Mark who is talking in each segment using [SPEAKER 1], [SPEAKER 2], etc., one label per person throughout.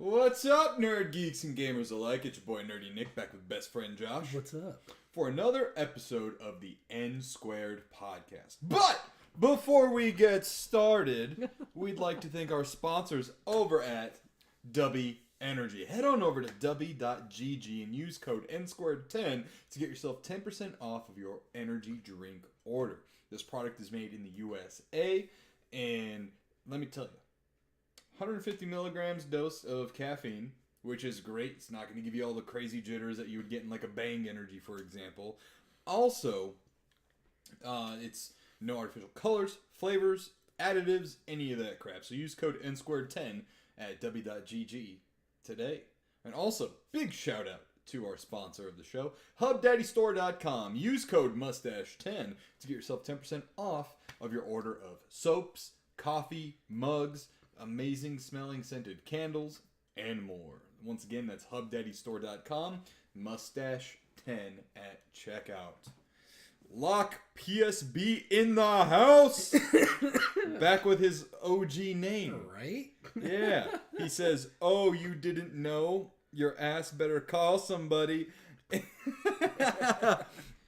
[SPEAKER 1] What's up, nerd geeks and gamers alike? It's your boy Nerdy Nick back with best friend Josh.
[SPEAKER 2] What's up?
[SPEAKER 1] For another episode of the NSquared Podcast. But before we get started, we'd like to thank our sponsors over at W Energy. Head on over to w.gg and use code NSquared10 to get yourself 10% off of your energy drink order. This product is made in the USA, and let me tell you, 150 milligrams dose of caffeine, which is great. It's not going to give you all the crazy jitters that you would get in like a Bang Energy, for example. Also, it's no artificial colors, flavors, additives, any of that crap. So use code NSquared10 at w.gg today. And also, big shout out to our sponsor of the show, HubDaddyStore.com. Use code Mustache10 to get yourself 10% off of your order of soaps, coffee, mugs, amazing smelling scented candles, and more. Once again, that's HubDaddyStore.com. Mustache10 at checkout. Lock PSB in the house. Back with his OG name.
[SPEAKER 2] Right?
[SPEAKER 1] Yeah. He says, "Oh, you didn't know? Your ass better call somebody."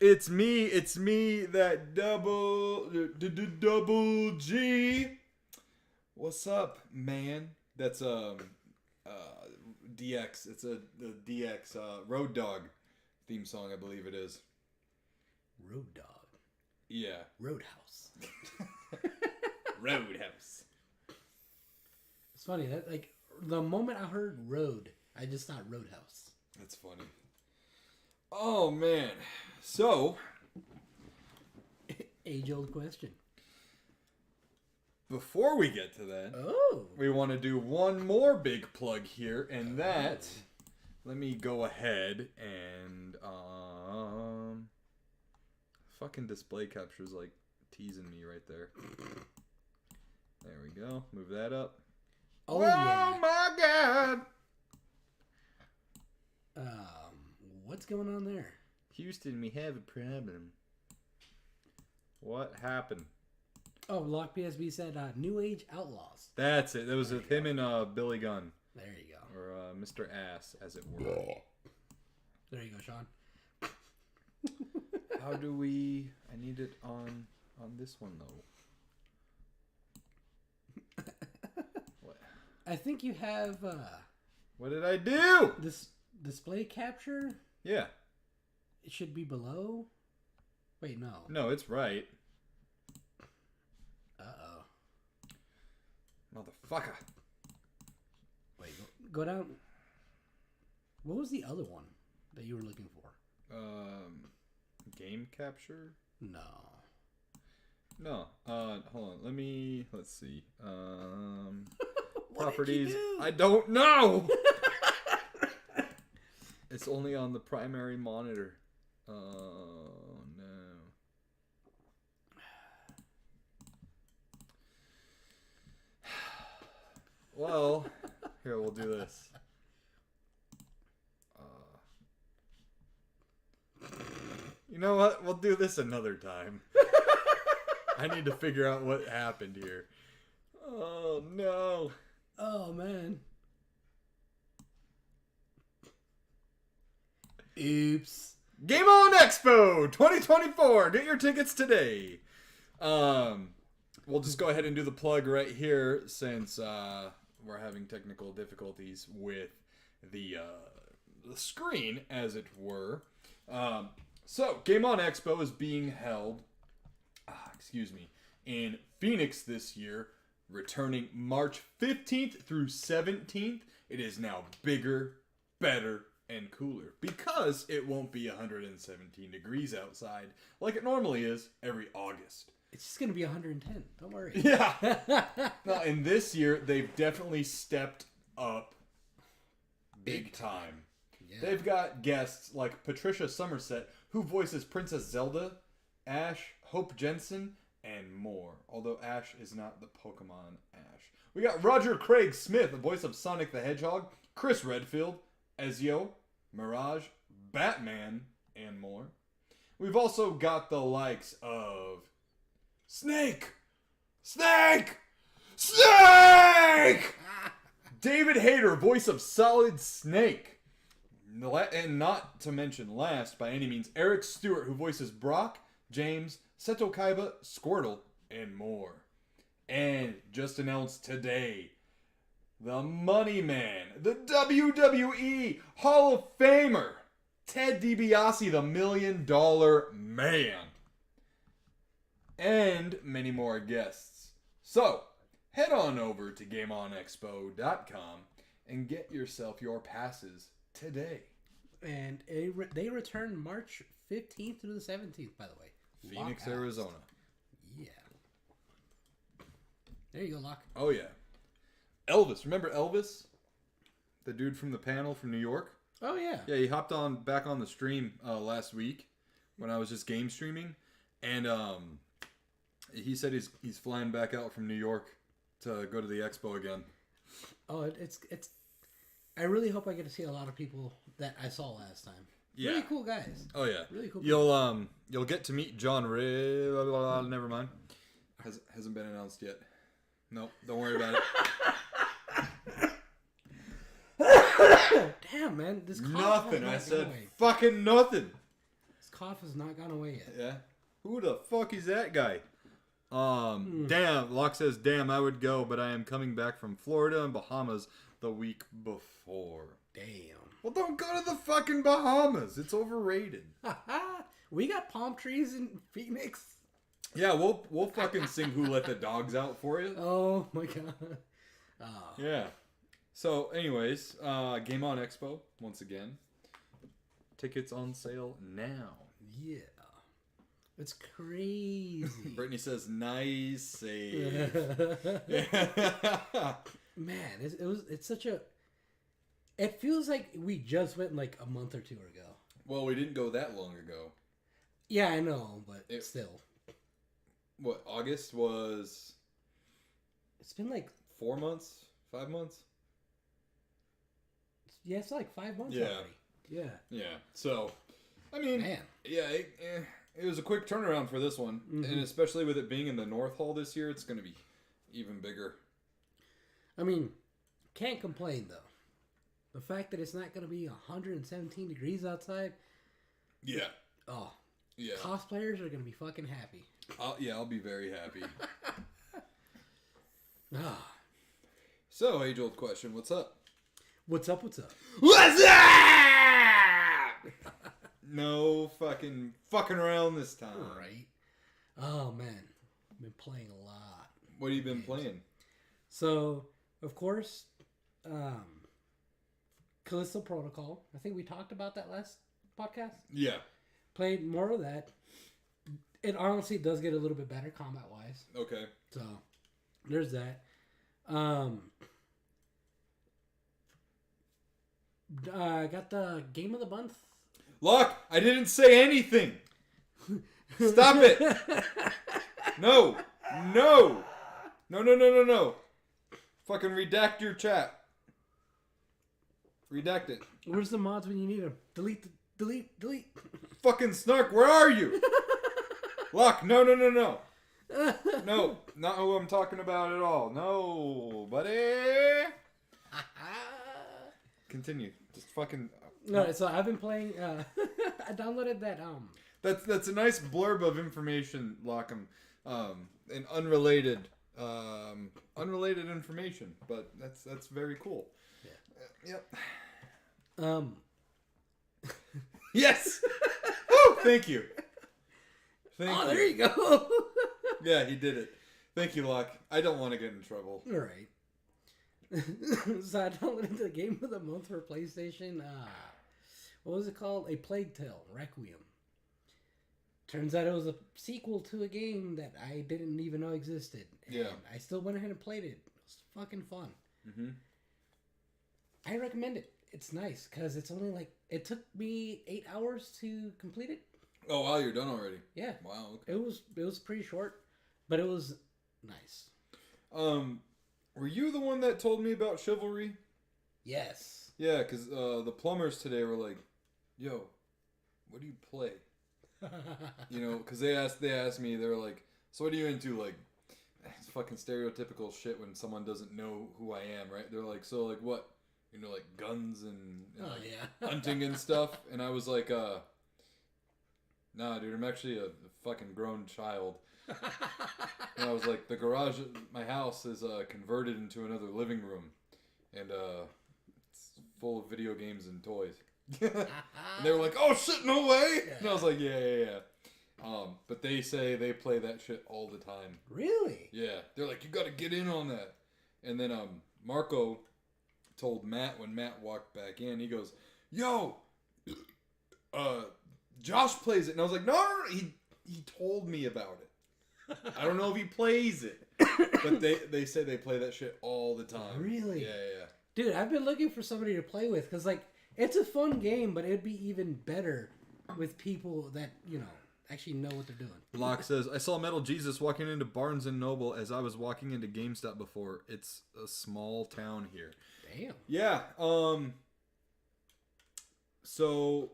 [SPEAKER 1] It's me, that double G. What's up, man? That's DX. It's the DX Road Dog theme song, I believe it is.
[SPEAKER 2] Road Dog.
[SPEAKER 1] Yeah.
[SPEAKER 2] Roadhouse.
[SPEAKER 1] Roadhouse.
[SPEAKER 2] It's funny that like the moment I heard road, I just thought Roadhouse.
[SPEAKER 1] That's funny. Oh man. So,
[SPEAKER 2] age-old question.
[SPEAKER 1] before we get to that, we want to do one more big plug here, and that, let me go ahead and, fucking display capture's like teasing me right there. There we go. Move that up.
[SPEAKER 2] Oh yeah.
[SPEAKER 1] My God!
[SPEAKER 2] What's going on there?
[SPEAKER 1] Houston, we have a problem. What happened?
[SPEAKER 2] Oh, Lock PSB said New Age Outlaws.
[SPEAKER 1] That's it. That was with him and Billy Gunn.
[SPEAKER 2] There you go.
[SPEAKER 1] Or Mr. Ass, as it were.
[SPEAKER 2] There you go, Sean.
[SPEAKER 1] How do we... I need it on this one, though. What?
[SPEAKER 2] I think you have
[SPEAKER 1] What did I do?
[SPEAKER 2] this display capture.
[SPEAKER 1] Yeah.
[SPEAKER 2] It should be below. Wait, no.
[SPEAKER 1] No, it's right.
[SPEAKER 2] Uh-oh.
[SPEAKER 1] Motherfucker.
[SPEAKER 2] Wait, go down. What was the other one that you were looking for?
[SPEAKER 1] Game capture?
[SPEAKER 2] No.
[SPEAKER 1] No. Hold on. Let's see.
[SPEAKER 2] What
[SPEAKER 1] Properties.
[SPEAKER 2] did you do?
[SPEAKER 1] I don't know! It's only on the primary monitor. Oh, no. Well, here, we'll do this. You know what? We'll do this another time. I need to figure out what happened here. Oh, no.
[SPEAKER 2] Oh, man. Oops.
[SPEAKER 1] Game On Expo 2024. Get your tickets today. We'll just go ahead and do the plug right here since we're having technical difficulties with the screen, as it were. So, Game On Expo is being held, in Phoenix this year, returning March 15th through 17th. It is now bigger, better, and cooler because it won't be 117 degrees outside like it normally is every August.
[SPEAKER 2] It's just going to be 110. Don't worry.
[SPEAKER 1] Yeah. No, and this year, they've definitely stepped up big time.
[SPEAKER 2] Yeah.
[SPEAKER 1] They've got guests like Patricia Somerset, who voices Princess Zelda, Ash, Hope Jensen, and more. Although Ash is not the Pokemon Ash. We got Roger Craig Smith, the voice of Sonic the Hedgehog, Chris Redfield, Ezio, Mirage, Batman, and more. We've also got the likes of Snake! David Hayter, voice of Solid Snake. And not to mention last, by any means, Eric Stewart, who voices Brock, James, Seto Kaiba, Squirtle, and more. And just announced today, the Money Man, the WWE Hall of Famer, Ted DiBiase, the $1 Million Man. And many more guests. So, head on over to GameOnExpo.com and get yourself your passes today.
[SPEAKER 2] And they return March 15th through the 17th, by the way.
[SPEAKER 1] Phoenix,
[SPEAKER 2] Lockout.
[SPEAKER 1] Arizona.
[SPEAKER 2] Yeah. There you go, Locke.
[SPEAKER 1] Oh, yeah. Elvis. Remember Elvis? The dude from the panel from New York?
[SPEAKER 2] Oh, yeah.
[SPEAKER 1] Yeah, he hopped back on the stream last week when I was just game streaming. And he said he's flying back out from New York to go to the expo again.
[SPEAKER 2] Oh, it's. I really hope I get to see a lot of people that I saw last time.
[SPEAKER 1] Yeah.
[SPEAKER 2] Really cool guys.
[SPEAKER 1] Oh yeah.
[SPEAKER 2] Really cool. People.
[SPEAKER 1] You'll get to meet John Ray. Never mind. Hasn't been announced yet. Nope. Don't worry about it.
[SPEAKER 2] Damn, man, this cough
[SPEAKER 1] Nothing. I
[SPEAKER 2] has not
[SPEAKER 1] said
[SPEAKER 2] gone away.
[SPEAKER 1] fucking nothing.
[SPEAKER 2] This cough has not gone away yet.
[SPEAKER 1] Yeah. Who the fuck is that guy? Damn. Locke says, "Damn, I would go, but I am coming back from Florida and Bahamas the week before."
[SPEAKER 2] Damn.
[SPEAKER 1] Well, don't go to the fucking Bahamas. It's overrated.
[SPEAKER 2] We got palm trees in Phoenix.
[SPEAKER 1] Yeah, we'll fucking sing "Who Let the Dogs Out" for you.
[SPEAKER 2] Oh my god. Oh.
[SPEAKER 1] Yeah. So, anyways, Game On Expo once again. Tickets on sale now.
[SPEAKER 2] Yeah. It's crazy.
[SPEAKER 1] Brittany says, "Nice save."
[SPEAKER 2] Man, it's such a. It feels like we just went like a month or two ago.
[SPEAKER 1] Well, we didn't go that long ago.
[SPEAKER 2] Yeah, I know, but still.
[SPEAKER 1] What, August was...
[SPEAKER 2] It's been like...
[SPEAKER 1] 4 months? 5 months?
[SPEAKER 2] Yeah, it's like 5 months
[SPEAKER 1] Yeah.
[SPEAKER 2] already. Yeah.
[SPEAKER 1] Yeah, so... I mean,
[SPEAKER 2] Man.
[SPEAKER 1] yeah, it was a quick turnaround for this one.
[SPEAKER 2] Mm-hmm.
[SPEAKER 1] And especially with it being in the North Hall this year, it's going to be even bigger.
[SPEAKER 2] I mean, can't complain, though. The fact that it's not going to be 117 degrees outside.
[SPEAKER 1] Yeah.
[SPEAKER 2] Oh.
[SPEAKER 1] Yeah.
[SPEAKER 2] Cosplayers are going to be fucking happy.
[SPEAKER 1] I'll be very happy.
[SPEAKER 2] Ah.
[SPEAKER 1] So, age-old question, what's up?
[SPEAKER 2] What's up, what's up?
[SPEAKER 1] What's up? No fucking around this time.
[SPEAKER 2] All right. Oh, man. I've been playing a lot.
[SPEAKER 1] What have you been playing?
[SPEAKER 2] So, of course, Callisto Protocol. I think we talked about that last podcast.
[SPEAKER 1] Yeah.
[SPEAKER 2] Played more of that. It honestly does get a little bit better combat-wise.
[SPEAKER 1] Okay.
[SPEAKER 2] So, there's that. Got the Game of the Month.
[SPEAKER 1] Look, I didn't say anything. Stop it. No. Fucking redact your chat. Redact it.
[SPEAKER 2] Where's the mods when you need them? Delete.
[SPEAKER 1] Fucking Snark, where are you? Look, no. No, not who I'm talking about at all. No, buddy. Continue. Just fucking...
[SPEAKER 2] No, so I've been playing... I downloaded that...
[SPEAKER 1] That's a nice blurb of information, Lockham. And unrelated information, but that's very cool.
[SPEAKER 2] Yeah.
[SPEAKER 1] Yep. Yes. Woo, thank you. Thank you.
[SPEAKER 2] There you go.
[SPEAKER 1] Yeah, he did it. Thank you, Locke. I don't want to get in trouble.
[SPEAKER 2] All right. So I downloaded the Game of the Month for PlayStation. What was it called? A Plague Tale: Requiem. Turns out it was a sequel to a game that I didn't even know existed. And
[SPEAKER 1] yeah.
[SPEAKER 2] I still went ahead and played it. It was fucking fun.
[SPEAKER 1] Mm-hmm.
[SPEAKER 2] I recommend it. It's nice because it's only like... It took me 8 hours to complete it.
[SPEAKER 1] Oh, wow, you're done already.
[SPEAKER 2] Yeah.
[SPEAKER 1] Wow, okay.
[SPEAKER 2] It was pretty short, but it was nice.
[SPEAKER 1] Were you the one that told me about Chivalry?
[SPEAKER 2] Yes.
[SPEAKER 1] Yeah, because the plumbers today were like, "Yo, what do you play?" You know, because they asked me, they were like, "So what are you into, like it's fucking stereotypical shit when someone doesn't know who I am, right? They're like, so like what? You know, like guns and like hunting and stuff. And I was like, nah, dude, I'm actually a fucking grown child. And I was like, the garage at my house is converted into another living room. And it's full of video games and toys. And they were like, oh shit, no way! And I was like, yeah. But they say they play that shit all the time.
[SPEAKER 2] Really?
[SPEAKER 1] Yeah. They're like, you gotta get in on that. And then Marco told Matt when Matt walked back in, he goes, yo, Josh plays it. And I was like, no, he told me about it. I don't know if he plays it. But they say they play that shit all the time.
[SPEAKER 2] Really?
[SPEAKER 1] Yeah.
[SPEAKER 2] Dude, I've been looking for somebody to play with, because, like, it's a fun game, but it'd be even better with people that, you know, actually know what they're doing.
[SPEAKER 1] Locke says, I saw Metal Jesus walking into Barnes & Noble as I was walking into GameStop before. It's a small town here.
[SPEAKER 2] Damn.
[SPEAKER 1] Yeah. So,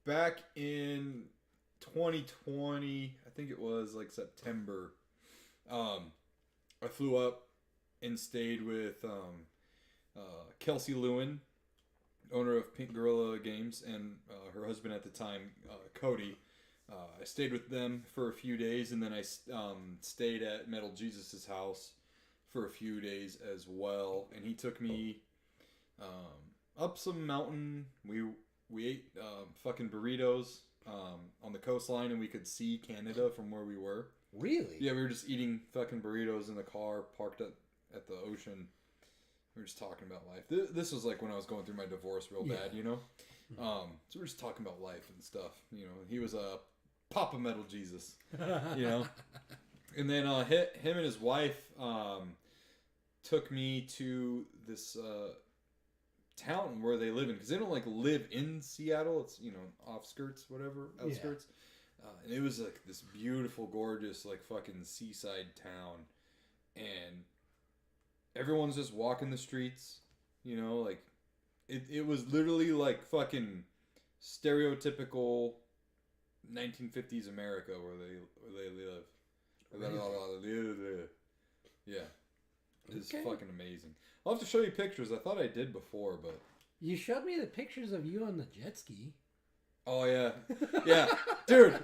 [SPEAKER 1] back in 2020, I think it was, like, September, I flew up and stayed with Kelsey Lewin, owner of Pink Gorilla Games, and her husband at the time, Cody. I stayed with them for a few days, and then I stayed at Metal Jesus' house for a few days as well. And he took me up some mountain. We ate fucking burritos on the coastline, and we could see Canada from where we were.
[SPEAKER 2] Really?
[SPEAKER 1] Yeah, we were just eating fucking burritos in the car, parked at the ocean. We were just talking about life. This was like when I was going through my divorce real bad, you know? So we were just talking about life and stuff, you know? He was a Papa Metal Jesus, you know? And then him and his wife took me to this town where they live in, because they don't like live in Seattle. It's, you know, outskirts. And it was like this beautiful, gorgeous, like fucking seaside town, and everyone's just walking the streets, you know, like it was literally like fucking stereotypical 1950s America where they live.
[SPEAKER 2] Really?
[SPEAKER 1] Yeah. It's fucking amazing. I'll have to show you pictures. I thought I did before, but
[SPEAKER 2] You showed me the pictures of you on the jet ski.
[SPEAKER 1] oh yeah. Yeah. Dude,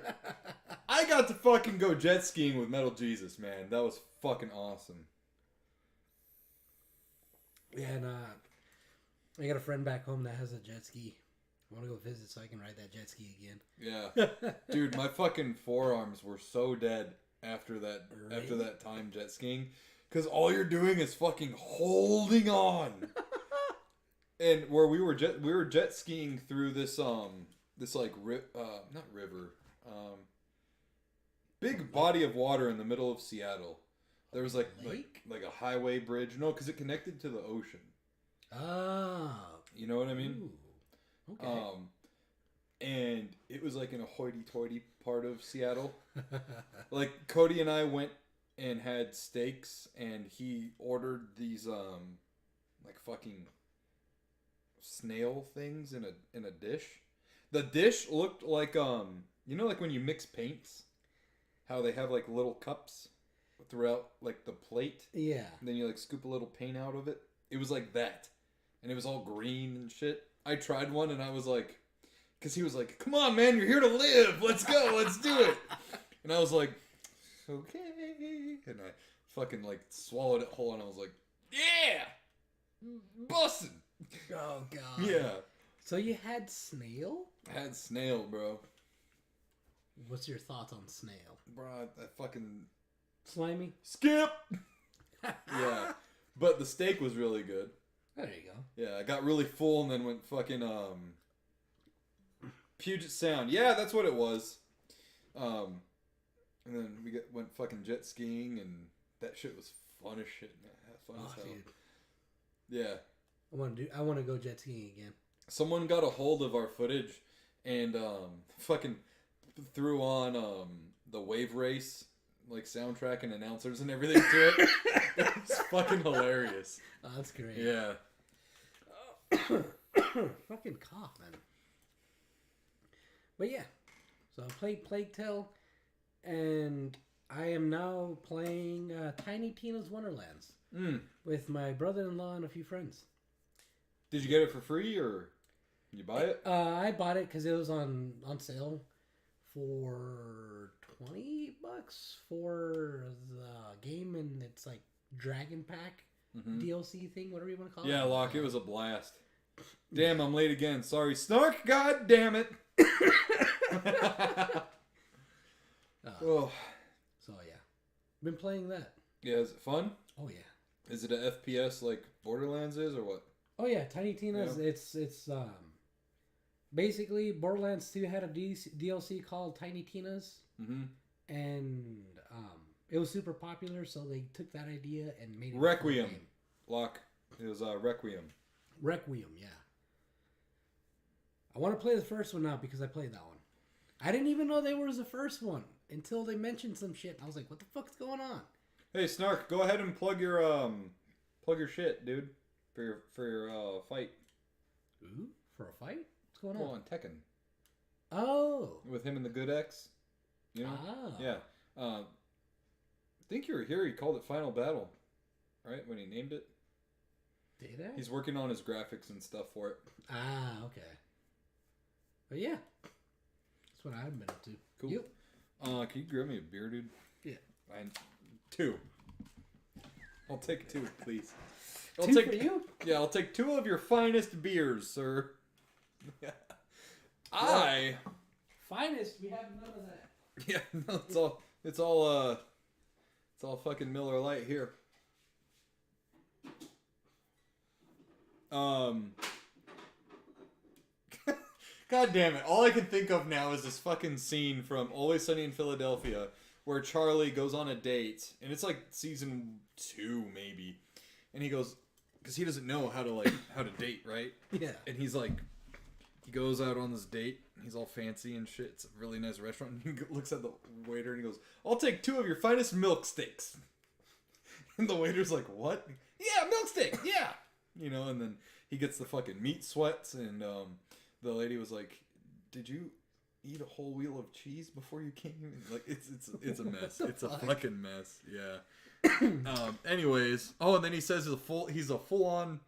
[SPEAKER 1] I got to fucking go jet skiing with Metal Jesus, man. That was fucking awesome.
[SPEAKER 2] Yeah, and I got a friend back home that has a jet ski. I want to go visit so I can ride that jet ski again.
[SPEAKER 1] Yeah. Dude, my fucking forearms were so dead after that time jet skiing, because all you're doing is fucking holding on. And where we were jet skiing through this like not river, big body of water in the middle of Seattle. There was like a highway bridge. No, because it connected to the ocean.
[SPEAKER 2] Ah.
[SPEAKER 1] You know what I mean?
[SPEAKER 2] Ooh. Okay.
[SPEAKER 1] And it was like in a hoity-toity part of Seattle. Like Cody and I went and had steaks, and he ordered these like fucking snail things in a dish. The dish looked like you know, like when you mix paints, how they have like little cups throughout like the plate.
[SPEAKER 2] Yeah.
[SPEAKER 1] And then you like scoop a little paint out of it. It was like that, and it was all green and shit. I tried one, and I was like, because he was like, "Come on, man, you're here to live. Let's go, let's do it." And I was like, "Okay," and I fucking like swallowed it whole, and I was like, "Yeah, bussin'."
[SPEAKER 2] Oh god.
[SPEAKER 1] Yeah.
[SPEAKER 2] So you had snail?
[SPEAKER 1] I had snail, bro.
[SPEAKER 2] What's your thoughts on snail?
[SPEAKER 1] Bro, I fucking
[SPEAKER 2] Slimy?
[SPEAKER 1] skip. Yeah, but the steak was really good.
[SPEAKER 2] There you go.
[SPEAKER 1] Yeah, I got really full and then went fucking Puget Sound. Yeah, that's what it was. And then went fucking jet skiing, and that shit was fun as shit, man. Fun as hell.
[SPEAKER 2] Dude.
[SPEAKER 1] Yeah.
[SPEAKER 2] I want to go jet skiing again.
[SPEAKER 1] Someone got a hold of our footage and fucking threw on the Wave Race like soundtrack and announcers and everything to it. It's fucking hilarious.
[SPEAKER 2] Oh, that's great.
[SPEAKER 1] Yeah.
[SPEAKER 2] Fucking cough, man. But yeah, so I played Plague Tale, and I am now playing Tiny Tina's Wonderlands with my brother-in-law and a few friends.
[SPEAKER 1] Did you get it for free or you buy it?
[SPEAKER 2] I bought it because it was on sale for $20 for the game, and it's like Dragon Pack DLC thing, whatever you want to call it.
[SPEAKER 1] Yeah, Locke, it was a blast. Damn, I'm late again. Sorry, Snark. God damn it. Oh.
[SPEAKER 2] So yeah, been playing that.
[SPEAKER 1] Yeah, is it fun?
[SPEAKER 2] Oh yeah.
[SPEAKER 1] Is it a FPS like Borderlands is or what?
[SPEAKER 2] Oh yeah, Tiny Tina's. Yeah. It's basically Borderlands 2 had a DLC called Tiny Tina's, and it was super popular, so they took that idea and made it
[SPEAKER 1] Requiem. Locke, it was Requiem.
[SPEAKER 2] Requiem, yeah. I want to play the first one now because I played that one. I didn't even know there was a first one until they mentioned some shit. I was like, "What the fuck's going on?"
[SPEAKER 1] Hey, Snark, go ahead and plug your shit, dude, for your fight.
[SPEAKER 2] Ooh, for a fight? What's going
[SPEAKER 1] on? Tekken.
[SPEAKER 2] Oh,
[SPEAKER 1] with him and the Good X. You know?
[SPEAKER 2] Oh.
[SPEAKER 1] Yeah. I think you were here. He called it Final Battle, right? When he named it.
[SPEAKER 2] Did I?
[SPEAKER 1] He's working on his graphics and stuff for it.
[SPEAKER 2] Ah, okay. But yeah, that's what I've been up to.
[SPEAKER 1] Cool.
[SPEAKER 2] You?
[SPEAKER 1] Can you grab me a beer, dude?
[SPEAKER 2] Yeah.
[SPEAKER 1] Two. I'll take two, please.
[SPEAKER 2] Two for you?
[SPEAKER 1] Yeah, I'll take 2 of your finest beers, sir.
[SPEAKER 2] Finest? We have none of that.
[SPEAKER 1] Yeah, no, it's all fucking Miller Lite here. God damn it. All I can think of now is this fucking scene from Always Sunny in Philadelphia where Charlie goes on a date, and it's like season 2 maybe. And he goes, because he doesn't know how to date, right?
[SPEAKER 2] Yeah.
[SPEAKER 1] And he's like, he goes out on this date, he's all fancy and shit. It's a really nice restaurant. And he looks at the waiter and he goes, "I'll take 2 of your finest milk steaks." And the waiter's like, "What?" "Yeah, milk steak, yeah." You know, and then he gets the fucking meat sweats, and the lady was like, "Did you eat a whole wheel of cheese before you came?" Like, it's a mess. It's a fucking mess. Yeah. Anyways, and then he says he's a full on.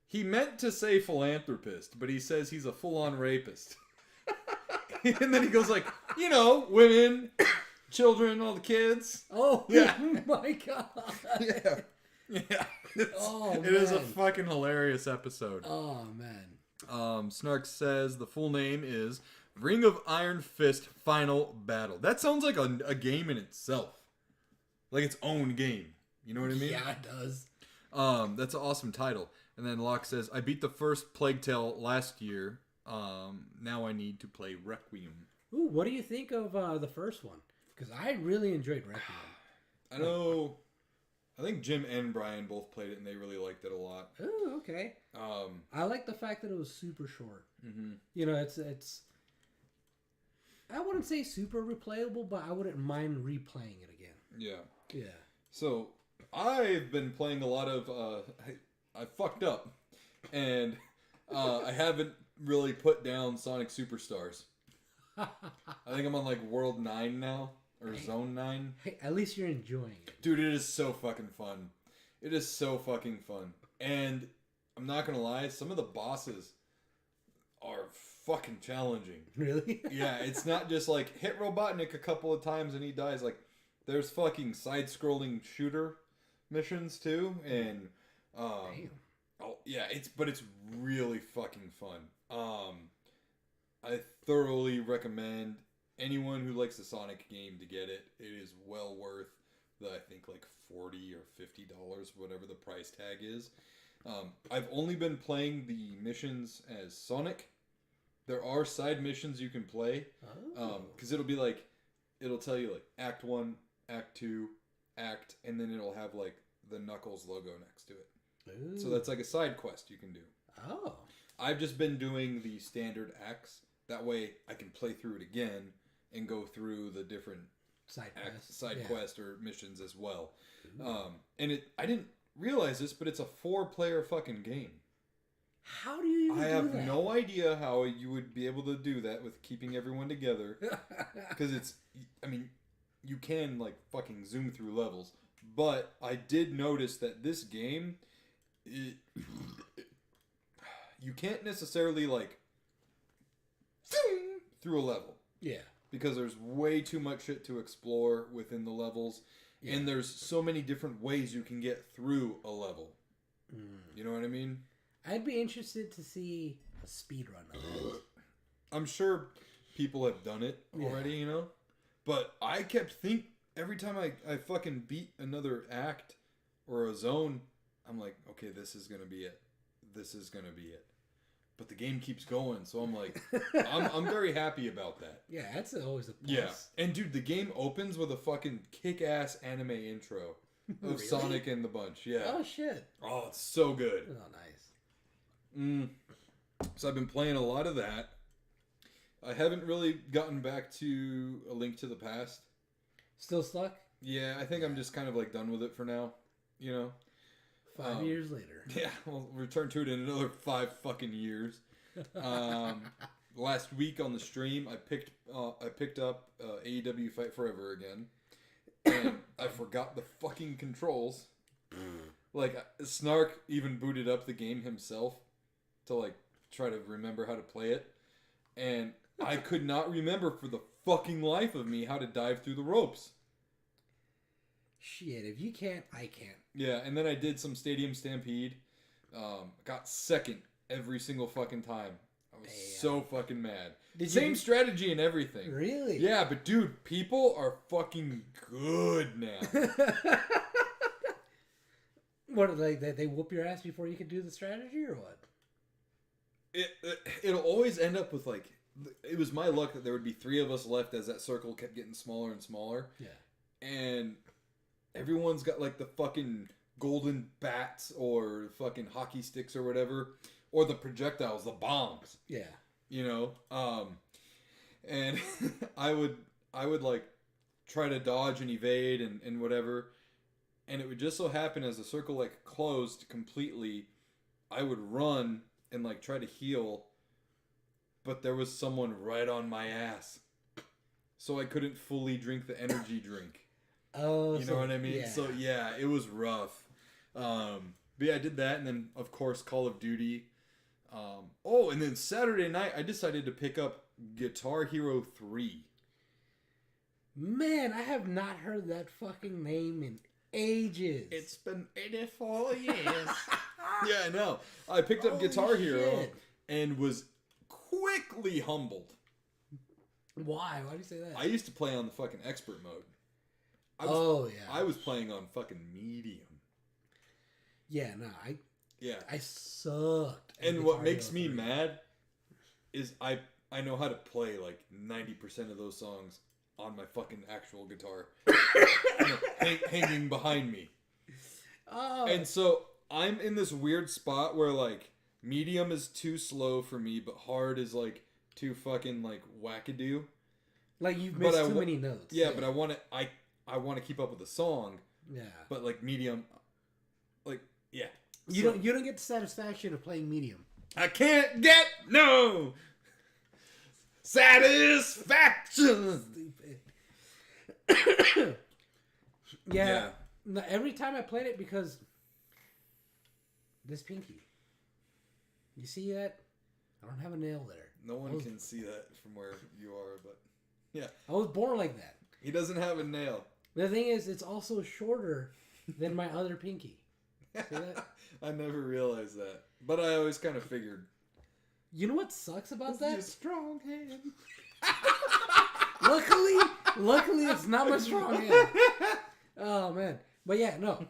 [SPEAKER 1] He meant to say philanthropist, but he says he's a full on rapist. And then he goes like, you know, women, children, all the kids.
[SPEAKER 2] Oh yeah. My God.
[SPEAKER 1] Yeah. Yeah. It is a fucking hilarious episode.
[SPEAKER 2] Oh man.
[SPEAKER 1] Snark says the full name is Ring of Iron Fist Final Battle. That sounds like a game in itself. Like its own game. You know what I mean?
[SPEAKER 2] Yeah, it does.
[SPEAKER 1] That's an awesome title. And then Locke says, I beat the first Plague Tale last year. Now I need to play Requiem.
[SPEAKER 2] Ooh, what do you think of the first one? Because I really enjoyed Requiem.
[SPEAKER 1] I know. I think Jim and Brian both played it and they really liked it a lot.
[SPEAKER 2] Oh, okay. I like the fact that it was super short.
[SPEAKER 1] Mm-hmm.
[SPEAKER 2] You know, it's. I wouldn't say super replayable, but I wouldn't mind replaying it again.
[SPEAKER 1] Yeah.
[SPEAKER 2] Yeah.
[SPEAKER 1] So I've been playing a lot of. I fucked up, and I haven't really put down Sonic Superstars. I think I'm on like World 9 now. Or Zone 9.
[SPEAKER 2] Hey, at least you're enjoying it.
[SPEAKER 1] Dude, it is so fucking fun. It is so fucking fun. And I'm not gonna lie, some of the bosses are fucking challenging.
[SPEAKER 2] Really?
[SPEAKER 1] Yeah, it's not just like hit Robotnik a couple of times and he dies. Like, there's fucking side-scrolling shooter missions too. And,
[SPEAKER 2] Damn.
[SPEAKER 1] Oh, yeah, it's really fucking fun. I thoroughly recommend anyone who likes the Sonic game to get it. It is well worth the, I think, like $40 or $50, whatever the price tag is. I've only been playing the missions as Sonic. There are side missions you can play. Because it'll be like, it'll tell you like Act 1, Act 2, Act, and then it'll have like the Knuckles logo next to it.
[SPEAKER 2] Ooh.
[SPEAKER 1] So that's like a side quest you can do.
[SPEAKER 2] Oh.
[SPEAKER 1] I've just been doing the standard acts. That way I can play through it again and go through the different side quest or missions as well. And I didn't realize this, but it's a 4-player fucking game.
[SPEAKER 2] How do you even
[SPEAKER 1] I have
[SPEAKER 2] do that?
[SPEAKER 1] no idea how you would be able to do that with keeping everyone together. Because I mean, you can like fucking zoom through levels, but I did notice that this game, you can't necessarily like through a level.
[SPEAKER 2] Yeah.
[SPEAKER 1] Because there's way too much shit to explore within the levels, and there's so many different ways you can get through a level. You know what I mean?
[SPEAKER 2] I'd be interested to see a speed run of it.
[SPEAKER 1] I'm sure people have done it already, you know? But I kept every time I fucking beat another act or a zone, I'm like, okay, this is gonna be it. This is gonna be it. But the game keeps going, so I'm like, I'm very happy about that.
[SPEAKER 2] Yeah, that's always a plus.
[SPEAKER 1] Yeah, and dude, the game opens with a fucking kick-ass anime intro of
[SPEAKER 2] Really?
[SPEAKER 1] Sonic and the Bunch. Yeah.
[SPEAKER 2] Oh shit.
[SPEAKER 1] Oh, it's so good.
[SPEAKER 2] Oh, nice.
[SPEAKER 1] So I've been playing a lot of that. I haven't really gotten back to A Link to the Past.
[SPEAKER 2] Still stuck?
[SPEAKER 1] Yeah, I think I'm just kind of like done with it for now. You know.
[SPEAKER 2] 5 years later.
[SPEAKER 1] Yeah, we'll return to it in another 5 fucking years. Last week on the stream, I picked up AEW Fight Forever again, and I forgot the fucking controls. Like Snark even booted up the game himself to like try to remember how to play it, and I could not remember for the fucking life of me how to dive through the ropes.
[SPEAKER 2] Shit, if you can't, I can't.
[SPEAKER 1] Yeah, and then I did some Stadium Stampede. Got second every single fucking time. I was so fucking mad. Same strategy and everything.
[SPEAKER 2] Really?
[SPEAKER 1] Yeah, but dude, people are fucking good now.
[SPEAKER 2] What, like, they whoop your ass before you can do the strategy, or what?
[SPEAKER 1] It'll always end up with, like, it was my luck that there would be 3 of us left as that circle kept getting smaller and smaller.
[SPEAKER 2] Yeah.
[SPEAKER 1] And everyone's got, like, the fucking golden bats or fucking hockey sticks or whatever. Or the projectiles, the bombs.
[SPEAKER 2] Yeah.
[SPEAKER 1] You know? And I would, like, try to dodge and evade and whatever. And it would just so happen as the circle, like, closed completely, I would run and, like, try to heal. But there was someone right on my ass. So I couldn't fully drink the energy drink.
[SPEAKER 2] Oh,
[SPEAKER 1] you know what I mean?
[SPEAKER 2] Yeah.
[SPEAKER 1] So, yeah, it was rough. But, yeah, I did that. And then, of course, Call of Duty. And then Saturday night, I decided to pick up Guitar Hero 3.
[SPEAKER 2] Man, I have not heard that fucking name in ages.
[SPEAKER 1] It's been 84 years. Yeah, I know. I picked up Guitar Hero and was quickly humbled.
[SPEAKER 2] Why? Why do you say that?
[SPEAKER 1] I used to play on the fucking expert mode. I was playing on fucking medium.
[SPEAKER 2] Yeah, no,
[SPEAKER 1] Yeah.
[SPEAKER 2] I sucked.
[SPEAKER 1] And what makes me mad is I know how to play like 90% of those songs on my fucking actual guitar. Hanging behind me.
[SPEAKER 2] Oh.
[SPEAKER 1] And so I'm in this weird spot where like medium is too slow for me, but hard is like too fucking like wackadoo.
[SPEAKER 2] Like you've missed too many notes.
[SPEAKER 1] Yeah, but I want to keep up with the song.
[SPEAKER 2] Yeah.
[SPEAKER 1] But like medium, like yeah.
[SPEAKER 2] You don't get the satisfaction of playing medium.
[SPEAKER 1] I can't get no satisfaction.
[SPEAKER 2] Stupid. Yeah. No, every time I played it, because this pinky. You see that? I don't have a nail there.
[SPEAKER 1] No one can see that from where you are, but yeah.
[SPEAKER 2] I was born like that.
[SPEAKER 1] He doesn't have a nail.
[SPEAKER 2] The thing is, it's also shorter than my other pinky. See that?
[SPEAKER 1] I never realized that, but I always kind of figured.
[SPEAKER 2] You know what sucks about that?
[SPEAKER 1] Strong hand.
[SPEAKER 2] Luckily, it's not my strong hand. Oh man, but yeah, no,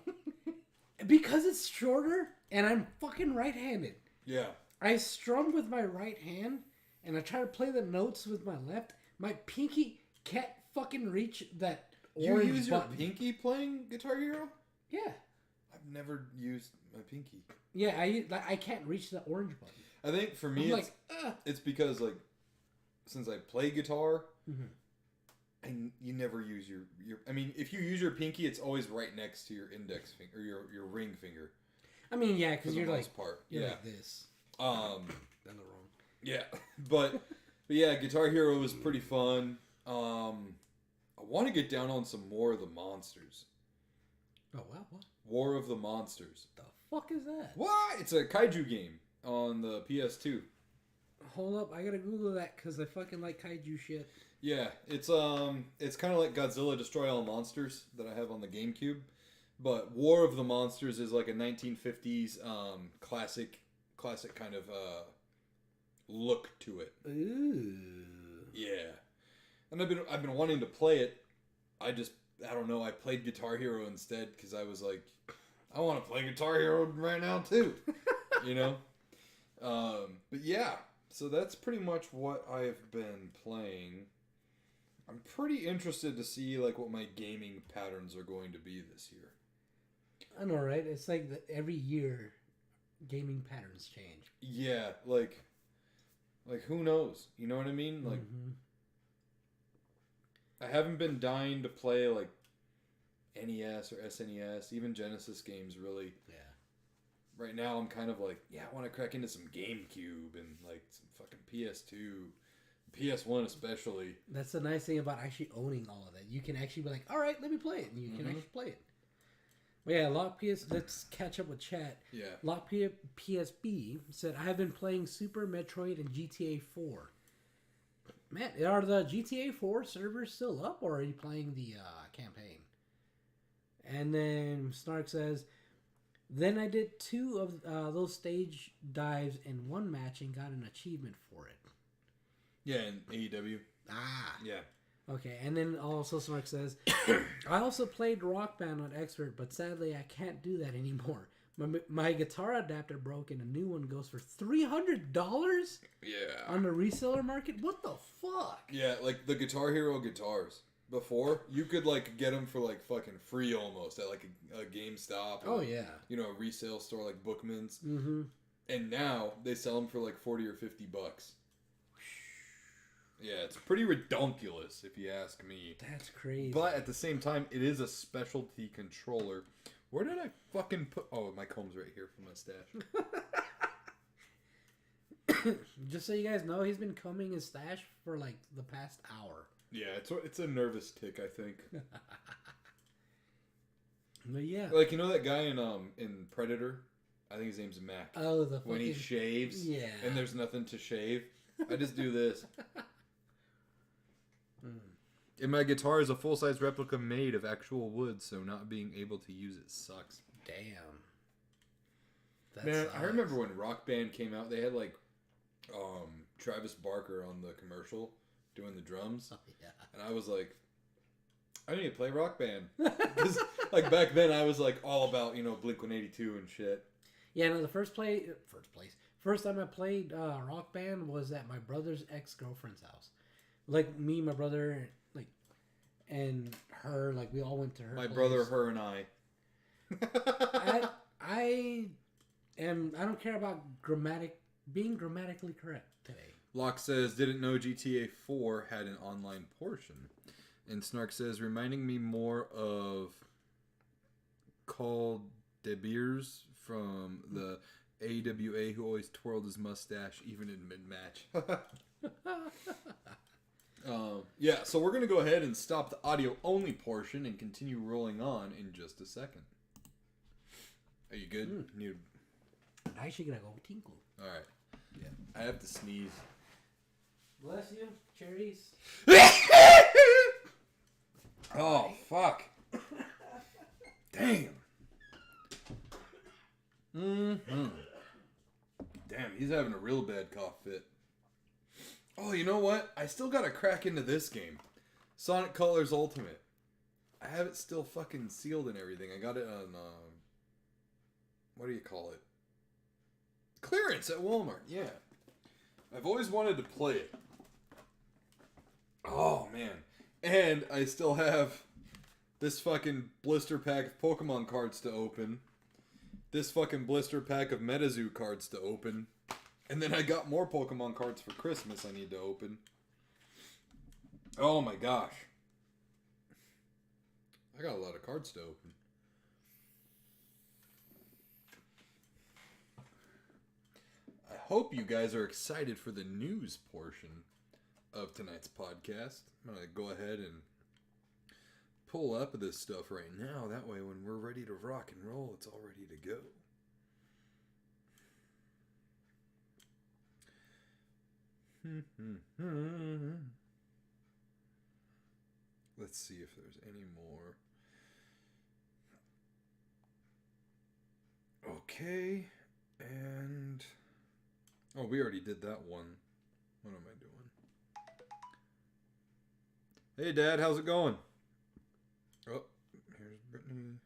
[SPEAKER 2] because it's shorter and I'm fucking right-handed.
[SPEAKER 1] Yeah.
[SPEAKER 2] I strum with my right hand and I try to play the notes with my left. My pinky can't fucking reach that orange
[SPEAKER 1] You use
[SPEAKER 2] button.
[SPEAKER 1] your pinky playing Guitar Hero?
[SPEAKER 2] Yeah.
[SPEAKER 1] I've never used my pinky.
[SPEAKER 2] Yeah, I can't reach the orange button.
[SPEAKER 1] I think for me, it's because like since I play guitar, and you never use your. I mean, if you use your pinky, it's always right next to your index finger or your ring finger.
[SPEAKER 2] I mean, yeah, because you're like
[SPEAKER 1] you're
[SPEAKER 2] like this.
[SPEAKER 1] Done
[SPEAKER 2] the wrong.
[SPEAKER 1] Yeah, but yeah, Guitar Hero was pretty fun. I want to get down on some War of the Monsters.
[SPEAKER 2] Oh, wow. What
[SPEAKER 1] War of the Monsters.
[SPEAKER 2] the fuck is that?
[SPEAKER 1] What? It's a kaiju game on the PS2.
[SPEAKER 2] Hold up. I gotta Google that because I fucking like kaiju shit.
[SPEAKER 1] Yeah, it's kind of like Godzilla Destroy All Monsters that I have on the GameCube, but War of the Monsters is like a 1950s classic kind of look to it.
[SPEAKER 2] Ooh.
[SPEAKER 1] Yeah, and I've been wanting to play it. I don't know. I played Guitar Hero instead because I was like, I want to play Guitar Hero right now too, you know. But yeah, so that's pretty much what I've been playing. I'm pretty interested to see like what my gaming patterns are going to be this year.
[SPEAKER 2] I know, right? It's like every year, gaming patterns change.
[SPEAKER 1] Yeah, like who knows? You know what I mean? Like, I haven't been dying to play like NES or SNES, even Genesis games. Really,
[SPEAKER 2] Yeah.
[SPEAKER 1] right now I'm kind of like, yeah, I want to crack into some GameCube and like some fucking PS2. PS1 especially.
[SPEAKER 2] That's the nice thing about actually owning all of that. You can actually be like, all right, let me play it. And you can actually play it. But yeah, let's catch up with chat.
[SPEAKER 1] Yeah.
[SPEAKER 2] Lock PSB said, I have been playing Super Metroid and GTA 4. Man, are the GTA 4 servers still up or are you playing the campaign? And then Snark says, then I did 2 of those stage dives in one match and got an achievement for it.
[SPEAKER 1] Yeah, in AEW.
[SPEAKER 2] Ah.
[SPEAKER 1] Yeah.
[SPEAKER 2] Okay, and then also Snark says, I also played Rock Band on Expert, but sadly I can't do that anymore. My guitar adapter broke and a new one goes for $300
[SPEAKER 1] Yeah.
[SPEAKER 2] on the reseller market? What the fuck?
[SPEAKER 1] Yeah, like the Guitar Hero guitars. Before, you could like get them for like fucking free almost at like a GameStop. Or,
[SPEAKER 2] Oh, yeah.
[SPEAKER 1] You know, a resale store like Bookman's.
[SPEAKER 2] Mm-hmm.
[SPEAKER 1] And now they sell them for like $40 or $50. Yeah, it's pretty redonkulous if you ask me.
[SPEAKER 2] That's crazy.
[SPEAKER 1] But at the same time, it is a specialty controller. Where did I fucking put... Oh, my comb's right here for my stash.
[SPEAKER 2] Just so you guys know, he's been combing his stash for like the past hour.
[SPEAKER 1] Yeah, it's a nervous tick, I think.
[SPEAKER 2] But yeah.
[SPEAKER 1] Like, you know that guy in Predator? I think his name's Mac.
[SPEAKER 2] Oh, the fucking...
[SPEAKER 1] When he shaves,
[SPEAKER 2] yeah,
[SPEAKER 1] and there's nothing to shave, I just do this. And my guitar is a full-size replica made of actual wood, so not being able to use it sucks.
[SPEAKER 2] Damn. That
[SPEAKER 1] Man,
[SPEAKER 2] sucks.
[SPEAKER 1] I remember when Rock Band came out, they had like Travis Barker on the commercial doing the drums.
[SPEAKER 2] Oh, yeah.
[SPEAKER 1] And I was like, I need to play Rock Band. Because like back then I was like all about, you know, Blink-182 and shit.
[SPEAKER 2] Yeah, no, the first time I played Rock Band was at my brother's ex-girlfriend's house. Like me, my brother, like, and her, like we all went to her.
[SPEAKER 1] My
[SPEAKER 2] place.
[SPEAKER 1] brother, her, and I.
[SPEAKER 2] I don't care about being grammatically correct today.
[SPEAKER 1] Locke says, didn't know GTA 4 had an online portion. And Snark says, reminding me more of Carl De Beers from the AWA who always twirled his mustache even in mid-match. Yeah, so we're going to go ahead and stop the audio-only portion and continue rolling on in just a second. Are you good?
[SPEAKER 2] I actually gotta go tinkle.
[SPEAKER 1] All right. Yeah, I have to sneeze.
[SPEAKER 2] Bless you, cherries.
[SPEAKER 1] Oh, fuck. Damn. Mm-hmm. Damn, he's having a real bad cough fit. Oh, you know what? I still gotta crack into this game. Sonic Colors Ultimate. I have it still fucking sealed and everything. I got it on, what do you call it? Clearance at Walmart, yeah. I've always wanted to play it. Oh, man. And I still have this fucking blister pack of Pokemon cards to open. This fucking blister pack of MetaZoo cards to open. And then I got more Pokemon cards for Christmas I need to open. Oh my gosh. I got a lot of cards to open. I hope you guys are excited for the news portion of tonight's podcast. I'm going to go ahead and pull up this stuff right now. That way, when we're ready to rock and roll, it's all ready to go. Let's see if there's any more. Okay, and... Oh, we already did that one. What am I doing? Hey, Dad, how's it going? Oh, here's Brittany.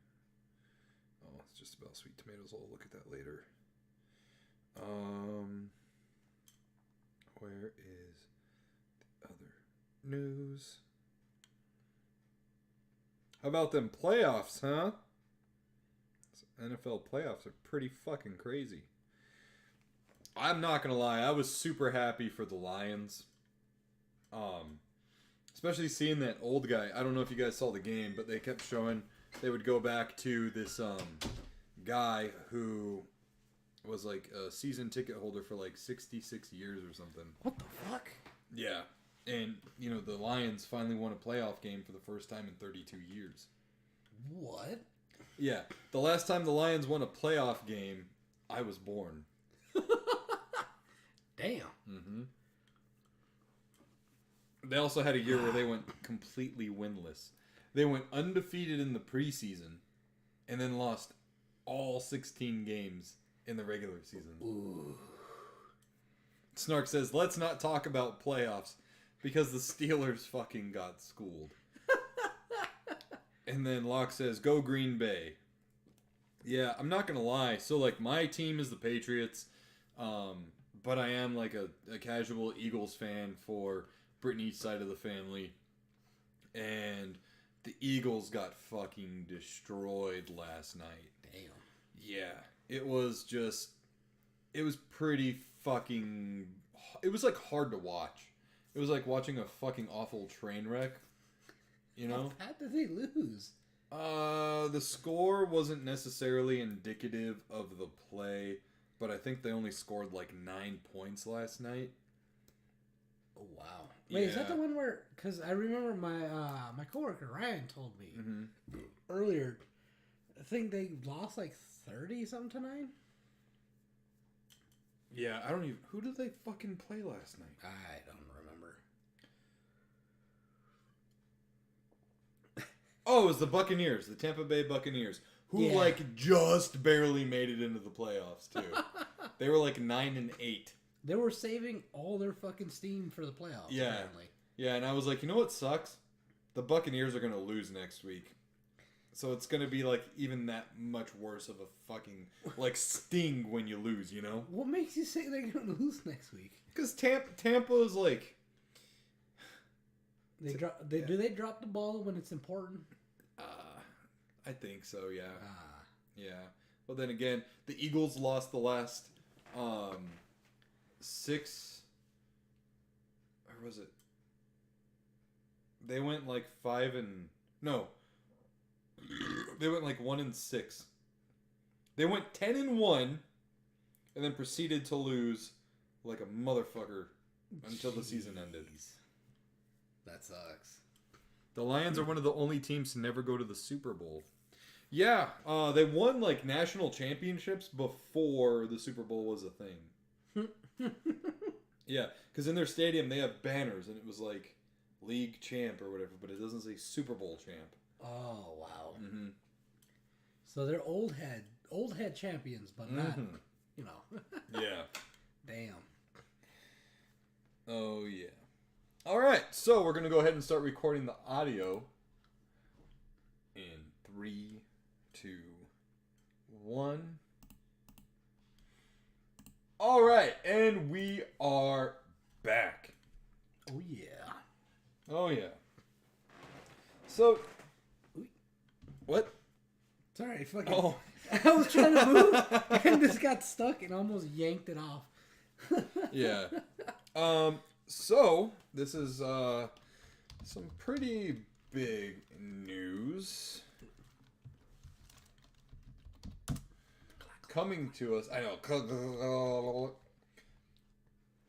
[SPEAKER 1] Oh, it's just about sweet tomatoes. I'll look at that later. Where is the other news? How about them playoffs, huh? NFL playoffs are pretty fucking crazy. I'm not gonna lie, I was super happy for the Lions. Especially seeing that old guy. I don't know if you guys saw the game, but they kept showing they would go back to this guy who was like a season ticket holder for like 66 years or something.
[SPEAKER 2] What the fuck?
[SPEAKER 1] Yeah. And, you know, the Lions finally won a playoff game for the first time in 32 years.
[SPEAKER 2] What?
[SPEAKER 1] Yeah. The last time the Lions won a playoff game, I was born.
[SPEAKER 2] Damn.
[SPEAKER 1] Mm-hmm. They also had a year where they went completely winless. They went undefeated in the preseason and then lost all 16 games in the regular season.
[SPEAKER 2] Ooh.
[SPEAKER 1] Snark says, let's not talk about playoffs because the Steelers fucking got schooled. And then Locke says, go Green Bay. Yeah, I'm not going to lie. So, like, my team is the Patriots, but I am, like, a casual Eagles fan for Brittany's side of the family. And the Eagles got fucking destroyed last night.
[SPEAKER 2] Damn.
[SPEAKER 1] Yeah, it was pretty fucking, it was, like, hard to watch. It was like watching a fucking awful train wreck, you know?
[SPEAKER 2] How did they lose?
[SPEAKER 1] The score wasn't necessarily indicative of the play, but I think they only scored like 9 points last night.
[SPEAKER 2] Oh, wow. Wait, is that the one where... Because I remember my coworker Ryan told me earlier, I think they lost like 30-something to 9?
[SPEAKER 1] Yeah, I don't even... Who did they fucking play last night?
[SPEAKER 2] I don't remember.
[SPEAKER 1] Oh, it was the Buccaneers, the Tampa Bay Buccaneers, who like just barely made it into the playoffs too. They were like 9-8.
[SPEAKER 2] They were saving all their fucking steam for the playoffs.
[SPEAKER 1] Yeah,
[SPEAKER 2] apparently.
[SPEAKER 1] Yeah, and I was like, you know what sucks? The Buccaneers are gonna lose next week, so it's gonna be like even that much worse of a fucking like sting when you lose. You know?
[SPEAKER 2] What makes you say they're gonna lose next week?
[SPEAKER 1] Because Tampa's like.
[SPEAKER 2] Do they drop the ball when it's important?
[SPEAKER 1] I think so, yeah.
[SPEAKER 2] Ah.
[SPEAKER 1] Yeah. But then again, the Eagles lost the last 6... Or was it? They went like 5 and... No. They went like 1-6. They went 10-1 and then proceeded to lose like a motherfucker until the season ended.
[SPEAKER 2] That sucks.
[SPEAKER 1] The Lions are one of the only teams to never go to the Super Bowl. Yeah, they won like national championships before the Super Bowl was a thing. Yeah, because in their stadium they have banners and it was like league champ or whatever, but it doesn't say Super Bowl champ.
[SPEAKER 2] Oh wow.
[SPEAKER 1] Mm-hmm.
[SPEAKER 2] So they're old head champions, but not, you know.
[SPEAKER 1] Yeah.
[SPEAKER 2] Damn.
[SPEAKER 1] Oh yeah. All right, so we're gonna go ahead and start recording the audio in 3, 2, 1. All right, and we are back.
[SPEAKER 2] Oh yeah.
[SPEAKER 1] Oh yeah. So, what?
[SPEAKER 2] Sorry, fucking.
[SPEAKER 1] Oh,
[SPEAKER 2] I was trying to move and this got stuck and almost yanked it off.
[SPEAKER 1] yeah. So this is some pretty big news coming to us. I know.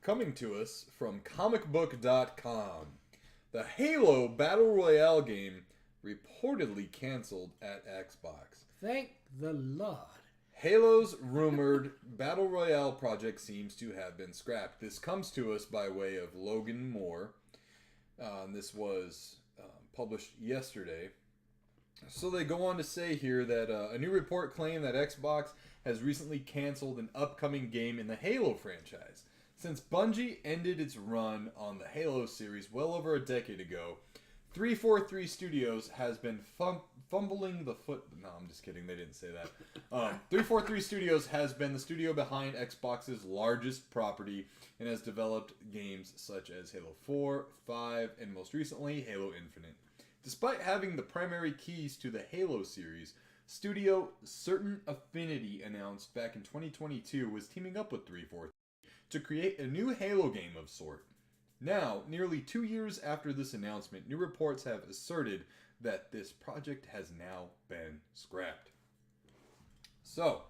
[SPEAKER 1] Coming to us from comicbook.com. The Halo Battle Royale game reportedly canceled at Xbox.
[SPEAKER 2] Thank the Lord.
[SPEAKER 1] Halo's rumored Battle Royale project seems to have been scrapped. This comes to us by way of Logan Moore. This was published yesterday. So they go on to say here that a new report claimed that Xbox has recently canceled an upcoming game in the Halo franchise. Since Bungie ended its run on the Halo series well over a decade ago, 343 Studios has been fumbling the foot... No, I'm just kidding. They didn't say that. 343 Studios has been the studio behind Xbox's largest property and has developed games such as Halo 4, 5, and most recently, Halo Infinite. Despite having the primary keys to the Halo series, studio Certain Affinity announced back in 2022 was teaming up with 343 to create a new Halo game of sort. Now, nearly 2 years after this announcement, new reports have asserted that this project has now been scrapped. So,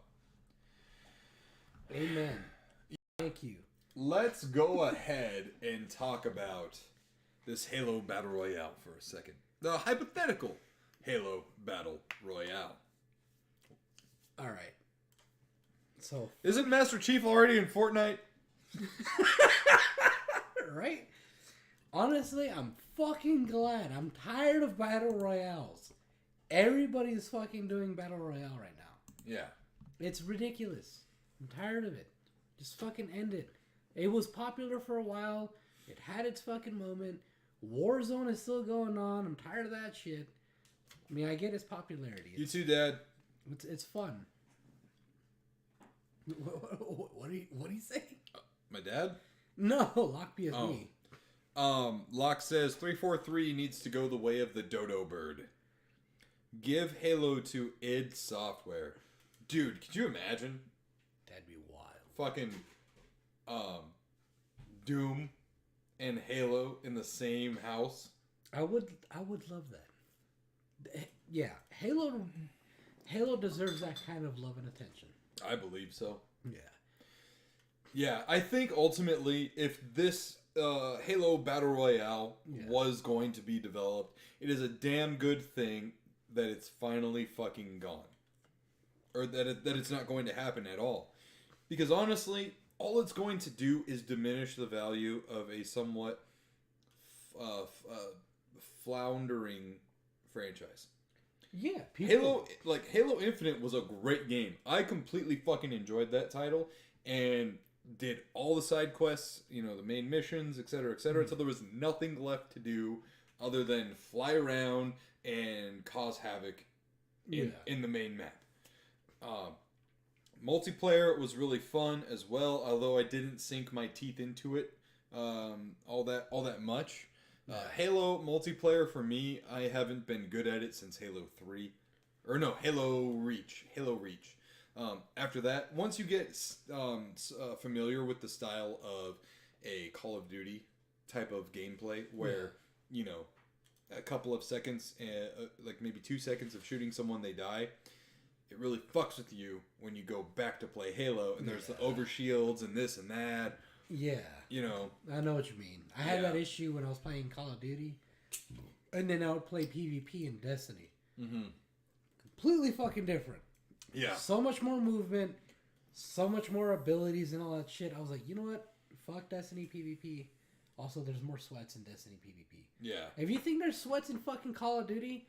[SPEAKER 2] amen. Thank you.
[SPEAKER 1] Let's go ahead and talk about this Halo Battle Royale for a second. The hypothetical Halo Battle Royale.
[SPEAKER 2] All right. So,
[SPEAKER 1] isn't Master Chief already in Fortnite?
[SPEAKER 2] Right? Honestly, I'm fucking glad. I'm tired of battle royales. Everybody's fucking doing battle royale right now.
[SPEAKER 1] Yeah.
[SPEAKER 2] It's ridiculous. I'm tired of it. Just fucking end it. It was popular for a while. It had its fucking moment. Warzone is still going on. I'm tired of that shit. I mean, I get its popularity.
[SPEAKER 1] You too, Dad.
[SPEAKER 2] It's fun. What are you saying?
[SPEAKER 1] My dad?
[SPEAKER 2] No, Lockby is me.
[SPEAKER 1] Locke says 343 needs to go the way of the dodo bird. Give Halo to id Software. Dude, could you imagine?
[SPEAKER 2] That'd be wild.
[SPEAKER 1] Fucking Doom and Halo in the same house.
[SPEAKER 2] I would love that. Yeah, Halo deserves that kind of love and attention.
[SPEAKER 1] I believe so.
[SPEAKER 2] Yeah.
[SPEAKER 1] Yeah, I think ultimately if this Halo Battle Royale was going to be developed, it is a damn good thing that it's finally fucking gone. Or that it's not going to happen at all. Because honestly, all it's going to do is diminish the value of a somewhat floundering franchise.
[SPEAKER 2] Yeah,
[SPEAKER 1] Halo Infinite was a great game. I completely fucking enjoyed that title and did all the side quests, the main missions, etc., etc. So there was nothing left to do other than fly around and cause havoc in the main map. Multiplayer was really fun as well, although I didn't sink my teeth into it all that much. Halo multiplayer for me, I haven't been good at it since Halo 3. Or no, Halo Reach. After that, once you get familiar with the style of a Call of Duty type of gameplay where, a couple of seconds, like maybe 2 seconds of shooting someone, they die, it really fucks with you when you go back to play Halo and there's the overshields and this and that.
[SPEAKER 2] Yeah. I know what you mean. I had that issue when I was playing Call of Duty. And then I would play PvP in Destiny. Mm-hmm. Completely fucking different.
[SPEAKER 1] Yeah.
[SPEAKER 2] So much more movement. So much more abilities and all that shit. I was like, you know what? Fuck Destiny PvP. Also, there's more sweats in Destiny PvP.
[SPEAKER 1] Yeah.
[SPEAKER 2] If you think there's sweats in fucking Call of Duty,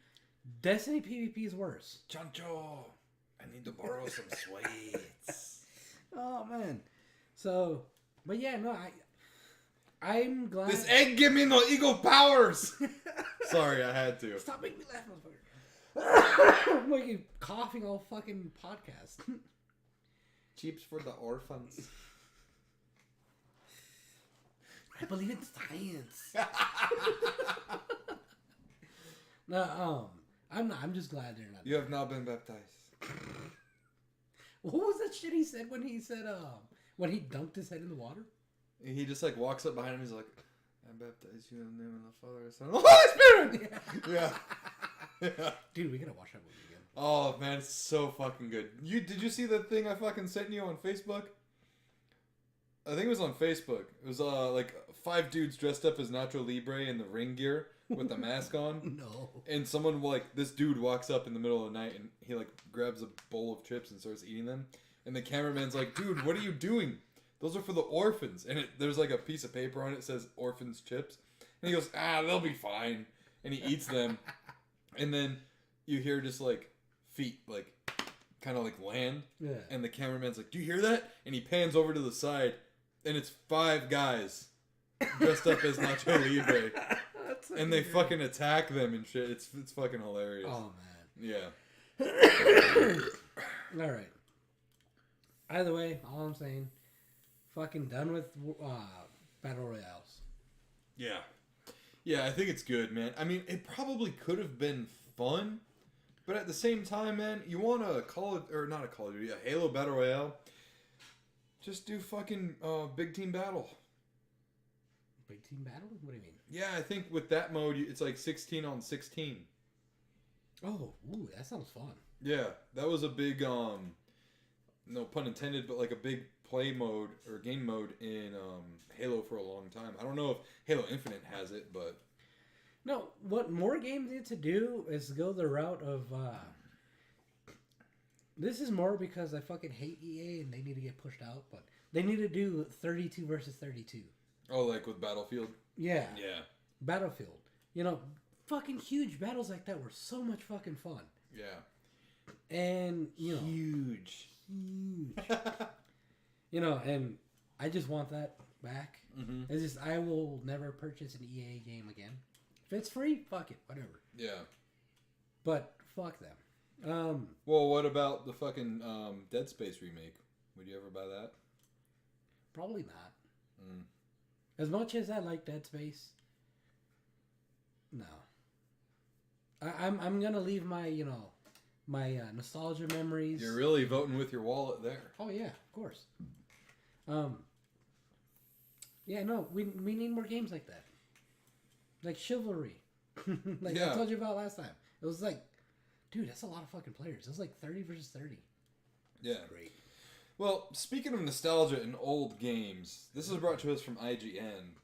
[SPEAKER 2] Destiny PvP is worse.
[SPEAKER 1] Chancho, I need to borrow some sweats.
[SPEAKER 2] Oh, man. So... But yeah, no, I'm glad.
[SPEAKER 1] This egg give me no ego powers. Sorry, I had to.
[SPEAKER 2] Stop making me laugh, motherfucker. I'm like coughing all fucking podcast.
[SPEAKER 1] Cheaps for the orphans.
[SPEAKER 2] I believe in science. No, I'm just glad they're not.
[SPEAKER 1] You have now been baptized.
[SPEAKER 2] What was that shit he said when he said when he dunked his head in the water?
[SPEAKER 1] He just walks up behind him. He's like, "I baptize you in the name of the Father, the Son, and the Holy Spirit." Yeah.
[SPEAKER 2] Dude, we gotta watch that movie again.
[SPEAKER 1] Oh man, it's so fucking good. Did you see the thing I fucking sent you on Facebook? I think it was on Facebook. It was 5 dudes dressed up as Nacho Libre in the ring gear with the mask on.
[SPEAKER 2] No.
[SPEAKER 1] And someone this dude walks up in the middle of the night and he grabs a bowl of chips and starts eating them. And the cameraman's like, dude, what are you doing? Those are for the orphans. And there's a piece of paper on it that says orphans chips. And he goes, they'll be fine. And he eats them. And then you hear just feet kind of land.
[SPEAKER 2] Yeah.
[SPEAKER 1] And the cameraman's like, do you hear that? And he pans over to the side. And it's 5 guys dressed up as Nacho Libre. And they fucking attack them and shit. It's fucking hilarious.
[SPEAKER 2] Oh, man.
[SPEAKER 1] Yeah.
[SPEAKER 2] All right. Either way, all I'm saying, fucking done with Battle Royales.
[SPEAKER 1] Yeah. Yeah, I think it's good, man. I mean, it probably could have been fun, but at the same time, man, you want a Halo Battle Royale, just do fucking Big Team Battle.
[SPEAKER 2] Big Team Battle? What do you mean?
[SPEAKER 1] Yeah, I think with that mode, it's 16 on 16.
[SPEAKER 2] Oh, ooh, that sounds fun.
[SPEAKER 1] Yeah, that was a big, no pun intended, but a big play mode or game mode in Halo for a long time. I don't know if Halo Infinite has it, but...
[SPEAKER 2] No, what more games need to do is go the route of... This is more because I fucking hate EA and they need to get pushed out, but they need to do 32 versus 32.
[SPEAKER 1] Oh, with Battlefield?
[SPEAKER 2] Yeah.
[SPEAKER 1] Yeah.
[SPEAKER 2] Battlefield. Fucking huge battles like that were so much fucking fun.
[SPEAKER 1] Yeah.
[SPEAKER 2] And,
[SPEAKER 1] Huge.
[SPEAKER 2] And I just want that back.
[SPEAKER 1] Mm-hmm.
[SPEAKER 2] It's just, I will never purchase an EA game again. If it's free, fuck it, whatever.
[SPEAKER 1] Yeah.
[SPEAKER 2] But, fuck them.
[SPEAKER 1] Well, what about the fucking Dead Space remake? Would you ever buy that?
[SPEAKER 2] Probably not.
[SPEAKER 1] Mm.
[SPEAKER 2] As much as I like Dead Space, no. I'm gonna leave my my nostalgia memories.
[SPEAKER 1] You're really voting with your wallet there.
[SPEAKER 2] Oh yeah, of course. Yeah, no, we need more games like that, like Chivalry, I told you about last time. It was dude, that's a lot of fucking players. It was 30 versus 30.
[SPEAKER 1] Yeah,
[SPEAKER 2] great.
[SPEAKER 1] Well, speaking of nostalgia and old games, this is brought to us from IGN.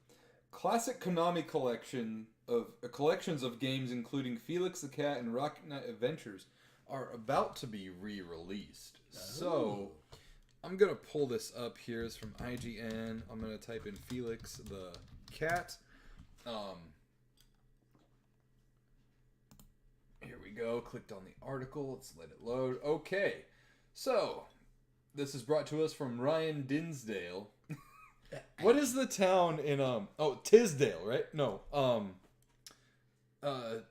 [SPEAKER 1] Classic Konami collections of games including Felix the Cat and Rocket Knight Adventures are about to be re-released. Oh. So, I'm going to pull this up here. It's from IGN. I'm going to type in Felix the Cat. Here we go. Clicked on the article. Let's let it load. Okay. So, this is brought to us from Ryan Dinsdale. What is the town in Tisdale, right? No.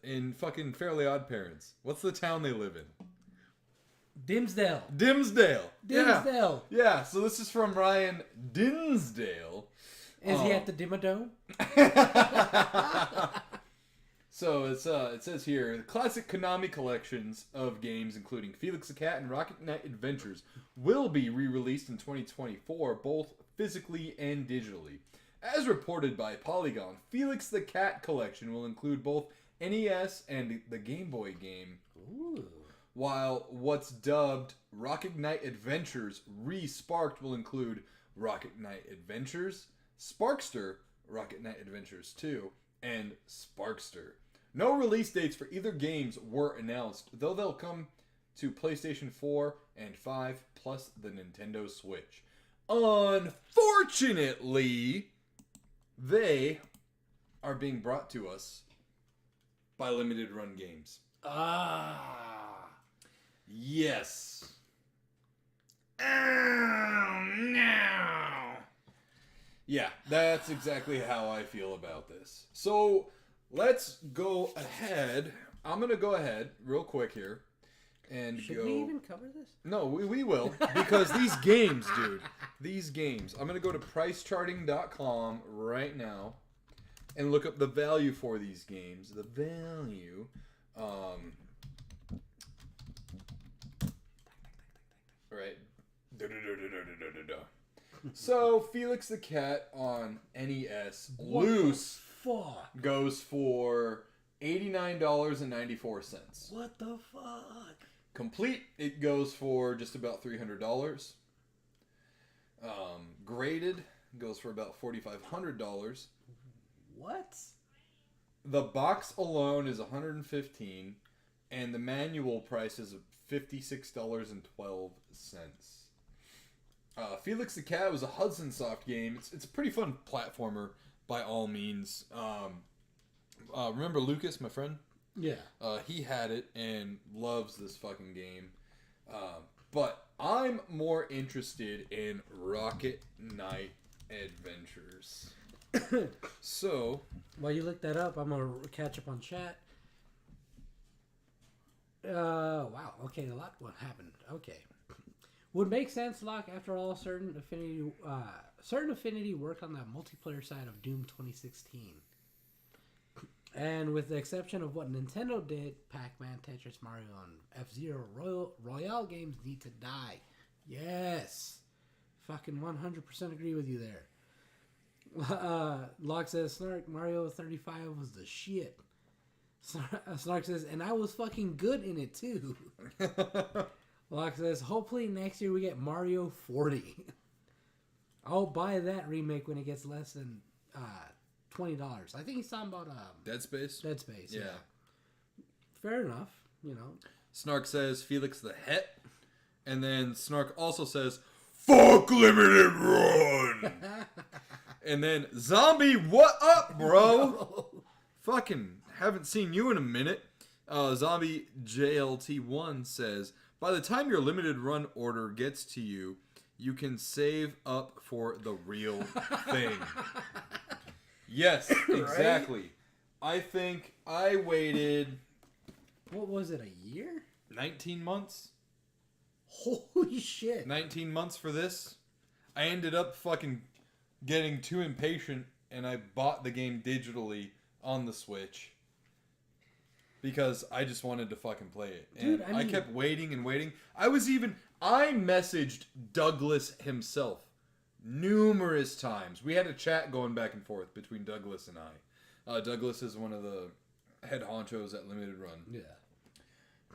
[SPEAKER 1] In fucking Fairly Odd Parents. What's the town they live in?
[SPEAKER 2] Dimsdale.
[SPEAKER 1] Dimsdale.
[SPEAKER 2] Dimsdale.
[SPEAKER 1] Yeah, so this is from Ryan Dinsdale.
[SPEAKER 2] Is he at the Dimmadome?
[SPEAKER 1] So it says here, the classic Konami collections of games, including Felix the Cat and Rocket Knight Adventures, will be re-released in 2024, both physically and digitally. As reported by Polygon, Felix the Cat collection will include both NES and the Game Boy game.
[SPEAKER 2] Ooh.
[SPEAKER 1] While what's dubbed Rocket Knight Adventures Re-Sparked will include Rocket Knight Adventures, Sparkster, Rocket Knight Adventures 2, and Sparkster. No release dates for either games were announced, though they'll come to PlayStation 4 and 5 plus the Nintendo Switch. Unfortunately, they are being brought to us by Limited Run Games. Yes. Oh, no. Yeah, that's exactly how I feel about this. So, let's go ahead. I'm going to go ahead real quick here and
[SPEAKER 2] Should
[SPEAKER 1] go...
[SPEAKER 2] we even cover this?
[SPEAKER 1] No, we will. Because these games, dude. These games. I'm going to go to pricecharting.com right now and look up the value for these games. The value... Right. So, Felix the Cat on NES loose goes for $89.94.
[SPEAKER 2] What the fuck?
[SPEAKER 1] Complete, it goes for just about $300. Graded goes for about $4,500.
[SPEAKER 2] What?
[SPEAKER 1] The box alone is $115, and the manual price is $56.12. Felix the Cat was a Hudson Soft game. It's a pretty fun platformer by all means. Remember Lucas, my friend?
[SPEAKER 2] Yeah.
[SPEAKER 1] He had it and loves this fucking game. But I'm more interested in Rocket Knight Adventures. So,
[SPEAKER 2] while you look that up, I'm gonna catch up on chat. Wow. Okay, a lot. What happened? Okay. Would make sense, Locke. After all, certain affinity worked on the multiplayer side of Doom 2016. And with the exception of what Nintendo did, Pac-Man, Tetris, Mario, and F-Zero Royale games need to die. Yes. Fucking 100% agree with you there. Locke says, Snark, Mario 35 was the shit. Snark says, and I was fucking good in it too. Locke says, hopefully next year we get Mario 40. I'll buy that remake when it gets less than $20. I think he's talking about
[SPEAKER 1] Dead Space?
[SPEAKER 2] Dead Space,
[SPEAKER 1] yeah.
[SPEAKER 2] Fair enough, you know.
[SPEAKER 1] Snark says, Felix the Het. And then Snark also says, fuck Limited Run! And then, Zombie, what up, bro?
[SPEAKER 2] No.
[SPEAKER 1] Fucking haven't seen you in a minute. Zombie JLT1 says, by the time your limited run order gets to you, you can save up for the real thing. Yes, exactly. Right? I think I waited...
[SPEAKER 2] What was it, a year?
[SPEAKER 1] 19 months?
[SPEAKER 2] Holy shit.
[SPEAKER 1] 19 months for this. I ended up fucking getting too impatient, and I bought the game digitally on the Switch. Because I just wanted to fucking play it. And
[SPEAKER 2] Dude,
[SPEAKER 1] I kept waiting and waiting. I messaged Douglas himself numerous times. We had a chat going back and forth between Douglas and I. Douglas is one of the head honchos at Limited Run.
[SPEAKER 2] Yeah.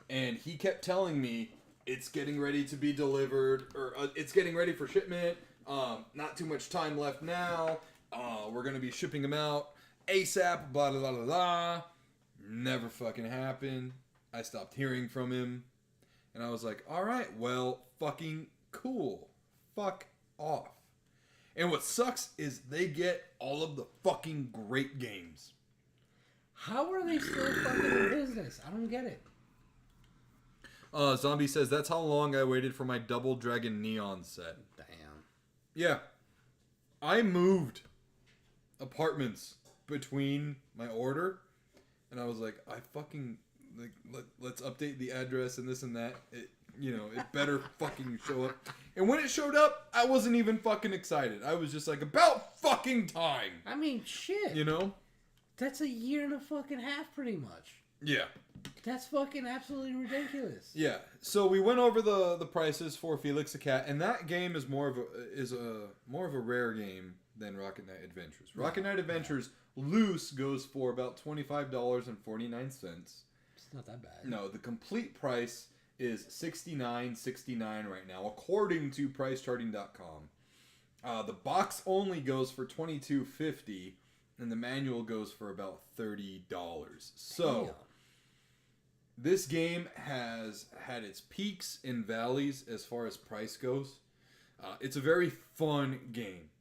[SPEAKER 1] And he kept telling me, it's getting ready to be delivered, or it's getting ready for shipment. Not too much time left now. We're going to be shipping them out ASAP, blah, blah, blah, blah, blah. Never fucking happened. I stopped hearing from him. And I was like, alright, well, fucking cool. Fuck off. And what sucks is they get all of the fucking great games.
[SPEAKER 2] How are they still fucking in business? I don't get it.
[SPEAKER 1] Zombie says, that's how long I waited for my Double Dragon Neon set.
[SPEAKER 2] Damn.
[SPEAKER 1] Yeah. I moved apartments between my order. And I was like, let's update the address and this and that. It better fucking show up. And when it showed up, I wasn't even fucking excited. I was just like, about fucking time.
[SPEAKER 2] I mean, shit.
[SPEAKER 1] You know?
[SPEAKER 2] That's a year and a fucking half, pretty much.
[SPEAKER 1] Yeah.
[SPEAKER 2] That's fucking absolutely ridiculous.
[SPEAKER 1] Yeah. So we went over the prices for Felix the Cat, and that game is more of a rare game than Rocket Knight Adventures. Rocket Knight Adventures loose goes for about $25.49.
[SPEAKER 2] It's not that bad.
[SPEAKER 1] No, the complete price is $69.69 right now, according to PriceCharting.com. The box only goes for $22.50, and the manual goes for about $30. So, this game has had its peaks and valleys as far as price goes. It's a very fun game.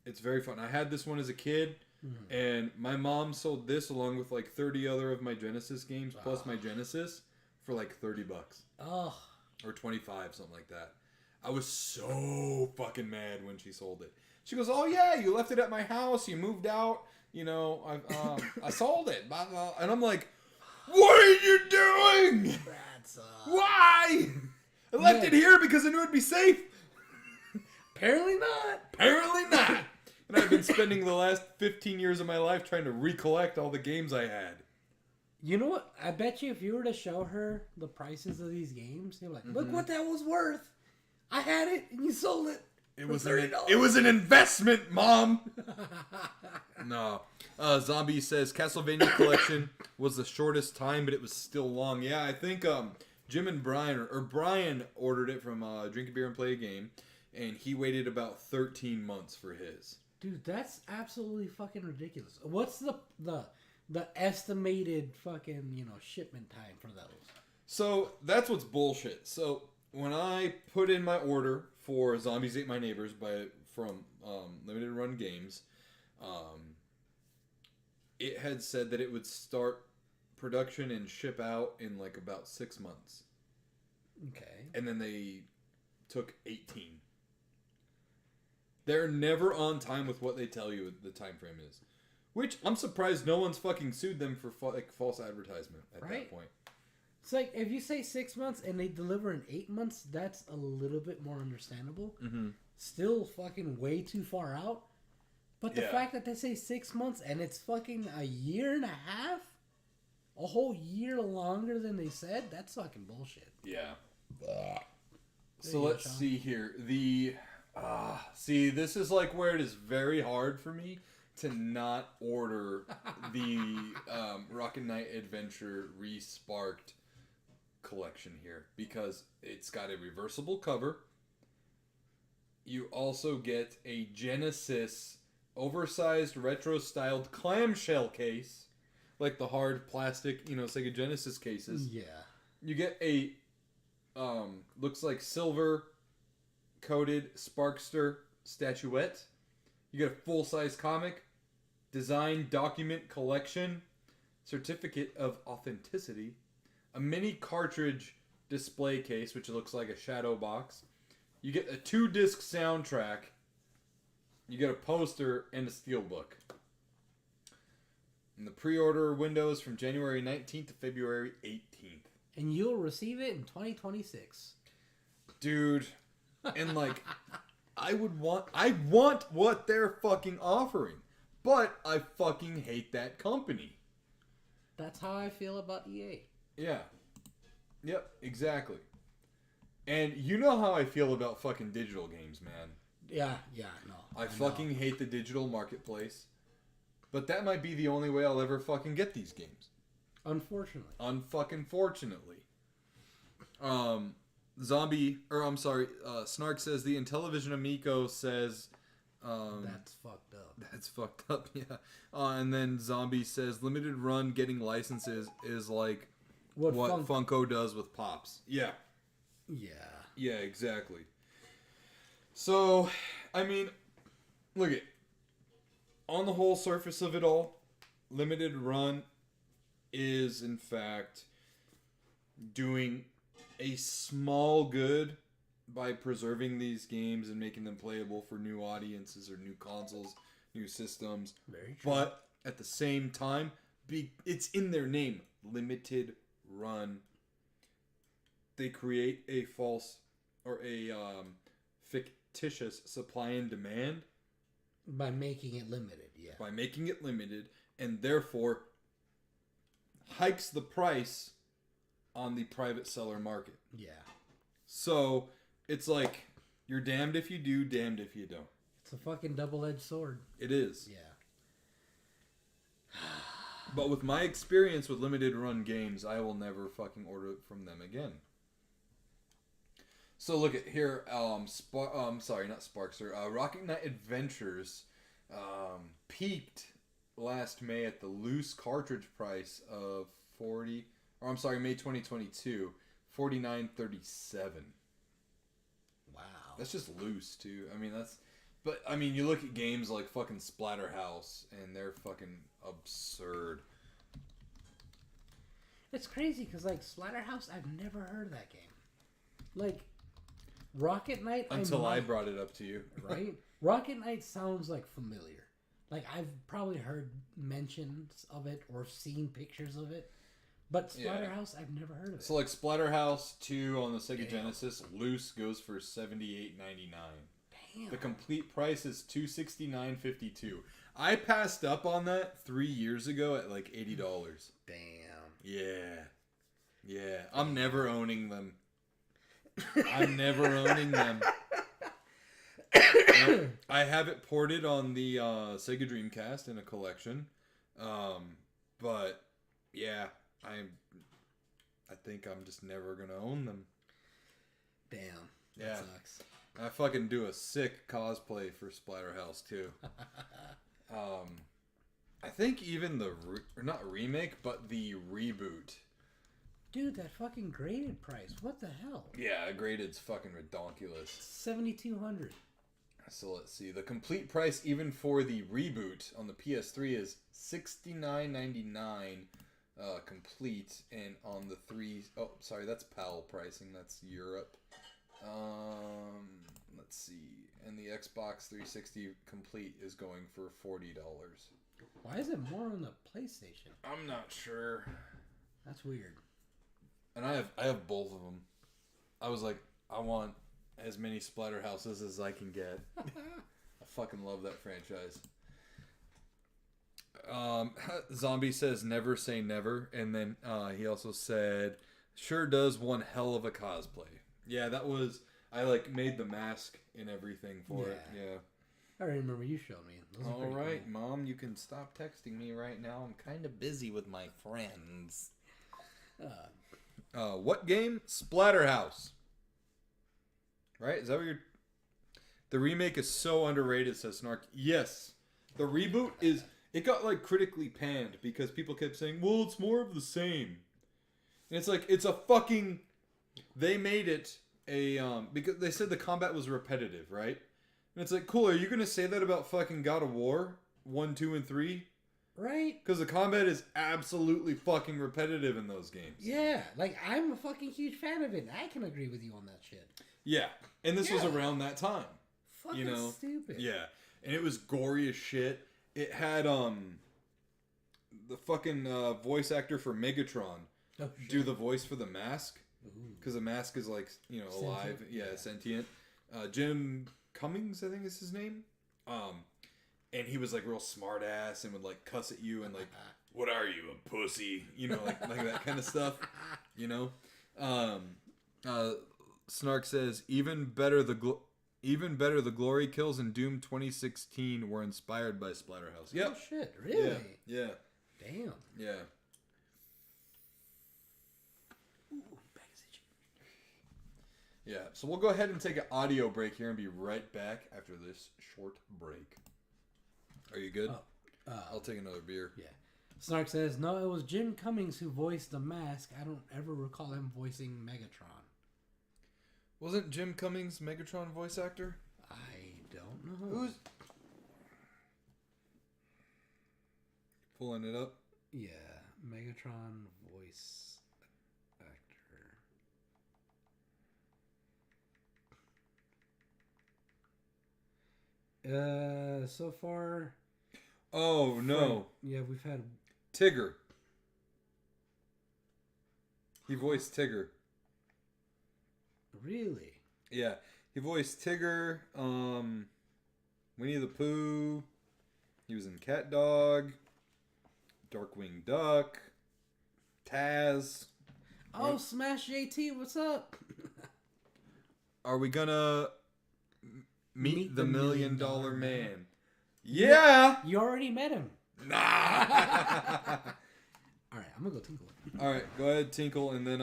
[SPEAKER 1] It's very fun. I had this one as a kid, and my mom sold this along with like 30 other of my Genesis games, plus my Genesis, for like $30.
[SPEAKER 2] Oh.
[SPEAKER 1] Or 25, something like that. I was so fucking mad when she sold it. She goes, oh yeah, you left it at my house, you moved out, I sold it. Blah, blah. And I'm like, what are you doing? Why? I left it here because I knew it'd be safe.
[SPEAKER 2] Apparently not.
[SPEAKER 1] Apparently not. And I've been spending the last 15 years of my life trying to recollect all the games I had.
[SPEAKER 2] You know what? I bet you if you were to show her the prices of these games, you're like, look what that was worth. I had it and you sold it.
[SPEAKER 1] It was an investment, Mom. No. Zombie says Castlevania Collection was the shortest time, but it was still long. Yeah, I think Jim and Brian, or Brian ordered it from Drink a Beer and Play a Game, and he waited about 13 months for his.
[SPEAKER 2] Dude, that's absolutely fucking ridiculous. What's the the estimated fucking, shipment time for those.
[SPEAKER 1] So that's what's bullshit. So when I put in my order for Zombies Ate My Neighbors from Limited Run Games, it had said that it would start production and ship out in like about 6 months.
[SPEAKER 2] Okay.
[SPEAKER 1] And then they took 18. They're never on time with what they tell you the time frame is. Which, I'm surprised no one's fucking sued them for false advertisement at that point.
[SPEAKER 2] It's like, if you say 6 months and they deliver in 8 months, that's a little bit more understandable.
[SPEAKER 1] Mm-hmm.
[SPEAKER 2] Still fucking way too far out. But the fact that they say 6 months and it's fucking a year and a half? A whole year longer than they said? That's fucking bullshit.
[SPEAKER 1] Yeah. So let's see here. See, this is like where it is very hard for me to not order the Rocket Knight Adventure Resparked collection here, because it's got a reversible cover. You also get a Genesis oversized retro-styled clamshell case, like the hard plastic, Sega Genesis cases.
[SPEAKER 2] Yeah.
[SPEAKER 1] You get a looks like silver coated Sparkster statuette. You get a full-size comic, design document collection, certificate of authenticity, a mini cartridge display case, which looks like a shadow box. You get a 2-disc soundtrack. You get a poster and a steelbook. And the pre-order window is from January 19th to February 18th.
[SPEAKER 2] And you'll receive it in 2026.
[SPEAKER 1] Dude, and like, I want what they're fucking offering, but I fucking hate that company.
[SPEAKER 2] That's how I feel about EA.
[SPEAKER 1] Yeah. Yep, exactly. And you know how I feel about fucking digital games, man.
[SPEAKER 2] Yeah, no.
[SPEAKER 1] I fucking hate the digital marketplace. But that might be the only way I'll ever fucking get these games.
[SPEAKER 2] Unfortunately.
[SPEAKER 1] Unfucking-fortunately. Snark says the Intellivision Amico says...
[SPEAKER 2] that's fucked up.
[SPEAKER 1] That's fucked up, yeah. And then Zombie says limited run getting licenses is like what Funko does with Pops. Yeah.
[SPEAKER 2] Yeah.
[SPEAKER 1] Yeah, exactly. So, I mean, look at... On the whole surface of it all, limited run is, in fact, doing a small good by preserving these games and making them playable for new audiences or new consoles, new systems.
[SPEAKER 2] Very true.
[SPEAKER 1] But at the same time, it's in their name, limited run. They create a false or a fictitious supply and demand.
[SPEAKER 2] By making it limited, yeah.
[SPEAKER 1] By making it limited, and therefore hikes the price on the private seller market.
[SPEAKER 2] Yeah.
[SPEAKER 1] So, it's like, you're damned if you do, damned if you don't.
[SPEAKER 2] It's a fucking double-edged sword.
[SPEAKER 1] It is.
[SPEAKER 2] Yeah.
[SPEAKER 1] But with my experience with limited run games, I will never fucking order it from them again. So look at here, not Sparkster. Rocket Knight Adventures peaked last May at the loose cartridge price of May 2022, $49.37.
[SPEAKER 2] Wow.
[SPEAKER 1] That's just loose too. I mean but you look at games like fucking Splatterhouse and they're fucking absurd.
[SPEAKER 2] It's crazy because like Splatterhouse, I've never heard of that game. Like Rocket Knight,
[SPEAKER 1] until I brought it up to you,
[SPEAKER 2] right? Rocket Knight sounds like familiar. Like I've probably heard mentions of it or seen pictures of it, but Splatterhouse, I've never heard of it.
[SPEAKER 1] So like Splatterhouse 2 on the Sega Genesis, loose goes for $78.99.
[SPEAKER 2] Damn.
[SPEAKER 1] The complete price is $269.52. I passed up on that 3 years ago at like $80.
[SPEAKER 2] Damn.
[SPEAKER 1] Yeah. I'm never owning them. I'm never owning them. Nope. I have it ported on the Sega Dreamcast in a collection. But yeah, I think I'm just never gonna own them.
[SPEAKER 2] Damn.
[SPEAKER 1] Yeah.
[SPEAKER 2] That sucks.
[SPEAKER 1] I fucking do a sick cosplay for Splatterhouse too. I think even the not remake, but the reboot.
[SPEAKER 2] Dude, that fucking graded price. What the hell?
[SPEAKER 1] Yeah, graded's fucking ridiculous.
[SPEAKER 2] $7,200.
[SPEAKER 1] So let's see. The complete price, even for the reboot on the PS3, is $69.99 complete, and on the that's PAL pricing. That's Europe. Let's see. And the Xbox 360 complete is going for $40.
[SPEAKER 2] Why is it more on the PlayStation?
[SPEAKER 1] I'm not sure.
[SPEAKER 2] That's weird.
[SPEAKER 1] And I have both of them. I was like, I want as many Splatterhouses as I can get. I fucking love that franchise. Zombie says never say never, and then he also said sure does one hell of a cosplay. Yeah, that was I made the mask and everything for it. Yeah.
[SPEAKER 2] I remember you showed me.
[SPEAKER 1] All right, cool. Mom, you can stop texting me right now. I'm kind of busy with my friends. What game? Splatterhouse. Right? Is that what you're... The remake is so underrated, says Snark. Yes. The reboot is... It got, critically panned because people kept saying, well, it's more of the same. And it's it's a fucking... They made it a... Because they said the combat was repetitive, right? And it's cool, are you going to say that about fucking God of War 1, 2, and 3?
[SPEAKER 2] Right?
[SPEAKER 1] Because the combat is absolutely fucking repetitive in those games.
[SPEAKER 2] Yeah, I'm a fucking huge fan of it. I can agree with you on that shit.
[SPEAKER 1] Yeah, and this was around that time.
[SPEAKER 2] Fucking stupid.
[SPEAKER 1] Yeah, and it was gory as shit. It had the fucking voice actor for Megatron do the voice for the mask. Because the mask is alive.
[SPEAKER 2] Sentient.
[SPEAKER 1] Yeah, sentient. Jim Cummings, I think is his name. And he was real smart ass and would cuss at you and what are you, a pussy? Like that kind of stuff. Snark says even better the glory kills in Doom 2016 were inspired by Splatterhouse. Yep.
[SPEAKER 2] Oh shit, really?
[SPEAKER 1] Yeah.
[SPEAKER 2] Damn.
[SPEAKER 1] Yeah.
[SPEAKER 2] Ooh, backstage.
[SPEAKER 1] Yeah. So we'll go ahead and take an audio break here and be right back after this short break. Are you good? I'll take another beer.
[SPEAKER 2] Yeah. Snark says, no, it was Jim Cummings who voiced the mask. I don't ever recall him voicing Megatron.
[SPEAKER 1] Wasn't Jim Cummings Megatron voice actor?
[SPEAKER 2] I don't know.
[SPEAKER 1] Who's... Pulling it up?
[SPEAKER 2] Yeah. Megatron voice actor. So far...
[SPEAKER 1] Oh, no.
[SPEAKER 2] Yeah, we've had...
[SPEAKER 1] Tigger. He voiced Tigger.
[SPEAKER 2] Really?
[SPEAKER 1] Yeah. He voiced Tigger, Winnie the Pooh. He was in Cat Dog, Darkwing Duck, Taz.
[SPEAKER 2] Oh, Smash JT, what's up?
[SPEAKER 1] Are we gonna meet the $1 Million Man? Yeah!
[SPEAKER 2] You already met him.
[SPEAKER 1] Nah!
[SPEAKER 2] Alright, I'm gonna go tinkle.
[SPEAKER 1] Alright, go ahead, tinkle, and then,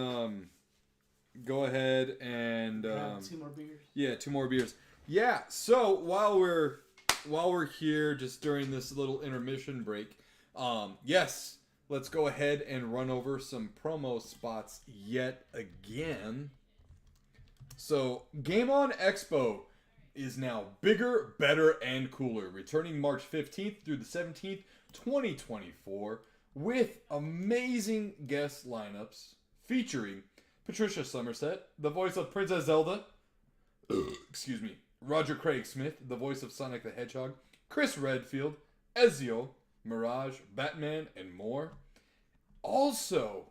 [SPEAKER 1] go ahead and,
[SPEAKER 2] 2 more beers?
[SPEAKER 1] Yeah, 2 more beers. Yeah, so while we're here, just during this little intermission break, yes, let's go ahead and run over some promo spots yet again. So, Game On Expo is now bigger, better, and cooler. Returning March 15th through the 17th, 2024, with amazing guest lineups featuring Patricia Somerset, the voice of Princess Zelda, excuse me, Roger Craig Smith, the voice of Sonic the Hedgehog, Chris Redfield, Ezio, Mirage, Batman, and more. Also,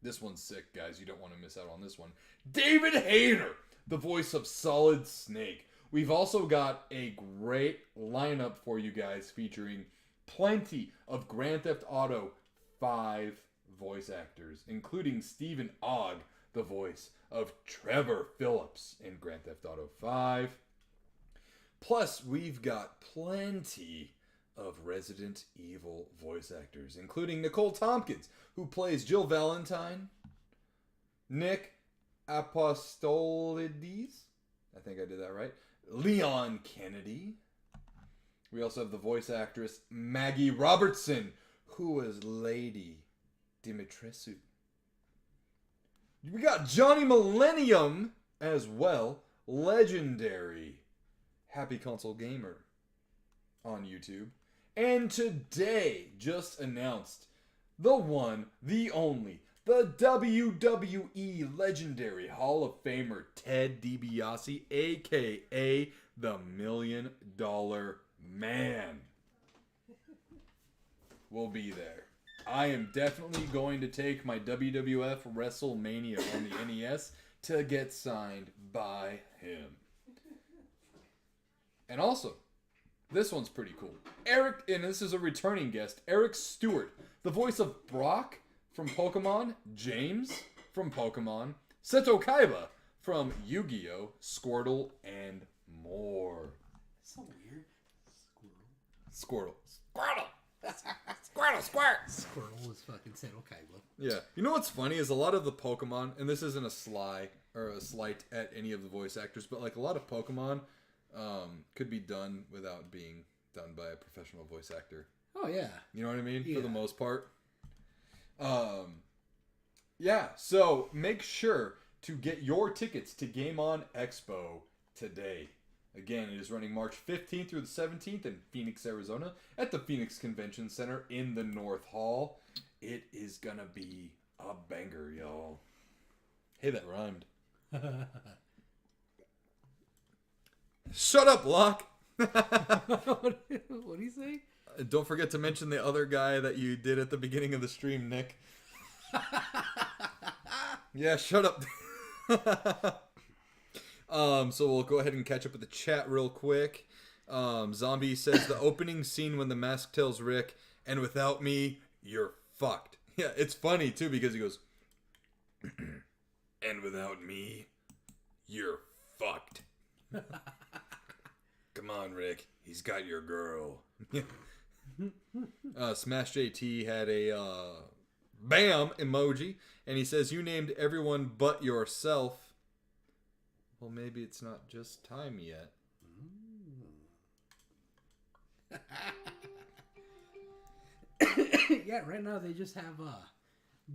[SPEAKER 1] this one's sick, guys. You don't want to miss out on this one. David Hayter, the voice of Solid Snake. We've also got a great lineup for you guys featuring plenty of Grand Theft Auto 5 voice actors, including Stephen Ogg, the voice of Trevor Phillips in Grand Theft Auto 5. Plus, we've got plenty of Resident Evil voice actors, including Nicole Tompkins, who plays Jill Valentine, Nick Apostolides, I think I did that right, Leon Kennedy. We also have the voice actress Maggie Robertson, who was Lady Dimitrescu. We got Johnny Millennium as well, legendary Happy Console Gamer on YouTube. And today, just announced, the one, the only, the WWE legendary Hall of Famer Ted DiBiase, a.k.a. the $1 Million Man, will be there. I am definitely going to take my WWF WrestleMania on the NES to get signed by him. And also, this one's pretty cool. Eric, and this is a returning guest, Eric Stewart, the voice of Brock from Pokemon, James from Pokemon, Seto Kaiba from Yu-Gi-Oh!, Squirtle, and more.
[SPEAKER 2] That's so weird.
[SPEAKER 1] Squirtle.
[SPEAKER 2] Squirtle was fucking Seto Kaiba.
[SPEAKER 1] Yeah. You know what's funny is a lot of the Pokemon, and this isn't a slight at any of the voice actors, but like a lot of Pokemon could be done without being done by a professional voice actor.
[SPEAKER 2] Oh, yeah.
[SPEAKER 1] You know what I mean?
[SPEAKER 2] Yeah.
[SPEAKER 1] For the most part. Yeah, so make sure to get your tickets to Game On Expo today. Again, it is running March 15th through the 17th in Phoenix, Arizona at the Phoenix Convention Center in the North Hall. It is gonna be a banger, y'all. Hey, that rhymed. Shut up, Locke!
[SPEAKER 2] What do you say?
[SPEAKER 1] Don't forget to mention the other guy that you did at the beginning of the stream, Nick. Yeah, shut up. So we'll go ahead and catch up with the chat real quick. Zombie says the opening scene when the mask tells Rick, "And without me, you're fucked." Yeah, it's funny too because he goes, "And without me, you're fucked." Come on, Rick. He's got your girl. Smash JT had a BAM emoji, and he says, "You named everyone but yourself." Well, maybe it's not just time yet.
[SPEAKER 2] Yeah, right now they just have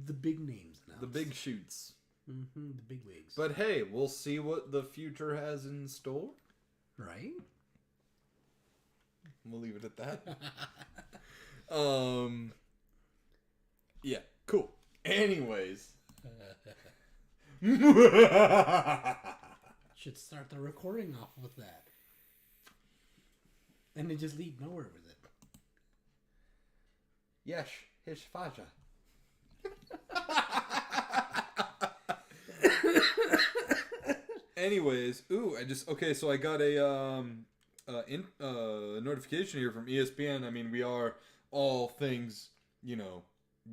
[SPEAKER 2] the big names announced.
[SPEAKER 1] The big shoots.
[SPEAKER 2] Mm-hmm, the big wigs.
[SPEAKER 1] But hey, we'll see what the future has in store.
[SPEAKER 2] Right?
[SPEAKER 1] We'll leave it at that. Yeah, cool. Anyways.
[SPEAKER 2] Should start the recording off with that. And then just leave nowhere with it.
[SPEAKER 1] Yes, his father. Anyways, so I got a notification here from ESPN. I mean, we are all things,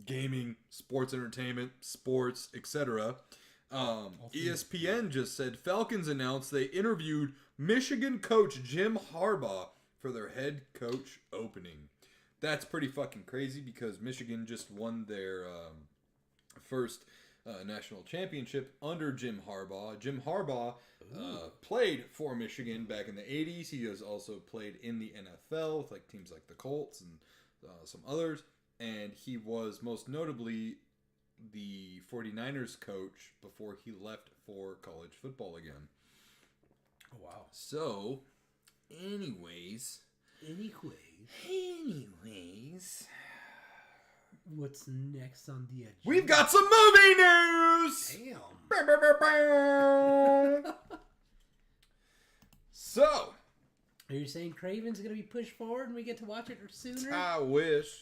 [SPEAKER 1] gaming, sports entertainment, sports, etc. ESPN just said Falcons announced they interviewed Michigan coach Jim Harbaugh for their head coach opening. That's pretty fucking crazy because Michigan just won their first national championship under Jim Harbaugh. Jim Harbaugh played for Michigan back in the 80s. He has also played in the NFL with like teams like the Colts and some others. And he was most notably the 49ers coach before he left for college football again.
[SPEAKER 2] Oh, wow.
[SPEAKER 1] So, anyways.
[SPEAKER 2] What's next on the agenda?
[SPEAKER 1] We've got some movie news!
[SPEAKER 2] Damn.
[SPEAKER 1] So.
[SPEAKER 2] Are you saying Craven's going to be pushed forward and we get to watch it sooner?
[SPEAKER 1] I wish.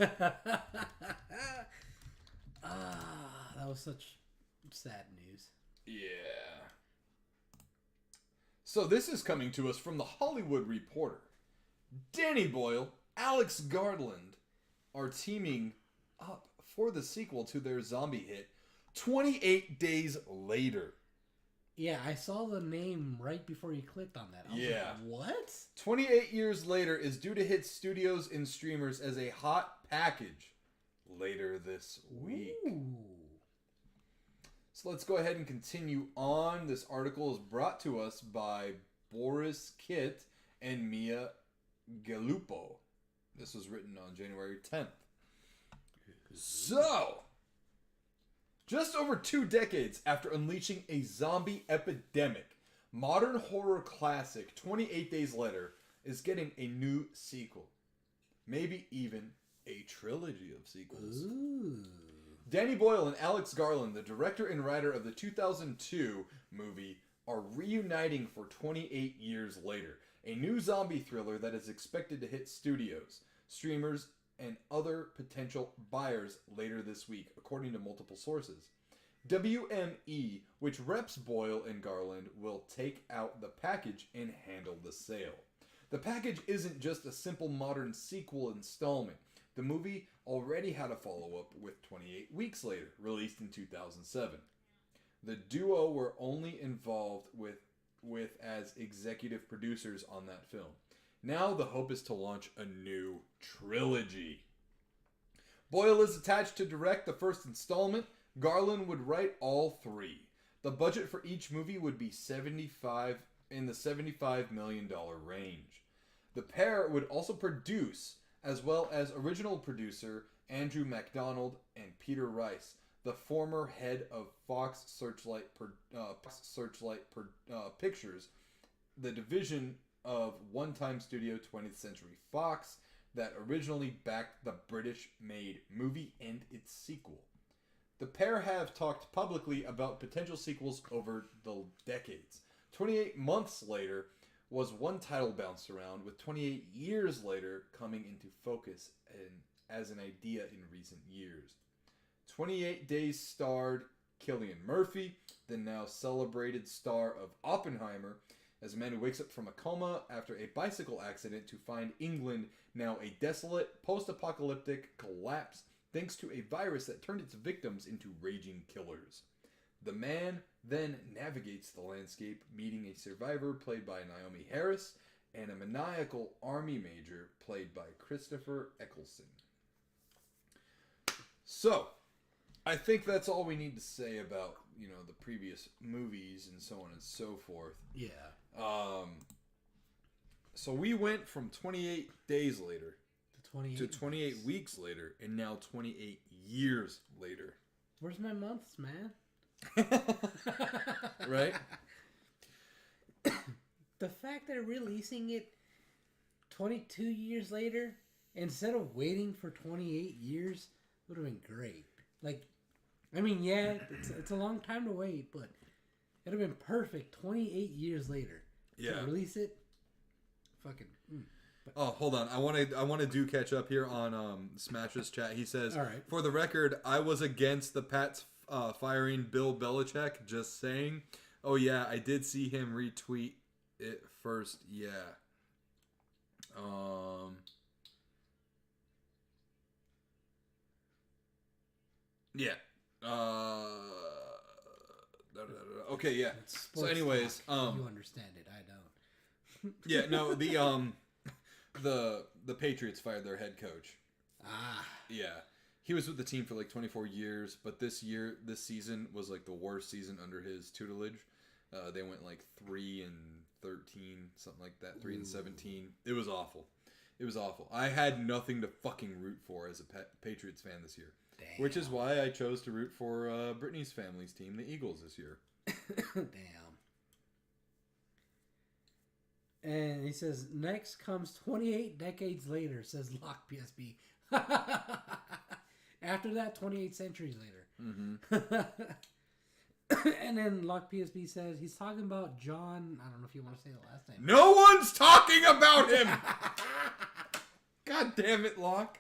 [SPEAKER 2] That was such sad news.
[SPEAKER 1] Yeah. So this is coming to us from the Hollywood Reporter. Danny Boyle, Alex Garland are teaming up for the sequel to their zombie hit 28 Days Later.
[SPEAKER 2] Yeah, I saw the name right before you clicked on that. I was like, what?
[SPEAKER 1] 28 Years Later is due to hit studios and streamers as a hot package later this week.
[SPEAKER 2] Ooh.
[SPEAKER 1] So let's go ahead and continue on. This article is brought to us by Boris Kitt and Mia Galupo. This was written on January 10th. So, just over 2 decades after unleashing a zombie epidemic, modern horror classic 28 Days Later is getting a new sequel. Maybe even a trilogy of sequels.
[SPEAKER 2] Ooh.
[SPEAKER 1] Danny Boyle and Alex Garland, the director and writer of the 2002 movie, are reuniting for 28 years later. A new zombie thriller that is expected to hit studios, streamers, and other potential buyers later this week, according to multiple sources. WME, which reps Boyle and Garland, will take out the package and handle the sale. The package isn't just a simple modern sequel installment. The movie already had a follow-up with 28 Weeks Later, released in 2007. The duo were only involved with as executive producers on that film. Now the hope is to launch a new trilogy. Boyle is attached to direct the first installment. Garland would write all 3. The budget for each movie would be $75 million range. The pair would also produce, as well as original producer Andrew MacDonald and Peter Rice, the former head of Fox Searchlight Pictures, the division of one-time studio 20th Century Fox that originally backed the British-made movie and its sequel. The pair have talked publicly about potential sequels over the decades. 28 months later was one title bounced around, with 28 years later coming into focus as an idea in recent years. 28 Days starred Cillian Murphy, the now celebrated star of Oppenheimer, as a man who wakes up from a coma after a bicycle accident to find England now a desolate, post-apocalyptic collapse thanks to a virus that turned its victims into raging killers. The man then navigates the landscape, meeting a survivor played by Naomi Harris and a maniacal army major played by Christopher Eccleston. So, I think that's all we need to say about, the previous movies and so on and so forth.
[SPEAKER 2] Yeah.
[SPEAKER 1] So we went from 28 days later
[SPEAKER 2] to
[SPEAKER 1] 28 weeks later, and now 28 years later.
[SPEAKER 2] Where's my months, man?
[SPEAKER 1] Right?
[SPEAKER 2] The fact that releasing it 22 years later, instead of waiting for 28 years, would have been great. It's a long time to wait, but it would have been perfect 28 years later.
[SPEAKER 1] Yeah.
[SPEAKER 2] To release it, fucking...
[SPEAKER 1] Oh, hold on. I want to do catch up here on Smash's chat. He says,
[SPEAKER 2] all right.
[SPEAKER 1] For the record, I was against the Pats firing Bill Belichick. Just saying. Oh, yeah, I did see him retweet it first. Yeah. Yeah. Okay, yeah. So anyways,
[SPEAKER 2] you understand it, I don't.
[SPEAKER 1] Yeah, no, the Patriots fired their head coach. Yeah. He was with the team for 24 years, but this season was the worst season under his tutelage. They went 3-13, something like that, 3-17. It was awful. I had nothing to fucking root for as a Patriots fan this year.
[SPEAKER 2] Damn.
[SPEAKER 1] Which is why I chose to root for Brittany's family's team, the Eagles, this year.
[SPEAKER 2] Damn. And he says, next comes 28 decades later, says Lock PSB. After that, 28 centuries later.
[SPEAKER 1] Mm-hmm.
[SPEAKER 2] And then Lock PSB says, he's talking about John, I don't know if you want to say the last name.
[SPEAKER 1] No one's talking about him! God damn it, Locke.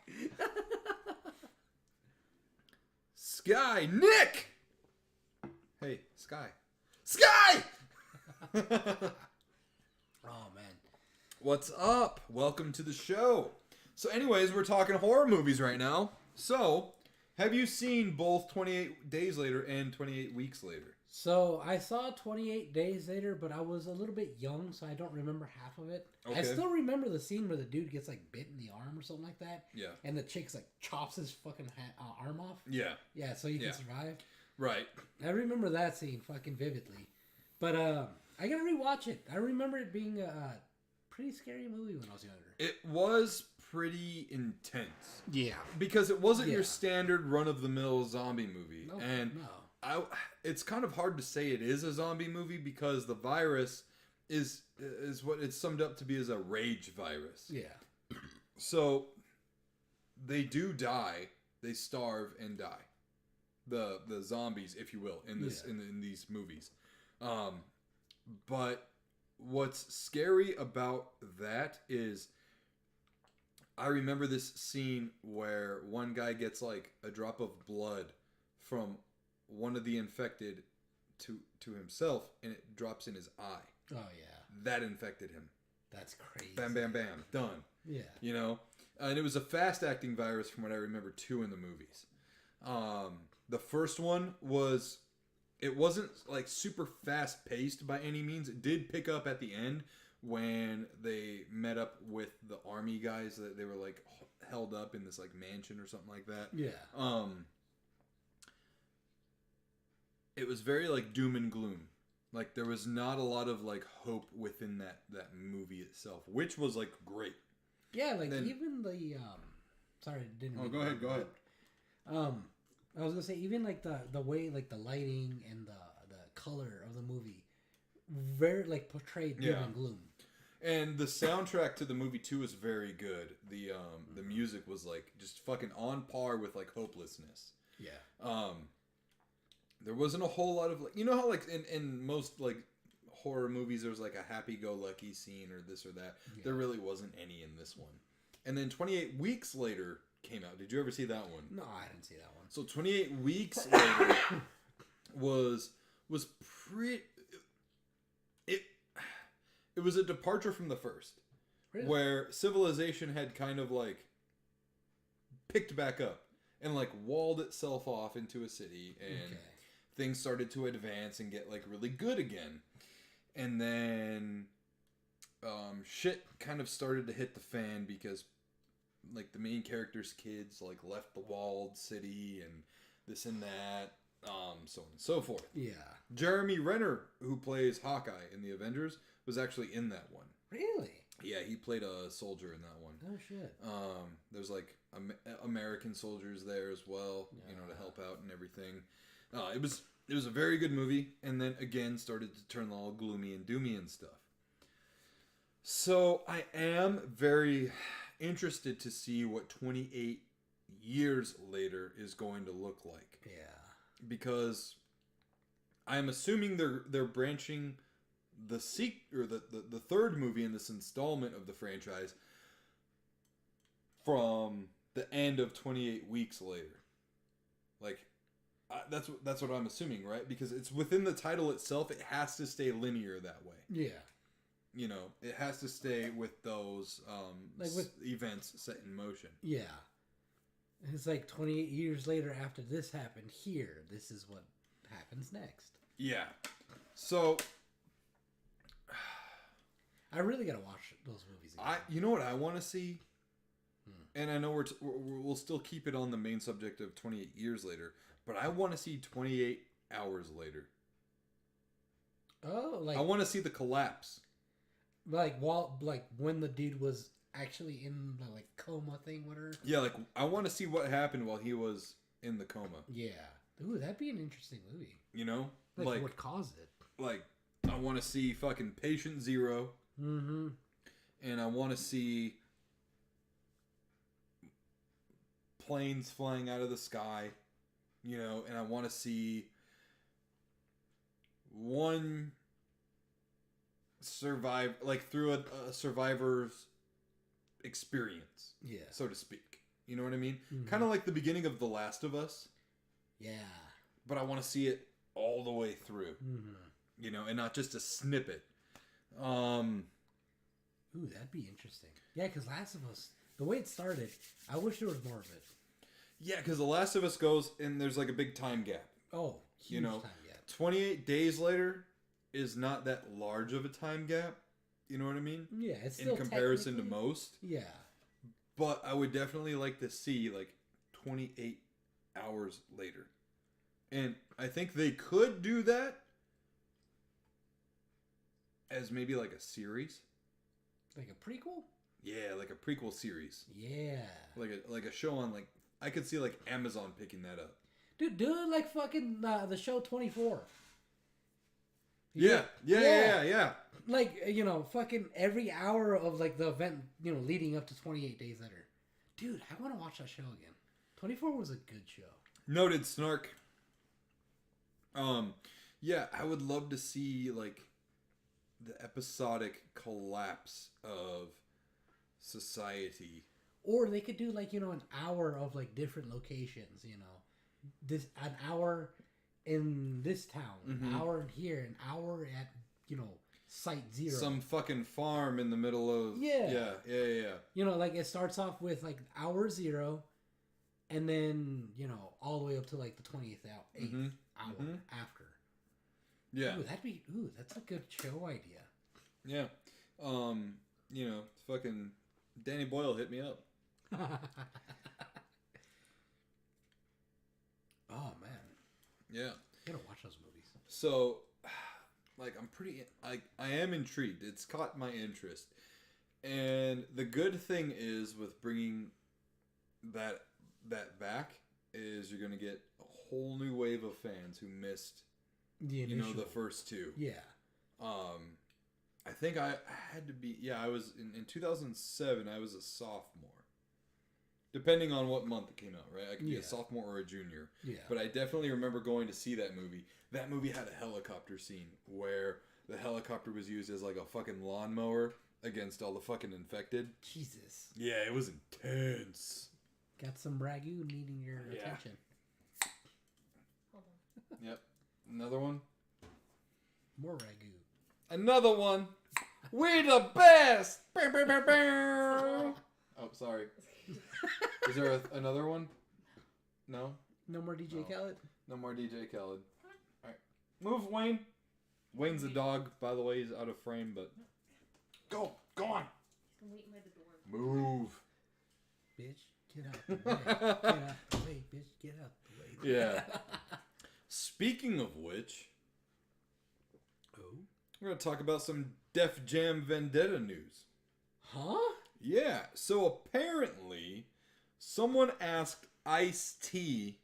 [SPEAKER 1] Sky, Nick! Hey, Sky. Sky!
[SPEAKER 2] Oh, man.
[SPEAKER 1] What's up? Welcome to the show. So anyways, we're talking horror movies right now. So, have you seen both 28 Days Later and 28 Weeks Later?
[SPEAKER 2] So, I saw 28 Days Later, but I was a little bit young, so I don't remember half of it. Okay. I still remember the scene where the dude gets, bit in the arm or something like that.
[SPEAKER 1] Yeah.
[SPEAKER 2] And the chick's, chops his fucking arm off.
[SPEAKER 1] Yeah.
[SPEAKER 2] Yeah, so he can survive.
[SPEAKER 1] Right.
[SPEAKER 2] I remember that scene fucking vividly. But, I gotta rewatch it. I remember it being, pretty scary movie when I was younger.
[SPEAKER 1] It was pretty intense.
[SPEAKER 2] Yeah.
[SPEAKER 1] Because it wasn't your standard run-of-the-mill zombie movie.
[SPEAKER 2] Nope,
[SPEAKER 1] and
[SPEAKER 2] no.
[SPEAKER 1] It's kind of hard to say it is a zombie movie because the virus is what it's summed up to be as a rage virus.
[SPEAKER 2] Yeah.
[SPEAKER 1] So they do die. They starve and die. The zombies, if you will, in this in these movies. But what's scary about that is I remember this scene where one guy gets like a drop of blood from one of the infected to himself, and it drops in his eye.
[SPEAKER 2] Oh yeah.
[SPEAKER 1] That infected him.
[SPEAKER 2] That's crazy.
[SPEAKER 1] Bam, bam, bam. Done.
[SPEAKER 2] Yeah.
[SPEAKER 1] You know? And it was a fast-acting virus from what I remember, too, in the movies. The first one was... It wasn't, like, super fast-paced by any means. It did pick up at the end when they met up with the army guys that they were, like, held up in this, like, mansion or something like that.
[SPEAKER 2] Yeah.
[SPEAKER 1] It was very, like, doom and gloom. Like, there was not a lot of, like, hope within that movie itself, which was, like, great.
[SPEAKER 2] Yeah, like, even the, sorry, didn't...
[SPEAKER 1] Oh, go ahead.
[SPEAKER 2] I was gonna say, even, like, the way, like, the lighting and the color of the movie very, like, portrayed doom and gloom.
[SPEAKER 1] And the soundtrack to the movie, too, is very good. The music was, like, just fucking on par with, like, hopelessness.
[SPEAKER 2] Yeah.
[SPEAKER 1] There wasn't a whole lot of, like, you know how, like, in most, like, horror movies, there's, like, a happy-go-lucky scene or this or that. Yeah. There really wasn't any in this one. And then 28 Weeks Later came out. Did you ever see that one?
[SPEAKER 2] No, I didn't see that one.
[SPEAKER 1] So 28 Weeks Later was pretty... It was a departure from the first. Really? Where civilization had kind of, like, picked back up and, like, walled itself off into a city, and things started to advance and get, like, really good again. And then shit kind of started to hit the fan because, like, the main character's kids, like, left the walled city and this and that, so on and so forth. Yeah. Jeremy Renner, who plays Hawkeye in the Avengers, was actually in that one. Really? Yeah, he played a soldier in that one.
[SPEAKER 2] Oh, shit.
[SPEAKER 1] There's, like, American soldiers there as well, you know, to help out and everything. It was a very good movie, and then, again, started to turn all gloomy and doomy and stuff. So, I am very interested to see what 28 years later is going to look like. Yeah. Because I'm assuming they're branching the the third movie in this installment of the franchise from the end of 28 Weeks Later. Like, that's what I'm assuming, right? Because it's within the title itself. It has to stay linear that way. Yeah. You know, it has to stay with those events set in motion.
[SPEAKER 2] Yeah. It's like 28 years later after this happened here. This is what happens next.
[SPEAKER 1] Yeah. So...
[SPEAKER 2] I really gotta watch those movies again.
[SPEAKER 1] You know what I want to see? And I know we'll still keep it on the main subject of 28 years later, but I want to see 28 hours later.
[SPEAKER 2] Oh, like...
[SPEAKER 1] I want to see the collapse.
[SPEAKER 2] Like, when the dude was actually in the, like, coma thing, whatever?
[SPEAKER 1] Yeah, like, I want to see what happened while he was in the coma.
[SPEAKER 2] Yeah. Ooh, that'd be an interesting movie.
[SPEAKER 1] You know?
[SPEAKER 2] Like what caused it?
[SPEAKER 1] Like, I want to see fucking Patient Zero. Mm-hmm. And I want to see planes flying out of the sky, you know, and I want to see one survive, like, through a survivor's experience, so to speak. You know what I mean? Mm-hmm. Kind of like the beginning of The Last of Us. Yeah. But I want to see it all the way through, you know, and not just a snippet.
[SPEAKER 2] Ooh, that'd be interesting. Yeah, because Last of Us, the way it started, I wish there was more of it.
[SPEAKER 1] Yeah, because The Last of Us goes, and there's like a big time gap.
[SPEAKER 2] Oh, huge time gap.
[SPEAKER 1] 28 days later is not that large of a time gap. You know what I mean?
[SPEAKER 2] Yeah, it's still
[SPEAKER 1] in comparison to most.
[SPEAKER 2] Yeah.
[SPEAKER 1] But I would definitely like to see, like, 28 hours later. And I think they could do that as maybe like a series.
[SPEAKER 2] Like a prequel?
[SPEAKER 1] Yeah, like a prequel series.
[SPEAKER 2] Yeah.
[SPEAKER 1] Like a show on like I could see like Amazon picking that up.
[SPEAKER 2] Dude, do it like fucking the show 24.
[SPEAKER 1] Yeah.
[SPEAKER 2] Like, fucking every hour of like the event, leading up to 28 Days Later. Dude, I want to watch that show again. 24 was a good show.
[SPEAKER 1] Noted, Snark. Yeah, I would love to see like the episodic collapse of society.
[SPEAKER 2] Or they could do like, an hour of like different locations, an hour in this town, an hour in here, an hour at, Site Zero.
[SPEAKER 1] Some fucking farm in the middle of... Yeah.
[SPEAKER 2] Like it starts off with like hour 0 and then, all the way up to like the 20th hour after.
[SPEAKER 1] Yeah.
[SPEAKER 2] That's a good show idea.
[SPEAKER 1] Yeah. Fucking Danny Boyle hit me up.
[SPEAKER 2] Oh, man.
[SPEAKER 1] Yeah.
[SPEAKER 2] You gotta watch those movies.
[SPEAKER 1] So, like, I am intrigued. It's caught my interest. And the good thing is with bringing that back is you're going to get a whole new wave of fans who missed, the first two.
[SPEAKER 2] Yeah.
[SPEAKER 1] I think I had to be, I was, in 2007, I was a sophomore. Depending on what month it came out, right? I could be a sophomore or a junior.
[SPEAKER 2] Yeah.
[SPEAKER 1] But I definitely remember going to see that movie. That movie had a helicopter scene where the helicopter was used as like a fucking lawnmower against all the fucking infected.
[SPEAKER 2] Jesus.
[SPEAKER 1] Yeah, it was intense.
[SPEAKER 2] Got some ragu needing your attention.
[SPEAKER 3] Hold on.
[SPEAKER 1] Yep. Another one.
[SPEAKER 2] More ragu.
[SPEAKER 1] Another one. We the best. Oh, sorry. Is there another one? No?
[SPEAKER 2] No more DJ Khaled?
[SPEAKER 1] No more DJ Khaled. Alright. Move, Wayne. Wayne's a dog, by the way. He's out of frame, but... Go on.
[SPEAKER 3] He's been waiting by the door.
[SPEAKER 1] Move.
[SPEAKER 2] Bitch, get out the way. Get out the way, bitch. Get out the way.
[SPEAKER 1] Yeah. Speaking of which...
[SPEAKER 2] Oh?
[SPEAKER 1] We're going to talk about some Def Jam Vendetta news.
[SPEAKER 2] Huh?
[SPEAKER 1] Yeah, so apparently someone asked Ice-T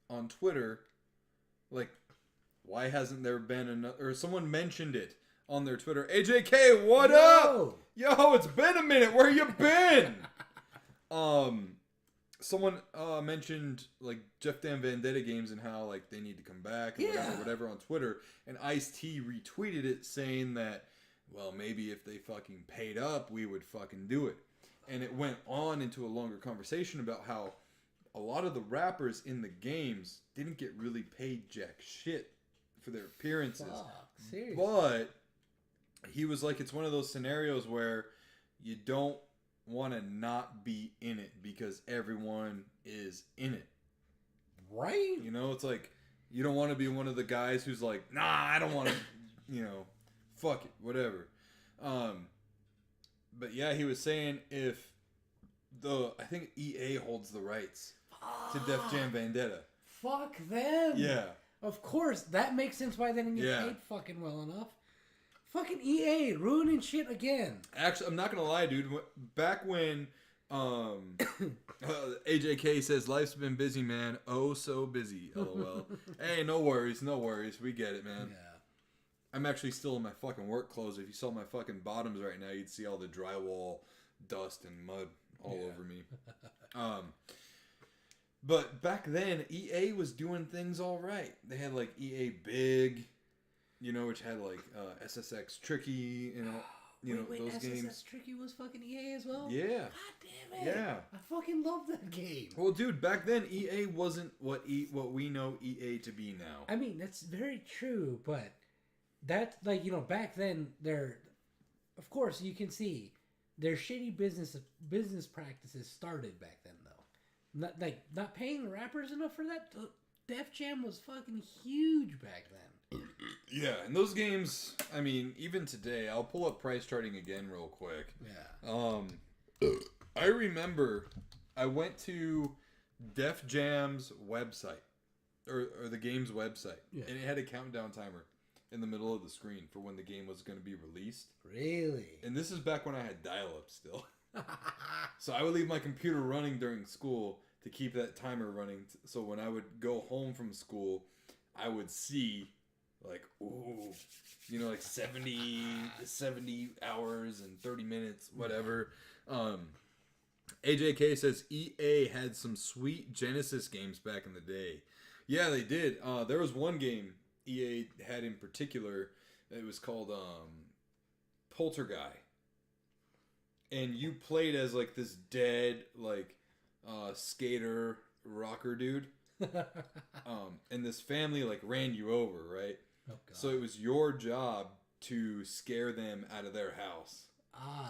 [SPEAKER 1] on Twitter, like, why hasn't there been another, or someone mentioned it on their Twitter, AJK, what up? Yo, it's been a minute, where you been? Someone mentioned, like, Jeff Dam Vendetta games and how, like, they need to come back and whatever on Twitter, and Ice-T retweeted it saying that, well, maybe if they fucking paid up, we would fucking do it. And it went on into a longer conversation about how a lot of the rappers in the games didn't get really paid jack shit for their appearances.
[SPEAKER 2] Fuck, seriously.
[SPEAKER 1] But he was like, it's one of those scenarios where you don't want to not be in it because everyone is in it.
[SPEAKER 2] Right?
[SPEAKER 1] It's like, you don't want to be one of the guys who's like, nah, I don't want to, fuck it, whatever. But yeah, he was saying if I think EA holds the rights to Def Jam Vendetta.
[SPEAKER 2] Fuck them.
[SPEAKER 1] Yeah.
[SPEAKER 2] Of course, that makes sense why they didn't get paid fucking well enough. Fucking EA ruining shit again.
[SPEAKER 1] Actually, I'm not gonna lie, dude. Back when AJK says life's been busy, man. Oh, so busy. LOL. Hey, no worries. We get it, man.
[SPEAKER 2] Yeah.
[SPEAKER 1] I'm actually still in my fucking work clothes. If you saw my fucking bottoms right now, you'd see all the drywall dust and mud all over me. But back then, EA was doing things all right. They had like EA Big, which had like SSX Tricky,
[SPEAKER 2] wait,
[SPEAKER 1] those
[SPEAKER 2] SSX
[SPEAKER 1] games.
[SPEAKER 2] Tricky was fucking EA as well?
[SPEAKER 1] Yeah.
[SPEAKER 2] God damn it.
[SPEAKER 1] Yeah.
[SPEAKER 2] I fucking love that game.
[SPEAKER 1] Well, dude, back then EA wasn't what we know EA to be now.
[SPEAKER 2] I mean, that's very true, but that's like, back then of course you can see their shitty business practices started back then though. Not paying the rappers enough for that. Def Jam was fucking huge back then.
[SPEAKER 1] Yeah, and those games, I mean, even today, I'll pull up price charting again real quick.
[SPEAKER 2] Yeah.
[SPEAKER 1] I remember I went to Def Jam's website, or the game's website, and it had a countdown timer. in the middle of the screen for when the game was going to be released.
[SPEAKER 2] Really?
[SPEAKER 1] And this is back when I had dial-up still. So I would leave my computer running during school to keep that timer running. So when I would go home from school, I would see like, ooh, you know, like 70 hours and 30 minutes, whatever. AJK says EA had some sweet Genesis games back in the day. Yeah, they did. There was one game EA had in particular. It was called Poltergeist. And you played as like this dead like skater rocker dude. And this family like ran you over, right?
[SPEAKER 2] Oh, God.
[SPEAKER 1] So it was your job to scare them out of their house.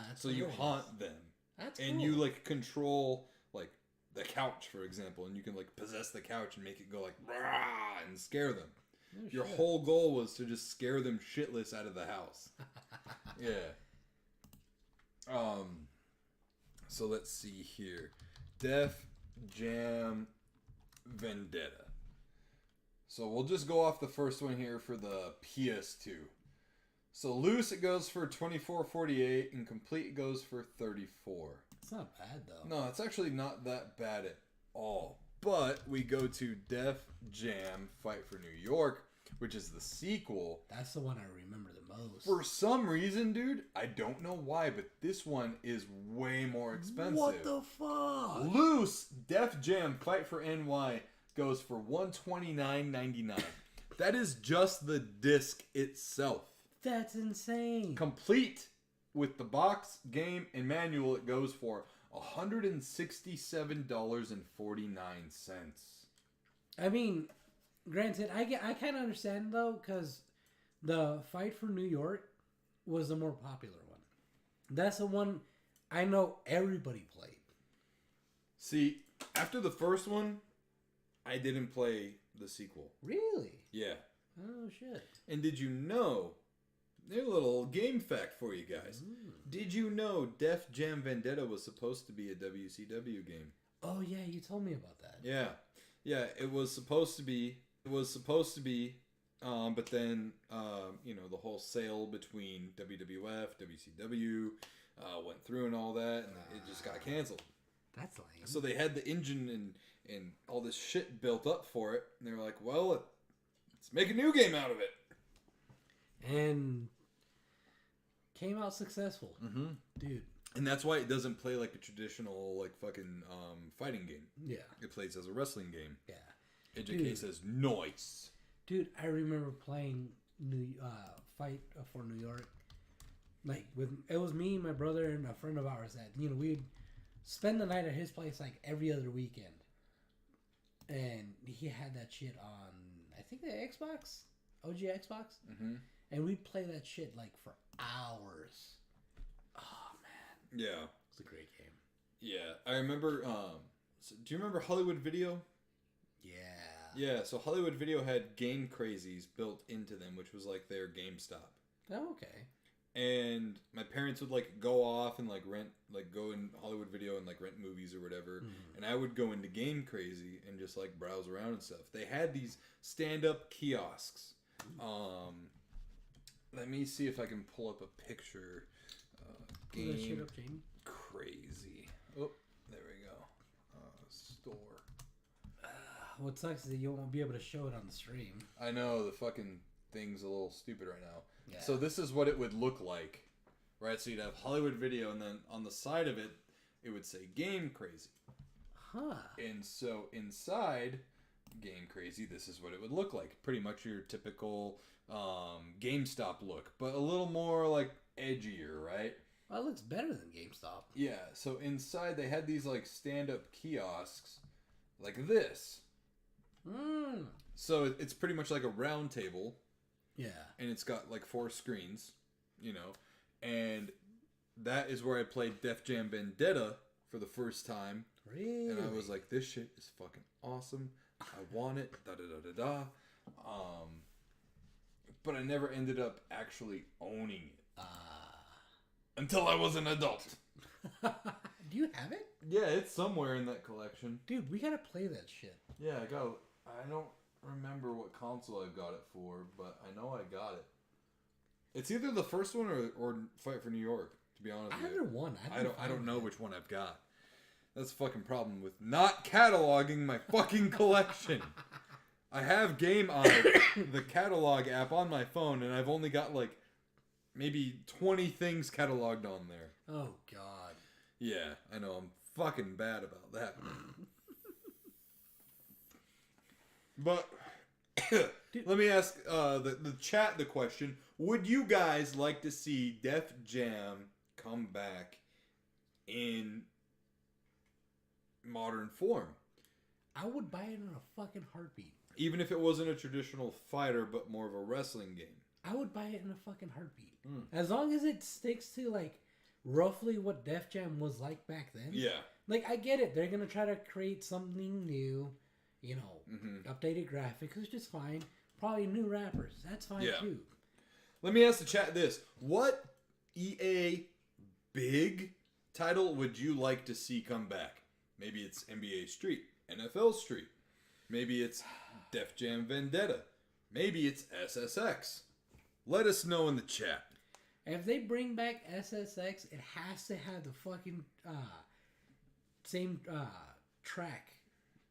[SPEAKER 2] That's
[SPEAKER 1] So you
[SPEAKER 2] hilarious.
[SPEAKER 1] haunt them.
[SPEAKER 2] That's
[SPEAKER 1] And
[SPEAKER 2] cool.
[SPEAKER 1] you like control like the couch, for example, and you can like possess the couch and make it go like rah and scare them.
[SPEAKER 2] Oh,
[SPEAKER 1] Your
[SPEAKER 2] shit.
[SPEAKER 1] whole goal was to just scare them shitless out of the house. Yeah. So let's see here. Def Jam Vendetta. So we'll just go off the first one here for the PS2. So loose it goes for $24.48 and complete goes for $34.
[SPEAKER 2] It's not bad though.
[SPEAKER 1] No, it's actually not that bad at all. But we go to Def Jam Fight for New York, which is the sequel.
[SPEAKER 2] That's the one I remember the most.
[SPEAKER 1] For some reason, dude, I don't know why, but this one is way more expensive.
[SPEAKER 2] What the fuck?
[SPEAKER 1] Loose Def Jam Fight for NY goes for $129.99. That is just the disc itself.
[SPEAKER 2] That's insane.
[SPEAKER 1] Complete with the box, game, and manual, it goes for $167.49.
[SPEAKER 2] I mean, granted, I kind of understand though, because the Fight for New York was the more popular one. That's the one I know everybody played.
[SPEAKER 1] See, after the first one, I didn't play the sequel.
[SPEAKER 2] Really?
[SPEAKER 1] Yeah.
[SPEAKER 2] Oh shit.
[SPEAKER 1] And did you know, a little game fact for you guys. Did you know Def Jam Vendetta was supposed to be a WCW game?
[SPEAKER 2] Oh yeah, you told me about that.
[SPEAKER 1] Yeah. Yeah, it was supposed to be. But then, the whole sale between WWF, WCW went through and all that, and it just got canceled.
[SPEAKER 2] That's lame.
[SPEAKER 1] So they had the engine and all this shit built up for it, and they were like, well, let's make a new game out of it.
[SPEAKER 2] And came out successful.
[SPEAKER 1] Mm-hmm.
[SPEAKER 2] Dude.
[SPEAKER 1] And that's why it doesn't play like a traditional, like, fucking fighting game.
[SPEAKER 2] Yeah.
[SPEAKER 1] It plays as a wrestling game.
[SPEAKER 2] Yeah.
[SPEAKER 1] AJK
[SPEAKER 2] Dude.
[SPEAKER 1] says, nice.
[SPEAKER 2] Dude, I remember playing Fight for New York. Like, it was me, my brother, and a friend of ours that, we'd spend the night at his place like every other weekend. And he had that shit on, I think the Xbox? OG Xbox?
[SPEAKER 1] Mm-hmm.
[SPEAKER 2] And we'd play that shit like for hours. Oh, man.
[SPEAKER 1] Yeah.
[SPEAKER 2] It's a great game.
[SPEAKER 1] Yeah. I remember, so do you remember Hollywood Video?
[SPEAKER 2] Yeah.
[SPEAKER 1] Yeah, so Hollywood Video had Game Crazies built into them, which was like their GameStop.
[SPEAKER 2] Oh, okay.
[SPEAKER 1] And my parents would like go off and like go in Hollywood Video and like rent movies or whatever.
[SPEAKER 2] Mm-hmm.
[SPEAKER 1] And I would go into Game Crazy and just like browse around and stuff. They had these stand-up kiosks. Let me see if I can pull up a picture.
[SPEAKER 2] Pull that shit
[SPEAKER 1] Game
[SPEAKER 2] up, Jamie.
[SPEAKER 1] Crazy. Oh, there we go. Store.
[SPEAKER 2] What sucks is that you won't be able to show it on the stream.
[SPEAKER 1] I know, the fucking thing's a little stupid right now.
[SPEAKER 2] Yeah.
[SPEAKER 1] So this is what it would look like, right? So you'd have Hollywood Video, and then on the side of it, it would say Game Crazy.
[SPEAKER 2] Huh.
[SPEAKER 1] And so inside Game Crazy, this is what it would look like. Pretty much your typical GameStop look, but a little more like edgier, right?
[SPEAKER 2] Well, it looks better than GameStop.
[SPEAKER 1] Yeah, so inside they had these like stand-up kiosks like this. So it's pretty much like a round table.
[SPEAKER 2] Yeah.
[SPEAKER 1] And it's got like 4 screens, and that is where I played Def Jam Vendetta for the first time.
[SPEAKER 2] Really?
[SPEAKER 1] And I was like, this shit is fucking awesome. I want it. Da da da da da. But I never ended up actually owning it. Until I was an adult.
[SPEAKER 2] Do you have it?
[SPEAKER 1] Yeah, it's somewhere in that collection.
[SPEAKER 2] Dude, we gotta play that shit.
[SPEAKER 1] Yeah, I don't remember what console I got it for, but I know I got it. It's either the first one or Fight for New York, to be honest with you.
[SPEAKER 2] Either one.
[SPEAKER 1] I don't know which one I've got. That's the fucking problem with not cataloging my fucking collection. I have Game On, the catalog app on my phone, and I've only got like maybe 20 things cataloged on there.
[SPEAKER 2] Oh, God.
[SPEAKER 1] Yeah, I know. I'm fucking bad about that. But let me ask the chat the question. Would you guys like to see Def Jam come back in modern form?
[SPEAKER 2] I would buy it in a fucking heartbeat.
[SPEAKER 1] Even if it wasn't a traditional fighter, but more of a wrestling game.
[SPEAKER 2] I would buy it in a fucking heartbeat. As long as it sticks to, like, roughly what Def Jam was like back then.
[SPEAKER 1] Yeah.
[SPEAKER 2] Like, I get it. They're going to try to create something new, you know, updated graphics, which is fine. Probably new rappers. That's fine, too.
[SPEAKER 1] Let me ask the chat this. What EA big title would you like to see come back? Maybe it's NBA Street, NFL Street. Maybe it's Def Jam Vendetta. Maybe it's SSX. Let us know in the chat.
[SPEAKER 2] If they bring back SSX, it has to have the fucking same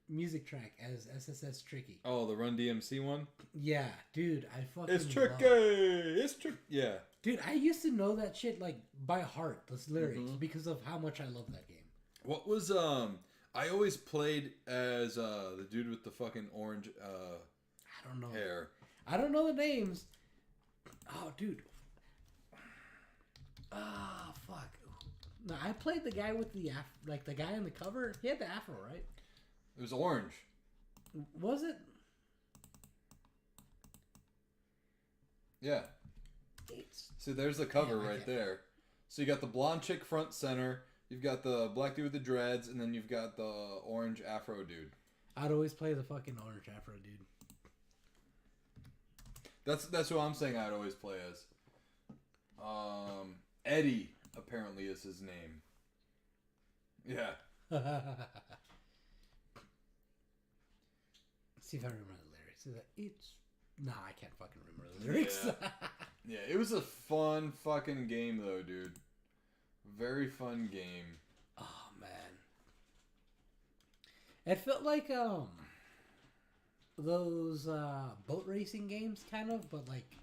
[SPEAKER 2] music track as SSX Tricky.
[SPEAKER 1] Oh, the Run DMC one?
[SPEAKER 2] Yeah, dude, I fucking
[SPEAKER 1] It's tricky! It's tricky! Yeah.
[SPEAKER 2] Dude, I used to know that shit, like, by heart, those lyrics, because of how much I love that game.
[SPEAKER 1] What was, I always played as, the dude with the fucking orange,
[SPEAKER 2] I don't know.
[SPEAKER 1] hair.
[SPEAKER 2] I don't know the names. Oh, dude. Ah, fuck. No, I played the guy with the the guy on the cover. He had the afro, right?
[SPEAKER 1] It was orange.
[SPEAKER 2] Was it?
[SPEAKER 1] Yeah. See, there's the cover right there. So you got the blonde chick front center. You've got the black dude with the dreads, and then you've got the orange afro dude.
[SPEAKER 2] I'd always play the fucking orange afro dude.
[SPEAKER 1] That's who I'm saying I'd always play as. Eddie apparently is his name. Yeah.
[SPEAKER 2] See if I remember the lyrics. Is that it's no, I can't fucking remember the lyrics.
[SPEAKER 1] Yeah, it was a fun fucking game though, dude. Very fun game.
[SPEAKER 2] Oh man. It felt like those boat racing games kind of, but like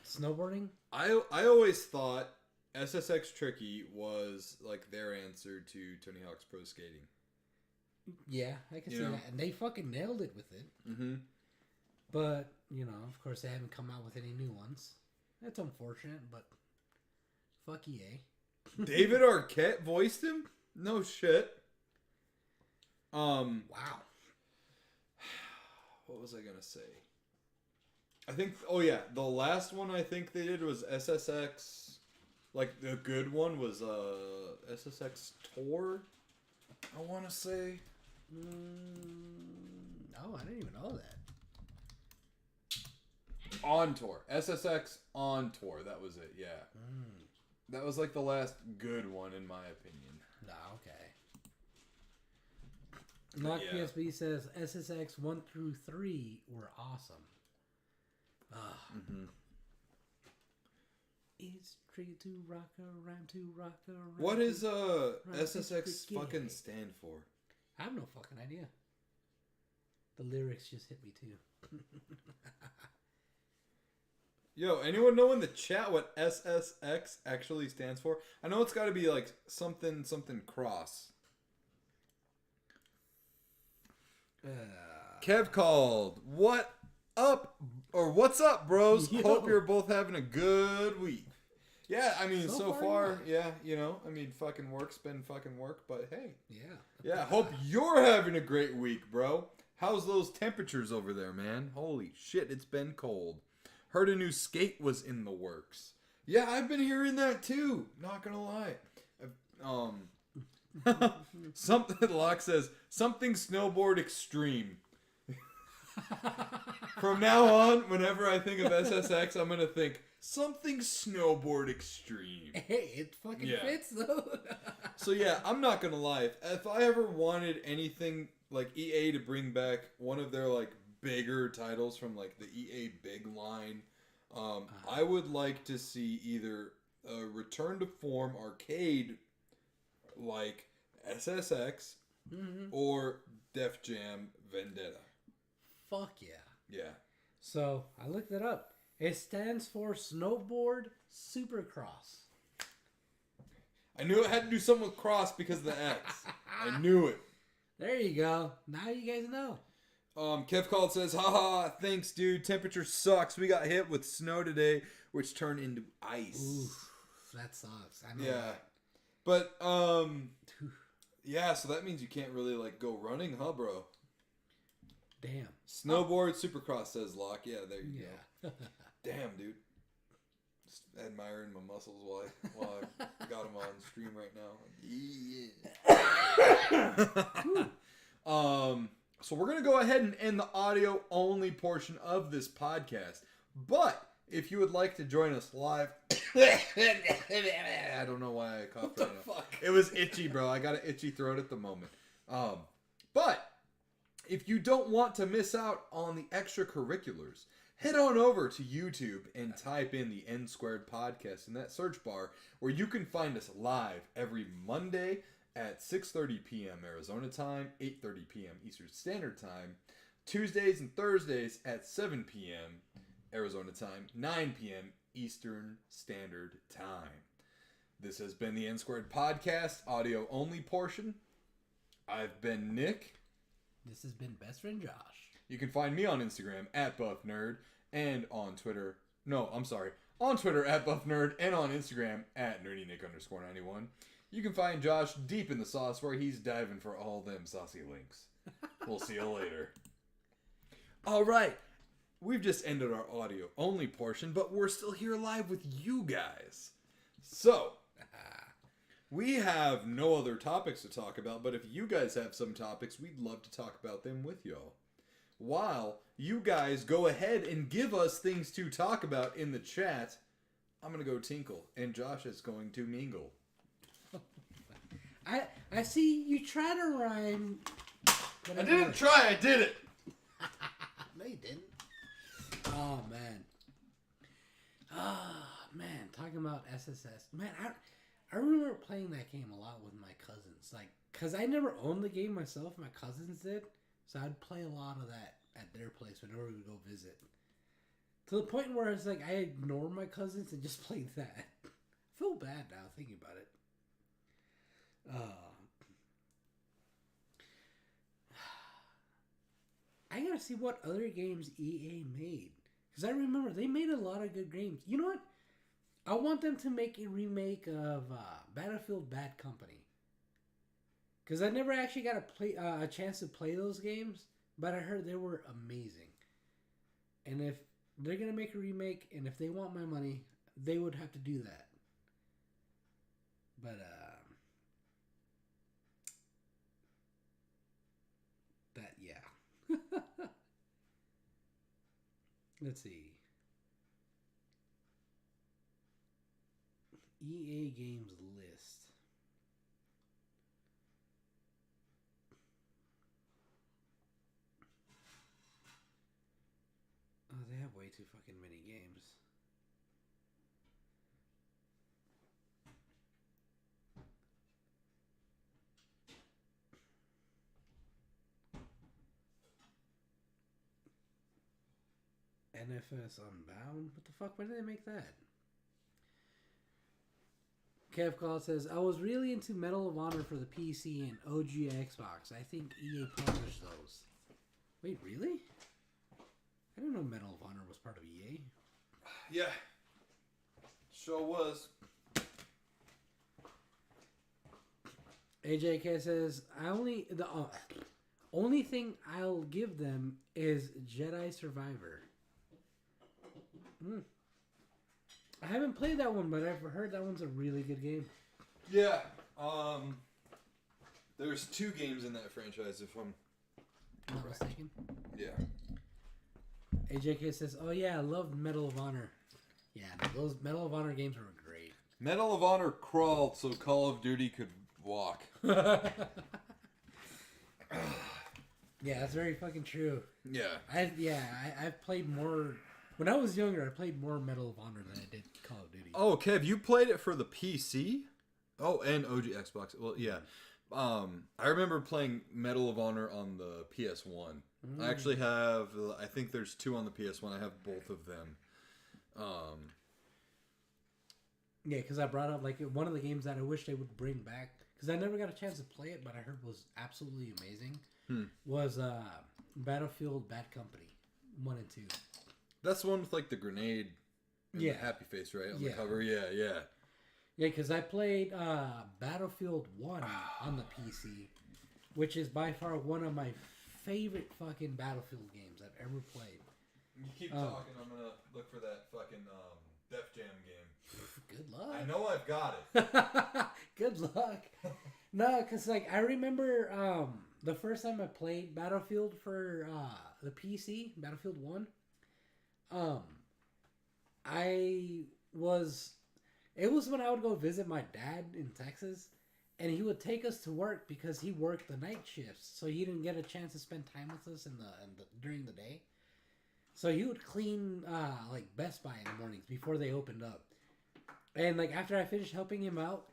[SPEAKER 2] snowboarding.
[SPEAKER 1] I always thought SSX Tricky was like their answer to Tony Hawk's Pro Skating.
[SPEAKER 2] Yeah, I can see that. And they fucking nailed it with it.
[SPEAKER 1] Mm-hmm.
[SPEAKER 2] But, you know, of course they haven't come out with any new ones. That's unfortunate, but fuck EA.
[SPEAKER 1] David Arquette voiced him? No shit.
[SPEAKER 2] Wow.
[SPEAKER 1] What was I gonna say? I think, oh yeah, the last one I think they did was SSX, like the good one was SSX Tour, I want to say.
[SPEAKER 2] Oh, I didn't even know that.
[SPEAKER 1] On Tour. SSX On Tour, that was it, yeah. That was like the last good one in my opinion.
[SPEAKER 2] Okay. Knock PSB says SSX 1 through 3 were awesome. It's tricky to rock around, to rock around.
[SPEAKER 1] What is SSX fucking stand for?
[SPEAKER 2] I have no fucking idea. The lyrics just hit me too.
[SPEAKER 1] Yo, anyone know in the chat what SSX actually stands for? I know it's got to be like something cross. Kev called. What up? Or what's up, bros?
[SPEAKER 2] Yo.
[SPEAKER 1] Hope you're both having a good week. Yeah, I mean, so far,
[SPEAKER 2] yeah.
[SPEAKER 1] you know, I mean, fucking work's been fucking work, but hey.
[SPEAKER 2] Yeah.
[SPEAKER 1] Yeah, hope you're having a great week, bro. How's those temperatures over there, man? Holy shit, it's been cold. Heard a new skate was in the works. Yeah, I've been hearing that too. Not gonna lie. Something Locke says, something snowboard extreme. From now on, whenever I think of SSX, I'm gonna think something snowboard extreme.
[SPEAKER 2] Hey, it fucking fits though.
[SPEAKER 1] So yeah, I'm not gonna lie. If I ever wanted anything like EA to bring back one of their like bigger titles from like the EA big line. I would like to see either a return to form arcade like SSX or Def Jam Vendetta.
[SPEAKER 2] Fuck yeah.
[SPEAKER 1] Yeah.
[SPEAKER 2] So I looked it up. It stands for Snowboard Supercross.
[SPEAKER 1] I knew it had to do something with cross because of the X. I knew it.
[SPEAKER 2] There you go. Now you guys know.
[SPEAKER 1] Kev Called says, haha, thanks, dude. Temperature sucks. We got hit with snow today, which turned into ice.
[SPEAKER 2] Oof, that sucks. I know.
[SPEAKER 1] Yeah. But, yeah, so that means you can't really, like, go running, huh, bro?
[SPEAKER 2] Damn.
[SPEAKER 1] Snowboard Supercross, says Locke. Yeah, there you
[SPEAKER 2] go.
[SPEAKER 1] Damn, dude. Just admiring my muscles while I got them on stream right now. Yeah. So we're going to go ahead and end the audio only portion of this podcast. But if you would like to join us live, I don't know why I coughed right now.
[SPEAKER 2] Fuck?
[SPEAKER 1] It was itchy, bro. I got an itchy throat at the moment. But if you don't want to miss out on the extracurriculars, head on over to YouTube and type in the NSquared Podcast in that search bar, where you can find us live every Monday at 6:30 p.m. Arizona time, 8:30 p.m. Eastern Standard Time, Tuesdays and Thursdays at 7 p.m. Arizona time, 9 p.m. Eastern Standard Time. This has been the NSquared Podcast, audio only portion. I've been Nick.
[SPEAKER 2] This has been Best Friend Josh.
[SPEAKER 1] You can find me on Instagram at BuffNerd and on Twitter. No, I'm sorry. On Twitter at BuffNerd and on Instagram at NerdyNick_91. You can find Josh deep in the sauce where he's diving for all them saucy links. We'll see you later. All right. We've just ended our audio only portion, but we're still here live with you guys. So, we have no other topics to talk about, but if you guys have some topics, we'd love to talk about them with y'all. While you guys go ahead and give us things to talk about in the chat, I'm going to go tinkle, and Josh is going to mingle.
[SPEAKER 2] I see you try to rhyme.
[SPEAKER 1] I didn't try, I did it.
[SPEAKER 2] No, you didn't. Oh, man. Talking about SSS. Man, I remember playing that game a lot with my cousins. Like, because I never owned the game myself. My cousins did. So I'd play a lot of that at their place whenever we would go visit. To the point where it's like I ignore my cousins and just play that. I feel bad now thinking about it. I gotta see what other games EA made. Because I remember they made a lot of good games. You know what? I want them to make a remake of Battlefield Bad Company. Because I never actually got a chance to play those games. But I heard they were amazing. And if they're going to make a remake, and if they want my money, they would have to do that. But, yeah. Let's see. EA Games list. Oh, they have way too fucking many games. NFS Unbound? What the fuck? Why did they make that? Kev Call says, I was really into Medal of Honor for the PC and OG Xbox. I think EA published those. Wait, really? I didn't know Medal of Honor was part of EA.
[SPEAKER 1] Yeah. Sure was.
[SPEAKER 2] AJK says, the only thing I'll give them is Jedi Survivor. I haven't played that one, but I've heard that one's a really good game.
[SPEAKER 1] Yeah. There's 2 games in that franchise, if I'm
[SPEAKER 2] Not mistaken.
[SPEAKER 1] Yeah.
[SPEAKER 2] AJK says, oh yeah, I love Medal of Honor. Yeah, those Medal of Honor games were great.
[SPEAKER 1] Medal of Honor crawled so Call of Duty could walk.
[SPEAKER 2] Yeah, that's very fucking true.
[SPEAKER 1] Yeah.
[SPEAKER 2] I've played more. When I was younger, I played more Medal of Honor than I did Call of Duty.
[SPEAKER 1] Oh, Kev, you played it for the PC? Oh, and OG Xbox. Well, yeah. I remember playing Medal of Honor on the PS1. I actually have, I think there's 2 on the PS1. I have both of them.
[SPEAKER 2] Yeah, because I brought up like one of the games that I wish they would bring back, because I never got a chance to play it, but I heard was absolutely amazing, was Battlefield Bad Company 1 and 2.
[SPEAKER 1] That's the one with like the grenade and
[SPEAKER 2] Yeah.
[SPEAKER 1] the happy face, right? On the cover. Yeah.
[SPEAKER 2] Yeah, because I played Battlefield 1 on the PC, which is by far one of my favorite fucking Battlefield games I've ever played.
[SPEAKER 1] You keep talking, I'm gonna look for that fucking Def Jam game.
[SPEAKER 2] Good luck.
[SPEAKER 1] I know I've got it.
[SPEAKER 2] Good luck. No, because like I remember the first time I played Battlefield for the PC, Battlefield 1, it was when I would go visit my dad in Texas, and he would take us to work because he worked the night shifts, so he didn't get a chance to spend time with us during the day. So he would clean like Best Buy in the mornings before they opened up. And like after I finished helping him out,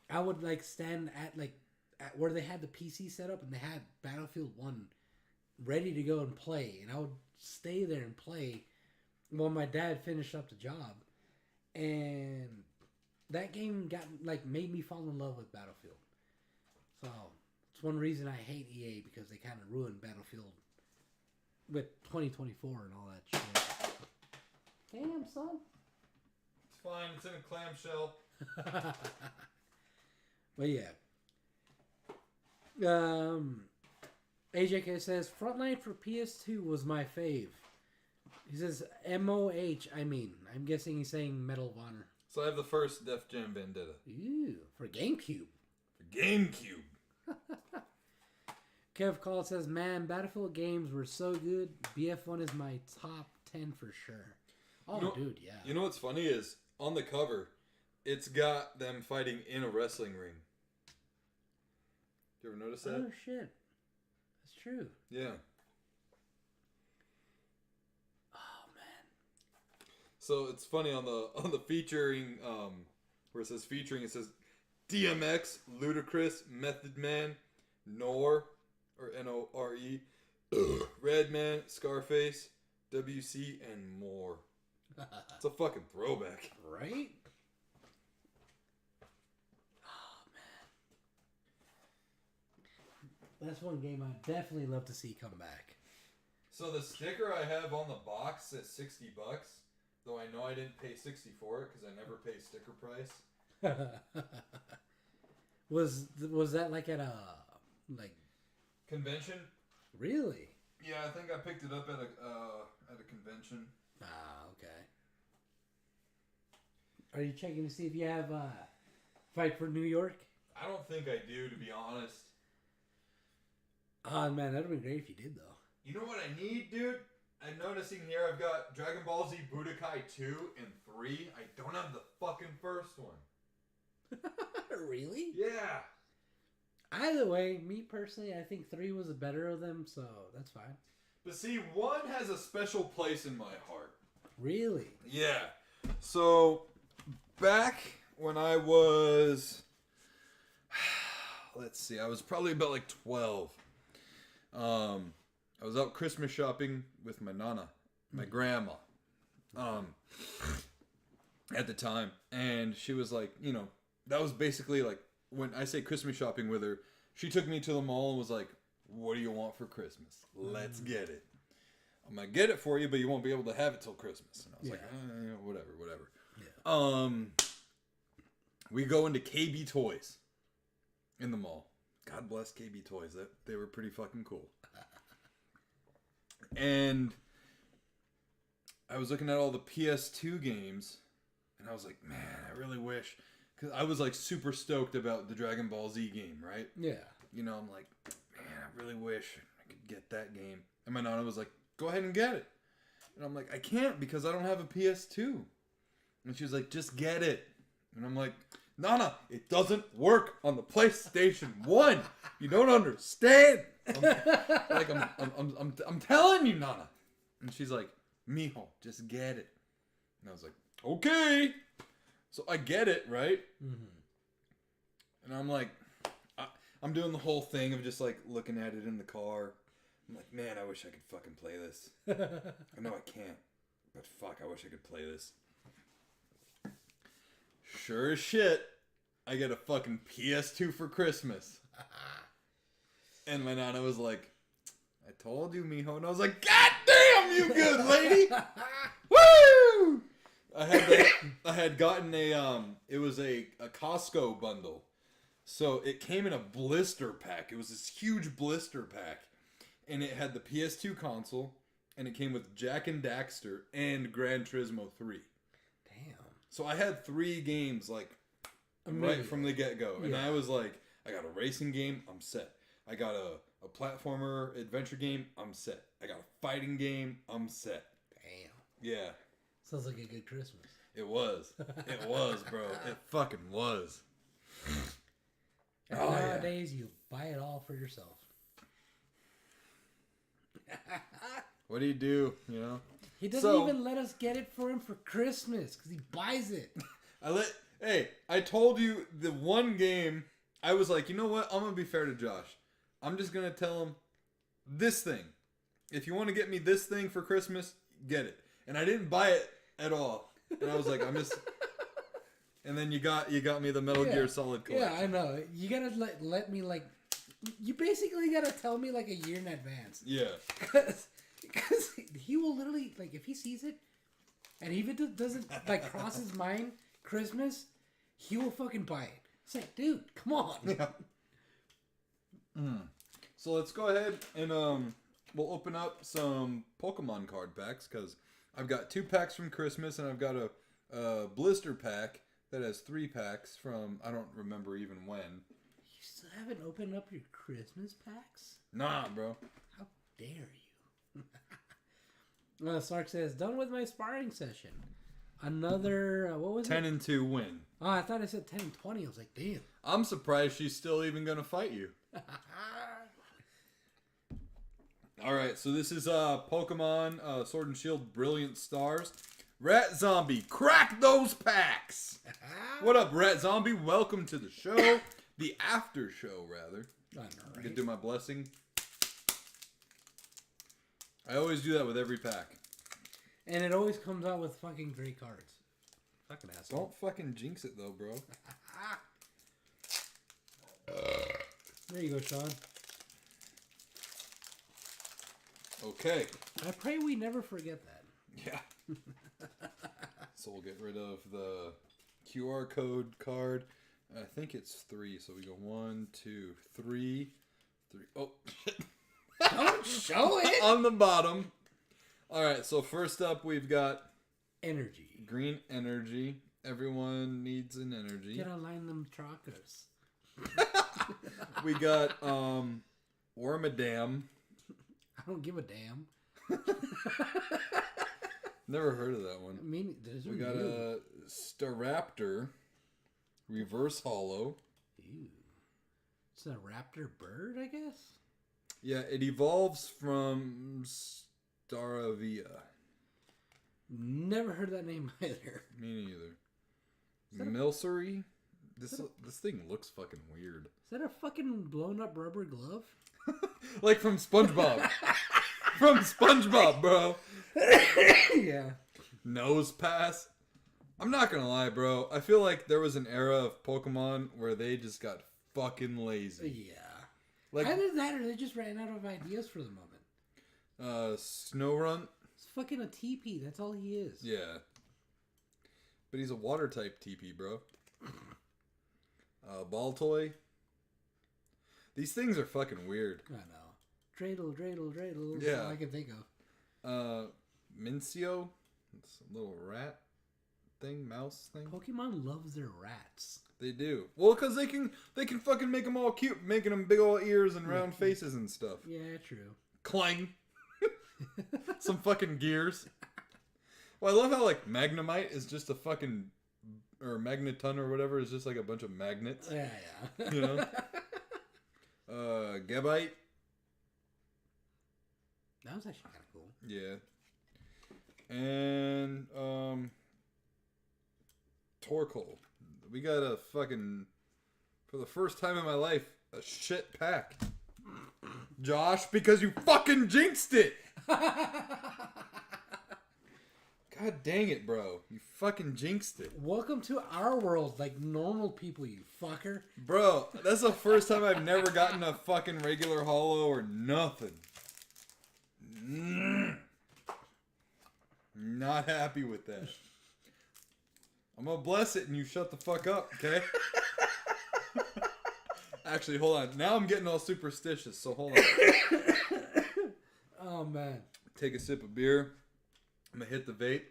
[SPEAKER 2] I would like stand at where they had the PC set up and they had Battlefield 1 ready to go and play, and I would stay there and play while my dad finished up the job. And that game made me fall in love with Battlefield. So it's one reason I hate EA, because they kind of ruined Battlefield with 2024 and all that shit. Damn, son.
[SPEAKER 1] It's fine. It's in a clamshell.
[SPEAKER 2] But yeah. AJK says, Frontline for PS2 was my fave. He says, MOH, I'm guessing he's saying Medal of Honor.
[SPEAKER 1] So I have the first Def Jam Vendetta.
[SPEAKER 2] Ooh, for GameCube.
[SPEAKER 1] For GameCube.
[SPEAKER 2] Kev Call says, man, Battlefield games were so good. BF1 is my top 10 for sure. Oh, dude, yeah.
[SPEAKER 1] You know what's funny is, on the cover, it's got them fighting in a wrestling ring. You ever notice that?
[SPEAKER 2] Oh, shit. That's true.
[SPEAKER 1] Yeah.
[SPEAKER 2] Oh, man.
[SPEAKER 1] So it's funny on the featuring, where it says featuring, it says DMX, Ludacris, Method Man, Nore, or Nore, Redman, Scarface, WC, and more. It's a fucking throwback.
[SPEAKER 2] Right? Oh, man. That's one game I definitely love to see come back.
[SPEAKER 1] So the sticker I have on the box says $60, though I know I didn't pay $60 for it because I never pay sticker price.
[SPEAKER 2] Was that like at a
[SPEAKER 1] Convention?
[SPEAKER 2] Really?
[SPEAKER 1] Yeah, I think I picked it up at a convention.
[SPEAKER 2] Ah, okay. Are you checking to see if you have Fight for New York?
[SPEAKER 1] I don't think I do, to be honest.
[SPEAKER 2] Oh, man, that would be great if you did, though.
[SPEAKER 1] You know what I need, dude? I'm noticing here I've got Dragon Ball Z Budokai 2 and 3. I don't have the fucking first one.
[SPEAKER 2] Really?
[SPEAKER 1] Yeah.
[SPEAKER 2] Either way, me personally, I think 3 was the better of them, so that's fine.
[SPEAKER 1] But see, 1 has a special place in my heart.
[SPEAKER 2] Really?
[SPEAKER 1] Yeah. So, back when I was... Let's see, I was probably about like 12. I was out Christmas shopping with my nana, my grandma, at the time. And she was like, you know, that was basically like, when I say Christmas shopping with her, she took me to the mall and was like, what do you want for Christmas? Let's get it. I'm going to get it for you, but you won't be able to have it till Christmas. And I was like, whatever. Yeah. We go into KB Toys in the mall. God bless KB Toys. They were pretty fucking cool. And I was looking at all the PS2 games, and I was like, man, I really wish... Because I was like super stoked about the Dragon Ball Z game, right?
[SPEAKER 2] Yeah.
[SPEAKER 1] You know, I'm like, man, I really wish I could get that game. And my nana was like, go ahead and get it. And I'm like, I can't because I don't have a PS2. And she was like, just get it. And I'm like, Nana, it doesn't work on the PlayStation 1. You don't understand. I'm telling you, Nana. And she's like, mijo, just get it. And I was like, okay. So I get it, right?
[SPEAKER 2] Mm-hmm.
[SPEAKER 1] And I'm like, I'm doing the whole thing of just like looking at it in the car. I'm like, man, I wish I could fucking play this. I know I can't, but fuck, I wish I could play this. Sure as shit, I get a fucking PS2 for Christmas. And my nana was like, I told you, mijo. And I was like, God damn, you good lady. Woo! I had gotten it was a Costco bundle. So it came in a blister pack. It was this huge blister pack. And it had the PS2 console. And it came with Jak and Daxter and Gran Turismo 3.
[SPEAKER 2] Damn.
[SPEAKER 1] So I had 3 games, like, right from the get-go. And I was like, I got a racing game, I'm set. I got a platformer adventure game, I'm set. I got a fighting game, I'm set.
[SPEAKER 2] Damn.
[SPEAKER 1] Yeah.
[SPEAKER 2] Sounds like a good Christmas.
[SPEAKER 1] It was. It was, bro. It fucking was.
[SPEAKER 2] And nowadays, you buy it all for yourself.
[SPEAKER 1] What do you do, you know?
[SPEAKER 2] He doesn't even let us get it for him for Christmas because he buys it.
[SPEAKER 1] I told you the one game, I was like, you know what? I'm going to be fair to Josh. I'm just going to tell him this thing. If you want to get me this thing for Christmas, get it. And I didn't buy it at all. And I was like, I'm just... And then you got me the Metal Gear Solid collection.
[SPEAKER 2] Yeah, I know. You gotta let me, like... You basically gotta tell me, like, a year in advance.
[SPEAKER 1] Yeah.
[SPEAKER 2] Because he will literally, like, if he sees it, and even if it doesn't, like, cross his mind Christmas, he will fucking buy it. It's like, dude, come on.
[SPEAKER 1] Yeah. So let's go ahead and we'll open up some Pokemon card packs, because I've got 2 packs from Christmas, and I've got a blister pack that has 3 packs from, I don't remember even when.
[SPEAKER 2] You still haven't opened up your Christmas packs?
[SPEAKER 1] Nah, bro.
[SPEAKER 2] How dare you? Sark says, done with my sparring session. Another, what was
[SPEAKER 1] 10
[SPEAKER 2] it?
[SPEAKER 1] 10-2 win.
[SPEAKER 2] Oh, I thought I said 10 and 20. I was like, damn.
[SPEAKER 1] I'm surprised she's still even going to fight you. Alright, so this is Pokemon Sword and Shield Brilliant Stars. Rat Zombie, crack those packs! What up, Rat Zombie? Welcome to the show. The after show, rather.
[SPEAKER 2] I know,
[SPEAKER 1] I
[SPEAKER 2] right?
[SPEAKER 1] can do my blessing. I always do that with every pack.
[SPEAKER 2] And it always comes out with fucking great cards. Fucking asshole.
[SPEAKER 1] Don't fucking jinx it, though, bro.
[SPEAKER 2] There you go, Sean.
[SPEAKER 1] Okay.
[SPEAKER 2] I pray we never forget that.
[SPEAKER 1] Yeah. So we'll get rid of the QR code card. I think it's 3, so we go 1, 2, 3. Oh, shit.
[SPEAKER 2] Don't show it!
[SPEAKER 1] On the bottom. Alright, so first up we've got...
[SPEAKER 2] Energy.
[SPEAKER 1] Green energy. Everyone needs an energy.
[SPEAKER 2] Get online them truckers.
[SPEAKER 1] We got, Wormadam.
[SPEAKER 2] I don't give a damn.
[SPEAKER 1] Never heard of that one.
[SPEAKER 2] I mean,
[SPEAKER 1] We got a Staraptor. Reverse Hollow.
[SPEAKER 2] Ew. It's a raptor bird, I guess?
[SPEAKER 1] Yeah, it evolves from Staravia.
[SPEAKER 2] Never heard that name either.
[SPEAKER 1] Me neither. Milcery? This thing looks fucking weird.
[SPEAKER 2] Is that a fucking blown up rubber glove?
[SPEAKER 1] Like from SpongeBob. From SpongeBob, bro.
[SPEAKER 2] Yeah.
[SPEAKER 1] Nose pass. I'm not gonna lie, bro. I feel like there was an era of Pokemon where they just got fucking lazy.
[SPEAKER 2] Yeah.
[SPEAKER 1] Like,
[SPEAKER 2] either that or they just ran out of ideas for the moment.
[SPEAKER 1] Snorunt.
[SPEAKER 2] It's fucking a TP. That's all he is.
[SPEAKER 1] Yeah. But he's a water type TP, bro. Baltoy. These things are fucking weird.
[SPEAKER 2] I know. Dreidel.
[SPEAKER 1] Yeah.
[SPEAKER 2] That's all I can think of.
[SPEAKER 1] Mincio. It's a little rat thing, mouse thing.
[SPEAKER 2] Pokemon loves their rats.
[SPEAKER 1] They do. Well, because they can fucking make them all cute, making them big old ears and round faces and stuff.
[SPEAKER 2] Yeah, true.
[SPEAKER 1] Clang. Some fucking gears. Well, I love how, like, Magnemite is just a fucking... Or Magneton or whatever is just like a bunch of magnets.
[SPEAKER 2] Yeah.
[SPEAKER 1] You know? Gabite.
[SPEAKER 2] That was actually kind of cool.
[SPEAKER 1] Yeah. And, Torkoal. We got a fucking, for the first time in my life, a shit pack. Josh, because you fucking jinxed it! God dang it, bro. You fucking jinxed it.
[SPEAKER 2] Welcome to our world, like normal people, you fucker.
[SPEAKER 1] Bro, that's the first time I've never gotten a fucking regular holo or nothing. Not happy with that. I'm gonna bless it and you shut the fuck up, okay? Actually, hold on. Now I'm getting all superstitious, so hold on.
[SPEAKER 2] Oh, man.
[SPEAKER 1] Take a sip of beer. I'm gonna hit the vape.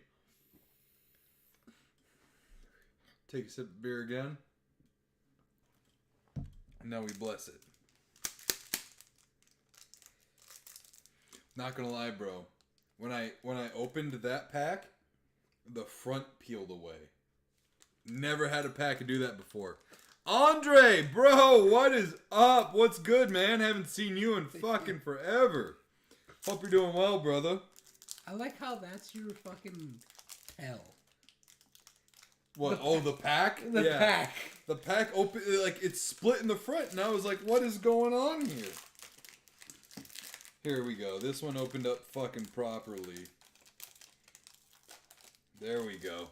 [SPEAKER 1] Take a sip of beer again. And now we bless it. Not gonna lie, bro. When I opened that pack, the front peeled away. Never had a pack to do that before. Andre, bro, what is up? What's good, man? Haven't seen you in fucking forever. Hope you're doing well, brother.
[SPEAKER 2] I like how that's your fucking tell.
[SPEAKER 1] What? The pack?
[SPEAKER 2] The pack.
[SPEAKER 1] The pack open, like, it's split in the front, and I was like, what is going on here? Here we go. This one opened up fucking properly. There we go.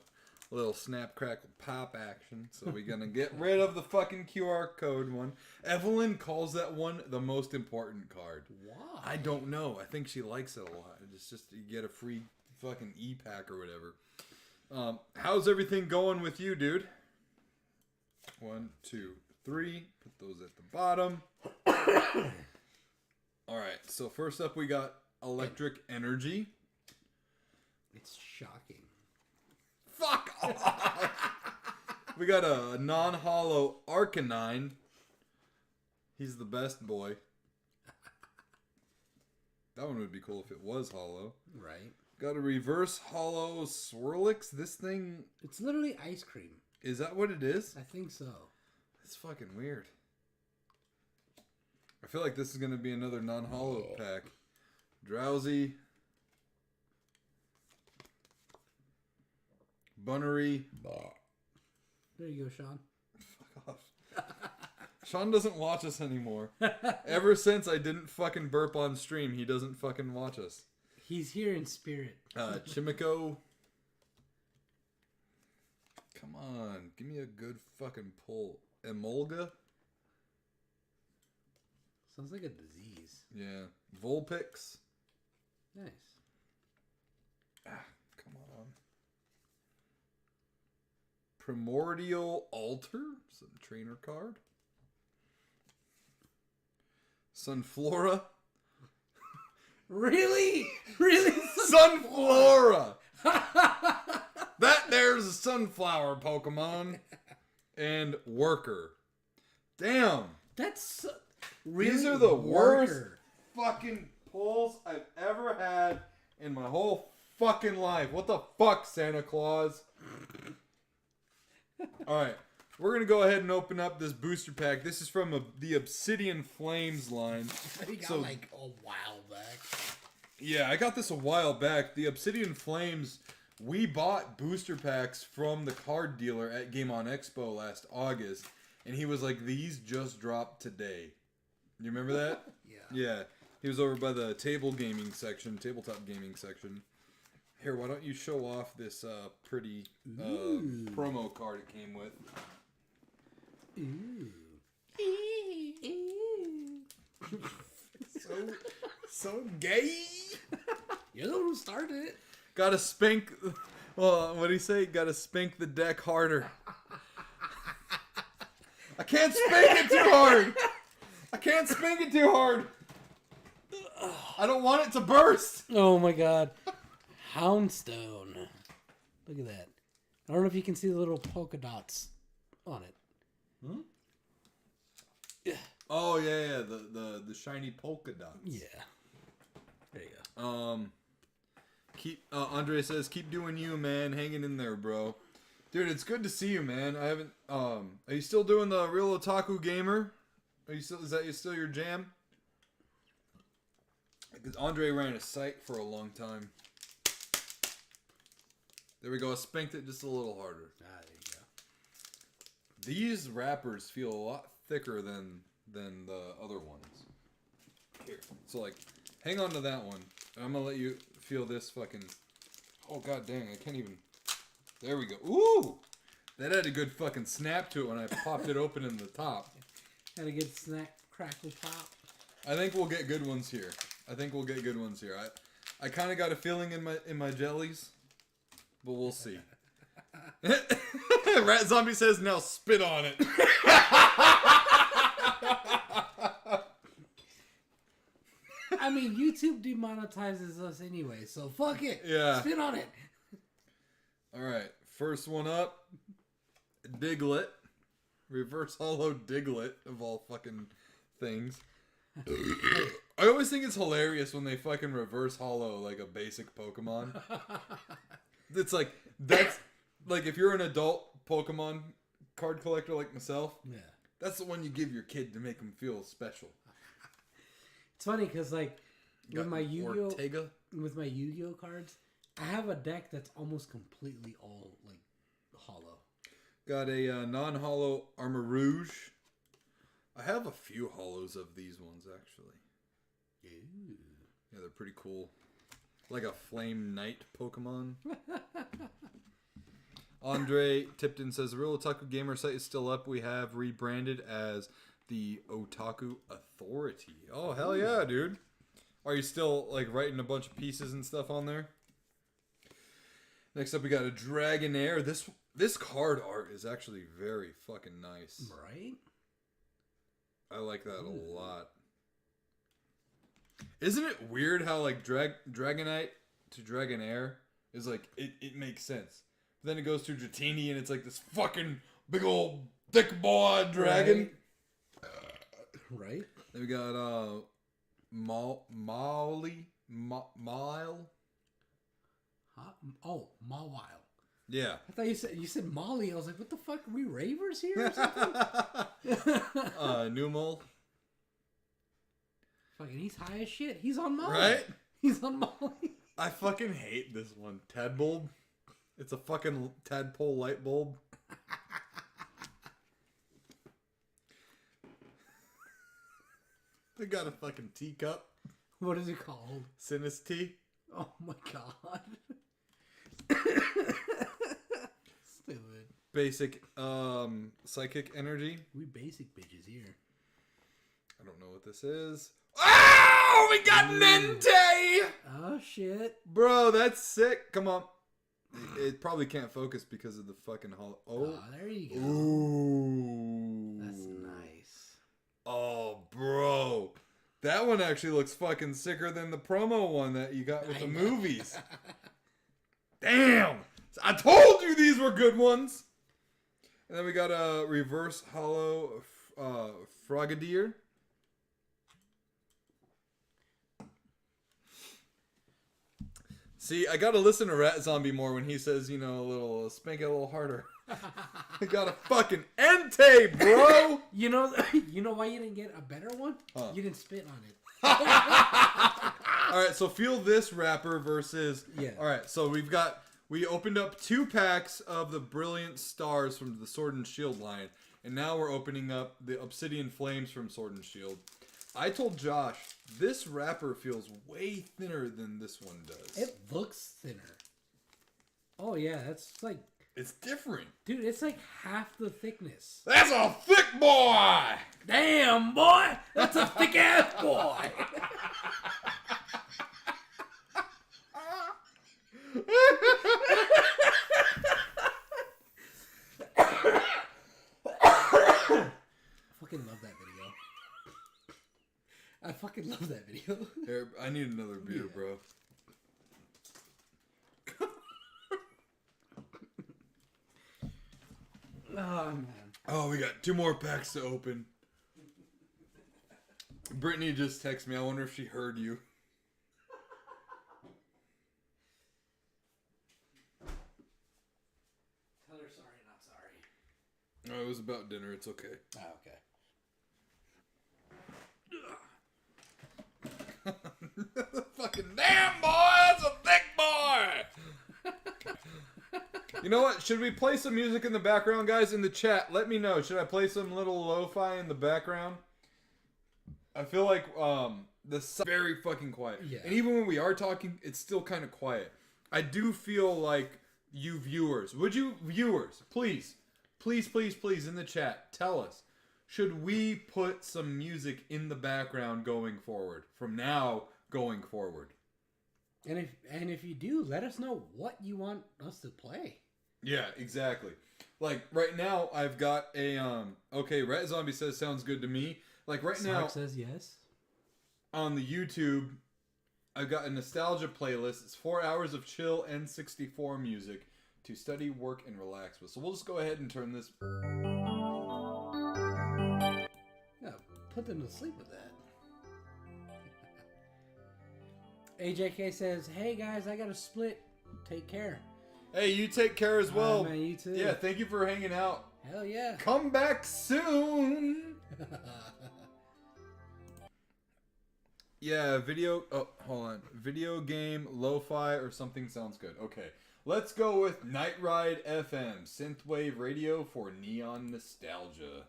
[SPEAKER 1] A little snap, crackle, pop action. So we're gonna get rid of the fucking QR code one. Evelyn calls that one the most important card.
[SPEAKER 2] Why?
[SPEAKER 1] I don't know. I think she likes it a lot. It's just you get a free fucking e-pack or whatever. How's everything going with you, dude? 1, 2, 3. Put those at the bottom. Alright, so first up we got Electric Energy.
[SPEAKER 2] It's shocking.
[SPEAKER 1] Fuck off! We got a non-holo Arcanine. He's the best boy. That one would be cool if it was holo.
[SPEAKER 2] Right.
[SPEAKER 1] Got a reverse holo Swirlix. This thing...
[SPEAKER 2] It's literally ice cream.
[SPEAKER 1] Is that what it is?
[SPEAKER 2] I think so.
[SPEAKER 1] It's fucking weird. I feel like this is going to be another non-holo pack. Drowsy. Bunnery.
[SPEAKER 2] There you go, Sean.
[SPEAKER 1] Fuck off. Sean doesn't watch us anymore. Ever since I didn't fucking burp on stream, he doesn't fucking watch us.
[SPEAKER 2] He's here in spirit.
[SPEAKER 1] Chimico. Come on. Give me a good fucking pull. Emolga.
[SPEAKER 2] Sounds like a disease.
[SPEAKER 1] Yeah. Vulpix.
[SPEAKER 2] Nice.
[SPEAKER 1] Come on. Primordial Altar. Some trainer card. Sunflora.
[SPEAKER 2] Really? Really?
[SPEAKER 1] Sunflora! That there's a sunflower Pokemon. And Worker. Damn.
[SPEAKER 2] That's really
[SPEAKER 1] These are the worst
[SPEAKER 2] Worker.
[SPEAKER 1] fucking pulls I've ever had in my whole fucking life. What the fuck, Santa Claus? Alright. We're going to go ahead and open up this booster pack. This is from the Obsidian Flames line.
[SPEAKER 2] We got like a while back.
[SPEAKER 1] Yeah, I got this a while back. The Obsidian Flames, we bought booster packs from the card dealer at Game On Expo last August. And he was like, these just dropped today. You remember that?
[SPEAKER 2] Yeah.
[SPEAKER 1] Yeah. He was over by the tabletop gaming section. Here, why don't you show off this pretty promo card it came with?
[SPEAKER 2] Ooh.
[SPEAKER 1] So gay.
[SPEAKER 2] You're the one who started it.
[SPEAKER 1] Gotta spank. Well, what do you say? Gotta spank the deck harder. I can't spank it too hard. I don't want it to burst.
[SPEAKER 2] Oh my god. Houndstone. Look at that. I don't know if you can see the little polka dots on it.
[SPEAKER 1] Hmm? Oh yeah, the shiny polka dots.
[SPEAKER 2] Yeah. There you go.
[SPEAKER 1] Andre says, keep doing you, man. Hanging in there, bro. Dude, it's good to see you, man. I haven't. Are you still doing the Real Otaku Gamer? Is that still your jam? Because Andre ran a sight for a long time. There we go. I spanked it just a little harder.
[SPEAKER 2] Ah, there you go.
[SPEAKER 1] These wrappers feel a lot thicker than the other ones. Here. So, like, hang on to that one. And I'm going to let you feel this fucking... Oh, god dang. I can't even... There we go. Ooh! That had a good fucking snap to it when I popped it open in the top.
[SPEAKER 2] Had a good snack, crackle pop.
[SPEAKER 1] I think we'll get good ones here. I kind of got a feeling in my jellies, but we'll see. Rat Zombie says, now spit on it.
[SPEAKER 2] I mean, YouTube demonetizes us anyway, so fuck it.
[SPEAKER 1] Yeah.
[SPEAKER 2] Spit on it.
[SPEAKER 1] All right, first one up, Diglett. Reverse hollow Diglett, of all fucking things. I always think it's hilarious when they fucking reverse hollow like a basic Pokemon. It's like, that's, like, if you're an adult Pokemon card collector like myself,
[SPEAKER 2] Yeah.
[SPEAKER 1] that's the one you give your kid to make them feel special.
[SPEAKER 2] It's funny because, like, with my Yu-Gi-Oh!
[SPEAKER 1] Ortega.
[SPEAKER 2] With my Yu-Gi-Oh! Cards, I have a deck that's almost completely all, like, hollow.
[SPEAKER 1] Got a non-hollow Armor Rouge. I have a few hollows of these ones, actually.
[SPEAKER 2] Ooh.
[SPEAKER 1] Yeah, they're pretty cool. Like a Flame Knight Pokemon. Andre Tipton says, the Real Otaku Gamer site is still up. We have rebranded as the Otaku Authority. Oh, hell yeah, dude. Are you still, like, writing a bunch of pieces and stuff on there? Next up, we got a Dragonair. This card art is actually very fucking nice.
[SPEAKER 2] Right?
[SPEAKER 1] I like that a lot. Isn't it weird how, like, Dragonite to Dragonair is, like, it makes sense. But then it goes to Dratini and it's, like, this fucking big old thick boy dragon.
[SPEAKER 2] Right?
[SPEAKER 1] Then we got, Mile.
[SPEAKER 2] Huh? Oh, Mawile.
[SPEAKER 1] Yeah.
[SPEAKER 2] I thought you said Molly. I was like, what the fuck? Are we ravers here or something?
[SPEAKER 1] Numel.
[SPEAKER 2] Fucking, he's high as shit. He's on Molly.
[SPEAKER 1] Right?
[SPEAKER 2] He's on Molly.
[SPEAKER 1] I fucking hate this one. Tadbulb. It's a fucking tadpole light bulb. We got a fucking teacup.
[SPEAKER 2] What is it called?
[SPEAKER 1] Sinus tea.
[SPEAKER 2] Oh my god. Stupid.
[SPEAKER 1] Basic psychic energy.
[SPEAKER 2] We basic bitches here.
[SPEAKER 1] I don't know what this is. Oh, we got Nente!
[SPEAKER 2] Oh shit.
[SPEAKER 1] Bro, that's sick. Come on. It probably can't focus because of the fucking hollow.
[SPEAKER 2] Oh, there you go.
[SPEAKER 1] Ooh.
[SPEAKER 2] That's nice.
[SPEAKER 1] Oh, bro. That one actually looks fucking sicker than the promo one that you got with the movies. Damn. I told you these were good ones. And then we got a reverse hollow Frogadier. See, I gotta listen to Rat Zombie more when he says, you know, a little spank it a little harder. I got a fucking Entei, bro.
[SPEAKER 2] You know why you didn't get a better one?
[SPEAKER 1] Huh.
[SPEAKER 2] You didn't spit on it.
[SPEAKER 1] All right, so feel this wrapper versus.
[SPEAKER 2] Yeah.
[SPEAKER 1] All right, so we opened up 2 packs of the Brilliant Stars from the Sword and Shield line, and now we're opening up the Obsidian Flames from Sword and Shield. I told Josh this wrapper feels way thinner than this one does.
[SPEAKER 2] It looks thinner. Oh yeah, that's like.
[SPEAKER 1] It's different.
[SPEAKER 2] Dude, it's like half the thickness.
[SPEAKER 1] That's a thick boy!
[SPEAKER 2] Damn, boy! That's a thick ass boy! I fucking love that video. I fucking love that video.
[SPEAKER 1] Here, I need another beer, bro.
[SPEAKER 2] Oh, man.
[SPEAKER 1] Oh, we got 2 more packs to open. Brittany just texted me. I wonder if she heard you.
[SPEAKER 2] Tell her sorry, not sorry.
[SPEAKER 1] Oh, it was about dinner. It's okay.
[SPEAKER 2] Oh, okay.
[SPEAKER 1] You know what? Should we play some music in the background, guys? In the chat, let me know. Should I play some little lo-fi in the background? I feel like the very fucking quiet.
[SPEAKER 2] Yeah.
[SPEAKER 1] And even when we are talking, it's still kind of quiet. I do feel like you viewers, please in the chat, tell us, should we put some music in the background going forward, from now going forward?
[SPEAKER 2] And if you do, let us know what you want us to play.
[SPEAKER 1] Yeah, exactly. Like right now, I've got a okay. Rat Zombie says sounds good to me. Like right now,
[SPEAKER 2] Mark says yes.
[SPEAKER 1] On the YouTube, I've got a nostalgia playlist. It's 4 hours of chill N64 music to study, work, and relax with. So we'll just go ahead and turn this.
[SPEAKER 2] Yeah, put them to sleep with that. AJK says, "Hey guys, I got a split. Take care."
[SPEAKER 1] Hey, you take care as well.
[SPEAKER 2] Man, you too.
[SPEAKER 1] Yeah, thank you for hanging out.
[SPEAKER 2] Hell yeah.
[SPEAKER 1] Come back soon. Yeah, video. Oh, hold on. Video game, lo-fi, or something sounds good. Okay, let's go with Night Ride FM, synthwave radio for neon nostalgia.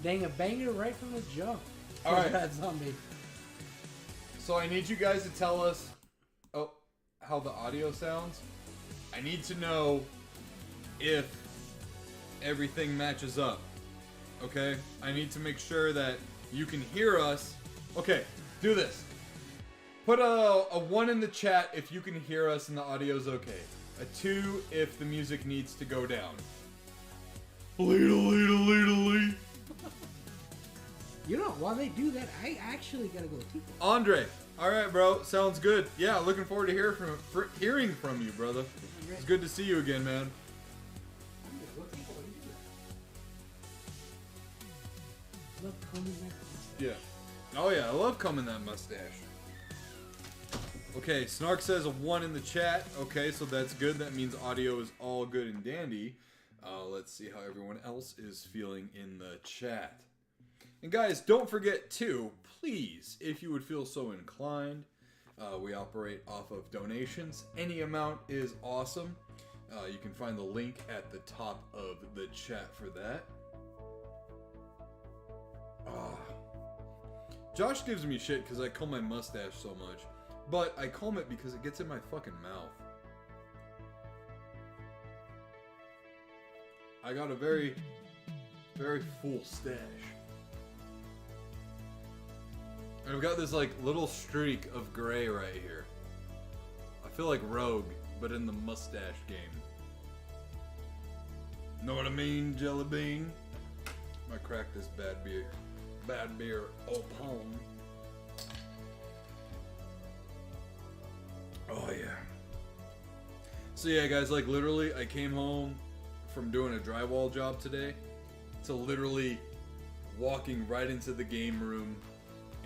[SPEAKER 2] Dang, a banger right from the jump.
[SPEAKER 1] All right.
[SPEAKER 2] That zombie.
[SPEAKER 1] So I need you guys to tell us, how the audio sounds. I need to know if everything matches up. Okay? I need to make sure that you can hear us. Okay, do this. Put a 1 in the chat if you can hear us and the audio's okay. A 2 if the music needs to go down. Lee.
[SPEAKER 2] You know, while they do that, I actually gotta go to Tico.
[SPEAKER 1] Andre, all right, bro, sounds good. Yeah, looking forward to hearing from you, brother. It's good to see you again, man. Yeah. Oh yeah, I love combing that mustache. Okay, Snark says a 1 in the chat. Okay, so that's good. That means audio is all good and dandy. Let's see how everyone else is feeling in the chat. And guys, don't forget too, please, if you would feel so inclined, we operate off of donations. Any amount is awesome. You can find the link at the top of the chat for that. Josh gives me shit because I comb my mustache so much. But I comb it because it gets in my fucking mouth. I got a very, very full stash. And I've got this like little streak of gray right here. I feel like Rogue, but in the mustache game. Know what I mean, Jelly Bean? I crack this bad beer open. Oh yeah. So yeah, guys, like literally, I came home from doing a drywall job today to literally walking right into the game room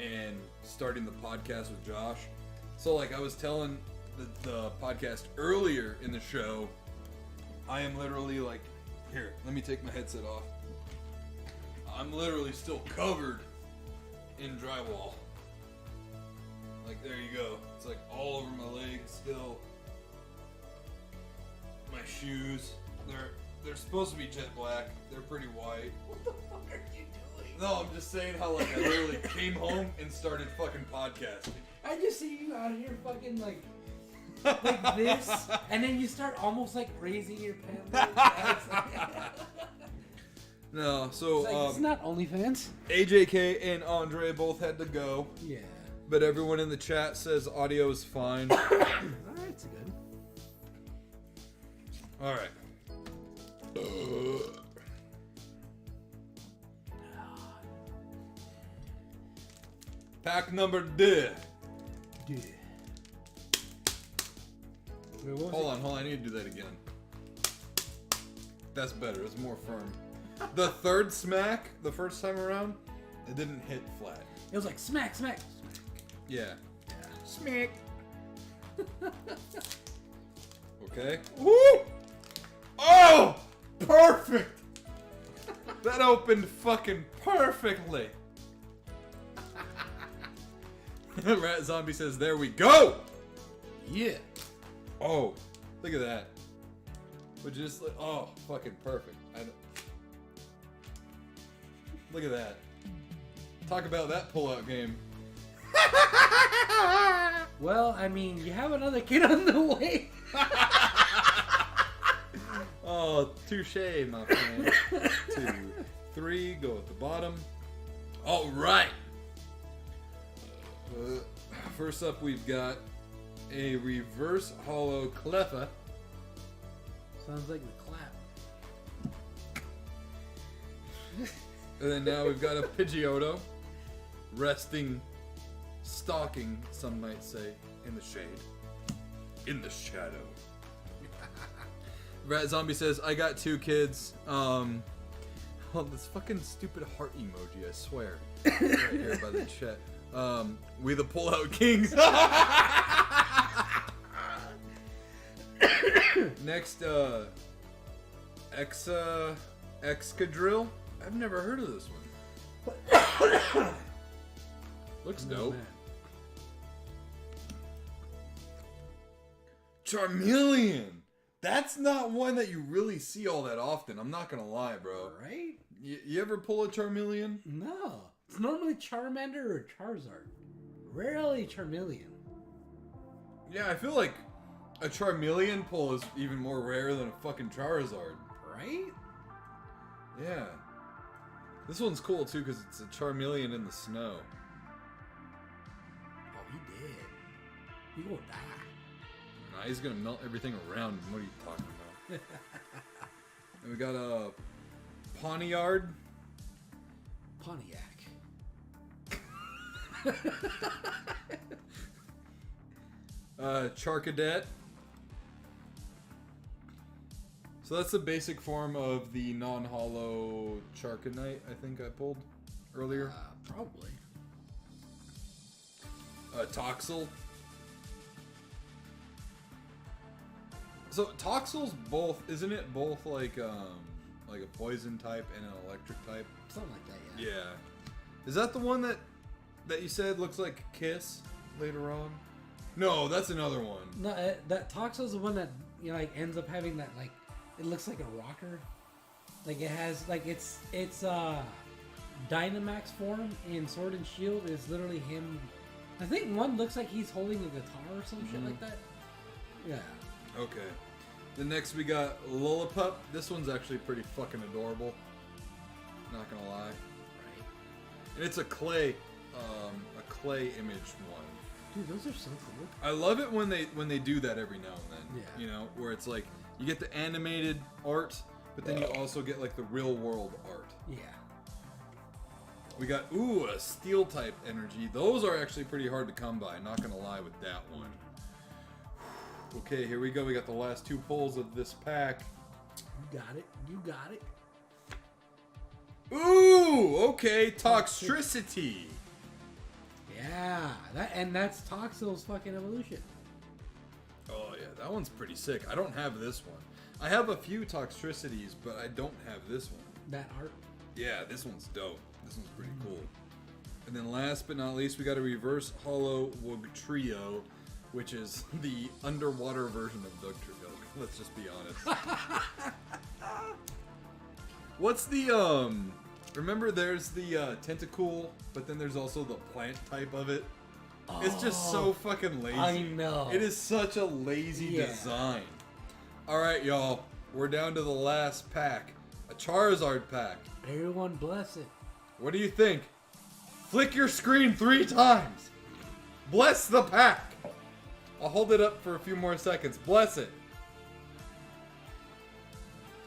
[SPEAKER 1] and starting the podcast with Josh. So like I was telling the podcast earlier in the show, I am literally like, here, let me take my headset off. I'm literally still covered in drywall. Like, there you go. It's like all over my legs still. My shoes, they're supposed to be jet black. They're pretty white.
[SPEAKER 2] What the fuck are you doing?
[SPEAKER 1] No, I'm just saying how like I literally came home and started fucking podcasting.
[SPEAKER 2] I just see you out here fucking like this, and then you start almost like raising your pants.
[SPEAKER 1] No, so
[SPEAKER 2] It's not OnlyFans.
[SPEAKER 1] AJK and Andre both had to go.
[SPEAKER 2] Yeah.
[SPEAKER 1] But everyone in the chat says audio is fine.
[SPEAKER 2] Alright, it's good.
[SPEAKER 1] Alright. Pack number 2.
[SPEAKER 2] Dude. Wait,
[SPEAKER 1] Hold on, I need to do that again. That's better, it's more firm. The third smack, the first time around, it didn't hit flat.
[SPEAKER 2] It was like smack, smack, smack.
[SPEAKER 1] Yeah. Smack. Okay. Woo! Oh! Perfect! That opened fucking perfectly. Rat Zombie says, there we go! Yeah. Oh, look at that. But just like, oh, fucking perfect. Look at that. Talk about that pull-out game.
[SPEAKER 2] Well, I mean, you have another kid on the way.
[SPEAKER 1] Oh, touche, my friend. 2, 3, go at the bottom. All right. First up, we've got a reverse hollow Cleffa.
[SPEAKER 2] Sounds like the clap.
[SPEAKER 1] And then now we've got a Pidgeotto. Resting, stalking, some might say, in the shade. In the shadow. Rat Zombie says, I got 2 kids. Oh, this fucking stupid heart emoji, I swear. Right here by the chat. We the Pullout Kings. Next, Excadrill. I've never heard of this one. Looks dope.
[SPEAKER 2] Man.
[SPEAKER 1] Charmeleon. That's not one that you really see all that often. I'm not gonna lie, bro.
[SPEAKER 2] Right?
[SPEAKER 1] You ever pull a Charmeleon?
[SPEAKER 2] No. It's normally Charmander or Charizard. Rarely Charmeleon.
[SPEAKER 1] Yeah, I feel like a Charmeleon pull is even more rare than a fucking Charizard.
[SPEAKER 2] Right?
[SPEAKER 1] Yeah. This one's cool too because it's a Charmeleon in the snow.
[SPEAKER 2] Oh, he did. He gonna die.
[SPEAKER 1] Nah, he's gonna melt everything around him. What are you talking about? And we got a Pawniard.
[SPEAKER 2] Pontiac.
[SPEAKER 1] Charcadet. So that's the basic form of the non-hollow Charcanite I think I pulled earlier.
[SPEAKER 2] Probably.
[SPEAKER 1] Toxel. So Toxel's both, isn't it both like a poison type and an electric type?
[SPEAKER 2] Something like that, yeah.
[SPEAKER 1] Yeah. Is that the one that you said looks like Kiss later on? No, that's another one.
[SPEAKER 2] No, that Toxel's the one that, you know, like ends up having that, like, it looks like a rocker. Like it has, like it's Dynamax form in Sword and Shield is literally him. I think one looks like he's holding a guitar or some shit like that. Yeah.
[SPEAKER 1] Okay. Then next we got Lillipup. This one's actually pretty fucking adorable. Not gonna lie.
[SPEAKER 2] Right.
[SPEAKER 1] And it's a clay image one.
[SPEAKER 2] Dude, those are so cool.
[SPEAKER 1] I love it when they do that every now and then.
[SPEAKER 2] Yeah.
[SPEAKER 1] You know, where it's like you get the animated art, but then you also get like the real world art.
[SPEAKER 2] Yeah.
[SPEAKER 1] We got a steel type energy. Those are actually pretty hard to come by. Not gonna lie with that one. Okay, here we go. We got the last 2 pulls of this pack.
[SPEAKER 2] You got it. You got it.
[SPEAKER 1] Ooh, okay, Toxtricity.
[SPEAKER 2] Yeah, that's Toxel's fucking evolution.
[SPEAKER 1] Oh yeah, that one's pretty sick. I don't have this one. I have a few Toxtricities, but I don't have this one.
[SPEAKER 2] That art.
[SPEAKER 1] Yeah, this one's dope. This one's pretty cool. And then last but not least, we got a reverse hollow Wugtrio, which is the underwater version of Dugtrio. Let's just be honest. What's the remember there's the tentacool, but then there's also the plant type of it. It's just so fucking lazy.
[SPEAKER 2] I know.
[SPEAKER 1] It is such a lazy design. Alright, y'all. We're down to the last pack. A Charizard pack.
[SPEAKER 2] Everyone bless it.
[SPEAKER 1] What do you think? Flick your screen 3 times. Bless the pack. I'll hold it up for a few more seconds. Bless it.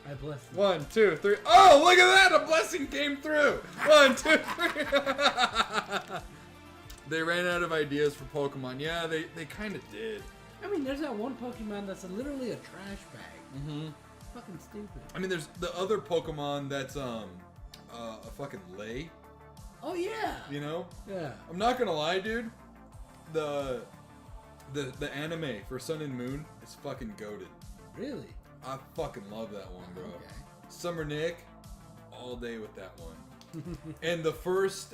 [SPEAKER 2] I bless it.
[SPEAKER 1] 1, 2, 3. Oh, look at that! A blessing came through. 1, 2, 3. They ran out of ideas for Pokemon. Yeah, they kind of did.
[SPEAKER 2] I mean, there's that one Pokemon that's literally a trash bag. Mm-hmm. Fucking stupid.
[SPEAKER 1] I mean, there's the other Pokemon that's a fucking lay.
[SPEAKER 2] Oh yeah.
[SPEAKER 1] You know?
[SPEAKER 2] Yeah.
[SPEAKER 1] I'm not gonna lie, dude. The anime for Sun and Moon is fucking goated.
[SPEAKER 2] Really?
[SPEAKER 1] I fucking love that one, bro.
[SPEAKER 2] Okay.
[SPEAKER 1] Summer Nick, all day with that one. And the first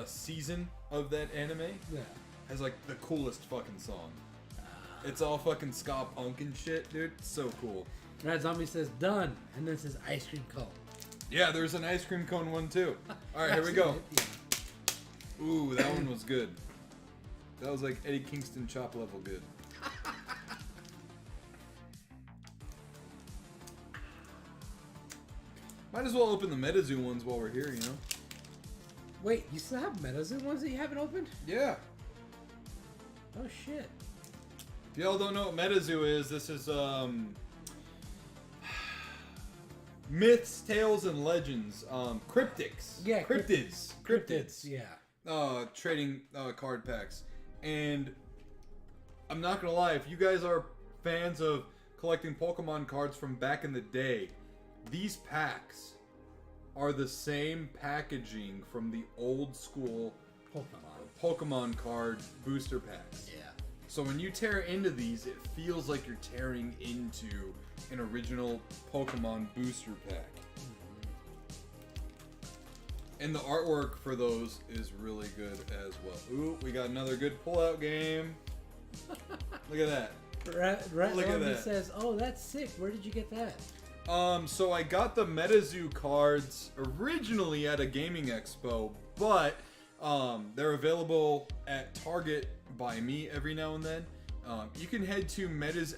[SPEAKER 1] season of that anime,
[SPEAKER 2] Yeah.
[SPEAKER 1] has like the coolest fucking song. It's all fucking ska punk and shit, dude. It's so cool.
[SPEAKER 2] Red Zombie says done, and then says ice cream cone.
[SPEAKER 1] Yeah, there's an ice cream cone one too. All right, here we go. Ooh, that one was good. That was like Eddie Kingston chop level good. Might as well open the MetaZoo ones while we're here, you know?
[SPEAKER 2] Wait, you still have MetaZoo ones that you haven't opened?
[SPEAKER 1] Yeah.
[SPEAKER 2] Oh shit.
[SPEAKER 1] If y'all don't know what MetaZoo is, this is myths, tales, and legends. Cryptics.
[SPEAKER 2] Yeah,
[SPEAKER 1] Cryptids.
[SPEAKER 2] Yeah.
[SPEAKER 1] Trading card packs. And I'm not gonna lie, if you guys are fans of collecting Pokemon cards from back in the day, these packs are the same packaging from the old school Pokemon card booster packs.
[SPEAKER 2] Yeah.
[SPEAKER 1] So when you tear into these, it feels like you're tearing into an original Pokemon booster pack. And the artwork for those is really good as well. Ooh, we got another good pullout game. Look at that.
[SPEAKER 2] Look at that. Says, "Oh, that's sick. Where did you get that?"
[SPEAKER 1] So I got the MetaZoo cards originally at a gaming expo, but they're available at Target by me every now and then. You can head to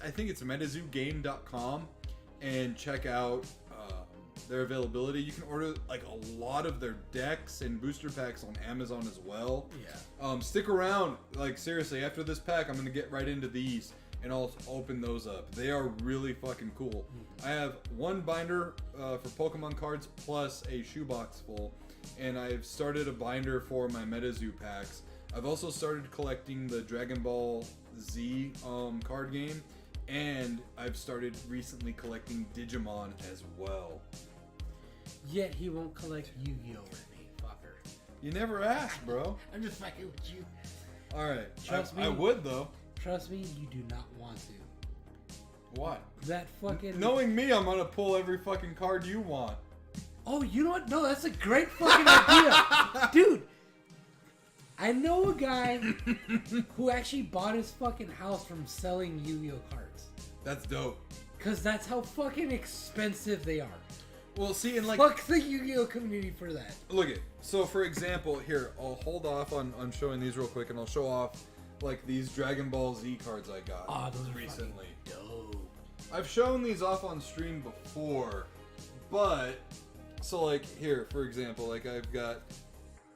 [SPEAKER 1] I think it's MetaZooGame.com and check out their availability. You can order like a lot of their decks and booster packs on Amazon as well.
[SPEAKER 2] Yeah.
[SPEAKER 1] Stick around. Like seriously, after this pack, I'm gonna get right into these and I'll open those up. They are really fucking cool. I have one binder for Pokemon cards plus a shoebox full, and I've started a binder for my MetaZoo packs. I've also started collecting the Dragon Ball Z card game, and I've started recently collecting Digimon as well.
[SPEAKER 2] Yet he won't collect Yu-Gi-Oh with me, fucker.
[SPEAKER 1] You never asked, bro.
[SPEAKER 2] I'm just fucking with you.
[SPEAKER 1] Alright.
[SPEAKER 2] Trust me.
[SPEAKER 1] I would, though.
[SPEAKER 2] Trust me, you do not want to.
[SPEAKER 1] What?
[SPEAKER 2] That fucking...
[SPEAKER 1] Knowing me, I'm gonna pull every fucking card you want.
[SPEAKER 2] Oh, you know what? No, that's a great fucking idea. Dude, I know a guy who actually bought his fucking house from selling Yu-Gi-Oh cards.
[SPEAKER 1] That's dope.
[SPEAKER 2] Because that's how fucking expensive they are.
[SPEAKER 1] Well, see, and like...
[SPEAKER 2] Fuck the Yu-Gi-Oh community for that.
[SPEAKER 1] Look it. So, for example, here, I'll hold off on showing these real quick, and I'll show off, like, these Dragon Ball Z cards I got
[SPEAKER 2] those
[SPEAKER 1] recently.
[SPEAKER 2] Dope.
[SPEAKER 1] I've shown these off on stream before, but... So, like, here, for example, like, I've got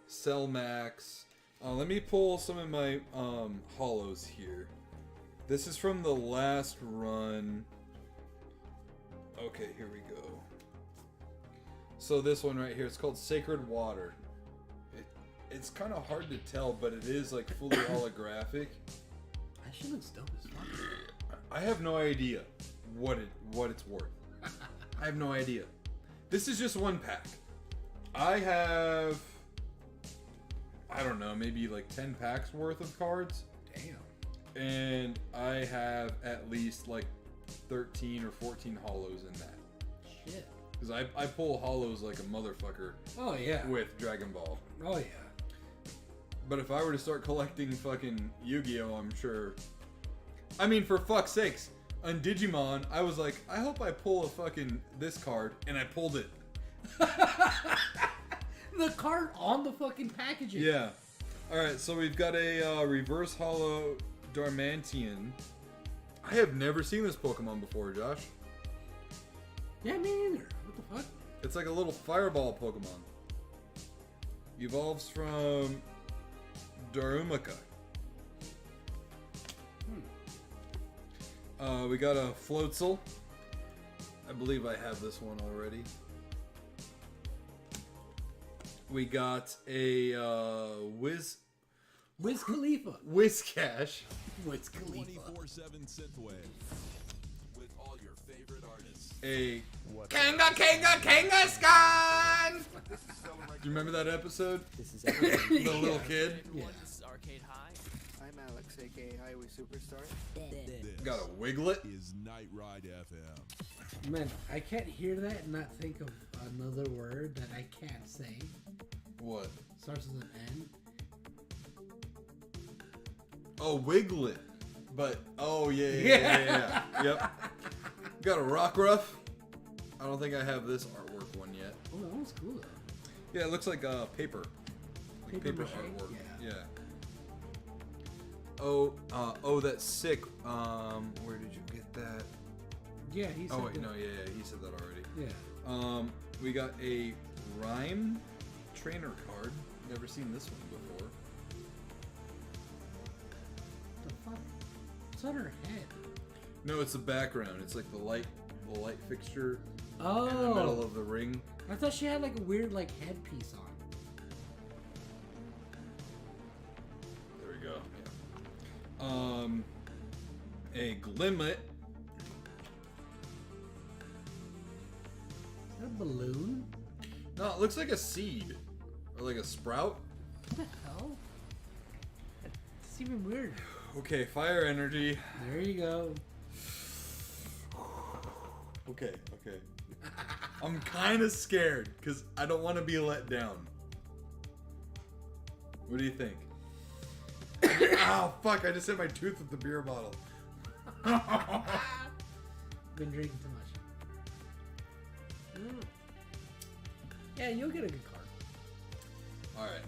[SPEAKER 1] Cell Max. Let me pull some of my holos here. This is from the last run. Okay, here we go. So this one right here, it's called Sacred Water. It's kind of hard to tell, but it is like fully holographic.
[SPEAKER 2] That shit looks dope as fuck.
[SPEAKER 1] I have no idea what it's worth. I have no idea. This is just one pack. I have, I don't know, maybe like 10 packs worth of cards.
[SPEAKER 2] Damn.
[SPEAKER 1] And I have at least like 13 or 14 holos in that.
[SPEAKER 2] Shit.
[SPEAKER 1] Because I pull holos like a motherfucker.
[SPEAKER 2] Oh, yeah.
[SPEAKER 1] With Dragon Ball.
[SPEAKER 2] Oh, yeah.
[SPEAKER 1] But if I were to start collecting fucking Yu-Gi-Oh, I'm sure... I mean, for fuck's sakes, on Digimon, I was like, I hope I pull a fucking this card, and I pulled it.
[SPEAKER 2] The card on the fucking packaging.
[SPEAKER 1] Yeah. Alright, so we've got a reverse holo Darmantian. I have never seen this Pokemon before, Josh.
[SPEAKER 2] Yeah, me neither. What the fuck?
[SPEAKER 1] It's like a little fireball Pokemon. Evolves from Darumaka. We got a Floatzel. I believe I have this one already. We got a Wiz
[SPEAKER 2] Khalifa.
[SPEAKER 1] Whiscash.
[SPEAKER 2] Wiz Khalifa.
[SPEAKER 4] 24/7 synthwave with all your favorite artists.
[SPEAKER 1] A Kangaskhan! Do you remember that episode?
[SPEAKER 5] This is
[SPEAKER 1] The little kid?
[SPEAKER 2] Yeah.
[SPEAKER 6] This is Arcade High.
[SPEAKER 5] I'm Alex, aka Highway Superstar.
[SPEAKER 4] This
[SPEAKER 1] Got a Wiglet.
[SPEAKER 4] is Night Ride FM.
[SPEAKER 2] Man, I can't hear that and not think of another word that I can't say.
[SPEAKER 1] What?
[SPEAKER 2] Starts with an N.
[SPEAKER 1] Oh, Wiglet. But, yeah. Yep. Got a Rockruff. I don't think I have this artwork one yet.
[SPEAKER 2] Oh, that one's cool though.
[SPEAKER 1] Yeah, it looks like paper. Like paper
[SPEAKER 2] mache?
[SPEAKER 1] artwork.
[SPEAKER 2] Yeah.
[SPEAKER 1] Oh, that's sick. Where did you get that?
[SPEAKER 2] Yeah, he said.
[SPEAKER 1] Oh wait, no, yeah, he said that already.
[SPEAKER 2] Yeah.
[SPEAKER 1] We got a Rhyme trainer card. Never seen this one before.
[SPEAKER 2] The fuck? It's on her head.
[SPEAKER 1] No, it's the background. It's like the light fixture
[SPEAKER 2] Oh.
[SPEAKER 1] in the middle of the ring.
[SPEAKER 2] I thought she had like a weird like headpiece on.
[SPEAKER 1] There we go. Yeah. A Glimmet.
[SPEAKER 2] Is that a balloon?
[SPEAKER 1] No, it looks like a seed or like a sprout.
[SPEAKER 2] What the hell? It's even weird.
[SPEAKER 1] Okay, fire energy.
[SPEAKER 2] There you go.
[SPEAKER 1] Okay. I'm kind of scared because I don't want to be let down. What do you think? Ow, fuck, I just hit my tooth with the beer bottle.
[SPEAKER 2] Been drinking too much. Yeah, you'll get a good card.
[SPEAKER 1] Alright.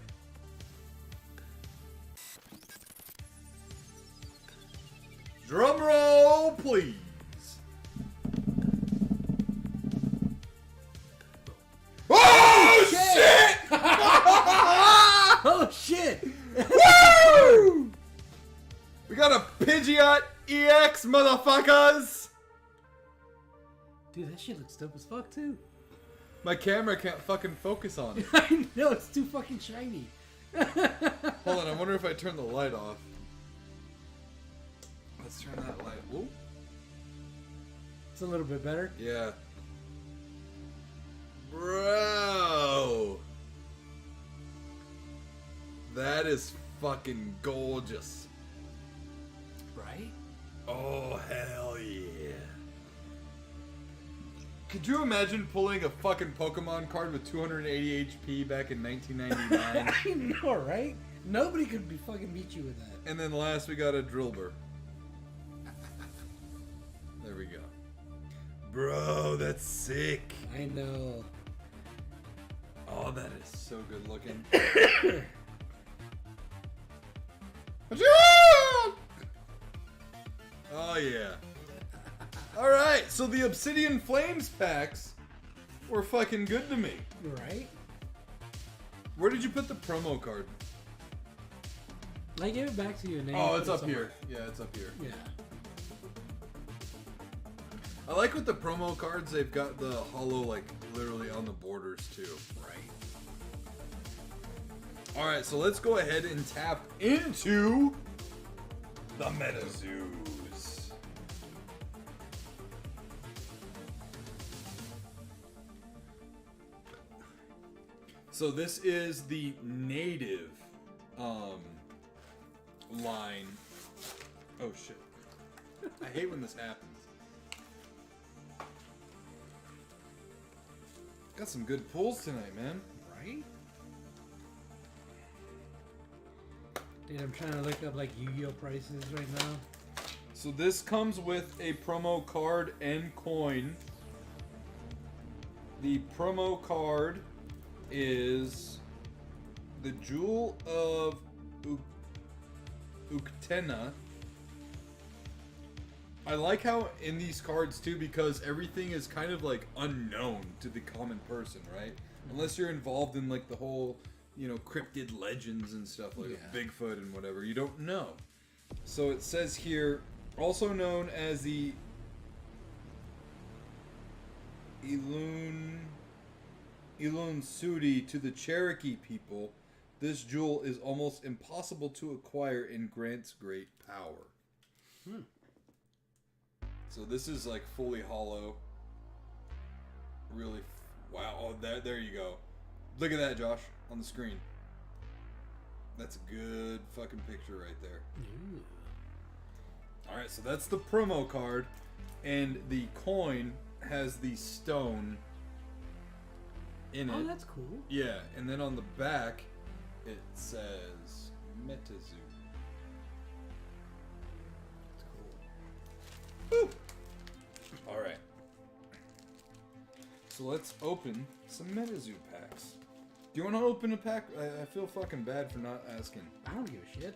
[SPEAKER 1] Drum roll, please. Oh, shit!
[SPEAKER 2] Oh shit!
[SPEAKER 1] Woo! We got a Pidgeot EX, motherfuckers!
[SPEAKER 2] Dude, that shit looks dope as fuck too.
[SPEAKER 1] My camera can't fucking focus on it.
[SPEAKER 2] I know, it's too fucking shiny.
[SPEAKER 1] Hold on, I wonder if I turn the light off. Let's turn that light. Ooh.
[SPEAKER 2] It's a little bit better.
[SPEAKER 1] Yeah. Bro. That is fucking gorgeous.
[SPEAKER 2] Right?
[SPEAKER 1] Oh, hell yeah. Could you imagine pulling a fucking Pokemon card with 280 HP back in 1999?
[SPEAKER 2] I know, right? Nobody could be fucking beat you with that.
[SPEAKER 1] And then last we got a Drillbur. There we go. Bro, that's sick.
[SPEAKER 2] I know.
[SPEAKER 1] Oh, that is so good looking. Oh, yeah. Alright, so the Obsidian Flames packs were fucking good to me.
[SPEAKER 2] Right?
[SPEAKER 1] Where did you put the promo card?
[SPEAKER 2] I gave it back to you. And then
[SPEAKER 1] Oh,
[SPEAKER 2] you
[SPEAKER 1] it's
[SPEAKER 2] put it
[SPEAKER 1] up
[SPEAKER 2] somewhere.
[SPEAKER 1] here. Yeah, it's up here.
[SPEAKER 2] Yeah.
[SPEAKER 1] I like with the promo cards, they've got the hollow, like, literally on the borders, too.
[SPEAKER 2] Right.
[SPEAKER 1] Alright, so let's go ahead and tap into the Metazoos. So this is the native line. Oh shit. I hate when this happens. Got some good pulls tonight, man.
[SPEAKER 2] Right? Dude, I'm trying to look up like Yu-Gi-Oh prices right now.
[SPEAKER 1] So this comes with a promo card and coin. The promo card is the Jewel of Uktena. I like how in these cards too, because everything is kind of like unknown to the common person, right? Unless you're involved in like the whole, you know, cryptid legends and stuff like Bigfoot and whatever. You don't know. So it says here, also known as the Ilun Sudi to the Cherokee people, this jewel is almost impossible to acquire and grants great power. So this is like fully hollow. Really, wow. Oh, there you go. Look at that, Josh, on the screen. That's a good fucking picture right there.
[SPEAKER 2] Ooh.
[SPEAKER 1] All right, so that's the promo card, and the coin has the stone in it.
[SPEAKER 2] Oh, that's cool.
[SPEAKER 1] Yeah, and then on the back, it says Metazoo. so let's open some MetaZoo packs. Do you want to open a pack? I feel fucking bad for not asking.
[SPEAKER 2] I don't give a shit.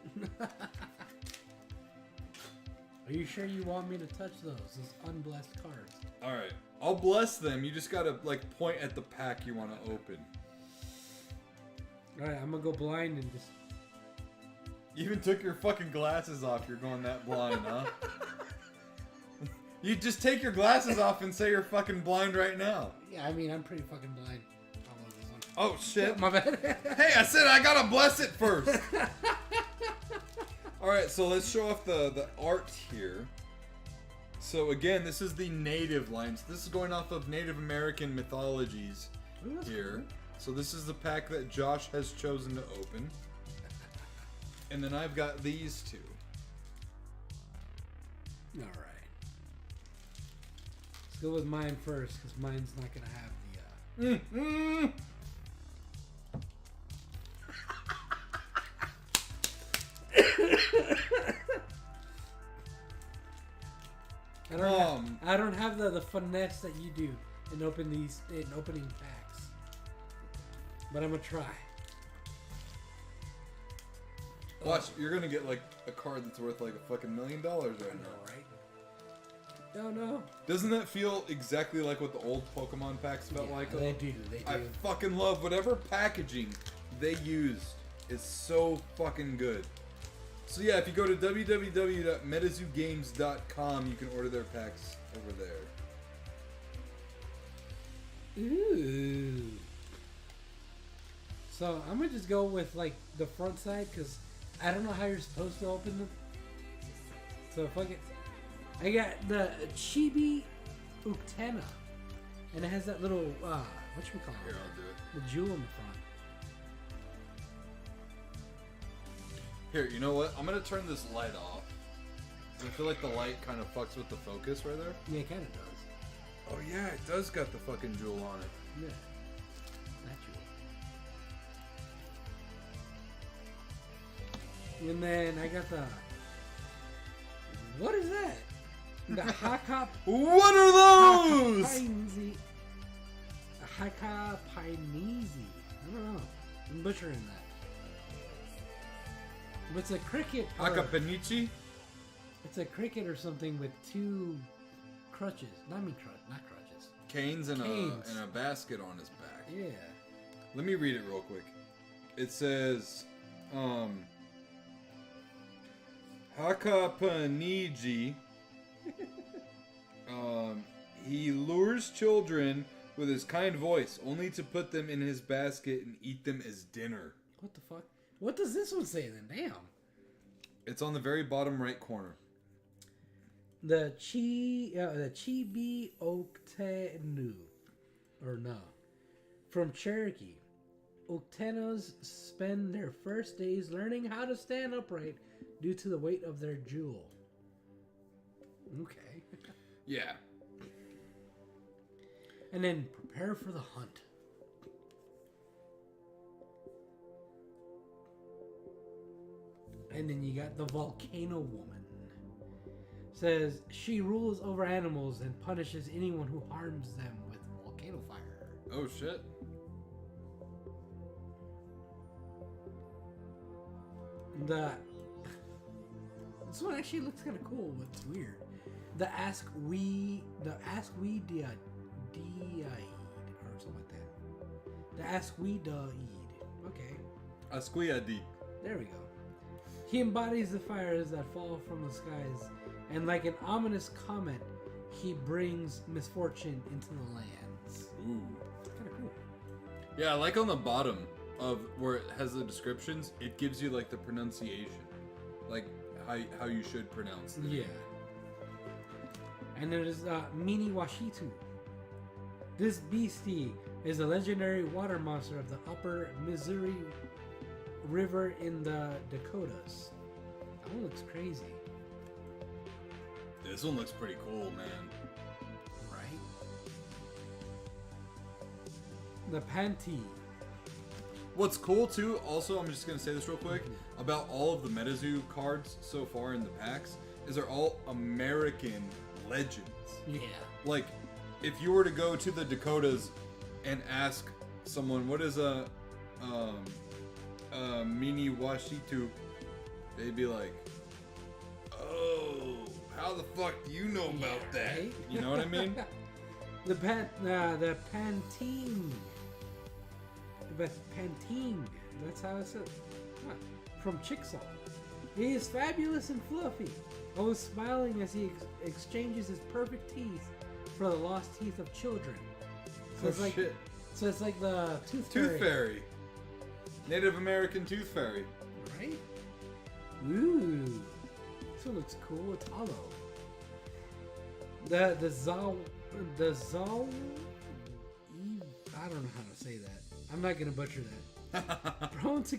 [SPEAKER 2] Are you sure you want me to touch those unblessed cards?
[SPEAKER 1] Alright, I'll bless them. You just gotta, like, point at the pack you want to open.
[SPEAKER 2] Alright, I'm gonna go blind and just...
[SPEAKER 1] You even took your fucking glasses off. You're going that blind, huh? You just take your glasses off and say you're fucking blind right now.
[SPEAKER 2] Yeah, I mean, I'm pretty fucking blind. I love this one.
[SPEAKER 1] Oh, shit.
[SPEAKER 2] My bad.
[SPEAKER 1] Hey, I said I gotta bless it first. Alright, so let's show off the art here. So again, this is the native lines. This is going off of Native American mythologies here.
[SPEAKER 2] Cool.
[SPEAKER 1] So this is the pack that Josh has chosen to open. And then I've got these two.
[SPEAKER 2] Alright. Let's go with mine first, because mine's not gonna have the, I don't have the finesse that you do in opening packs. But I'm gonna try.
[SPEAKER 1] Watch, you're gonna get like a card that's worth like a fucking $1 million right now.
[SPEAKER 2] Right? Oh no.
[SPEAKER 1] Doesn't that feel exactly like what the old Pokemon packs felt like?
[SPEAKER 2] They do. They do.
[SPEAKER 1] I fucking love whatever packaging they used is so fucking good. So yeah, if you go to www.metazoogames.com, you can order their packs over there.
[SPEAKER 2] Ooh. So I'm gonna just go with like the front side because I don't know how you're supposed to open them. So fuck it. I got the Chibi Uktena, and it has that little what should we call it?
[SPEAKER 1] Here, I'll do it.
[SPEAKER 2] The jewel in the front.
[SPEAKER 1] Here, you know what? I'm gonna turn this light off. I feel like the light kind of fucks with the focus right there.
[SPEAKER 2] Yeah, it kind of does.
[SPEAKER 1] Oh yeah, it does got the fucking jewel on it.
[SPEAKER 2] Yeah, that jewel. And then I got the. What is that? The Haka.
[SPEAKER 1] What are those?
[SPEAKER 2] Haka Painese. I don't know. I'm butchering that. But it's a cricket.
[SPEAKER 1] Akapanichi?
[SPEAKER 2] It's a cricket or something with two crutches. Not crutches.
[SPEAKER 1] Canes and
[SPEAKER 2] Canes.
[SPEAKER 1] a basket on his back.
[SPEAKER 2] Yeah.
[SPEAKER 1] Let me read it real quick. It says, Hakapaniji. He lures children with his kind voice, only to put them in his basket and eat them as dinner.
[SPEAKER 2] What the fuck? What does this one say then? Damn.
[SPEAKER 1] It's on the very bottom right corner.
[SPEAKER 2] The Chibi Oktenu. Or no. From Cherokee. Oktenos spend their first days learning how to stand upright due to the weight of their jewel. Okay.
[SPEAKER 1] Yeah.
[SPEAKER 2] And then prepare for the hunt. And then you got the Volcano Woman. Says she rules over animals and punishes anyone who harms them with volcano fire.
[SPEAKER 1] Oh shit.
[SPEAKER 2] This one actually looks kind of cool, but it's weird. The Ask We Deid or something like that. The Ask We Deid. Okay.
[SPEAKER 1] Asquiadi.
[SPEAKER 2] There we go. He embodies the fires that fall from the skies, and like an ominous comet, he brings misfortune into the lands.
[SPEAKER 1] Ooh.
[SPEAKER 2] Kind of cool.
[SPEAKER 1] Yeah, like on the bottom of where it has the descriptions, it gives you like the pronunciation. Like how you should pronounce it.
[SPEAKER 2] Yeah. And there's Mini Washitu. This beastie is a legendary water monster of the upper Missouri River in the Dakotas. That one looks crazy.
[SPEAKER 1] This one looks pretty cool, man.
[SPEAKER 2] Right? The Panty.
[SPEAKER 1] What's cool too, also, I'm just gonna say this real quick, about all of the MetaZoo cards so far in the packs, is they're all American legends.
[SPEAKER 2] Yeah.
[SPEAKER 1] Like, if you were to go to the Dakotas and ask someone what is a mini washitu, they'd be like, "Oh, how the fuck do you know about that?"
[SPEAKER 2] Right?
[SPEAKER 1] You know what I mean?
[SPEAKER 2] The Pantene. The Pantene. That's how it's said. Huh. From Chickasaw. He is fabulous and fluffy, always smiling as he exchanges his perfect teeth for the lost teeth of children. So
[SPEAKER 1] Oh,
[SPEAKER 2] it's like,
[SPEAKER 1] shit.
[SPEAKER 2] so it's like the Tooth
[SPEAKER 1] Tooth Fairy. Native American Tooth Fairy.
[SPEAKER 2] Right? Ooh. This one looks cool. It's hollow. The Zal I don't know how to say that. I'm not gonna butcher that. Prone to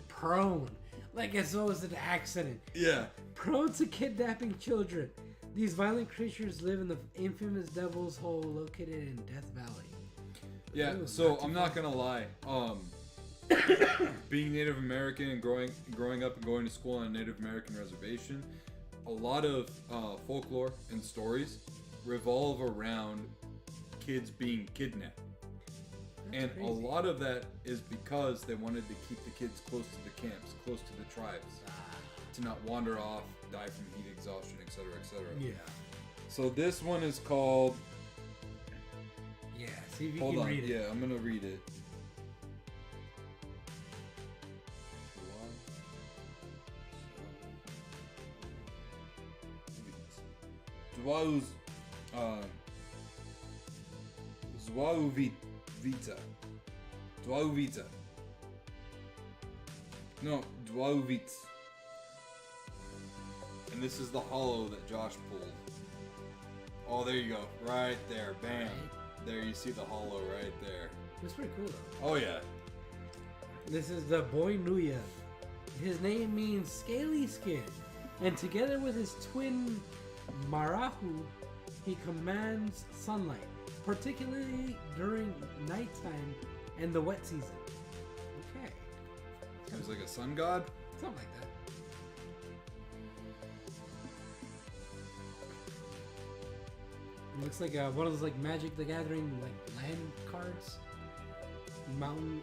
[SPEAKER 2] prone. Like as though it's an accident.
[SPEAKER 1] Yeah.
[SPEAKER 2] Prone to kidnapping children. These violent creatures live in the infamous Devil's Hole located in Death Valley.
[SPEAKER 1] Yeah,
[SPEAKER 2] Ooh,
[SPEAKER 1] so
[SPEAKER 2] not too
[SPEAKER 1] I'm not gonna lie. Being Native American and growing up and going to school on a Native American reservation, a lot of folklore and stories revolve around kids being kidnapped.
[SPEAKER 2] That's
[SPEAKER 1] And
[SPEAKER 2] crazy.
[SPEAKER 1] a lot of that is because they wanted to keep the kids close to the camps, close to the tribes, to not wander off, die from heat exhaustion, etc., etc.
[SPEAKER 2] Yeah.
[SPEAKER 1] So this one is called.
[SPEAKER 2] Yeah. See if you
[SPEAKER 1] Hold
[SPEAKER 2] can
[SPEAKER 1] on.
[SPEAKER 2] read it.
[SPEAKER 1] Yeah, I'm gonna read it. Dwaus, Dwauvita. Dwauvita. No, Dwauvitz. And this is the hollow that Josh pulled. Oh, there you go. Right there. Bam. There you see the hollow right there.
[SPEAKER 2] It's pretty cool though.
[SPEAKER 1] Oh, yeah.
[SPEAKER 2] This is the Boy Nuya. His name means scaly skin, and together with his twin Marahu, he commands sunlight, particularly during nighttime and the wet season. Okay,
[SPEAKER 1] He's like a sun god.
[SPEAKER 2] something like that. It looks like one of those like Magic the Gathering like land cards. Mountain.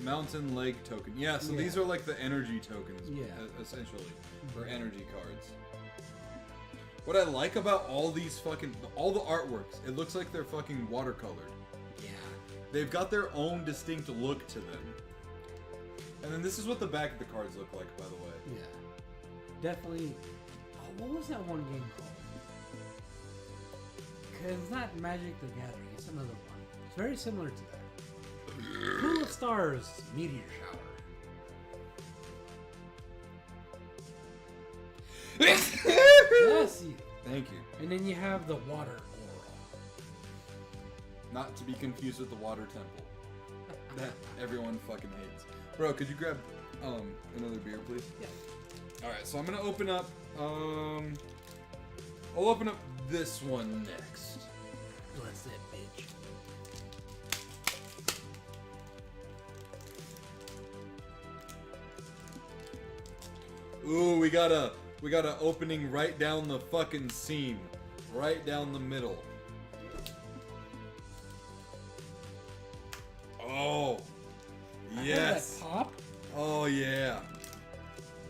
[SPEAKER 1] Mountain Lake token. Yeah, so
[SPEAKER 2] Yeah.
[SPEAKER 1] these are like the energy tokens,
[SPEAKER 2] Yeah.
[SPEAKER 1] Essentially, for
[SPEAKER 2] Right.
[SPEAKER 1] energy cards. What I like about all these all the artworks, it looks like they're fucking watercolored.
[SPEAKER 2] Yeah.
[SPEAKER 1] They've got their own distinct look to them. And then this is what the back of the cards look like, by the way.
[SPEAKER 2] Yeah. Definitely. Oh, what was that one game called? Cause it's not Magic the Gathering, it's another one. It's very similar to that. Pool of Stars, Meteor Shower. Bless you.
[SPEAKER 1] Thank you.
[SPEAKER 2] And then you have the Water Aura.
[SPEAKER 1] Not to be confused with the Water Temple. That everyone fucking hates. Bro, could you grab another beer, please?
[SPEAKER 2] Yeah.
[SPEAKER 1] Alright, so I'm gonna open up I'll open up this one next.
[SPEAKER 2] Bless that bitch.
[SPEAKER 1] Ooh, we got a opening right down the fucking seam. Right down the middle. Oh.
[SPEAKER 2] I heard
[SPEAKER 1] Yes.
[SPEAKER 2] that pop.
[SPEAKER 1] Oh yeah.
[SPEAKER 2] I'll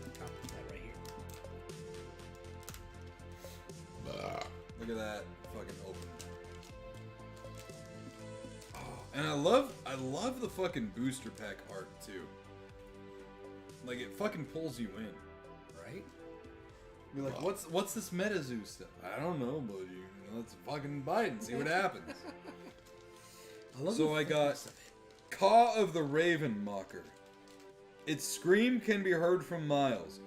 [SPEAKER 2] put that right here.
[SPEAKER 1] Look at that fucking open. Oh, and I love the fucking booster pack art too. Like it fucking pulls you in.
[SPEAKER 2] Right?
[SPEAKER 1] You're like, what's this MetaZoo stuff? I don't know, but let's fucking buy it and see what happens.
[SPEAKER 2] I love
[SPEAKER 1] So
[SPEAKER 2] the
[SPEAKER 1] I got
[SPEAKER 2] thickness of it.
[SPEAKER 1] Caw of the Raven Mocker. Its scream can be heard from miles.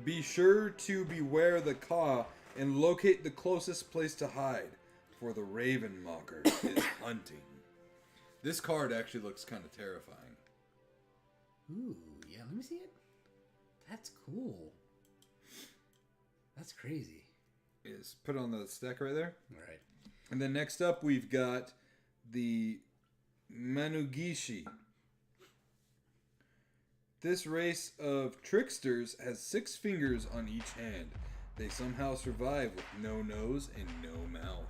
[SPEAKER 1] Be sure to beware the caw and locate the closest place to hide, for the Raven Mocker is hunting. This card actually looks kind of terrifying.
[SPEAKER 2] Ooh, yeah, let me see it. That's cool. That's crazy.
[SPEAKER 1] Is put on the stack right there.
[SPEAKER 2] Alright.
[SPEAKER 1] And then next up we've got the Manugishi. This race of tricksters has 6 fingers on each hand. They somehow survive with no nose and no mouth.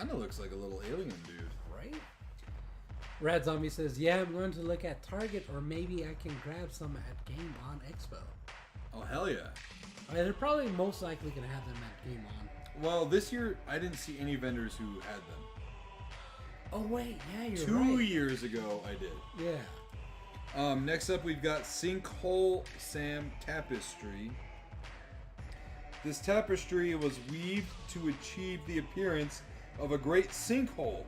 [SPEAKER 1] Kind of looks like a little alien dude.
[SPEAKER 2] Right? Rad Zombie says, yeah, I'm going to look at Target or maybe I can grab some at Game On Expo.
[SPEAKER 1] Oh, hell yeah.
[SPEAKER 2] They're probably most likely going to have them at Game On.
[SPEAKER 1] Well, this year, I didn't see any vendors who had them.
[SPEAKER 2] Oh, wait. Yeah, you're
[SPEAKER 1] 2
[SPEAKER 2] right.
[SPEAKER 1] years ago, I did.
[SPEAKER 2] Yeah.
[SPEAKER 1] Next up, we've got Sinkhole Sam Tapestry. This tapestry was weaved to achieve the appearance of a great sinkhole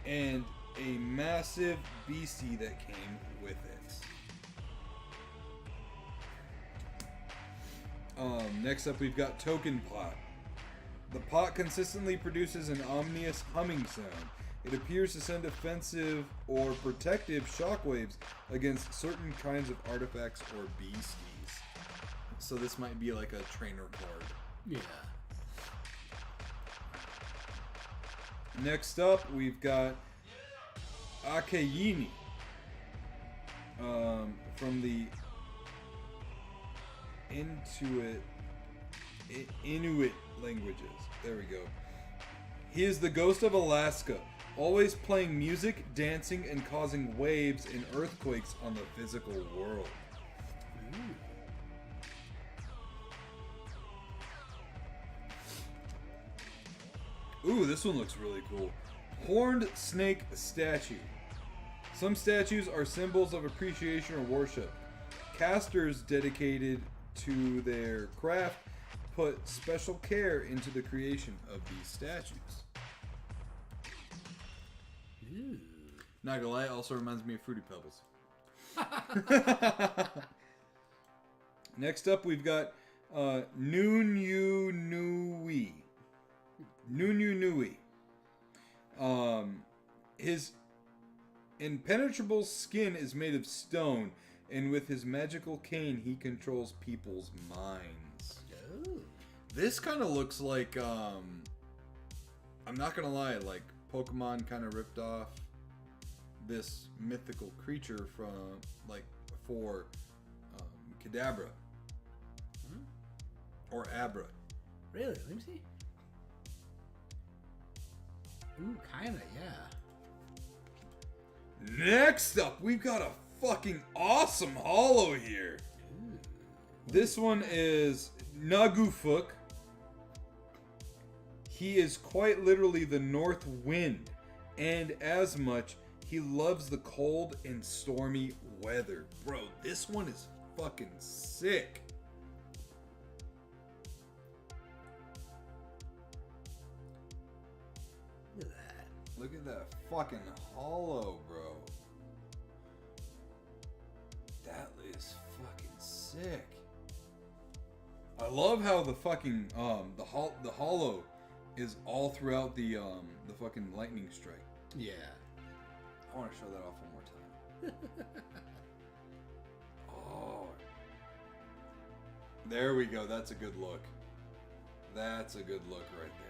[SPEAKER 1] and a massive beastie that came with it. Next up, we've got Token Pot. The pot consistently produces an ominous humming sound. It appears to send offensive or protective shockwaves against certain kinds of artifacts or beasties. So this might be like a trainer card.
[SPEAKER 2] Yeah.
[SPEAKER 1] Next up, we've got Akeyini from the Inuit languages. There we go. He is the ghost of Alaska, always playing music, dancing, and causing waves and earthquakes on the physical world. Ooh, this one looks really cool. Horned snake statue. Some statues are symbols of appreciation or worship. Casters dedicated to their craft put special care into the creation of these statues.
[SPEAKER 2] Ooh.
[SPEAKER 1] Not gonna lie, it also reminds me of Fruity Pebbles. Next up, we've got Nunu Nui. Nunu Nui. His impenetrable skin is made of stone, and with his magical cane, he controls people's minds.
[SPEAKER 2] Oh.
[SPEAKER 1] This kind of looks like, I'm not gonna lie, like Pokemon kind of ripped off this mythical creature from, like, for Kadabra. Or Abra.
[SPEAKER 2] Really? Let me see. Ooh, kinda, yeah.
[SPEAKER 1] Next up, we've got a fucking awesome holo here.
[SPEAKER 2] Ooh.
[SPEAKER 1] This one is Nagufuk. He is quite literally the north wind, and as much, he loves the cold and stormy weather. Bro, this one is fucking sick.
[SPEAKER 2] Look at that.
[SPEAKER 1] Look at that fucking holo, bro. That is fucking sick. I love how the fucking the holo is all throughout the fucking lightning strike.
[SPEAKER 2] Yeah.
[SPEAKER 1] I want to show that off one more time. Oh. There we go. That's a good look. That's a good look right there.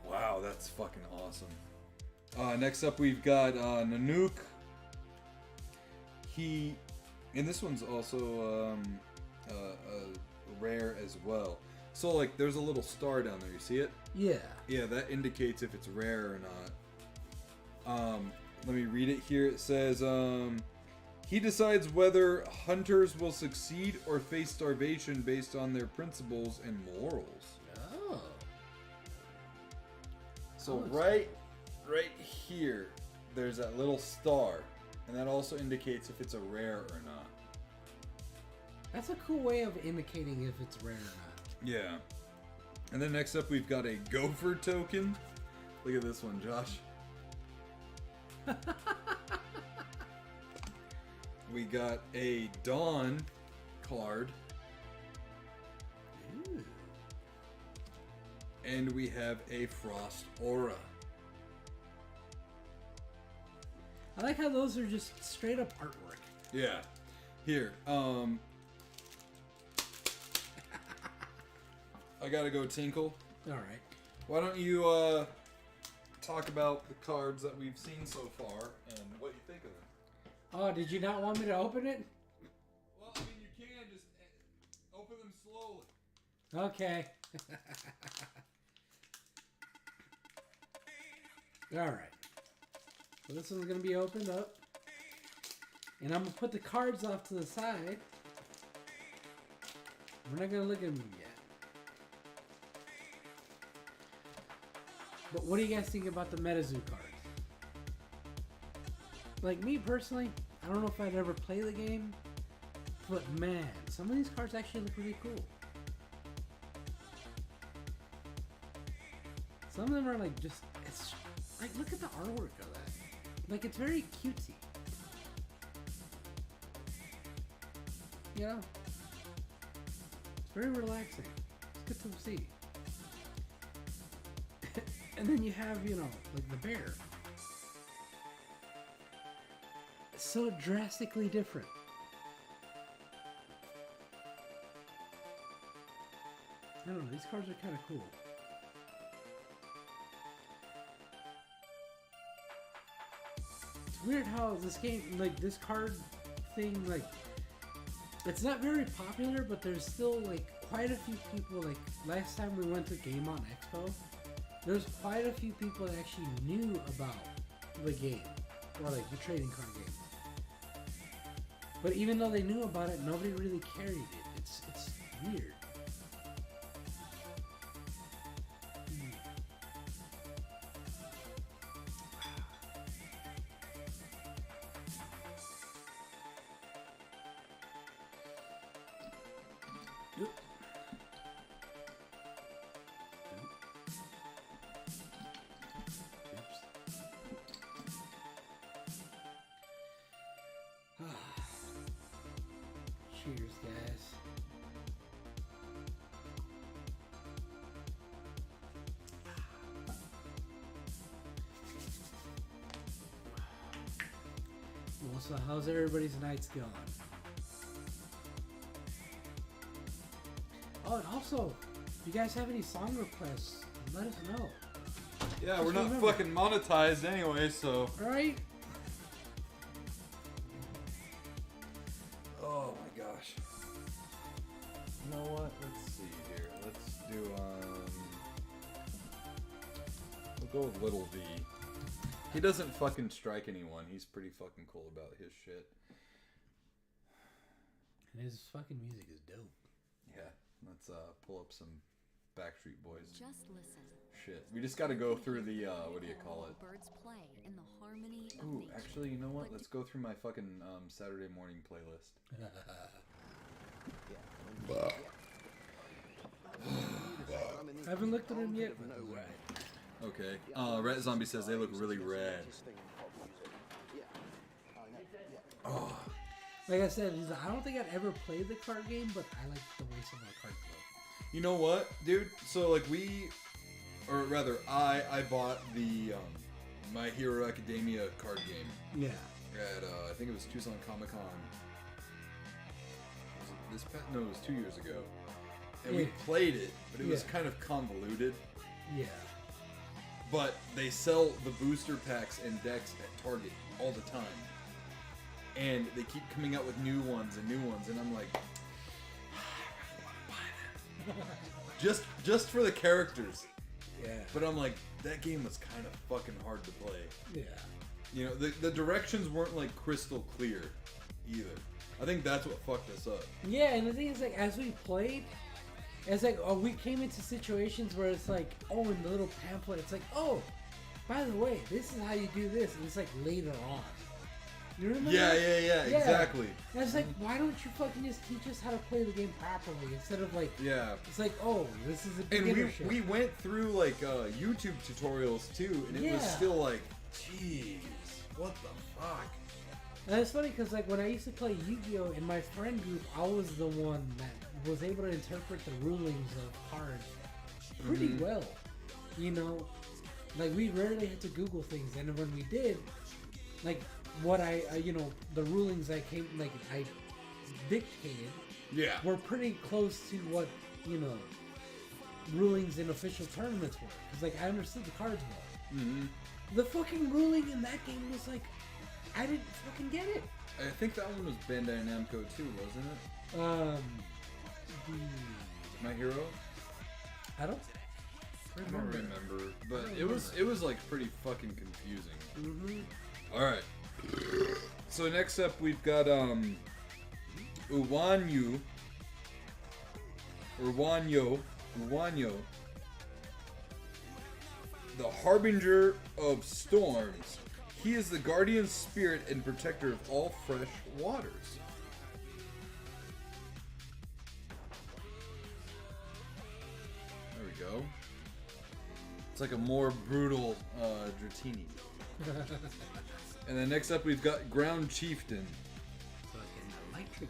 [SPEAKER 1] Wow, that's fucking awesome. Next up, we've got Nanook. And this one's also rare as well. So, like, there's a little star down there. You see it?
[SPEAKER 2] Yeah.
[SPEAKER 1] Yeah, that indicates if it's rare or not. Let me read it here. It says, he decides whether hunters will succeed or face starvation based on their principles and morals.
[SPEAKER 2] Oh.
[SPEAKER 1] So
[SPEAKER 2] Oh,
[SPEAKER 1] right here, there's that little star, and that also indicates if it's a rare or not.
[SPEAKER 2] That's a cool way of indicating if it's rare or not.
[SPEAKER 1] Yeah. And then next up, we've got a gopher token. Look at this one, Josh. We got a Dawn card.
[SPEAKER 2] Ooh.
[SPEAKER 1] And we have a Frost Aura.
[SPEAKER 2] I like how those are just straight up artwork.
[SPEAKER 1] Yeah. Here, I gotta go tinkle.
[SPEAKER 2] Alright.
[SPEAKER 1] Why don't you talk about the cards that we've seen so far and what you think of them?
[SPEAKER 2] Oh, did you not want me to open it?
[SPEAKER 1] Well, I mean, you can just open them slowly.
[SPEAKER 2] Okay. Alright. So this one's going to be opened up. And I'm going to put the cards off to the side. We're not going to look at them yet. But what do you guys think about the MetaZoo cards? Like me personally, I don't know if I'd ever play the game. But man, some of these cards actually look really cool. Some of them are like just, it's like, look at the artwork of that. Like, it's very cutesy. You know? It's very relaxing. It's good to see. And then you have, you know, like the bear. It's so drastically different. I don't know, these cards are kind of cool. It's weird how this game, like this card thing, like, it's not very popular, but there's still like quite a few people, like last time we went to Game On Expo, there's quite a few people that actually knew about the game, or like the trading card game. But even though they knew about it, nobody really carried it. It's weird. Cheers, guys. Well, so how's everybody's nights going? Oh, and also, if you guys have any song requests, let us know.
[SPEAKER 1] Yeah,
[SPEAKER 2] Just
[SPEAKER 1] we're not
[SPEAKER 2] remember.
[SPEAKER 1] fucking monetized anyway, so.
[SPEAKER 2] Alright?
[SPEAKER 1] Oh my gosh. You know what? Let's see here. Let's do, we'll go with Little V. He doesn't fucking strike anyone. He's pretty fucking cool about his shit.
[SPEAKER 2] And his fucking music is dope.
[SPEAKER 1] Yeah, let's pull up some Backstreet Boys
[SPEAKER 6] Just listen.
[SPEAKER 1] shit. We just gotta go through the, what do you call it?
[SPEAKER 6] Birds play in the harmony of
[SPEAKER 1] Ooh,
[SPEAKER 6] nature.
[SPEAKER 1] actually, you know what? Let's go through my fucking Saturday morning playlist.
[SPEAKER 2] I haven't looked at him yet.
[SPEAKER 1] Okay. Rat Zombie says they look really rad. Oh.
[SPEAKER 2] Like I said, I don't think I'd ever play the card game, but I like the way some of the cards look.
[SPEAKER 1] You know what, dude? So like I bought the My Hero Academia card game
[SPEAKER 2] Yeah.
[SPEAKER 1] at I think it was Tucson Comic Con. Was it this past? No, it was 2 years ago. And we
[SPEAKER 2] Yeah.
[SPEAKER 1] played it, but it was
[SPEAKER 2] Yeah.
[SPEAKER 1] kind of convoluted.
[SPEAKER 2] Yeah.
[SPEAKER 1] But they sell the booster packs and decks at Target all the time. And they keep coming out with new ones, and I'm like, just for the characters.
[SPEAKER 2] Yeah.
[SPEAKER 1] But I'm like, that game was kind of fucking hard to play.
[SPEAKER 2] Yeah.
[SPEAKER 1] You know, the directions weren't like crystal clear either. I think that's what fucked us up.
[SPEAKER 2] Yeah, and the thing is, like, as we played, it's like, oh, we came into situations where it's like, oh, in the little pamphlet, it's like, oh, by the way, this is how you do this, and it's like later on. You remember
[SPEAKER 1] Yeah,
[SPEAKER 2] that?
[SPEAKER 1] yeah, exactly.
[SPEAKER 2] And it's like, why don't you fucking just teach us how to play the game properly instead of like,
[SPEAKER 1] Yeah.
[SPEAKER 2] it's like, oh, this is a
[SPEAKER 1] And
[SPEAKER 2] beginner shit.
[SPEAKER 1] we went through like YouTube tutorials too, and it was
[SPEAKER 2] Yeah.
[SPEAKER 1] still like, jeez, what the fuck?
[SPEAKER 2] And it's funny because, like, when I used to play Yu-Gi-Oh! In my friend group, I was the one that was able to interpret the rulings of cards pretty well. You know? Like, we rarely had to Google things, and when we did, like, what I you know, the rulings I dictated
[SPEAKER 1] Yeah.
[SPEAKER 2] were pretty close to what, you know, rulings in official tournaments were. Because, like, I understood the cards well.
[SPEAKER 1] Mm-hmm.
[SPEAKER 2] The fucking ruling in that game was like, I didn't fucking get it.
[SPEAKER 1] I think that one was Bandai Namco too, wasn't it?
[SPEAKER 2] The
[SPEAKER 1] My Hero?
[SPEAKER 2] I don't
[SPEAKER 1] I don't remember, but it was like pretty fucking confusing.
[SPEAKER 2] Mm-hmm.
[SPEAKER 1] All right. So next up we've got Uwanyo, the harbinger of storms. He is the guardian spirit and protector of all fresh waters. There we go. It's like a more brutal Dratini. And then next up we've got Ground Chieftain.
[SPEAKER 2] Fucking electric.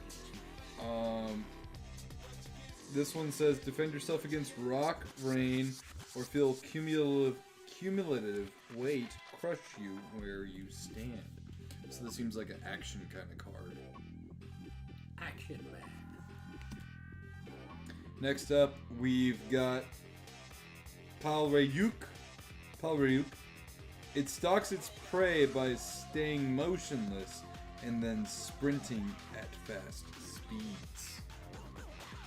[SPEAKER 1] This one says defend yourself against rock, rain, or feel cumulative weight crush you where you stand. So this seems like an action kind of card.
[SPEAKER 2] Action man.
[SPEAKER 1] Next up, we've got Palrayuk. It stalks its prey by staying motionless and then sprinting at fast speeds.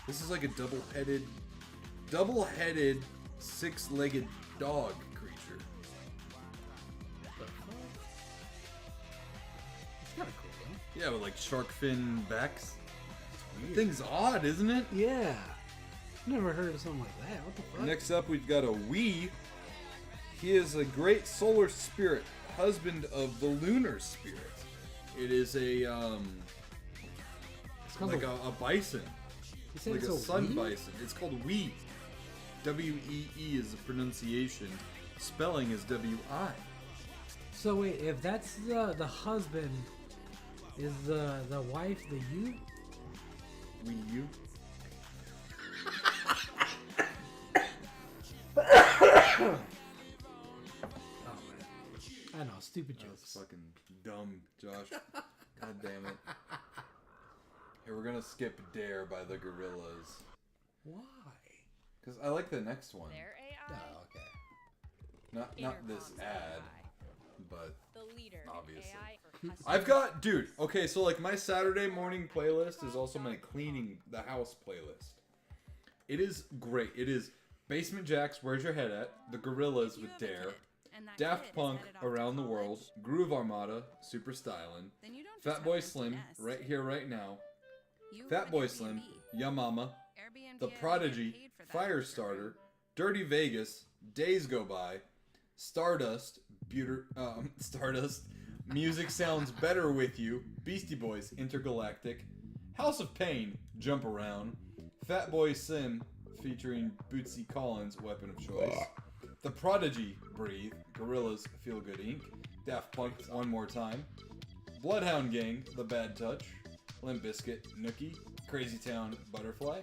[SPEAKER 1] This is like a double-headed, six-legged dog creature.
[SPEAKER 2] It's kind of cool, though.
[SPEAKER 1] Yeah, with like shark fin backs. Thing's odd, isn't it?
[SPEAKER 2] Yeah. Never heard of something like that. What the fuck?
[SPEAKER 1] Next up, we've got a Wii. He is a great solar spirit, husband of the lunar spirit. It is a
[SPEAKER 2] It's called
[SPEAKER 1] like a bison,
[SPEAKER 2] You said
[SPEAKER 1] like
[SPEAKER 2] it's
[SPEAKER 1] a sun
[SPEAKER 2] weed?
[SPEAKER 1] bison. It's called Wii. W-E-E is the pronunciation. Spelling is W-I.
[SPEAKER 2] So wait, if that's the husband, is the wife the you?
[SPEAKER 1] Wii U.
[SPEAKER 2] Oh man, I know, stupid
[SPEAKER 1] That's
[SPEAKER 2] jokes.
[SPEAKER 1] fucking dumb, Josh. God damn it. Here, we're gonna skip Dare by the Gorillas.
[SPEAKER 2] Why?
[SPEAKER 1] Because I like the next one.
[SPEAKER 3] Their
[SPEAKER 2] Oh,
[SPEAKER 3] AI.
[SPEAKER 2] okay.
[SPEAKER 1] Not this
[SPEAKER 3] Intercom's
[SPEAKER 1] ad,
[SPEAKER 3] AI.
[SPEAKER 1] but
[SPEAKER 3] The leader in
[SPEAKER 1] Obviously.
[SPEAKER 3] AI for custom-
[SPEAKER 1] I've got, dude, okay, so like my Saturday morning playlist is also my cleaning the house playlist. It is great. It is Basement Jaxx, Where's Your Head At? The Gorillas with Dare, Daft Punk, Around the World, Groove Armada, Super Stylin', Fatboy Slim, Right Here, Right Now, Fatboy Slim, Ya Mama, The Prodigy, Firestarter, Dirty Vegas, Days Go By, Stardust, Stardust, Music Sounds Better With You, Beastie Boys, Intergalactic, House of Pain, Jump Around, Fatboy Slim featuring Bootsy Collins, Weapon of Choice, The Prodigy, Breathe, Gorillaz, Feel Good Inc., Daft Punk, One More Time, Bloodhound Gang, The Bad Touch, Limp Bizkit, Nookie, Crazy Town, Butterfly,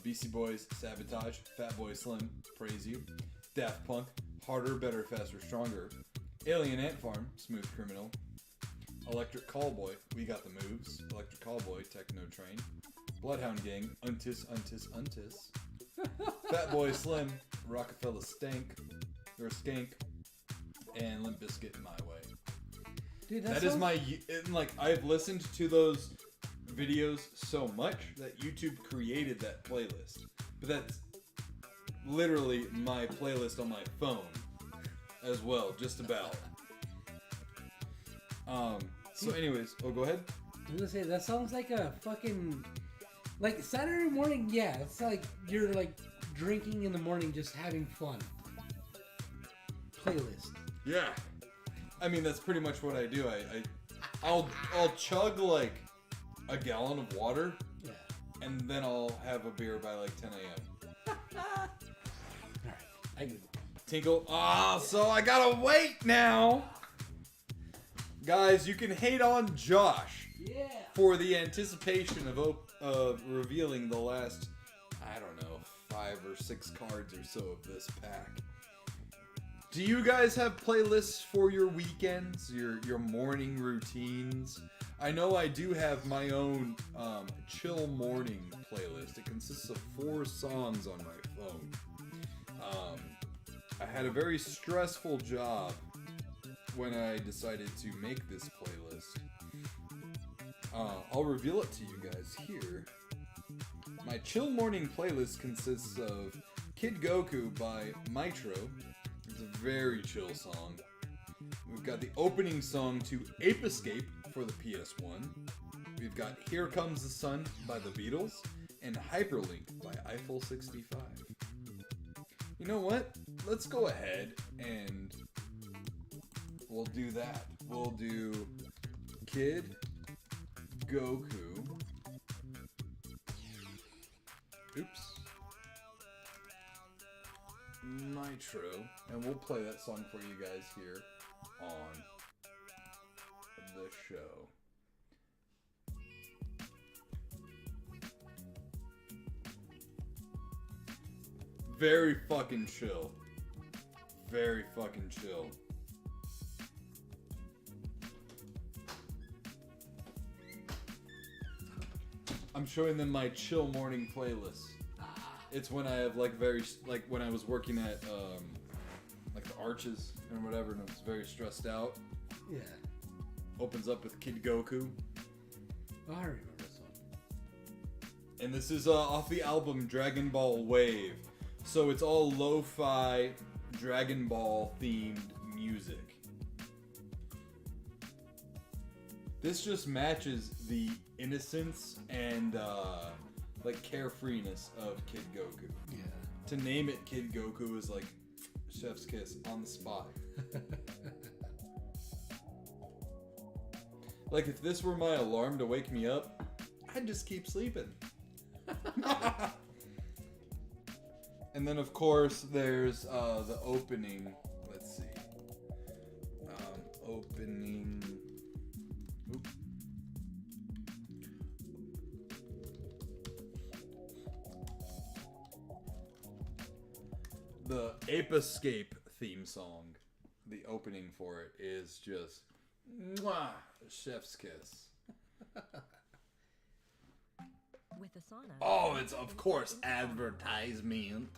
[SPEAKER 1] Beastie Boys, Sabotage, Fatboy Slim, Praise You, Daft Punk, Harder, Better, Faster, Stronger, Alien Ant Farm, Smooth Criminal, Electric Callboy, We Got the Moves, Electric Callboy, Techno Train, Bloodhound Gang, Untis, Fatboy Slim, Rockefeller Stank, or Skank, and Limp Bizkit, My Way.
[SPEAKER 2] Dude,
[SPEAKER 1] That is my, and like, I've listened to those videos so much that YouTube created that playlist. But that's literally my playlist on my phone as well, just about. So anyways, go ahead.
[SPEAKER 2] I was gonna say that sounds like a fucking like Saturday morning. Yeah, it's like you're like drinking in the morning, just having fun. Playlist.
[SPEAKER 1] Yeah. I mean, that's pretty much what I do. I'll chug like a gallon of water,
[SPEAKER 2] Yeah.
[SPEAKER 1] and then I'll have a beer by like 10 a.m.
[SPEAKER 2] Alright. I get it.
[SPEAKER 1] Tinkle. So I gotta wait now. Guys, you can hate on Josh
[SPEAKER 2] Yeah.
[SPEAKER 1] for the anticipation of revealing the last, I don't know, 5 or 6 cards or so of this pack. Do you guys have playlists for your weekends, your morning routines? I know I do have my own chill morning playlist. It consists of 4 songs on my phone. I had a very stressful job when I decided to make this playlist. I'll reveal it to you guys here. My chill morning playlist consists of Kid Goku by Mitro. It's a very chill song. We've got the opening song to Ape Escape for the PS1. We've got Here Comes the Sun by the Beatles and Hyperlink by Eiffel 65. You know what? Let's go ahead and we'll do that. We'll do Kid Goku. Oops. Nitro. And we'll play that song for you guys here on the show. Very fucking chill. Very fucking chill. I'm showing them my chill morning playlist. It's when I have like when I was working at like the Arches and whatever, and I was very stressed out.
[SPEAKER 2] Yeah.
[SPEAKER 1] Opens up with Kid Goku.
[SPEAKER 2] Oh, I remember this one.
[SPEAKER 1] And this is off the album Dragon Ball Wave. So it's all lo-fi Dragon Ball themed music. This just matches the innocence and like carefreeness of Kid Goku.
[SPEAKER 2] Yeah.
[SPEAKER 1] To name it Kid Goku is like chef's kiss on the spot. Like if this were my alarm to wake me up, I'd just keep sleeping. And then of course there's the opening. Let's see. Opening. Oop. The Ape Escape theme song. The opening for it is just mwah, chef's kiss.
[SPEAKER 6] With Asana.
[SPEAKER 1] Oh, it's of course advertisement.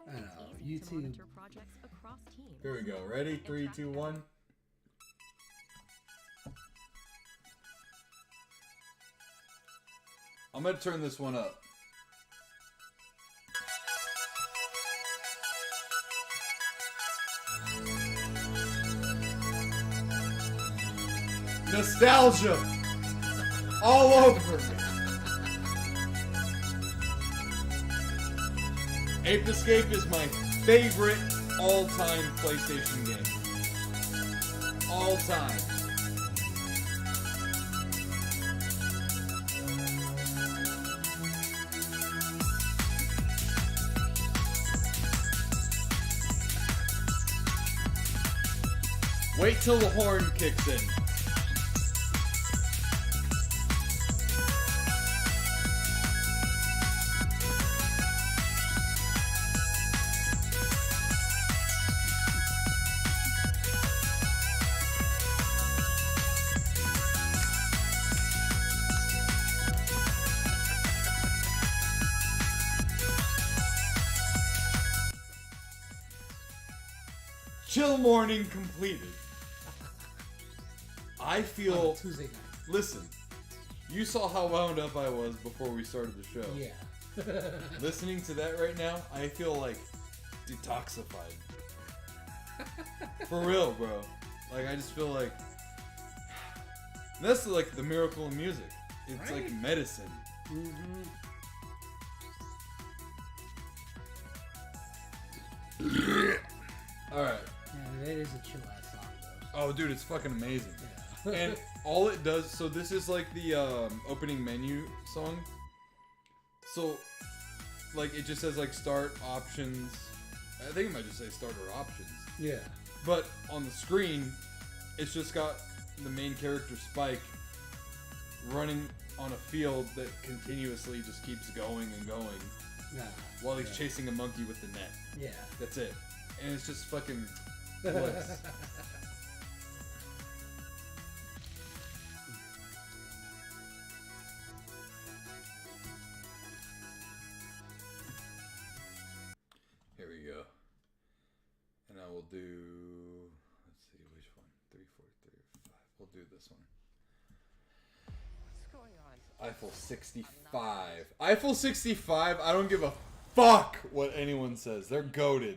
[SPEAKER 2] I know.
[SPEAKER 6] Easy to
[SPEAKER 2] YouTube.
[SPEAKER 6] monitor projects across teams.
[SPEAKER 1] Here we go. Ready? 3, 2, 1. I'm gonna turn this one up. Nostalgia all over me. Ape Escape is my favorite all-time PlayStation game. All time. Wait till the horn kicks in. Chill morning completed. I
[SPEAKER 2] On
[SPEAKER 1] feel.
[SPEAKER 2] a Tuesday night.
[SPEAKER 1] Listen, you saw how wound up I was before we started the show.
[SPEAKER 2] Yeah.
[SPEAKER 1] Listening to that right now, I feel like detoxified. For real, bro. Like, I just feel like. That's like the miracle in music. It's
[SPEAKER 2] Right?
[SPEAKER 1] like medicine.
[SPEAKER 2] Mm-hmm.
[SPEAKER 1] Alright.
[SPEAKER 2] Yeah, that is a chill ass song though.
[SPEAKER 1] Oh, dude, it's fucking amazing.
[SPEAKER 2] Yeah.
[SPEAKER 1] And all it does, so this is like the opening menu song. So, like, it just says like start options. I think it might just say starter options.
[SPEAKER 2] Yeah.
[SPEAKER 1] But on the screen, it's just got the main character Spike running on a field that continuously just keeps going and going
[SPEAKER 2] Nah.
[SPEAKER 1] while he's
[SPEAKER 2] yeah.
[SPEAKER 1] chasing a monkey with the net.
[SPEAKER 2] Yeah.
[SPEAKER 1] That's it. And it's just fucking bliss. Here we go. And I will do, let's see, which one? 3, 4, 3, 5. We'll do this one.
[SPEAKER 5] What's going on?
[SPEAKER 1] Eiffel 65. Eiffel 65, I don't give a fuck what anyone says. They're goated.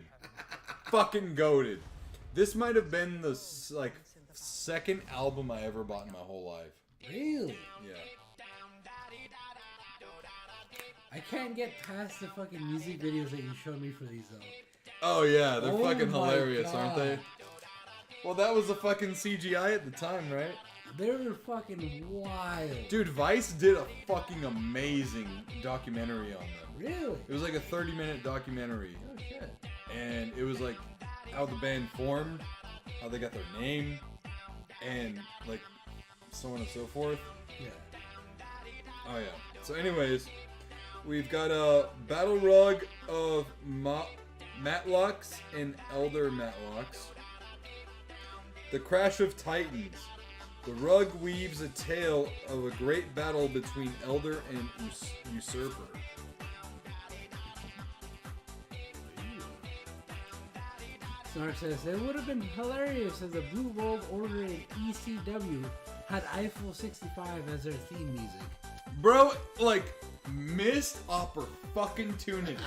[SPEAKER 1] Fucking goated. This might have been the second album I ever bought in my whole life.
[SPEAKER 2] Really?
[SPEAKER 1] Yeah.
[SPEAKER 2] I can't get past the fucking music videos that you showed me for these though.
[SPEAKER 1] Oh yeah, they're
[SPEAKER 2] Oh
[SPEAKER 1] fucking
[SPEAKER 2] my
[SPEAKER 1] hilarious, aren't they?
[SPEAKER 2] God.
[SPEAKER 1] Well, that was the fucking CGI at the time, right?
[SPEAKER 2] They were fucking wild.
[SPEAKER 1] Dude, Vice did a fucking amazing documentary on them.
[SPEAKER 2] Really?
[SPEAKER 1] It was like a 30-minute documentary.
[SPEAKER 2] Oh shit.
[SPEAKER 1] And it was like how the band formed, how they got their name, and like so on and so forth.
[SPEAKER 2] Yeah.
[SPEAKER 1] Oh yeah. So anyways, we've got a battle rug of Matlocks and Elder Matlocks. The Crash of Titans. The rug weaves a tale of a great battle between Elder and Usurper.
[SPEAKER 2] Snark says, it would have been hilarious if the Blue World Order and ECW had Eiffel 65 as their theme music.
[SPEAKER 1] Bro, like, missed opportunity.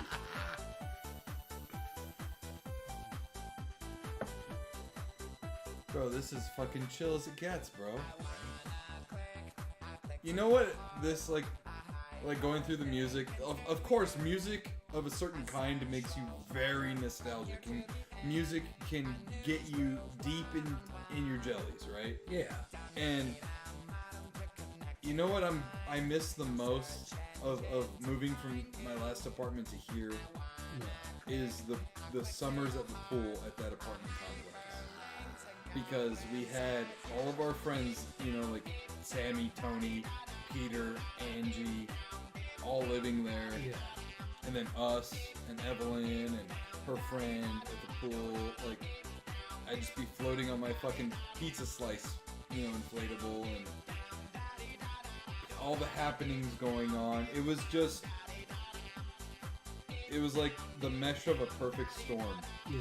[SPEAKER 1] Bro, this is fucking chill as it gets, bro. You know what? This, like going through the music, of course, music of a certain kind makes you very nostalgic. And music can get you deep in your jellies, right?
[SPEAKER 2] Yeah.
[SPEAKER 1] And you know what I miss the most of moving from my last apartment to here is the summers at the pool at that apartment complex. Because we had all of our friends, you know, like Sammy, Tony, Peter, Angie, all living there.
[SPEAKER 2] Yeah.
[SPEAKER 1] And then us and Evelyn and her friend at the pool. Like, I'd just be floating on my fucking pizza slice, you know, inflatable, and all the happenings going on. It was like the mesh of a perfect storm.
[SPEAKER 2] Yeah.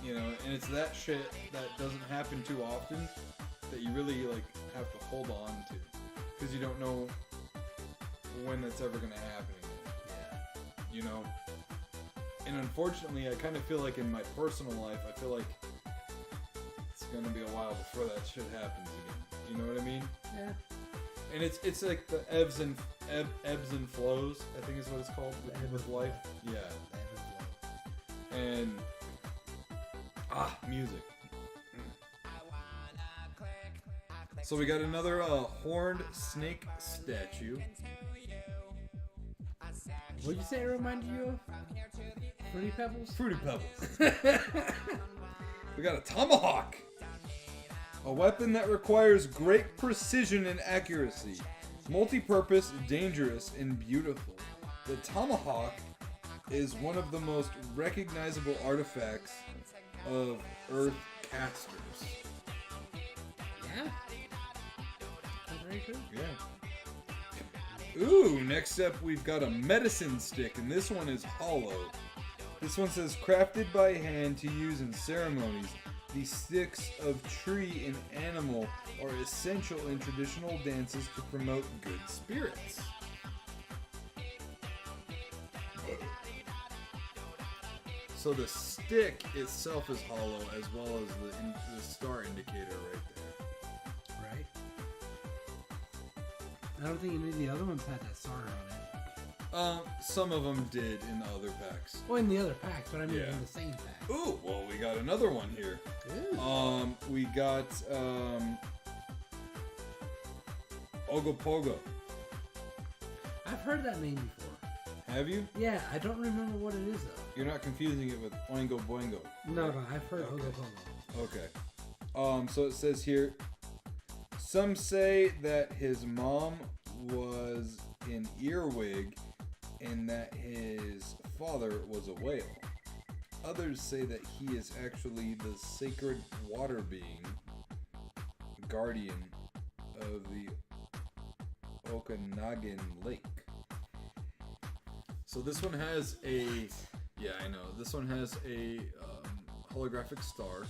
[SPEAKER 1] You know, and it's that shit that doesn't happen too often that you really, like, have to hold on to. Because you don't know when that's ever going to happen again.
[SPEAKER 2] Yeah.
[SPEAKER 1] You know? And unfortunately, I kind of feel like in my personal life, I feel like it's going to be a while before that shit happens again. You know what I mean?
[SPEAKER 2] Yeah.
[SPEAKER 1] And it's like the ebbs and flows, I think is what it's called with life. Yeah. And music. So we got another horned snake statue.
[SPEAKER 2] What'd you say it reminded you of? Fruity Pebbles?
[SPEAKER 1] Fruity Pebbles. We got a tomahawk. A weapon that requires great precision and accuracy. Multi-purpose, dangerous, and beautiful. The tomahawk is one of the most recognizable artifacts of Earth casters.
[SPEAKER 2] Yeah. That's very true.
[SPEAKER 1] Yeah. Ooh, next up we've got a medicine stick, and this one is hollow. This one says, crafted by hand to use in ceremonies. These sticks of tree and animal are essential in traditional dances to promote good spirits. So the stick itself is hollow, as well as the star indicator right there.
[SPEAKER 2] Right. I don't think any of the other ones had that star on it.
[SPEAKER 1] Some of them did in the other packs.
[SPEAKER 2] Well, in the other packs, but I mean
[SPEAKER 1] Yeah.
[SPEAKER 2] in the same pack.
[SPEAKER 1] Ooh, well, we got another one here.
[SPEAKER 2] Ooh.
[SPEAKER 1] We got Ogopogo.
[SPEAKER 2] I've heard that name before.
[SPEAKER 1] Have you?
[SPEAKER 2] Yeah, I don't remember what it is though.
[SPEAKER 1] You're not confusing it with Oingo Boingo.
[SPEAKER 2] No, I've heard
[SPEAKER 1] Okay.
[SPEAKER 2] Ogopogo.
[SPEAKER 1] Okay. So it says here, some say that his mom was an earwig and that his father was a whale. Others say that he is actually the sacred water being, guardian of the Okanagan Lake. So this one has a, yeah, I know. This one has a holographic star,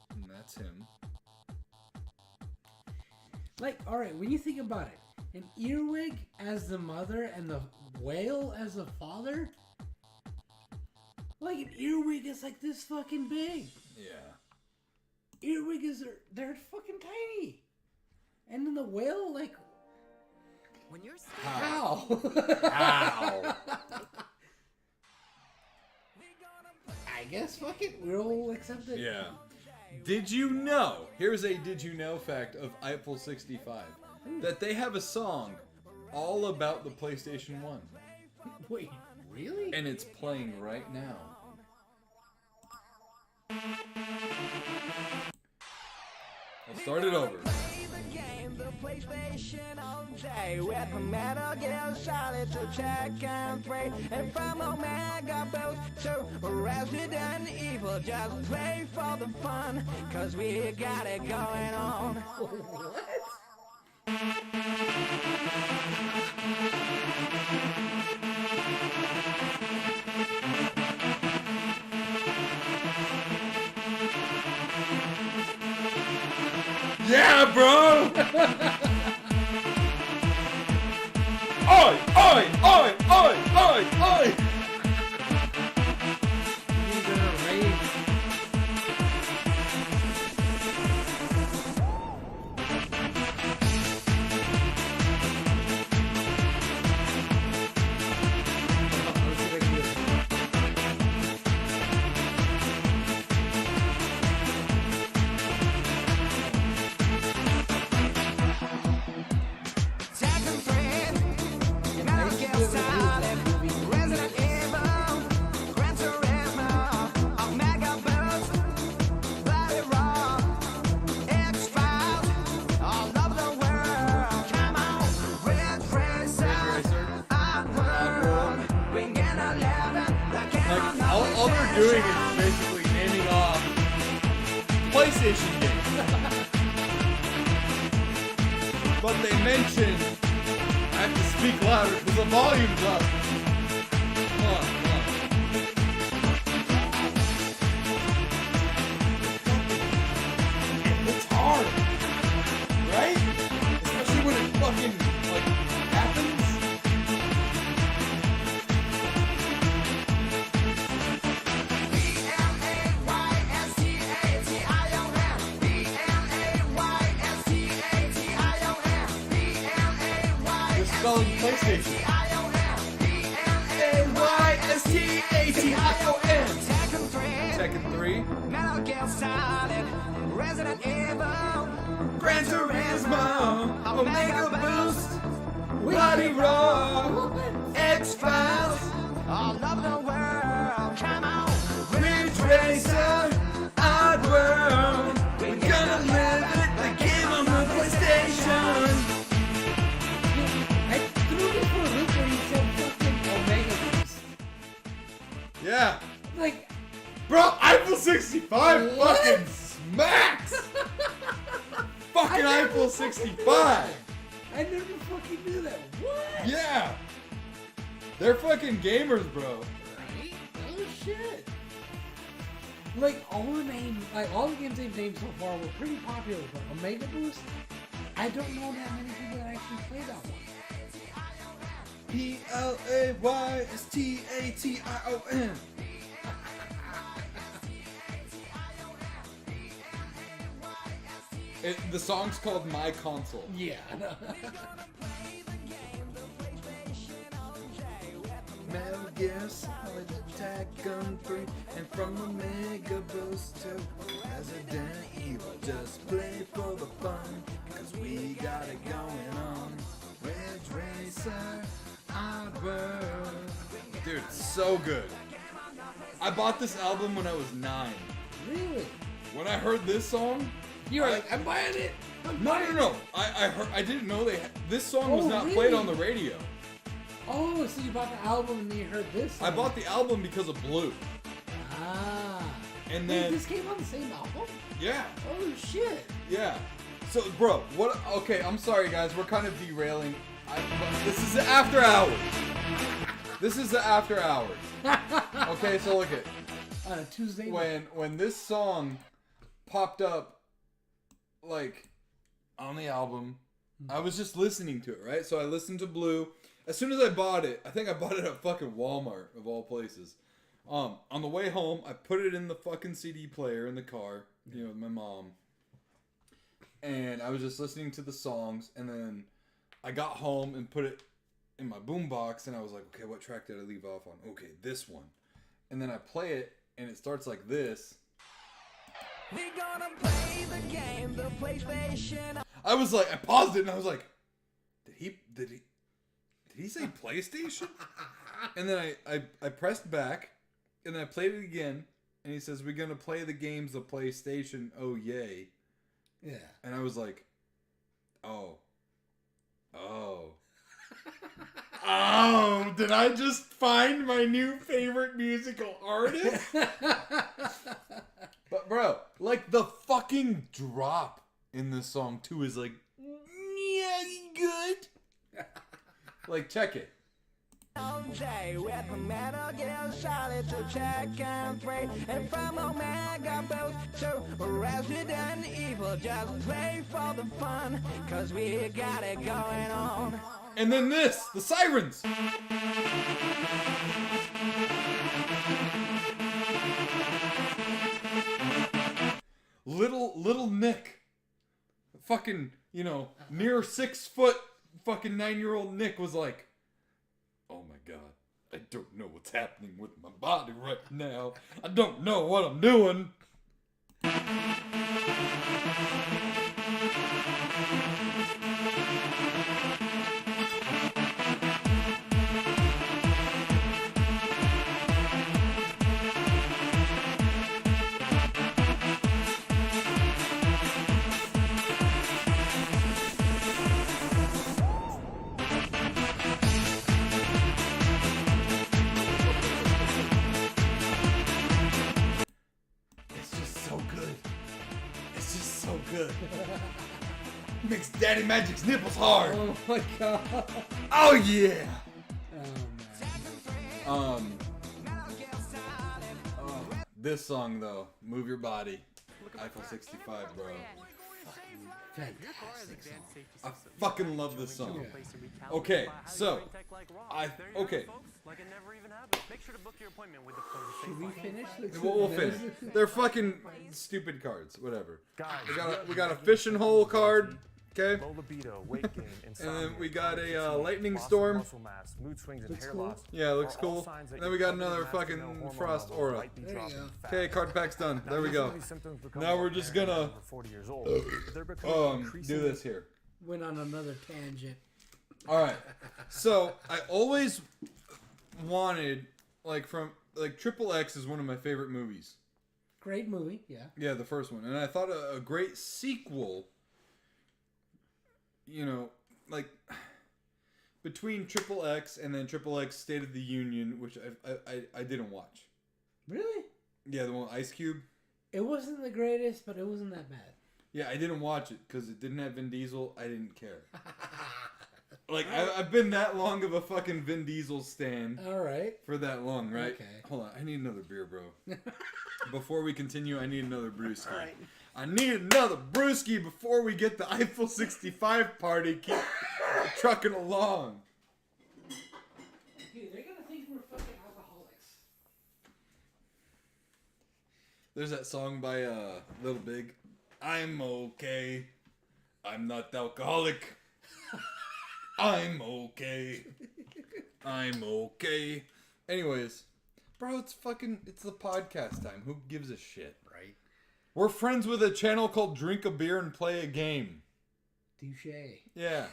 [SPEAKER 1] and that's him.
[SPEAKER 2] Like, alright, when you think about it, An earwig as the mother and the whale as the father? Like, an earwig is like this fucking big.
[SPEAKER 1] Yeah.
[SPEAKER 2] Earwig is, they're fucking tiny. And then the whale, like,
[SPEAKER 6] When you're
[SPEAKER 2] how?
[SPEAKER 1] Ow.
[SPEAKER 2] I guess fucking we'll accept it.
[SPEAKER 1] Yeah. Did you know? Here's a did you know fact of Eiffel 65. That they have a song all about the PlayStation 1.
[SPEAKER 2] Wait, really?
[SPEAKER 1] And it's playing right now. I'll start it over.
[SPEAKER 7] The PlayStation all day with Metal Gear Solid to Tekken 3 and from Omega Boost to Resident Evil. Just play for the fun, cause we got it going on.
[SPEAKER 2] What?
[SPEAKER 1] Yeah, bro! Oi, oi, oi, oi, oi, oi!
[SPEAKER 2] These are rage.
[SPEAKER 7] Tekken 3, Metal Gear Solid, Resident Evil, Gran Turismo, Omega Boost, Bloody Raw, X-Files, all over the world. Come on, Ridge Racer, Oddworld, we get 11, the game
[SPEAKER 1] Like, all they're doing is basically naming off PlayStation games. But they mention I have to speak louder because the volume's up. Come on, come on. It's hard, right? Especially when it fucking like happens. You're spelling PlayStation. A-Y-S-T-A-T-I-O-N. Tekken 3.
[SPEAKER 7] Metal Gear Solid, Resident Evil,
[SPEAKER 1] Gran Turismo. Omega Boost. Bloody Raw. X-Files.
[SPEAKER 7] all over the world. Come on,
[SPEAKER 1] Ridge Racer. Oddworld. We're gonna live it. The game on the PlayStation.
[SPEAKER 2] I threw this for a loop where you said fucking Omega Boost.
[SPEAKER 1] Yeah.
[SPEAKER 2] Like,
[SPEAKER 1] Bro, Eiffel 65
[SPEAKER 2] What?
[SPEAKER 1] fucking smacks! Fucking Eiffel 65!
[SPEAKER 2] I never fucking knew that. What?
[SPEAKER 1] Yeah! They're fucking gamers, bro.
[SPEAKER 2] Right? Oh shit. Like all the games they've named so far were pretty popular, but Omega Boost, I don't know that many people that actually play that one.
[SPEAKER 1] P-L-A-Y-S-T-A-T-I-O-N. The song's called My Console.
[SPEAKER 2] Yeah.
[SPEAKER 1] Metal Gear Solid, Tekken 3, and from Omega Boost to Resident Evil. Just play for the fun, cause we got it going on. Ridge Racer, Oddworld. Dude, it's so good. I bought this album when I was 9.
[SPEAKER 2] Really?
[SPEAKER 1] When I heard this song,
[SPEAKER 2] You were like, I'm buying it.
[SPEAKER 1] no. I didn't know this song was
[SPEAKER 2] Oh,
[SPEAKER 1] not played
[SPEAKER 2] really?
[SPEAKER 1] on the radio.
[SPEAKER 2] Oh, so you bought the album and then you heard this
[SPEAKER 1] I
[SPEAKER 2] song.
[SPEAKER 1] bought the album because of Blue.
[SPEAKER 2] Ah.
[SPEAKER 1] And
[SPEAKER 2] Wait,
[SPEAKER 1] then,
[SPEAKER 2] this came on the same album?
[SPEAKER 1] yeah.
[SPEAKER 2] Oh shit.
[SPEAKER 1] Yeah. So, bro, what? Okay, I'm sorry, guys. We're kind of derailing. This is the after hours. This is the after hours. Okay, so look at
[SPEAKER 2] On a Tuesday night.
[SPEAKER 1] when this song popped up, like on the album, I was just listening to it, right? So I listened to Blue. As soon as I bought it, I think I bought it at fucking Walmart, of all places. On the way home, I put it in the fucking CD player in the car, with my mom. And I was just listening to the songs, and then I got home and put it in my boombox, and I was like, okay, what track did I leave off on? Okay, this one. And then I play it, and it starts like this.
[SPEAKER 7] We're gonna play the game, the PlayStation.
[SPEAKER 1] I paused it, and I was like, did he say PlayStation? And then I pressed back, and then I played it again, and he says, we're going to play the games the PlayStation, oh yay.
[SPEAKER 2] Yeah.
[SPEAKER 1] And I was like, oh, did I just find my new favorite musical artist? But bro, like the fucking drop in this song too is like, yeah, good. Like, check it.
[SPEAKER 7] All day with Metal Gear Solid to check and play, and from Omega Boost to Resident Evil, just play for the fun, cause we got it going on.
[SPEAKER 1] And then this, the sirens. Little Nick, fucking, near 6 foot, fucking 9-year-old Nick was like, oh my god, I don't know what's happening with my body right now. I don't know what I'm doing. Good. Makes Daddy Magic's nipples hard.
[SPEAKER 2] Oh my god.
[SPEAKER 1] Oh yeah.
[SPEAKER 2] Oh man.
[SPEAKER 1] This song though, Move Your Body, Eiffel 65, bro.
[SPEAKER 2] Fantastic song.
[SPEAKER 1] I fucking love this song. Okay, so
[SPEAKER 2] Should we finish?
[SPEAKER 1] We'll finish. They're fucking stupid cards. Whatever. We got a fishing hole card. Okay. And then we got a lightning storm.
[SPEAKER 2] Looks cool.
[SPEAKER 1] Yeah, it looks cool. And then we got another fucking frost aura.
[SPEAKER 2] There you go.
[SPEAKER 1] Okay, card pack's done. There we go. Now we're just gonna do this here.
[SPEAKER 2] Went on another tangent.
[SPEAKER 1] All right. So I always wanted Triple X is one of my favorite movies.
[SPEAKER 2] Great movie, yeah.
[SPEAKER 1] Yeah, the first one, and I thought a great sequel. Between Triple X and then Triple X State of the Union, which I didn't watch.
[SPEAKER 2] Really?
[SPEAKER 1] Yeah, the one with Ice Cube.
[SPEAKER 2] It wasn't the greatest, but it wasn't that bad.
[SPEAKER 1] Yeah, I didn't watch it because it didn't have Vin Diesel. I didn't care. I've been that long of a fucking Vin Diesel stan.
[SPEAKER 2] All right.
[SPEAKER 1] For that long, right?
[SPEAKER 2] Okay.
[SPEAKER 1] Hold on, I need another beer, bro. Before we continue, I need another brewski.
[SPEAKER 2] All right.
[SPEAKER 1] I need another brewski before we get the Eiffel 65 party. Keep trucking along.
[SPEAKER 2] Dude, they're gonna think we're fucking alcoholics.
[SPEAKER 1] There's that song by Little Big. I'm okay. I'm not alcoholic. I'm okay. I'm okay. Anyways, bro, it's the podcast time. Who gives a shit?
[SPEAKER 2] Right.
[SPEAKER 1] We're friends with a channel called Drink a Beer and Play a Game.
[SPEAKER 2] Touché.
[SPEAKER 1] Yeah.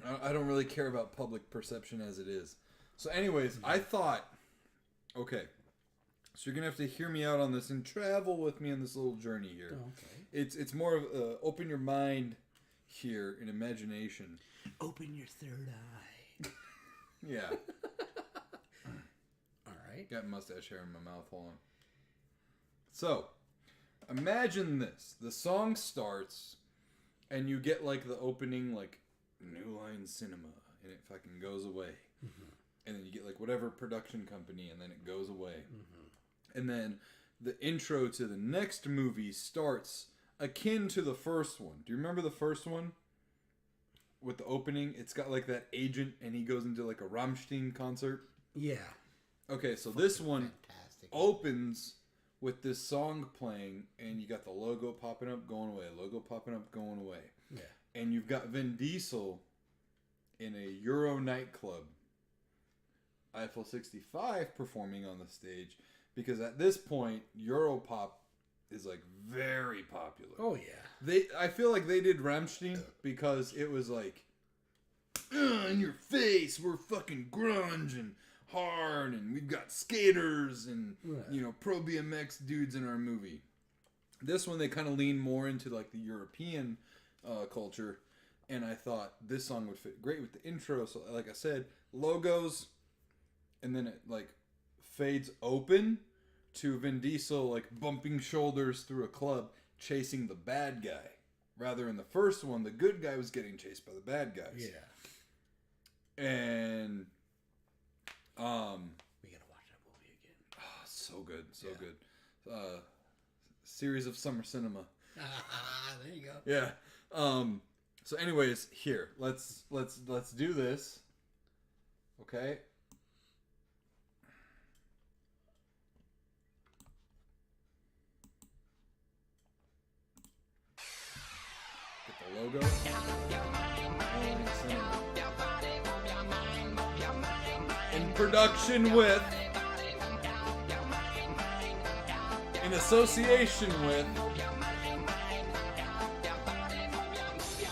[SPEAKER 1] I don't really care about public perception as it is. So anyways, I thought, okay, so you're going to have to hear me out on this and travel with me on this little journey here.
[SPEAKER 2] Okay.
[SPEAKER 1] It's more of open your mind here in imagination.
[SPEAKER 2] Open your third eye.
[SPEAKER 1] Yeah.
[SPEAKER 2] All right.
[SPEAKER 1] Got mustache hair in my mouth. Hold on. So, imagine this. The song starts, and you get the opening, New Line Cinema, and it fucking goes away. Mm-hmm. And then you get whatever production company, and then it goes away. Mm-hmm. And then the intro to the next movie starts akin to the first one. Do you remember the first one? With the opening, it's got like that agent and he goes into like a Rammstein concert.
[SPEAKER 2] Yeah.
[SPEAKER 1] Okay, so this one
[SPEAKER 2] Fantastic.
[SPEAKER 1] opens with this song playing and you got the logo popping up, going away, logo popping up, going away.
[SPEAKER 2] Yeah.
[SPEAKER 1] And you've got Vin Diesel in a Euro nightclub, Eiffel 65, performing on the stage, because at this point Europop is like very popular.
[SPEAKER 2] Oh yeah.
[SPEAKER 1] I feel like they did Rammstein because it was like, in your face, we're fucking grunge and hard, and we've got skaters and pro BMX dudes in our movie. This one they kind of lean more into like the European culture, and I thought this song would fit great with the intro. So like I said, logos, and then it like fades open to Vin Diesel like bumping shoulders through a club chasing the bad guy. Rather in the first one, the good guy was getting chased by the bad guys.
[SPEAKER 2] Yeah.
[SPEAKER 1] And
[SPEAKER 2] we gotta watch that movie again.
[SPEAKER 1] Oh, so good, so good. Series of summer cinema.
[SPEAKER 2] There you go.
[SPEAKER 1] Yeah. So anyways, here, let's do this. Okay. Get the logo. In production with, in association with,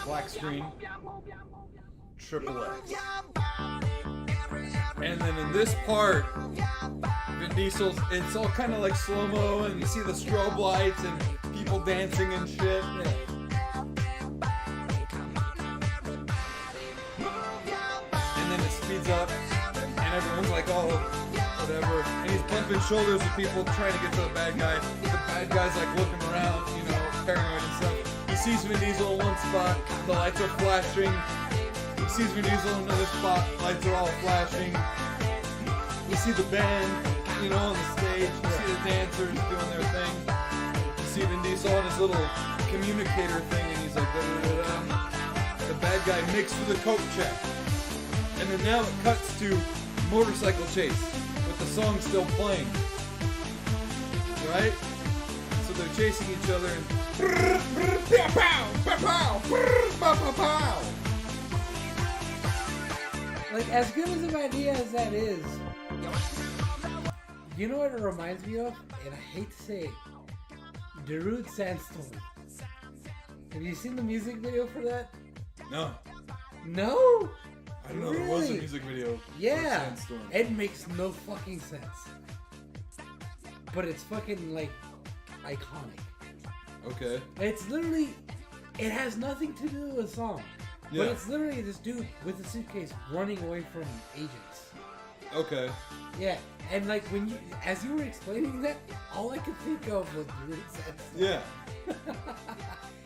[SPEAKER 1] black screen, Triple X. And then in this part, Vin Diesel's, it's all kind of like slow-mo, and you see the strobe lights and people dancing and shit. And then it speeds up, and everyone's like, oh, whatever. And he's bumping shoulders with people trying to get to the bad guy. The bad guy's like looking around, paranoid and stuff. He sees Vin Diesel in one spot, the lights are flashing. He sees Vin Diesel in another spot, lights are all flashing. You see the band, on the stage. You see the dancers doing their thing. You see Vin Diesel on his little communicator thing, and he's like, da-da-da-da. The bad guy mixed with a coke check. And then now it cuts to motorcycle chase with the song still playing. Right? So they're chasing each other and
[SPEAKER 2] like, as good as an idea as that is, you know what it reminds me of? And I hate to say it, Darude Sandstorm. Have you seen the music video for that?
[SPEAKER 1] No.
[SPEAKER 2] No?
[SPEAKER 1] I don't know, there was a music video
[SPEAKER 2] Yeah.
[SPEAKER 1] for Sandstorm.
[SPEAKER 2] It makes no fucking sense. But it's fucking, like, iconic.
[SPEAKER 1] Okay.
[SPEAKER 2] It's literally, it has nothing to do with a song.
[SPEAKER 1] Yeah.
[SPEAKER 2] But it's literally this dude with a suitcase running away from agents.
[SPEAKER 1] Okay.
[SPEAKER 2] Yeah, and like as you were explaining that, all I could think of was Darude Sandstorm.
[SPEAKER 1] Yeah.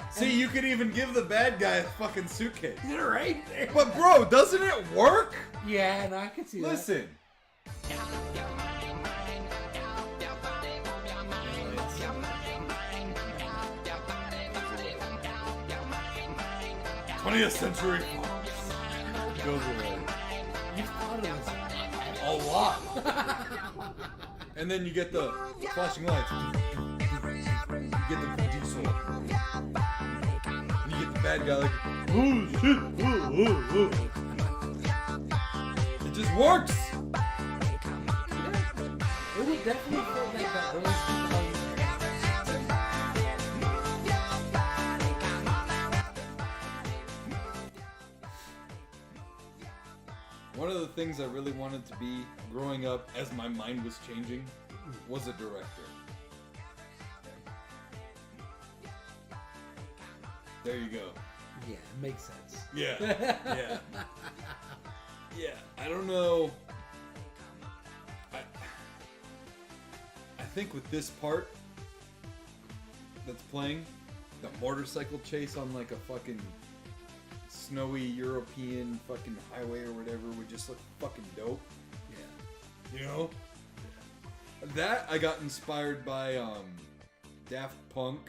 [SPEAKER 1] See, you could even give the bad guy a fucking suitcase.
[SPEAKER 2] You're right there.
[SPEAKER 1] But bro, doesn't it work?
[SPEAKER 2] Yeah, no, I can see
[SPEAKER 1] Listen.
[SPEAKER 2] that.
[SPEAKER 1] 20th Century Fox goes away.
[SPEAKER 2] You've thought of this
[SPEAKER 1] A lot. And then you get the flashing lights. You get the Vin Diesel. And you get the bad guy like, oh shit, oh. It just works.
[SPEAKER 2] It would definitely feel like that early 2000s.
[SPEAKER 1] One of the things I really wanted to be growing up as my mind was changing was a director. There you go.
[SPEAKER 2] Yeah, it makes sense.
[SPEAKER 1] Yeah. Yeah. Yeah. I don't know. I think with this part that's playing, the motorcycle chase on like a fucking snowy European fucking highway or whatever would just look fucking dope.
[SPEAKER 2] Yeah.
[SPEAKER 1] You know? That I got inspired by Daft Punk,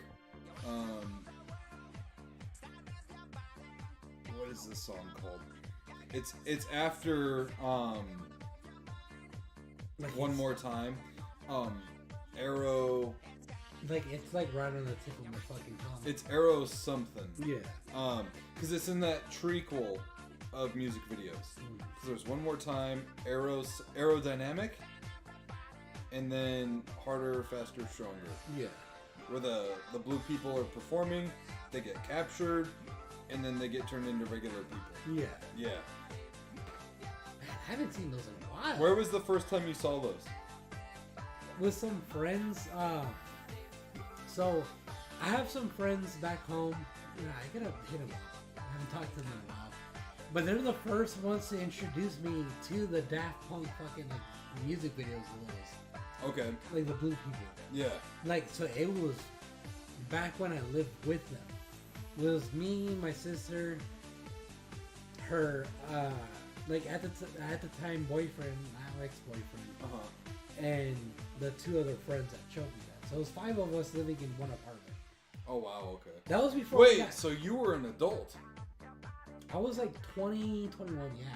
[SPEAKER 1] What is this song called? It's after
[SPEAKER 2] Like
[SPEAKER 1] One
[SPEAKER 2] it's-
[SPEAKER 1] More Time. Arrow.
[SPEAKER 2] Like it's like right on the tip of my fucking tongue.
[SPEAKER 1] It's Arrow something.
[SPEAKER 2] Yeah.
[SPEAKER 1] Because it's in that treacle of music videos. Because there's One More Time, Aerodynamic, and then Harder, Faster, Stronger.
[SPEAKER 2] Yeah.
[SPEAKER 1] Where the blue people are performing, they get captured, and then they get turned into regular people.
[SPEAKER 2] Yeah.
[SPEAKER 1] Yeah.
[SPEAKER 2] I haven't seen those in a while.
[SPEAKER 1] Where was the first time you saw those?
[SPEAKER 2] With some friends. So I have some friends back home. Yeah, I gotta hit them up. I haven't talked to them in a while. But they're the first ones to introduce me to the Daft Punk fucking like music videos of those.
[SPEAKER 1] Okay.
[SPEAKER 2] Like the blue people.
[SPEAKER 1] Yeah.
[SPEAKER 2] Like, so it was back when I lived with them. It was me, my sister, her, like at the time boyfriend, now ex-boyfriend, and the two other friends that showed me that. So it was 5 of us living in one apartment.
[SPEAKER 1] Oh wow. Okay.
[SPEAKER 2] That was before. I
[SPEAKER 1] Wait.
[SPEAKER 2] got-
[SPEAKER 1] So you were an adult?
[SPEAKER 2] I was like 20, 21, yeah.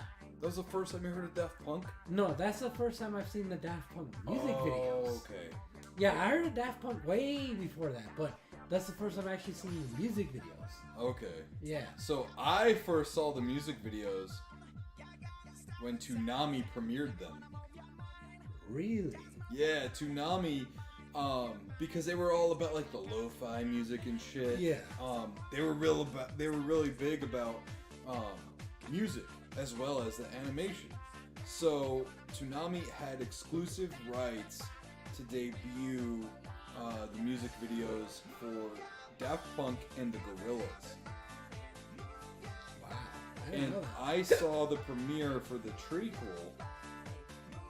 [SPEAKER 1] That was the first time you heard of Daft Punk?
[SPEAKER 2] No, that's the first time I've seen the Daft Punk music
[SPEAKER 1] Oh,
[SPEAKER 2] videos.
[SPEAKER 1] okay.
[SPEAKER 2] Yeah, I heard of Daft Punk way before that, but that's the first time I actually seen the music videos.
[SPEAKER 1] Okay.
[SPEAKER 2] Yeah.
[SPEAKER 1] So I first saw the music videos when Toonami premiered them.
[SPEAKER 2] Really?
[SPEAKER 1] Yeah, Toonami, because they were all about like the lo-fi music and shit.
[SPEAKER 2] Yeah.
[SPEAKER 1] They were really big about music as well as the animation. So Toonami had exclusive rights to debut the music videos for Daft Punk and the Gorillaz.
[SPEAKER 2] Wow. I didn't
[SPEAKER 1] And
[SPEAKER 2] know that.
[SPEAKER 1] I saw the premiere for the treacle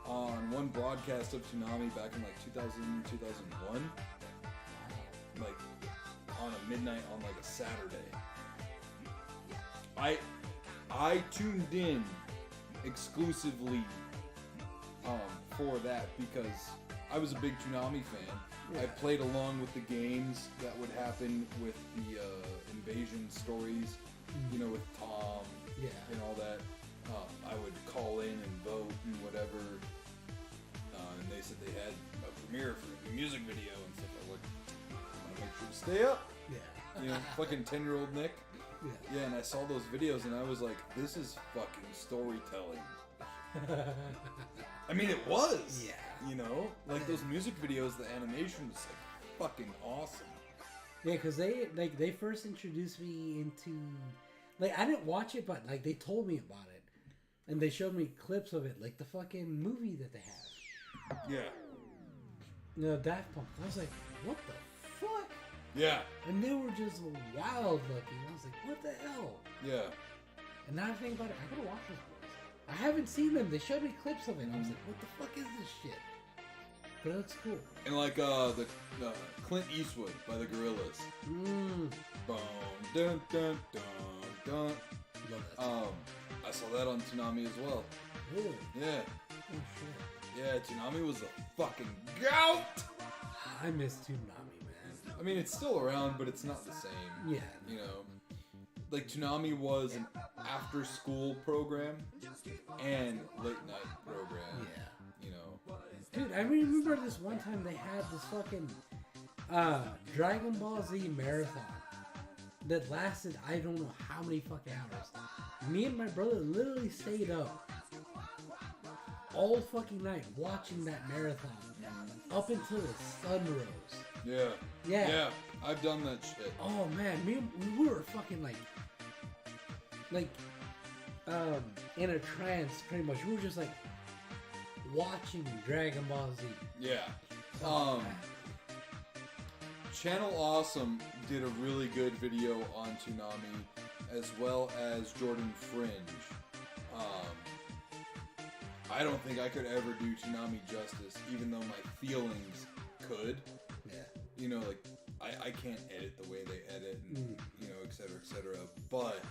[SPEAKER 1] on one broadcast of Toonami back in like 2000, 2001. Like on a midnight on like a Saturday. I tuned in exclusively for that because I was a big Toonami fan. I played along with the games that would happen with the invasion stories, you know, with Tom and all that. I would call in and vote and whatever. And they said they had a premiere for a new music video and stuff. I was like, I want to make sure to stay up.
[SPEAKER 2] Yeah.
[SPEAKER 1] You know, fucking 10-year-old Nick.
[SPEAKER 2] Yeah.
[SPEAKER 1] Yeah, and I saw those videos and I was like, this is fucking storytelling. I mean, it was.
[SPEAKER 2] Yeah.
[SPEAKER 1] You know? Like those music videos, the animation was like fucking awesome.
[SPEAKER 2] Yeah, because they first introduced me into, like, I didn't watch it, but like they told me about it, and they showed me clips of it, like the fucking movie that they have.
[SPEAKER 1] Yeah.
[SPEAKER 2] You know, Daft Punk. I was like, what the fuck?
[SPEAKER 1] Yeah.
[SPEAKER 2] And they were just wild looking. I was like, what the hell?
[SPEAKER 1] Yeah.
[SPEAKER 2] And now I think about it, I gotta watch this boys. I haven't seen them. They showed me clips of it. I was like, what the fuck is this shit? But it looks cool.
[SPEAKER 1] And like the Clint Eastwood by the Gorillaz. Boom, dun dun dun dun.
[SPEAKER 2] Love that.
[SPEAKER 1] I saw that on Toonami as well.
[SPEAKER 2] Really?
[SPEAKER 1] Yeah.
[SPEAKER 2] Oh shit.
[SPEAKER 1] Yeah, Toonami was a fucking goat!
[SPEAKER 2] I miss Toonami, man.
[SPEAKER 1] I mean, it's still around, but it's not the same.
[SPEAKER 2] Yeah.
[SPEAKER 1] You know? Like, Toonami was an after-school program and late-night program.
[SPEAKER 2] Yeah.
[SPEAKER 1] You know?
[SPEAKER 2] Dude, I remember this one time they had this fucking Dragon Ball Z marathon that lasted I don't know how many fucking hours. Me and my brother literally stayed up all fucking night watching that marathon up until the sun rose.
[SPEAKER 1] Yeah.
[SPEAKER 2] Yeah.
[SPEAKER 1] Yeah, I've done that shit.
[SPEAKER 2] Oh man, we were fucking like in a trance pretty much. We were just like watching Dragon Ball Z.
[SPEAKER 1] Yeah. Channel Awesome did a really good video on Toonami, as well as Jordan Fringe. I don't think I could ever do Toonami justice, even though my feelings could.
[SPEAKER 2] Yeah.
[SPEAKER 1] You know, like, I can't edit the way they edit, and, you know, et cetera, but,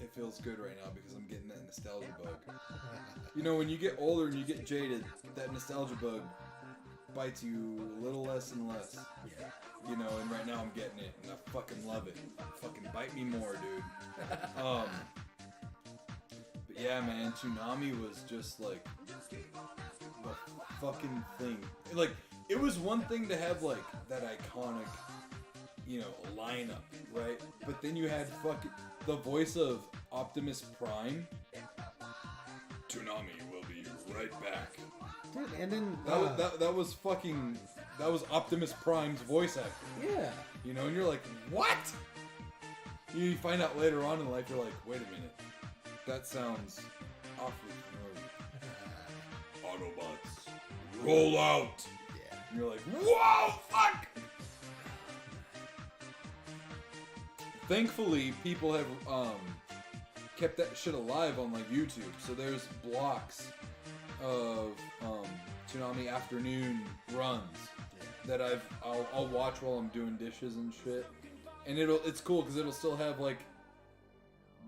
[SPEAKER 1] it feels good right now because I'm getting that nostalgia bug. You know, when you get older and you get jaded, that nostalgia bug bites you a little less and less.
[SPEAKER 2] Yeah.
[SPEAKER 1] You know, and right now I'm getting it, and I fucking love it. Fucking bite me more, dude. But yeah, man, Toonami was just like the fucking thing. Like, it was one thing to have like that iconic, you know, lineup, right? But then you had fucking the voice of Optimus Prime. Toonami will be right back.
[SPEAKER 2] Dude, and then
[SPEAKER 1] That was Optimus Prime's voice actor.
[SPEAKER 2] yeah.
[SPEAKER 1] You know, and you're like, what? You find out later on in life, you're like, wait a minute, that sounds awfully familiar. Autobots, roll out.
[SPEAKER 2] Yeah.
[SPEAKER 1] And you're like, whoa, fuck! Thankfully, people have kept that shit alive on like YouTube. So there's blocks of Toonami afternoon runs that I'll watch while I'm doing dishes and shit. And it's cool because it'll still have like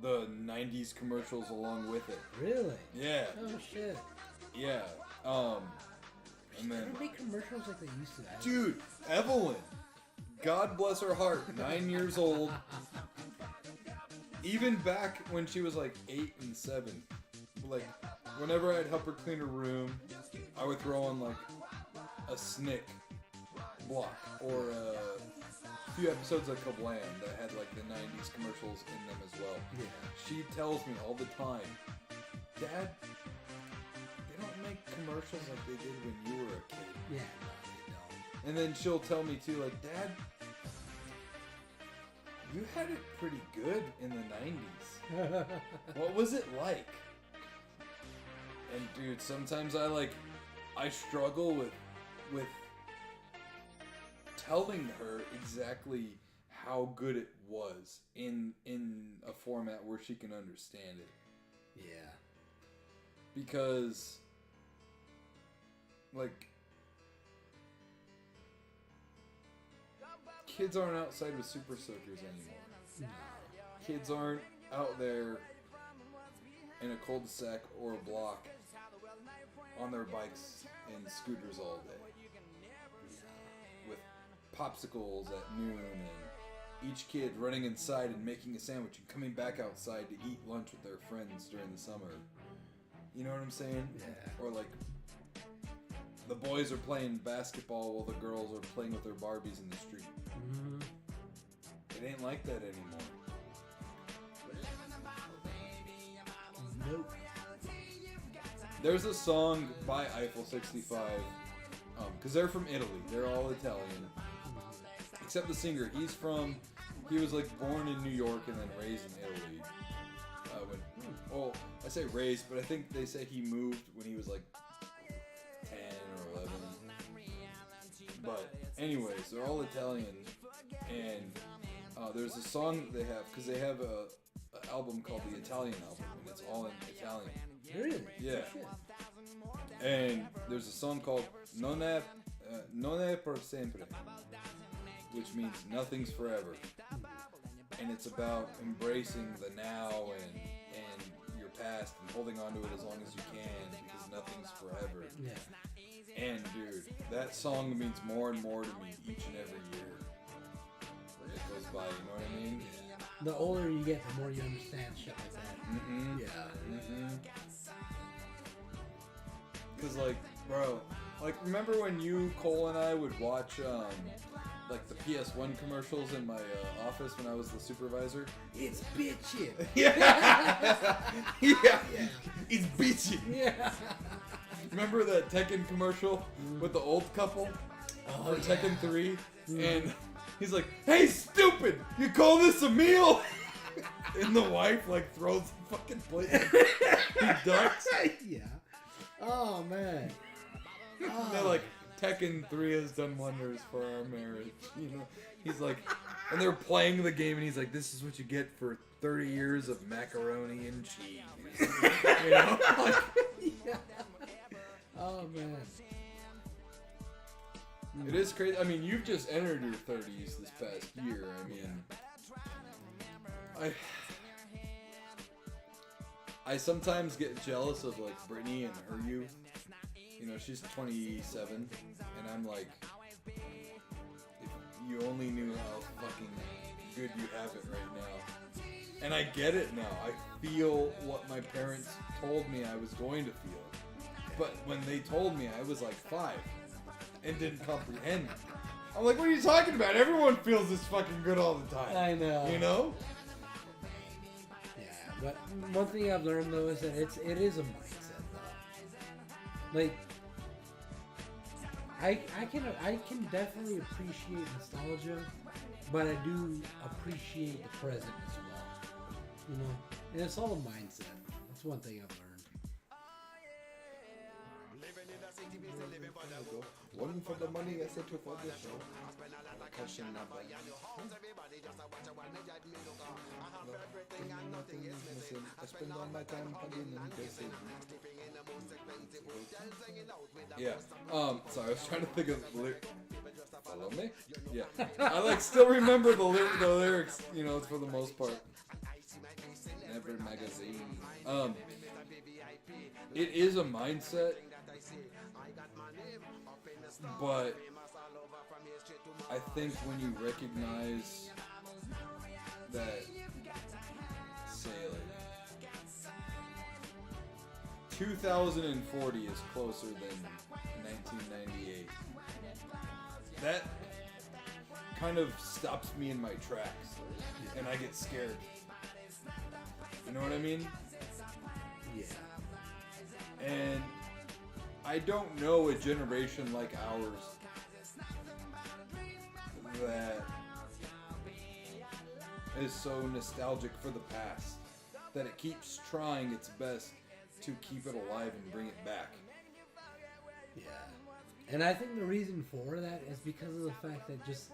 [SPEAKER 1] the 90s commercials along with it.
[SPEAKER 2] Really?
[SPEAKER 1] Yeah.
[SPEAKER 2] Oh shit.
[SPEAKER 1] Yeah. And
[SPEAKER 2] They
[SPEAKER 1] then
[SPEAKER 2] don't make commercials like they used to.
[SPEAKER 1] dude, Evelyn, God bless her heart, 9 years old. Even back when she was like 8 and 7, like whenever I'd help her clean her room, I would throw on like a Snick block or a few episodes of Kablam that had like the 90s commercials in them as well.
[SPEAKER 2] Yeah.
[SPEAKER 1] She tells me all the time, Dad, they don't make commercials like they did when you were a kid.
[SPEAKER 2] Yeah, no, they don't.
[SPEAKER 1] And then she'll tell me too, like, Dad, you had it pretty good in the 90s. What was it like? And dude, sometimes I struggle with telling her exactly how good it was in a format where she can understand it.
[SPEAKER 2] Yeah.
[SPEAKER 1] Because like kids aren't outside with super soakers anymore.
[SPEAKER 2] No.
[SPEAKER 1] Kids aren't out there in a cul-de-sac or a block on their bikes and scooters all day with popsicles at noon and each kid running inside and making a sandwich and coming back outside to eat lunch with their friends during the summer. You know what I'm saying?
[SPEAKER 2] Yeah.
[SPEAKER 1] Or like the boys are playing basketball while the girls are playing with their Barbies in the street.
[SPEAKER 2] Mm-hmm.
[SPEAKER 1] It ain't like that anymore.
[SPEAKER 2] Nope.
[SPEAKER 1] There's a song by Eiffel 65, because they're from Italy. They're all Italian. Except the singer. He was like born in New York and then raised in Italy. I say raised, but I think they say he moved when he was like 10 or 11. But anyways, they're all Italian. And there's a song that they have, because they have a album called the Italian album, and it's all in Italian.
[SPEAKER 2] Really?
[SPEAKER 1] Yeah.
[SPEAKER 2] Oh, shit.
[SPEAKER 1] And there's a song called Non è per sempre, which means nothing's forever. And it's about embracing the now and your past and holding on to it as long as you can because nothing's forever.
[SPEAKER 2] Yeah.
[SPEAKER 1] And dude, that song means more and more to me each and every year it goes by, you know what I mean?
[SPEAKER 2] The older you get, the more you understand shit like that.
[SPEAKER 1] Mm-hmm.
[SPEAKER 2] Yeah.
[SPEAKER 1] Mm-hmm. Cause like, bro, like remember when you, Cole, and I would watch like the PS1 commercials in my office when I was the supervisor?
[SPEAKER 2] It's bitchin'.
[SPEAKER 1] Yeah. Yeah. It's bitchy.
[SPEAKER 2] Yeah.
[SPEAKER 1] Remember the Tekken commercial with the old couple for Tekken 3? And he's like, "Hey, stupid! You call this a meal?" And the wife like throws the fucking plate. He ducks.
[SPEAKER 2] Yeah. Oh man.
[SPEAKER 1] And they're like, Tekken 3 has done wonders for our marriage. You know, he's like, and they're playing the game, and he's like, "This is what you get for 30 years of macaroni and cheese." You know, like,
[SPEAKER 2] Yeah. Oh man.
[SPEAKER 1] it is crazy. I mean, you've just entered your 30s this past year. I mean, I sometimes get jealous of like Brittany and her youth. you know, she's 27, and I'm like, if you only knew how fucking good you have it right now. And I get it now. I feel what my parents told me I was going to feel. But when they told me, I was like 5 and didn't comprehend. I'm like, what are you talking about? Everyone feels this fucking good all the time.
[SPEAKER 2] I know.
[SPEAKER 1] You know?
[SPEAKER 2] Yeah, but one thing I've learned though is that it is a mindset though. Like, I can definitely appreciate nostalgia, but I do appreciate the present as well. You know, and it's all a mindset. That's one thing I've learned.
[SPEAKER 1] One for the money, I said two for the show. I spend all my time hugging and kissing. Yeah. So I was trying to think of follow me? Yeah. I like still remember the lyrics, you know, for the most part. Never magazine. It is a mindset, but I think when you recognize that, say, like 2040 is closer than 1998, that kind of stops me in my tracks, and I get scared. You know what I mean?
[SPEAKER 2] Yeah.
[SPEAKER 1] And I don't know a generation like ours that is so nostalgic for the past that it keeps trying its best to keep it alive and bring it back.
[SPEAKER 2] Yeah. And I think the reason for that is because of the fact that just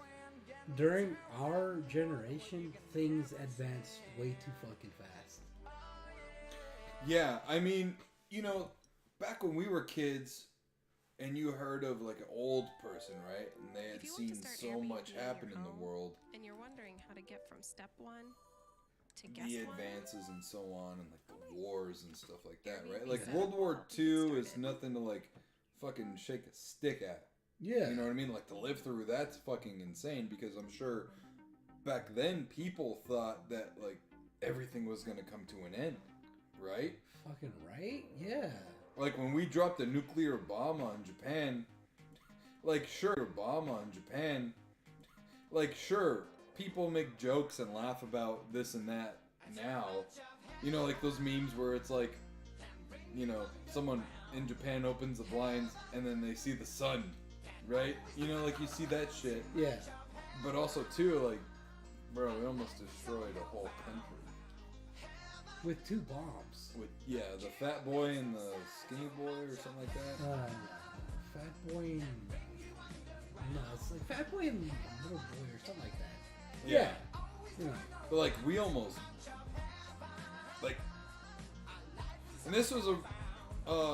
[SPEAKER 2] during our generation, things advanced way too fucking fast.
[SPEAKER 1] Yeah, I mean, you know, back when we were kids and you heard of like an old person, right? And they had seen so much happen in the world.
[SPEAKER 8] And you're wondering how to get from step 1 to guess
[SPEAKER 1] The
[SPEAKER 8] one.
[SPEAKER 1] advances and so on, and like the wars and stuff like that, right? Like World War II is nothing to like fucking shake a stick at.
[SPEAKER 2] Yeah.
[SPEAKER 1] You know what I mean? Like to live through that's fucking insane, because I'm sure back then people thought that like everything was gonna come to an end, right?
[SPEAKER 2] Fucking right? Yeah.
[SPEAKER 1] Like when we dropped a nuclear bomb on Japan, like sure, like sure, people make jokes and laugh about this and that now. You know, like those memes where it's like, you know, someone in Japan opens the blinds and then they see the sun, right? You know, like you see that shit.
[SPEAKER 2] Yeah.
[SPEAKER 1] But also too, like, bro, we almost destroyed a whole country.
[SPEAKER 2] With 2 bombs.
[SPEAKER 1] With, yeah, the fat boy and the skinny boy or something like that.
[SPEAKER 2] Fat boy and... No, it's like Fat boy and little boy or something like that.
[SPEAKER 1] Yeah.
[SPEAKER 2] You know.
[SPEAKER 1] But like, we almost... Like... And this was a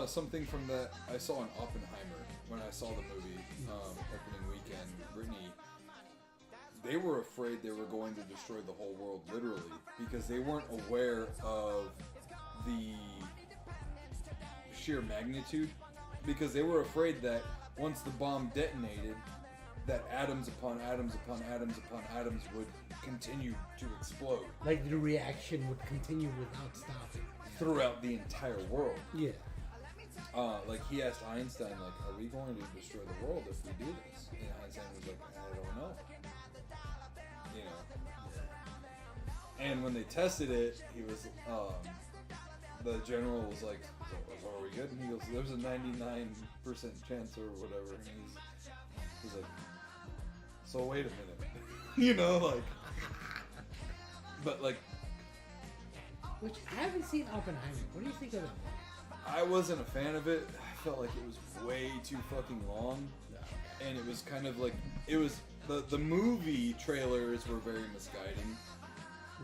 [SPEAKER 1] something from that I saw in Oppenheimer when I saw the movie opening weekend. Brittany, they were afraid they were going to destroy the whole world, literally, because they weren't aware of the sheer magnitude, because they were afraid that once the bomb detonated, that atoms upon atoms upon atoms upon atoms would continue to explode.
[SPEAKER 2] Like the reaction would continue without stopping.
[SPEAKER 1] Throughout the entire world.
[SPEAKER 2] Yeah.
[SPEAKER 1] Like he asked Einstein, like, are we going to destroy the world if we do this? And Einstein was like, I don't know. You know. And when they tested it, he was, the general was like, so are we good? And he goes, there's a 99% chance or whatever. And he's like, so wait a minute. You know, like, but like,
[SPEAKER 2] Which, I haven't seen Oppenheimer. What do you think of that?
[SPEAKER 1] I wasn't a fan of it. I felt like it was way too fucking long. And it was kind of like, it was, the movie trailers were very misguiding.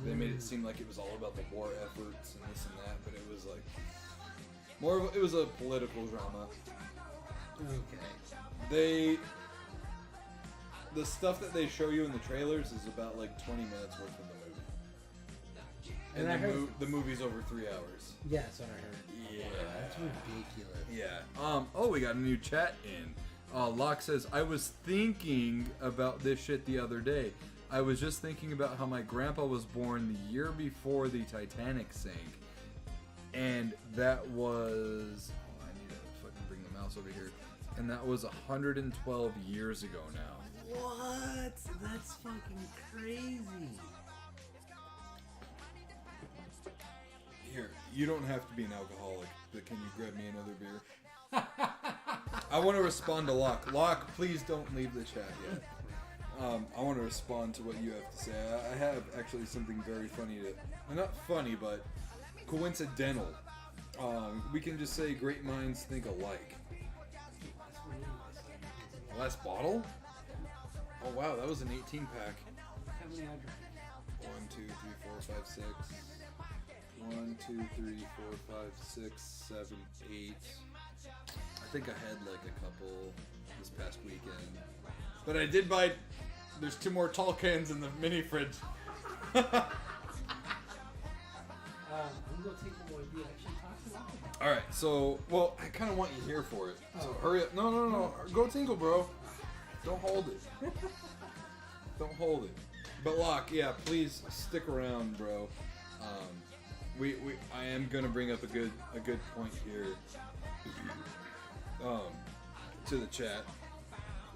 [SPEAKER 1] They made it seem like it was all about the war efforts and this and that, but it was like, more of, it was a political drama.
[SPEAKER 2] Okay.
[SPEAKER 1] The stuff that they show you in the trailers is about like 20 minutes worth of the movie. And
[SPEAKER 2] I heard
[SPEAKER 1] the movie's over 3 hours.
[SPEAKER 2] yeah, that's what I heard.
[SPEAKER 1] Yeah.
[SPEAKER 2] That's ridiculous.
[SPEAKER 1] Yeah. Oh, we got a new chat in. Locke says, I was thinking about this shit the other day. I was just thinking about how my grandpa was born the year before the Titanic sank. And that was... Oh, I need to fucking bring the mouse over here. And that was 112 years ago now.
[SPEAKER 2] What? That's fucking crazy.
[SPEAKER 1] Here, you don't have to be an alcoholic, but can you grab me another beer? I want to respond to Locke. Locke, please don't leave the chat yet. I want to respond to what you have to say. I have actually something very funny to... Not funny, but coincidental. We can just say great minds think alike. Last bottle? Oh wow, that was an 18 pack.
[SPEAKER 2] How many I drank?
[SPEAKER 1] 1, 2, 3, 4, 5, 6. 1, 2, 3, 4, 5, 6, 7, 8. I think I had like a couple this past weekend. But I did buy... There's 2 more tall cans in the mini fridge.
[SPEAKER 2] I'm gonna take a boy beer. Actually, talk to Locke.
[SPEAKER 1] Alright, so... Well, I kind of want you here for it. So hurry up. No. Go tinkle, bro. Don't hold it. Don't hold it. But Locke, yeah, please stick around, bro. I am gonna bring up a good point here. To the chat.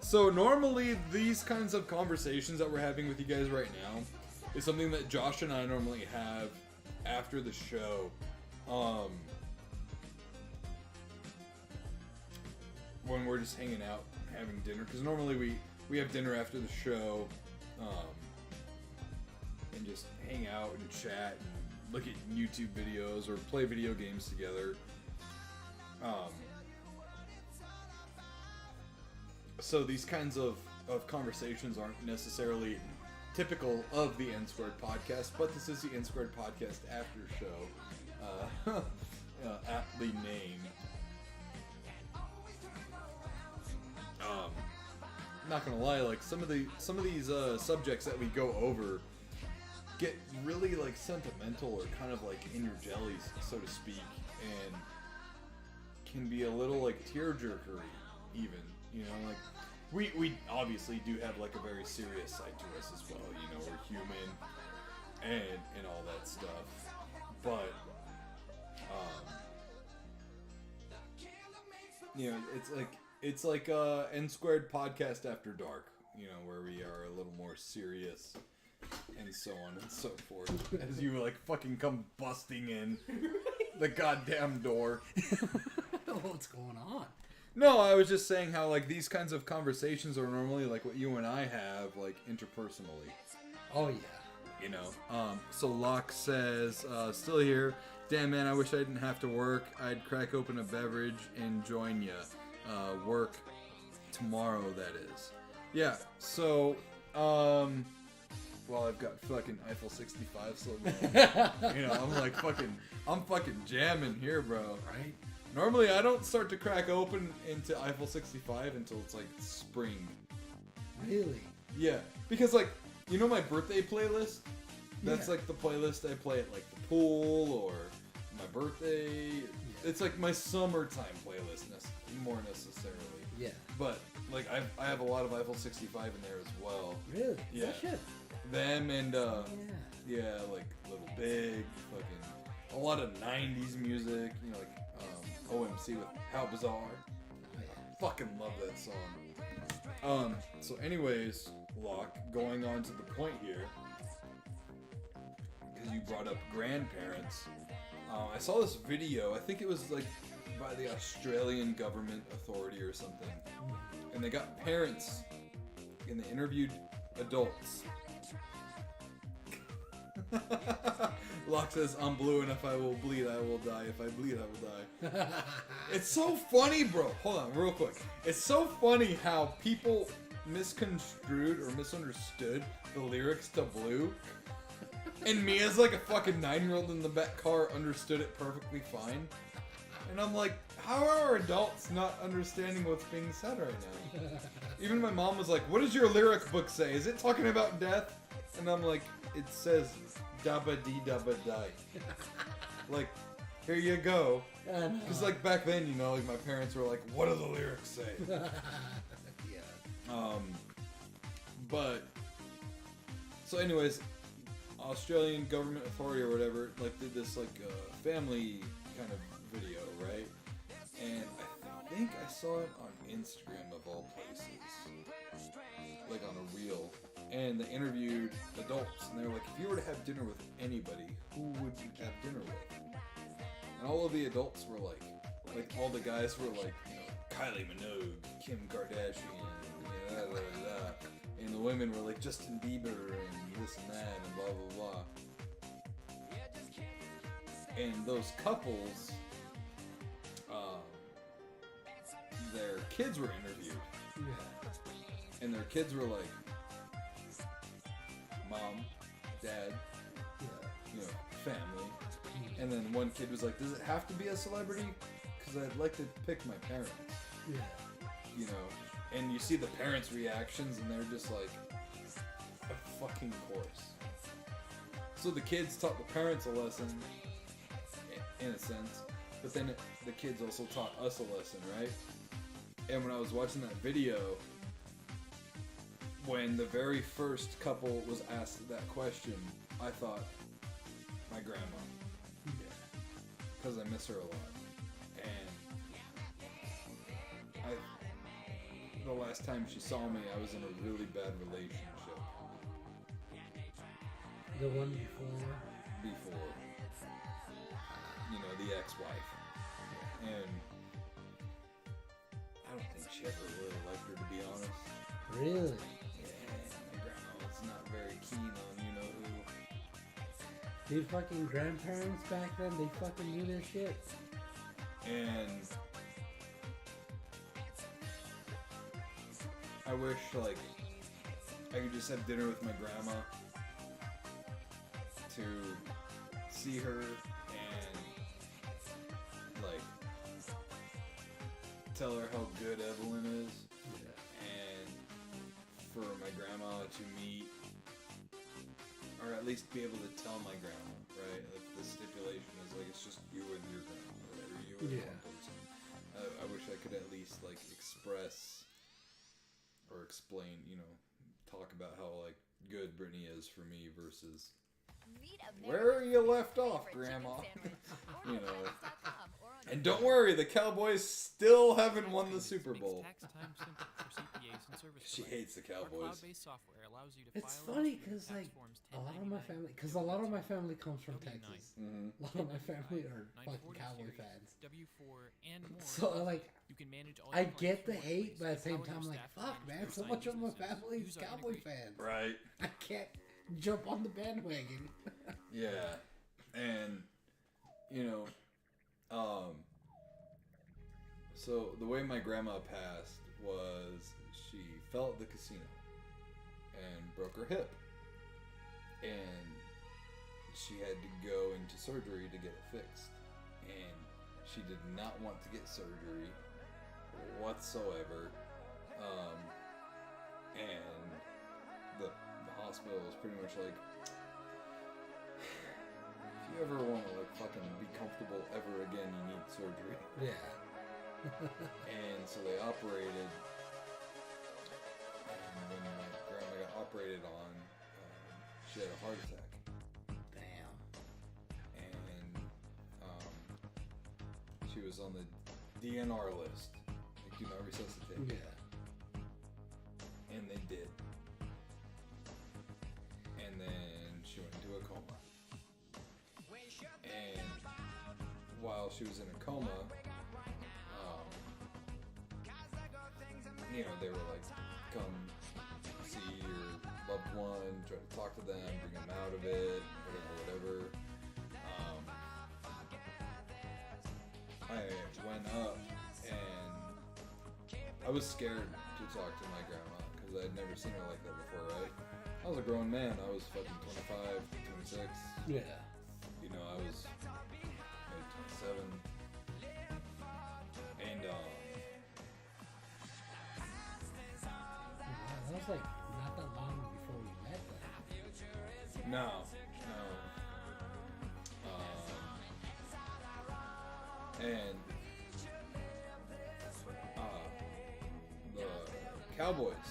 [SPEAKER 1] So normally these kinds of conversations that we're having with you guys right now is something that Josh and I normally have after the show. When we're just hanging out, having dinner, because normally we have dinner after the show, and just hang out and chat and look at YouTube videos or play video games together. So these kinds of conversations aren't necessarily typical of the NSquared Podcast, but this is the NSquared Podcast after show, aptly named. Not gonna lie, like some of these subjects that we go over get really like sentimental or kind of like in your jellies, so to speak, and can be a little like tearjerkery, even. You know, like we obviously do have like a very serious side to us as well. You know, we're human and all that stuff, but you know, it's like NSquared Podcast After Dark, you know, where we are a little more serious and so on and so forth. As you like fucking come busting in the goddamn door.
[SPEAKER 2] What's going on?
[SPEAKER 1] No, I was just saying how like these kinds of conversations are normally like what you and I have like interpersonally.
[SPEAKER 2] Oh yeah.
[SPEAKER 1] You know. So Locke says, still here. Damn man, I wish I didn't have to work. I'd crack open a beverage and join ya. Work tomorrow, that is. Yeah, so, well, I've got fucking Eiffel 65 still going. You know, I'm fucking jamming here, bro.
[SPEAKER 2] Right?
[SPEAKER 1] Normally, I don't start to crack open into Eiffel 65 until it's like spring.
[SPEAKER 2] Really?
[SPEAKER 1] Yeah, because like, you know my birthday playlist? That's like the playlist I play at like the pool or my birthday. Yeah. It's like my summertime playlist, more necessarily.
[SPEAKER 2] Yeah.
[SPEAKER 1] But like I have a lot of Eiffel 65 in there as well.
[SPEAKER 2] Really?
[SPEAKER 1] Yeah.
[SPEAKER 2] Oh, shit.
[SPEAKER 1] Them and
[SPEAKER 2] Yeah.
[SPEAKER 1] yeah, like Little Big, fucking a lot of 90s music, you know, like OMC with How Bizarre.
[SPEAKER 2] Oh, yeah.
[SPEAKER 1] Fucking love that song. So anyways, Locke, going on to the point here, because you brought up grandparents. I saw this video, I think it was like by the Australian government authority or something, and they got parents and they interviewed adults. Locke says, I'm blue, and if I will bleed, I will die. If I bleed, I will die. It's so funny, bro. Hold on, real quick. It's so funny how people misconstrued or misunderstood the lyrics to Blue. And me as like a fucking 9-year-old in the back car understood it perfectly fine. And I'm like, how are adults not understanding what's being said right now? Even my mom was like, what does your lyric book say? Is it talking about death? And I'm like, it says dabba dee dabba die. Like, here you go. Because like back then, you know, like my parents were like, what do the lyrics say?
[SPEAKER 2] Yeah.
[SPEAKER 1] But so anyways, Australian government authority or whatever like did this like family kind of video, right? And I think I saw it on Instagram of all places, like on a reel. And they interviewed adults, and they were like, if you were to have dinner with anybody, who would you have dinner with? And all of the adults were like all the guys were like, you know, Kylie Minogue, Kim Kardashian, you know, blah, blah, blah. And the women were like Justin Bieber and this and that and blah blah blah. And those couples, their kids were interviewed, and their kids were like, mom, dad, you know, family. And then one kid was like, does it have to be a celebrity? Because I'd like to pick my parents.
[SPEAKER 2] Yeah.
[SPEAKER 1] You know, and you see the parents' reactions, and they're just like, a fucking course. So the kids taught the parents a lesson, in a sense, but then the kids also taught us a lesson, right? And when I was watching that video, when the very first couple was asked that question, I thought, my grandma. Because I miss her a lot. And the last time she saw me, I was in a really bad relationship.
[SPEAKER 2] The one before?
[SPEAKER 1] Before. You know, the ex-wife. And I don't think she ever really liked her, to be honest.
[SPEAKER 2] Really?
[SPEAKER 1] My grandma was not very keen on you know who.
[SPEAKER 2] Dude, fucking grandparents back then, they fucking knew their shit.
[SPEAKER 1] And I wish, like, I could just have dinner with my grandma to see her and, like, tell her how good Evelyn is. And for my grandma to meet, or at least be able to tell my grandma, right? Like, the stipulation is, like, it's just you and your grandma, right? Or you and one person. I wish I could at least, like, express or explain, you know, talk about how, like, good Brittany is for me versus where you left off, Grandma. You know. And don't worry, the Cowboys still haven't won the Super Bowl. She hates the Cowboys.
[SPEAKER 2] It's funny because, like, a lot of my family comes from Texas.
[SPEAKER 1] Mm-hmm.
[SPEAKER 2] A lot of my family are fucking Cowboy fans. So, like, I get the hate, but at the same time, I'm like, fuck, man, so much of my family is Cowboy fans.
[SPEAKER 1] Right.
[SPEAKER 2] I can't jump on the bandwagon.
[SPEAKER 1] Yeah. And, you know, so the way my grandma passed was she fell at the casino and broke her hip. And she had to go into surgery to get it fixed. And she did not want to get surgery whatsoever. And the hospital was pretty much like, if you ever want to, like, fucking be comfortable ever again, you need surgery.
[SPEAKER 2] Yeah.
[SPEAKER 1] And so they operated, and when my grandma got operated on, she had a heart attack.
[SPEAKER 2] Damn.
[SPEAKER 1] And she was on the DNR list, like, do not resuscitate.
[SPEAKER 2] Yeah.
[SPEAKER 1] And they did. And then she went into a coma. And while she was in a coma, you know, they were like, come see your loved one, try to talk to them, bring them out of it, whatever. I went up and I was scared to talk to my grandma because I'd never seen her like that before, right? I was a grown man. I was fucking 25, 26.
[SPEAKER 2] Yeah.
[SPEAKER 1] You know, I was maybe 27. And,
[SPEAKER 2] That was like not that long before we met then.
[SPEAKER 1] no. And the Cowboys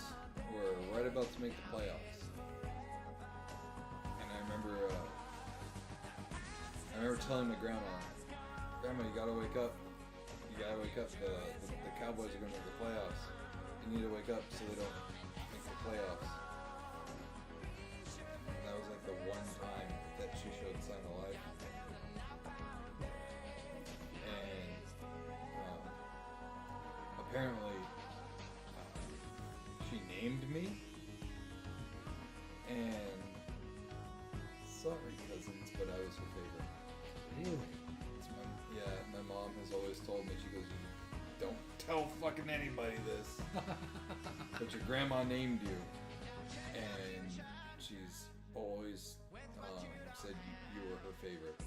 [SPEAKER 1] were right about to make the playoffs. And I remember telling my grandma, you gotta wake up. You gotta wake up. The Cowboys are gonna make the playoffs. You need to wake up so they don't make the playoffs. And that was like the one time that she showed sign of life. And apparently she named me. And sorry cousins, but I was her favorite.
[SPEAKER 2] Really?
[SPEAKER 1] My mom has always told me, she goes, don't tell fucking anybody this, but your grandma named you, and she's always said you were her favorite.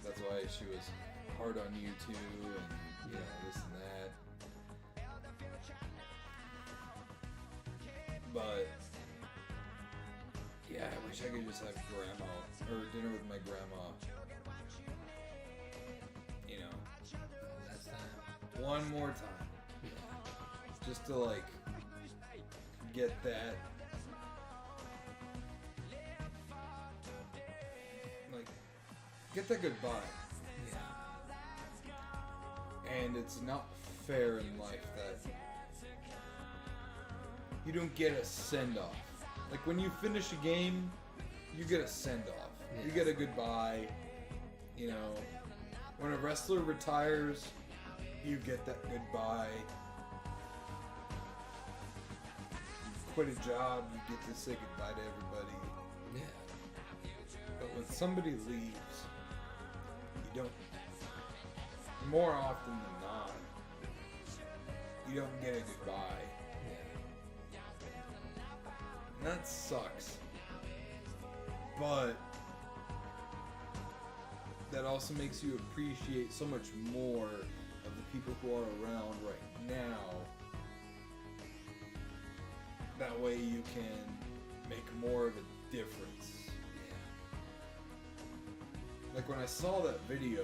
[SPEAKER 1] That's why she was hard on you too, and this and that. But yeah, I wish I could just have grandma or dinner with my grandma.
[SPEAKER 2] Last time.
[SPEAKER 1] One more time. Just to like get that goodbye.
[SPEAKER 2] Yeah.
[SPEAKER 1] And it's not fair in life that you don't get a send-off. Like when you finish a game, you get a send-off.
[SPEAKER 2] Yeah.
[SPEAKER 1] You get a goodbye. When a wrestler retires, you get that goodbye. You quit a job, you get to say goodbye to everybody.
[SPEAKER 2] Yeah.
[SPEAKER 1] But when somebody leaves, you don't, more often than not, you don't get a goodbye.
[SPEAKER 2] Yeah.
[SPEAKER 1] And that sucks. But that also makes you appreciate so much more of the people who are around right now. That way you can make more of a difference. Like when I saw that video,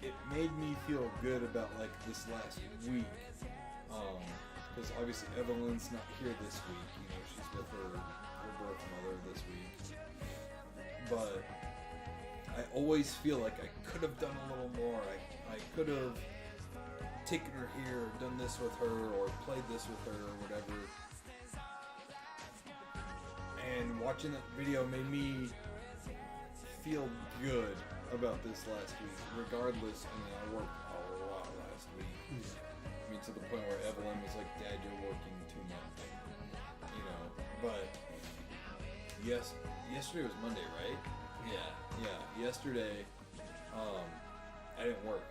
[SPEAKER 1] it made me feel good about like this last week. Because obviously Evelyn's not here this week. She's with her birth mother this week. But I always feel like I could have done a little more. I could have taken her here, done this with her, or played this with her, or whatever. And watching that video made me feel good about this last week. Regardless, I worked a lot last week. To the point where Evelyn was like, Dad, you're working too much. But yesterday was Monday, right? Yeah. Yesterday, I didn't work.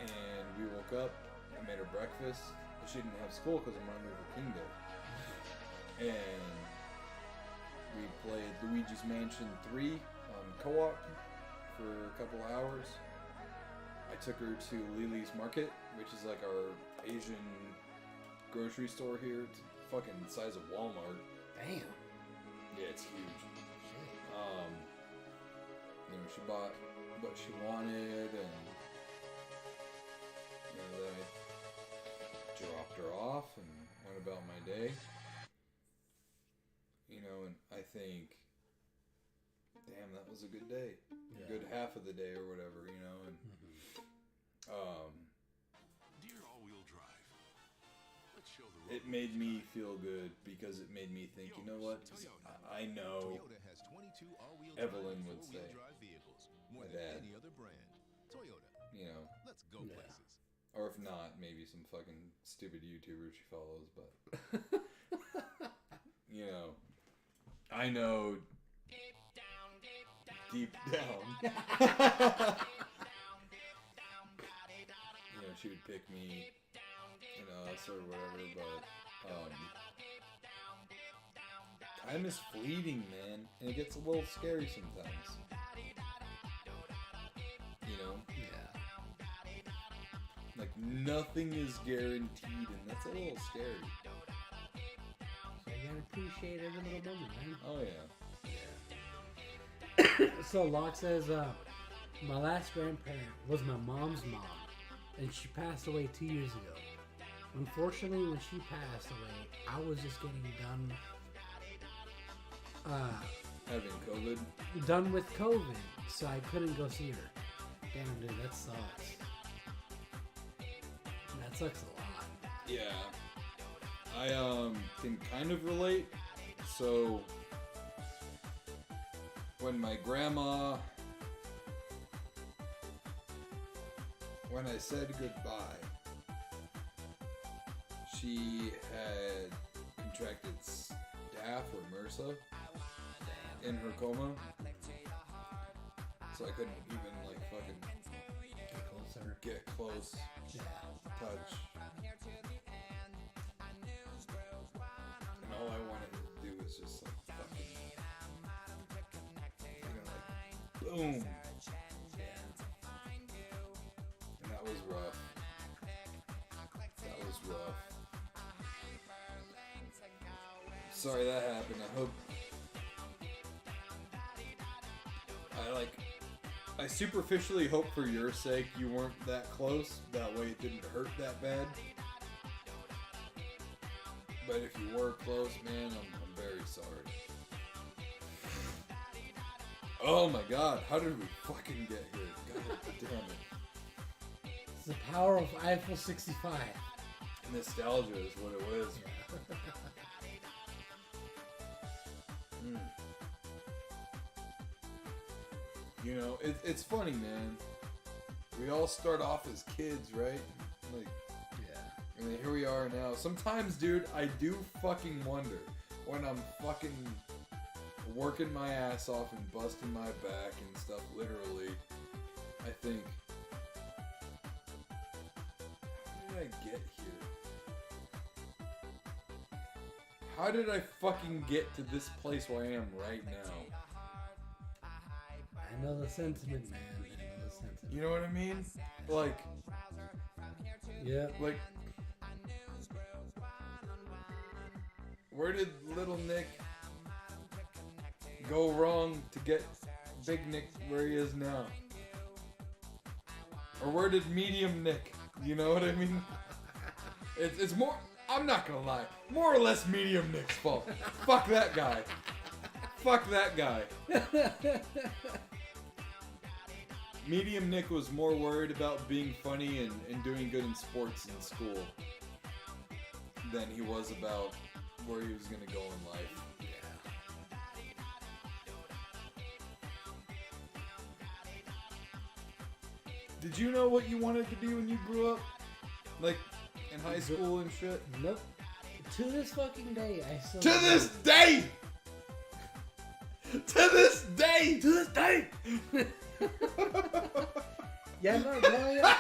[SPEAKER 1] And we woke up, I made her breakfast. She didn't have school because I'm on River Kingdom. And we played Luigi's Mansion 3 co-op for a couple hours. I took her to Lily's Market, which is like our Asian grocery store here. It's fucking the size of Walmart.
[SPEAKER 2] Damn.
[SPEAKER 1] Yeah, it's huge.
[SPEAKER 2] Shit.
[SPEAKER 1] She bought what she wanted, and then I dropped her off and went about my day. And I think, damn, that was a good day. A good half of the day or whatever, and
[SPEAKER 4] Dear all-wheel drive, let's show the
[SPEAKER 1] it made me feel good because it made me think, you know what? I know
[SPEAKER 4] Toyota has 22 all-wheel
[SPEAKER 1] Evelyn
[SPEAKER 4] drive,
[SPEAKER 1] would say,
[SPEAKER 4] four-wheel drive vehicles, more
[SPEAKER 1] my
[SPEAKER 4] than
[SPEAKER 1] dad.
[SPEAKER 4] any other brand. Toyota, let's go
[SPEAKER 2] Yeah.
[SPEAKER 4] places.
[SPEAKER 1] Or if not, maybe some fucking stupid YouTuber she follows, but I know deep down she would pick me, us or whatever, but time is fleeting, man, and it gets a little scary sometimes.
[SPEAKER 2] Yeah.
[SPEAKER 1] Like nothing is guaranteed, and that's a little scary.
[SPEAKER 2] So you gotta appreciate every little moment, man.
[SPEAKER 1] Oh yeah.
[SPEAKER 2] So Locke says, my last grandparent was my mom's mom, and she passed away 2 years ago. Unfortunately, when she passed away, I was just getting done with COVID, so I couldn't go see her. Damn, dude, that sucks. That sucks a lot.
[SPEAKER 1] Yeah. I can kind of relate. So when my grandma, when I said goodbye, she had contracted staph or MRSA in her coma, so I couldn't even like fucking get close, touch, and all I wanted to do was just like fucking, like boom, and that was rough. That was rough. Sorry that happened. I superficially hope for your sake you weren't that close. That way it didn't hurt that bad. But if you were close, man, I'm very sorry. Oh my god, how did we fucking get here? God damn it.
[SPEAKER 2] It's the power of Eiffel 65.
[SPEAKER 1] Nostalgia is what it was. You know, it's funny, man. We all start off as kids, right? Like, yeah. And then here we are now. Sometimes, dude, I do fucking wonder when I'm fucking working my ass off and busting my back and stuff, literally. I think, how did I get here? How did I fucking get to this place where I am right now?
[SPEAKER 2] I know the sentiment, man. I know the sentiment.
[SPEAKER 1] You know what I mean? Like,
[SPEAKER 2] yeah.
[SPEAKER 1] Like, where did little Nick go wrong to get Big Nick where he is now? Or where did medium Nick? You know what I mean? It's more, I'm not gonna lie, more or less medium Nick's fault. Fuck that guy. Fuck that guy. Medium Nick was more worried about being funny and doing good in sports in school than he was about where he was gonna go in life. Did you know what you wanted to be when you grew up? Like, in high school and shit?
[SPEAKER 2] Nope. To this fucking day, I still...
[SPEAKER 1] To this day! To this day!
[SPEAKER 2] To this day! Yeah, no, growing up...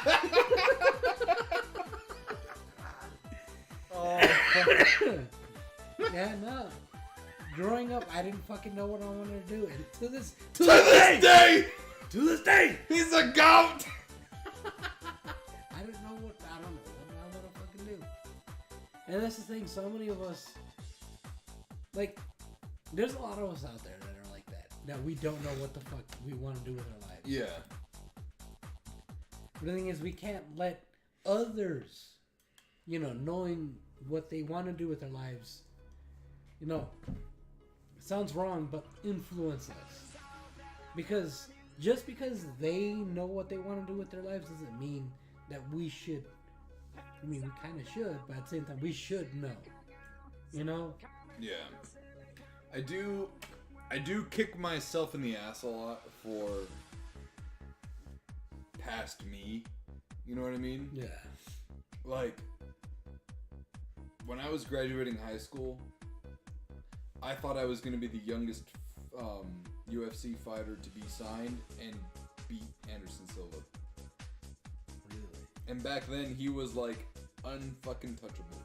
[SPEAKER 1] Oh, fuck.
[SPEAKER 2] Yeah, no. Growing up, I didn't fucking know what I wanted to do. And to this
[SPEAKER 1] day! To this day! He's a goat!
[SPEAKER 2] I don't know what I want to fucking do. And that's the thing, so many of us, like, there's a lot of us out there that are like that we don't know what the fuck we want to do with our lives.
[SPEAKER 1] Yeah.
[SPEAKER 2] But the thing is, we can't let others, you know, knowing what they want to do with their lives, you know, it sounds wrong, but influence us. Because just because they know what they want to do with their lives doesn't mean that we should. I mean, we kind of should, but at the same time, we should know. You know?
[SPEAKER 1] Yeah. I do kick myself in the ass a lot for past me. You know what I mean?
[SPEAKER 2] Yeah.
[SPEAKER 1] Like, when I was graduating high school, I thought I was going to be the youngest UFC fighter to be signed and beat Anderson Silva.
[SPEAKER 2] Really?
[SPEAKER 1] And back then, he was like unfucking touchable.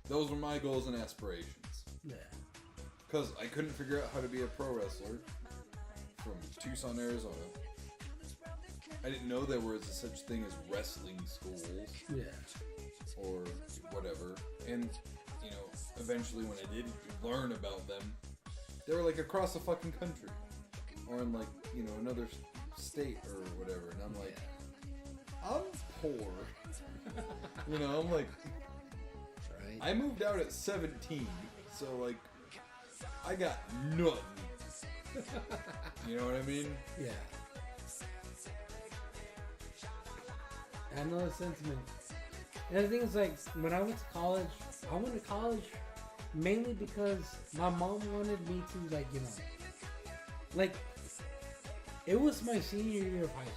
[SPEAKER 1] Those were my goals and aspirations.
[SPEAKER 2] Yeah.
[SPEAKER 1] Because I couldn't figure out how to be a pro wrestler from Tucson, Arizona. I didn't know there was such thing as wrestling schools.
[SPEAKER 2] Yeah.
[SPEAKER 1] Or whatever. And, you know, eventually when I did learn about them, They were like across the fucking country, or in like another state or whatever. And I'm like, I'm poor. I'm like,
[SPEAKER 2] Right.
[SPEAKER 1] I moved out at 17, so like, I got nothing. You know what I mean?
[SPEAKER 2] Yeah. I know the sentiment. And the thing is, like, when I went to college, mainly because my mom wanted me to, like, it was my senior year of high school.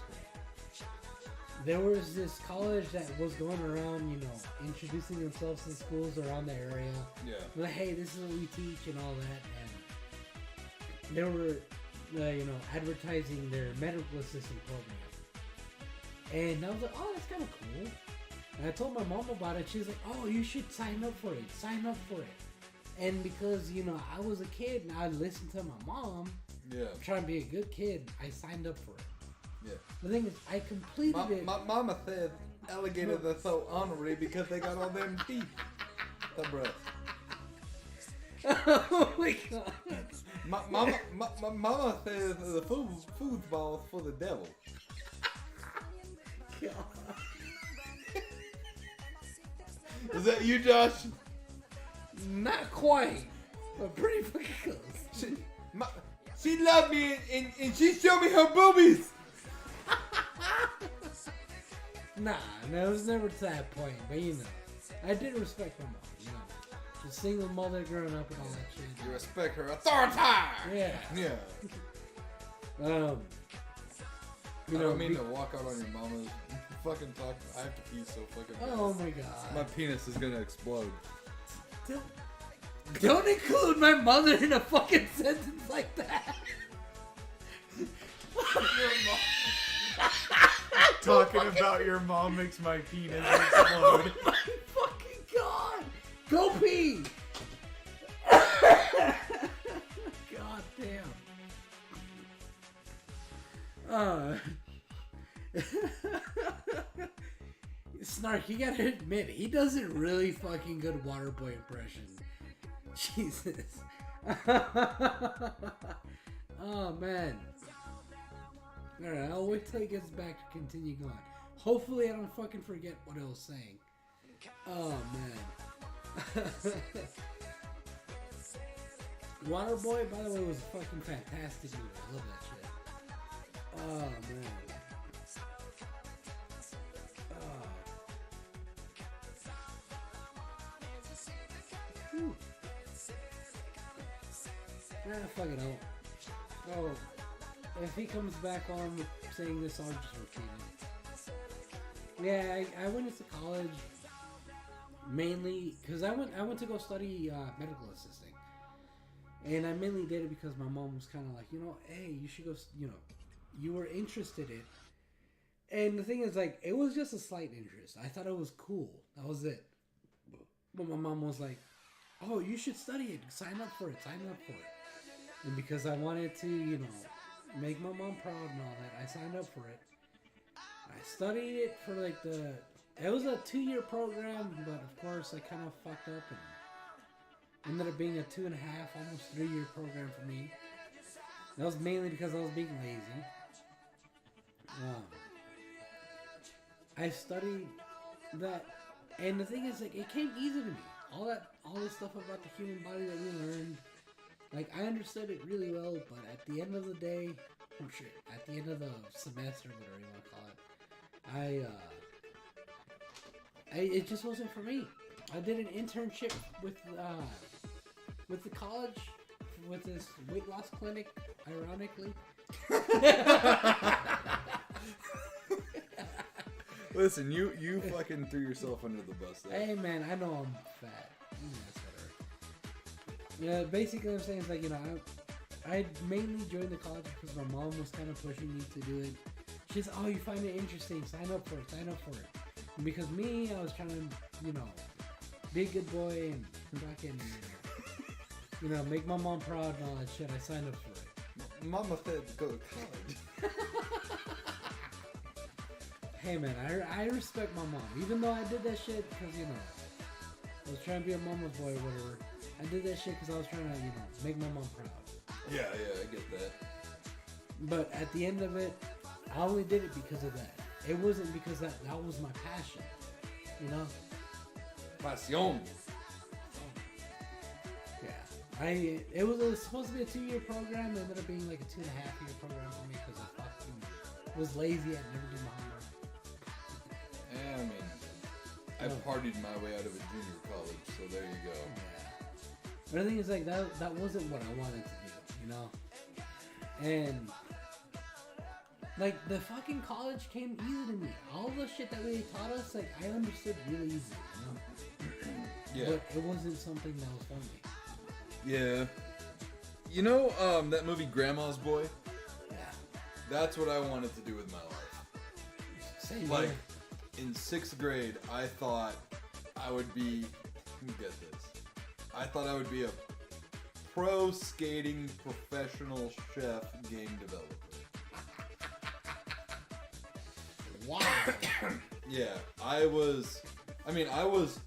[SPEAKER 2] There was this college that was going around, introducing themselves to schools around the area.
[SPEAKER 1] Yeah.
[SPEAKER 2] Like, hey, this is what we teach and all that. And they were, advertising their medical assistant program. And I was like, oh, that's kind of cool. And I told my mom about it. She was like, oh, you should sign up for it. Sign up for it. And because, I was a kid and I listened to my mom, trying to be a good kid, I signed up for it.
[SPEAKER 1] Yeah.
[SPEAKER 2] The thing is, I completed it.
[SPEAKER 1] My mama said alligators are so ornery because they got all them teeth. The breath.
[SPEAKER 2] Oh my god.
[SPEAKER 1] Mama says the foosball's for the devil.
[SPEAKER 2] God.
[SPEAKER 1] Is that you, Josh?
[SPEAKER 2] Not quite, but pretty fucking close.
[SPEAKER 1] She loved me and she showed me her boobies.
[SPEAKER 2] Nah, it was never to that point, but I did respect my mom, The single mother growing up and all that shit.
[SPEAKER 1] You respect her authority.
[SPEAKER 2] Yeah.
[SPEAKER 1] Yeah.
[SPEAKER 2] I
[SPEAKER 1] don't mean to walk out on your mama's fucking talk. I have to pee so fucking bad.
[SPEAKER 2] Oh my god.
[SPEAKER 1] My penis is gonna explode.
[SPEAKER 2] Don't include my mother in a fucking sentence like that.
[SPEAKER 9] Talking about your mom makes my penis explode.
[SPEAKER 2] Oh my fucking god! Go pee! God damn. Snark, you gotta admit, he does a really fucking good Waterboy impression. Jesus. Oh man. Alright, I'll wait till he gets back to continue going. Hopefully I don't fucking forget what I was saying. Oh man. Waterboy, by the way, was a fucking fantastic movie. I love that shit. Oh man. Whew. Fuck it out. Oh, if he comes back on saying this, I'll just repeat it. Yeah, I went into college mainly because I went to go study medical assisting, and I mainly did it because my mom was kind of like, hey, you should go. You were interested in. And the thing is, like, it was just a slight interest. I thought it was cool. That was it. But my mom was like, oh, you should study it. Sign up for it. Sign up for it. And because I wanted to, make my mom proud and all that, I signed up for it. I studied it for it was a 2-year program, but of course I kind of fucked up and ended up being a 2.5, almost 3-year program for me. That was mainly because I was being lazy. I studied that, and the thing is, like, it came easy to me. All this stuff about the human body that we learned, like, I understood it really well, but at the end of the day, at the end of the semester, whatever you want to call it, it just wasn't for me. I did an internship with the college, with this weight loss clinic, ironically.
[SPEAKER 1] Listen, you fucking threw yourself under the bus there.
[SPEAKER 2] Hey man, I know I'm fat. That's whatever. Yeah, basically I'm saying is like, I mainly joined the college because my mom was kind of pushing me to do it. She's, oh, you find it interesting, sign up for it. And because me, I was trying to, be a good boy and fucking, make my mom proud and all that shit. I signed up for it.
[SPEAKER 1] Mama said go to college.
[SPEAKER 2] Hey man, I respect my mom. Even though I did that shit because, I was trying to be a mama's boy or whatever. I did that shit because I was trying to, make my mom proud.
[SPEAKER 1] Yeah, I get that.
[SPEAKER 2] But at the end of it, I only did it because of that. It wasn't because that was my passion. You know?
[SPEAKER 1] Passion.
[SPEAKER 2] Yeah. It was supposed to be a 2-year program. It ended up being like a 2.5-year program for me because I fucking was lazy. I'd never do my homework.
[SPEAKER 1] Yeah, I mean, I partied my way out of a junior college, so there you go.
[SPEAKER 2] Yeah. But the thing is, like, that wasn't what I wanted to do, you know? And, like, the fucking college came easy to me. All the shit that they taught us, like, I understood really easy, you know?
[SPEAKER 1] Yeah.
[SPEAKER 2] But it wasn't something that was for me.
[SPEAKER 1] Yeah. You know, that movie Grandma's Boy?
[SPEAKER 2] Yeah.
[SPEAKER 1] That's what I wanted to do with my life.
[SPEAKER 2] Same
[SPEAKER 1] Like,
[SPEAKER 2] here.
[SPEAKER 1] in 6th grade, I thought I would be, get this, I thought I would be a pro skating professional chef game developer.
[SPEAKER 2] Wow.
[SPEAKER 1] Yeah, I was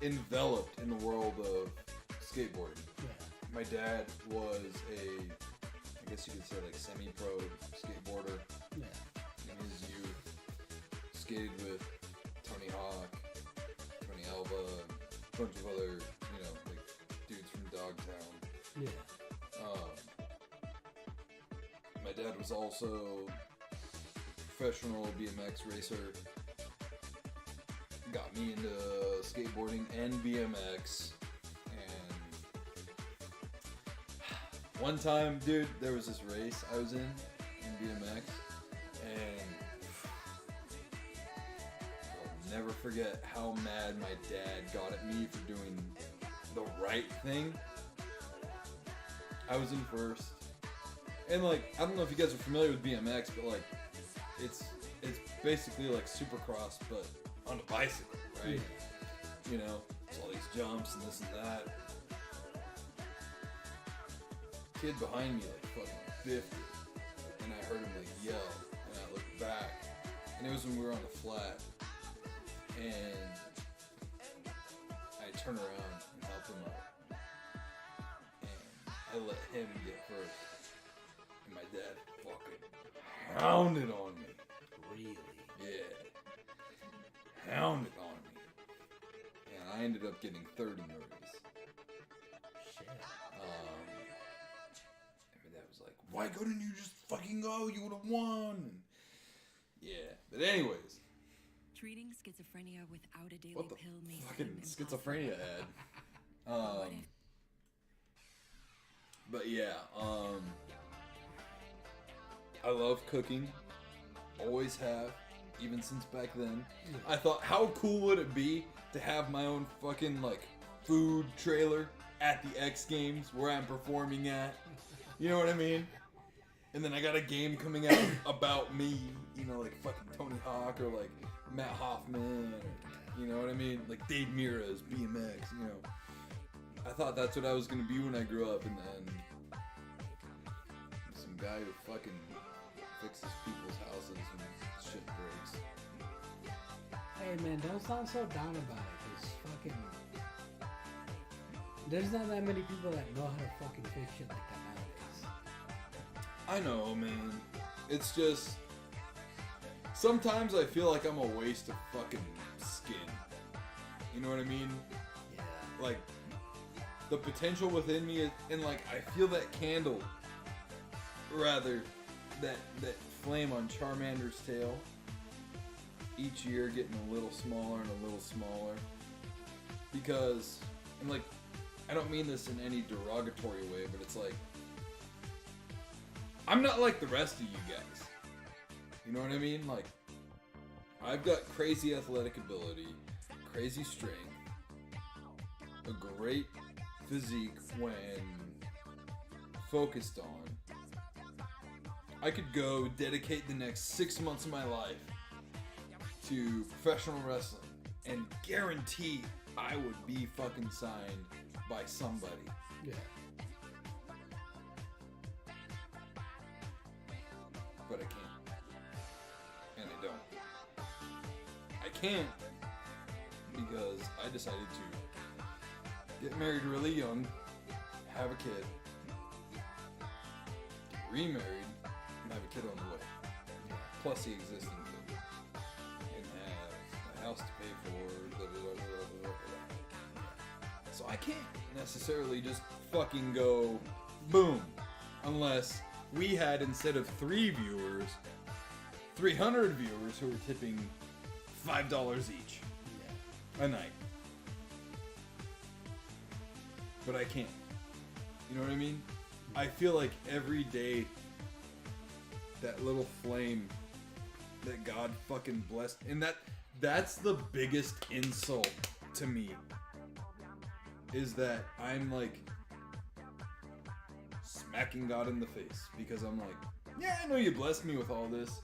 [SPEAKER 1] enveloped in the world of skateboarding.
[SPEAKER 2] Yeah.
[SPEAKER 1] My dad was I guess you could say like semi-pro skateboarder
[SPEAKER 2] Yeah.
[SPEAKER 1] in his youth. Skated with Tony Hawk, Tony Alva, a bunch of other, like dudes from Dogtown.
[SPEAKER 2] Yeah.
[SPEAKER 1] My dad was also professional BMX racer. Got me into skateboarding and BMX. And one time, dude, there was this race I was in BMX, and I'll never forget how mad my dad got at me for doing the right thing. I was in first. And like, I don't know if you guys are familiar with BMX, but like, it's basically like Supercross, but on a bicycle, right?
[SPEAKER 2] Yeah.
[SPEAKER 1] You know, it's all these jumps and this and that. Kid behind me like fucking 50, and I heard him like yell, and I looked back, and it was when we were on the flat, and I turned around and helped him up, and I let him get first. And my dad fucking hounded on me.
[SPEAKER 2] Really?
[SPEAKER 1] Yeah. Hounded on me. And I ended up getting third in the race.
[SPEAKER 2] Shit.
[SPEAKER 1] And my dad was like, why couldn't you just fucking go? You would have won. Yeah. But anyways.
[SPEAKER 6] Treating schizophrenia without a daily
[SPEAKER 1] What the
[SPEAKER 6] pill may
[SPEAKER 1] fucking
[SPEAKER 6] seem
[SPEAKER 1] schizophrenia
[SPEAKER 6] impossible.
[SPEAKER 1] ad? But yeah, I love cooking. Always have, even since back then. I thought, how cool would it be to have my own fucking like food trailer at the X Games where I'm performing at? You know what I mean? And then I got a game coming out about me, like fucking Tony Hawk or like Matt Hoffman, or, you know what I mean? Like Dave Mira's BMX, I thought that's what I was gonna be when I grew up, and then some guy who fucking fixes people's houses when shit breaks.
[SPEAKER 2] Hey man, don't sound so down about it, cause fucking there's not that many people that know how to fucking fix shit like that nowadays.
[SPEAKER 1] I know, man. It's just sometimes I feel like I'm a waste of fucking skin. You know what I mean?
[SPEAKER 2] Yeah.
[SPEAKER 1] Like the potential within me is, and like I feel that candle, rather that flame on Charmander's tail, each year getting a little smaller and a little smaller. Because, and like, I don't mean this in any derogatory way, but it's like, I'm not like the rest of you guys. You know what I mean? Like, I've got crazy athletic ability, crazy strength, a great physique when focused on. I could go dedicate the next 6 months of my life to professional wrestling and guarantee I would be fucking signed by somebody.
[SPEAKER 2] Yeah.
[SPEAKER 1] But I can't. And I don't. I can't because I decided to get married really young, have a kid, remarried and have a kid on the way. Plus the existing kid. And have a house to pay for. Blah, blah, blah, blah, blah, blah. So I can't necessarily just fucking go boom. Unless we had, instead of 3 viewers, 300 viewers who were tipping $5 each a night. But I can't. You know what I mean? I feel like every day that little flame that God fucking blessed, and that's the biggest insult to me, is that I'm like smacking God in the face because I'm like, yeah, I know you blessed me with all this,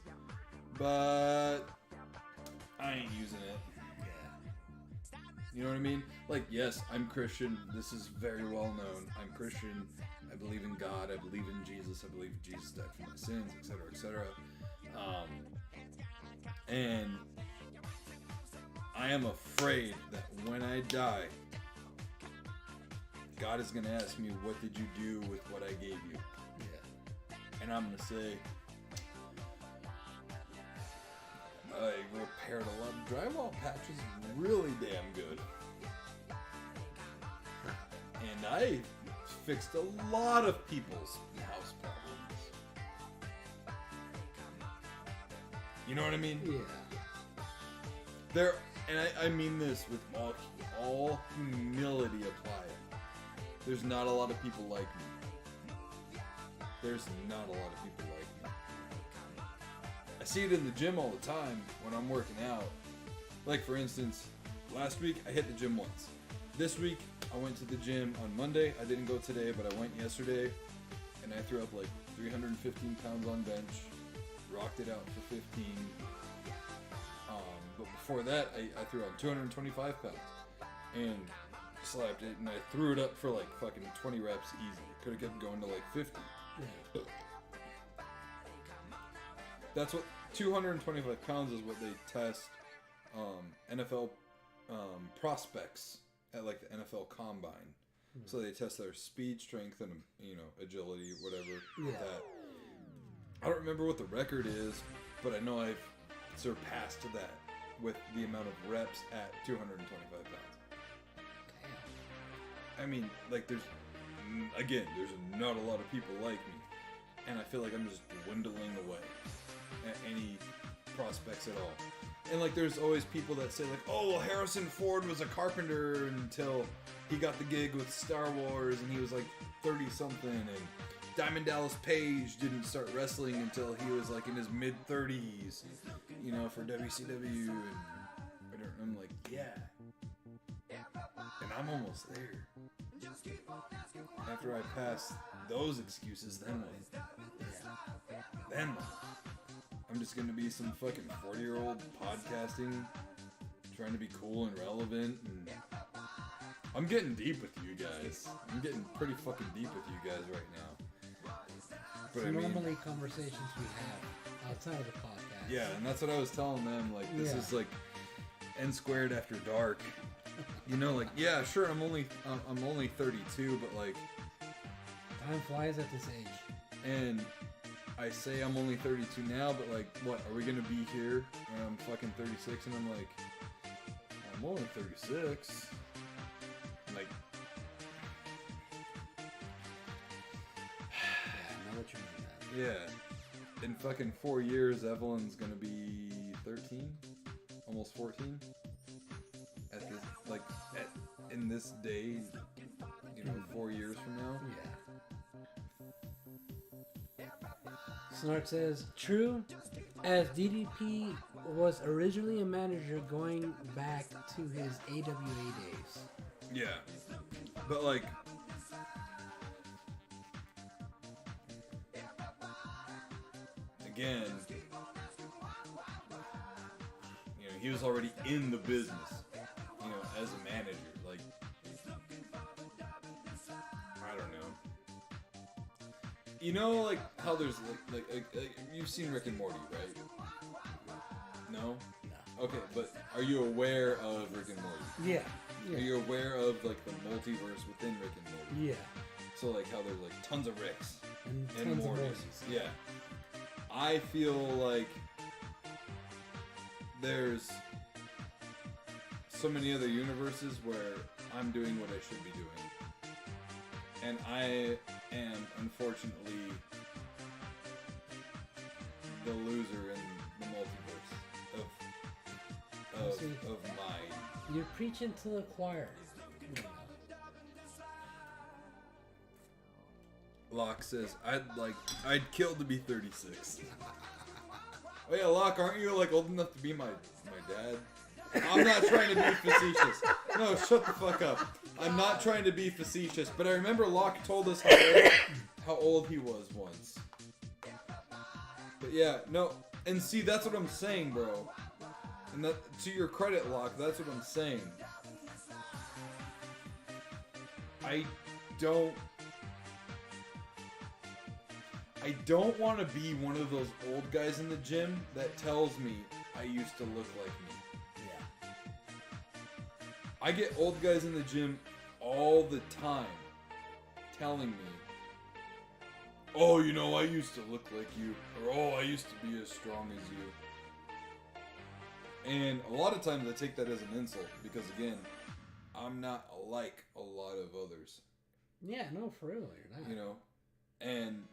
[SPEAKER 1] but I ain't using it. You know what I mean? Like, yes, I'm Christian. This is very well known. I'm Christian. I believe in God. I believe in Jesus. I believe Jesus died for my sins, etc., etc. And I am afraid that when I die, God is going to ask me, what did you do with what I gave you?
[SPEAKER 2] Yeah.
[SPEAKER 1] And I'm going to say, I repaired a lot of drywall patches really damn good. And I fixed a lot of people's house problems. You know what I mean?
[SPEAKER 2] Yeah.
[SPEAKER 1] There, and I mean this with all humility applied. There's not a lot of people like me. There's not a lot of people like me. I see it in the gym all the time when I'm working out. Like, for instance, last week I hit the gym once. This week I went to the gym on Monday. I didn't go today, but I went yesterday, and I threw up like 315 pounds on bench, rocked it out for 15. But before that, I threw on 225 pounds and slapped it, and I threw it up for like fucking 20 reps easy. Could have kept going to like 50.
[SPEAKER 2] Yeah.
[SPEAKER 1] That's what 225 pounds is what they test NFL prospects at like the NFL Combine. So they test their speed, strength, and agility, whatever.
[SPEAKER 2] Yeah.
[SPEAKER 1] That I don't remember what the record is, but I know I've surpassed that with the amount of reps at 225 pounds. I mean, like, there's not a lot of people like me, and I feel like I'm just dwindling away at any prospects at all. And like, there's always people that say like, oh, well, Harrison Ford was a carpenter until he got the gig with Star Wars, and he was like 30 something, and Diamond Dallas Page didn't start wrestling until he was like in his mid 30s, for WCW, and I'm like, yeah, and I'm almost there. After I pass those excuses, then what? Then what? I'm just gonna be some fucking 40-year-old podcasting, trying to be cool and relevant, and I'm getting deep with you guys. I'm getting pretty fucking deep with you guys right now. But
[SPEAKER 2] So normally conversations we have outside of the podcast.
[SPEAKER 1] Yeah, and that's what I was telling them. Like, this is like NSquared after dark. Like, yeah, sure, I'm only 32, but like,
[SPEAKER 2] time flies at this age.
[SPEAKER 1] And I say I'm only 32 now, but like, what, are we gonna be here when I'm fucking 36? And I'm like, I'm only 36. Like,
[SPEAKER 2] Yeah, I know what you mean.
[SPEAKER 1] yeah. In fucking 4 years, Evelyn's gonna be 13, almost 14. At this, like, in this day, 4 years from now.
[SPEAKER 2] Yeah. Snark says, true, as DDP was originally a manager going back to his AWA days.
[SPEAKER 1] Yeah. But like, again, he was already in the business, as a manager. Like, I don't know. Like how there's like you've seen Rick and Morty, right? No?
[SPEAKER 2] No.
[SPEAKER 1] Okay, but are you aware of Rick and Morty?
[SPEAKER 2] Yeah.
[SPEAKER 1] Are you aware of like the multiverse within Rick and Morty?
[SPEAKER 2] Yeah.
[SPEAKER 1] So like how there's like tons of Ricks
[SPEAKER 2] And
[SPEAKER 1] and
[SPEAKER 2] tons of
[SPEAKER 1] Mortys.
[SPEAKER 2] Mortys.
[SPEAKER 1] Yeah. I feel like there's so many other universes where I'm doing what I should be doing. And I am, unfortunately, the loser in the multiverse of my...
[SPEAKER 2] You're preaching to the choir.
[SPEAKER 1] Locke says, I'd kill to be 36. Oh yeah, Locke, aren't you like old enough to be my dad? I'm not trying to be facetious. No, shut the fuck up. I'm not trying to be facetious, but I remember Locke told us how old he was once. But yeah, no, and see, that's what I'm saying, bro. And that, to your credit, Locke, that's what I'm saying. I don't want to be one of those old guys in the gym that tells me I used to look like me.
[SPEAKER 2] Yeah.
[SPEAKER 1] I get old guys in the gym all the time telling me, oh, you know, I used to look like you, or oh, I used to be as strong as you. And a lot of times I take that as an insult because, again, I'm not like a lot of others.
[SPEAKER 2] Yeah, no, for real, you're not.
[SPEAKER 1] You know? And,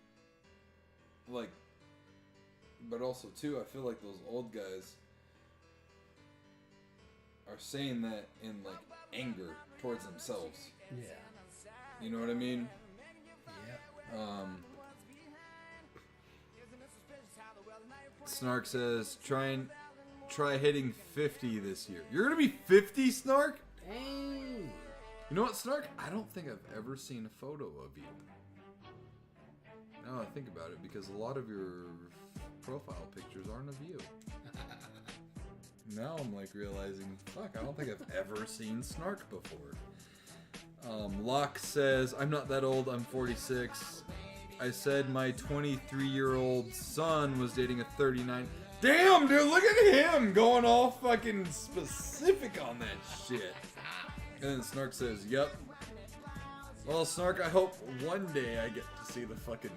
[SPEAKER 1] like, but also, too, I feel like those old guys are saying that in, like, anger towards themselves.
[SPEAKER 2] Yeah.
[SPEAKER 1] You know what I mean?
[SPEAKER 2] Yeah.
[SPEAKER 1] Snark says, try hitting 50 this year. You're gonna be 50, Snark?
[SPEAKER 2] Dang.
[SPEAKER 1] You know what, Snark? I don't think I've ever seen a photo of you. Now I think about it, because a lot of your profile pictures aren't of you. Now I'm like realizing, fuck, I don't think I've ever seen Snark before. Locke says, I'm not that old, I'm 46. I said my 23-year-old son was dating a 39. Damn, dude, look at him going all fucking specific on that shit. And then Snark says, yep. Well, Snark, I hope one day I get to see the fucking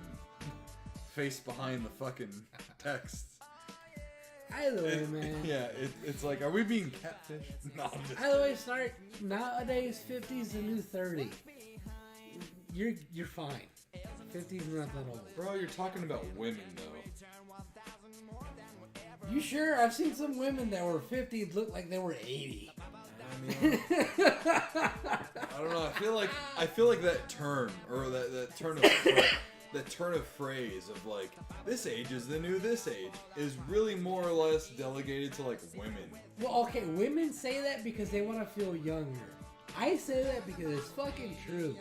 [SPEAKER 1] face behind the fucking text.
[SPEAKER 2] Either way, man.
[SPEAKER 1] Yeah, it's like, are we being catfished? No, I'm just
[SPEAKER 2] Either way, Snark, nowadays 50's the new 30. You're fine. 50's not that old.
[SPEAKER 1] Bro, you're talking about women, though.
[SPEAKER 2] You sure? I've seen some women that were 50 look like they were 80.
[SPEAKER 1] I mean, I don't know. I feel like that term, or that turn of phrase of like, this age is the new this age, is really more or less delegated to like women.
[SPEAKER 2] Well, okay, women say that because they want to feel younger. I say that because it's fucking true.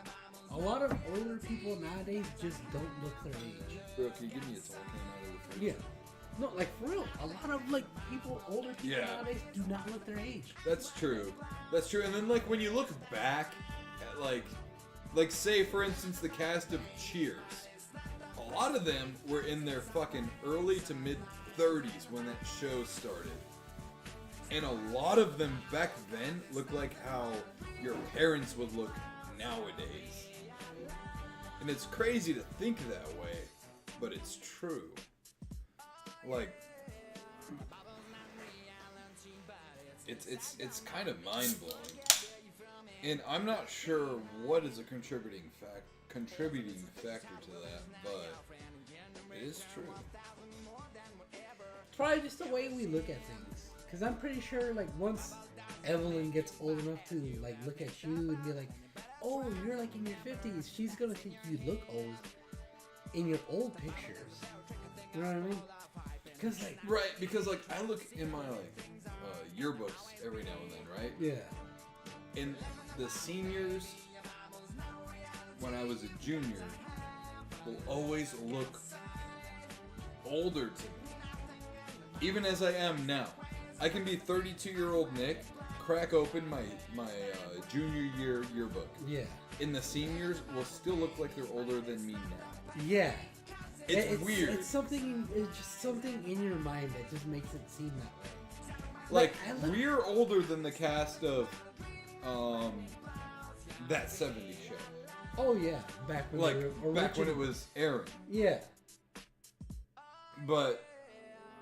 [SPEAKER 2] A lot of older people nowadays just don't look their age.
[SPEAKER 1] Bro, can you give me a tall can out of the fridge?
[SPEAKER 2] Yeah. No, like for real. A lot of like older people nowadays do not look their age.
[SPEAKER 1] That's true. That's true. And then like when you look back at like say for instance the cast of Cheers, a lot of them were in their fucking early to mid 30s when that show started. And a lot of them back then looked like how your parents would look nowadays. And it's crazy to think that way, but it's true. Like, it's kind of mind-blowing. And I'm not sure what is a contributing factor to that, but it is true.
[SPEAKER 2] It's probably just the way we look at things. Because I'm pretty sure, like, once Evelyn gets old enough to, like, look at you and be like, oh, you're, like, in your 50s, she's gonna think you look old in your old pictures. You know what I mean? Because, like...
[SPEAKER 1] Right, because, like, I look in my, like, yearbooks every now and then, right?
[SPEAKER 2] Yeah.
[SPEAKER 1] And the seniors, when I was a junior, will always look older to me. Even as I am now. I can be 32-year-old Nick, crack open my junior year yearbook.
[SPEAKER 2] Yeah.
[SPEAKER 1] And the seniors will still look like they're older than me now.
[SPEAKER 2] Yeah.
[SPEAKER 1] It's weird.
[SPEAKER 2] It's just something in your mind that just makes it seem that way.
[SPEAKER 1] Like we're older than the cast of that 70s show.
[SPEAKER 2] Oh yeah, back when
[SPEAKER 1] Like,
[SPEAKER 2] they were
[SPEAKER 1] back when it
[SPEAKER 2] original-
[SPEAKER 1] was airing.
[SPEAKER 2] Yeah.
[SPEAKER 1] But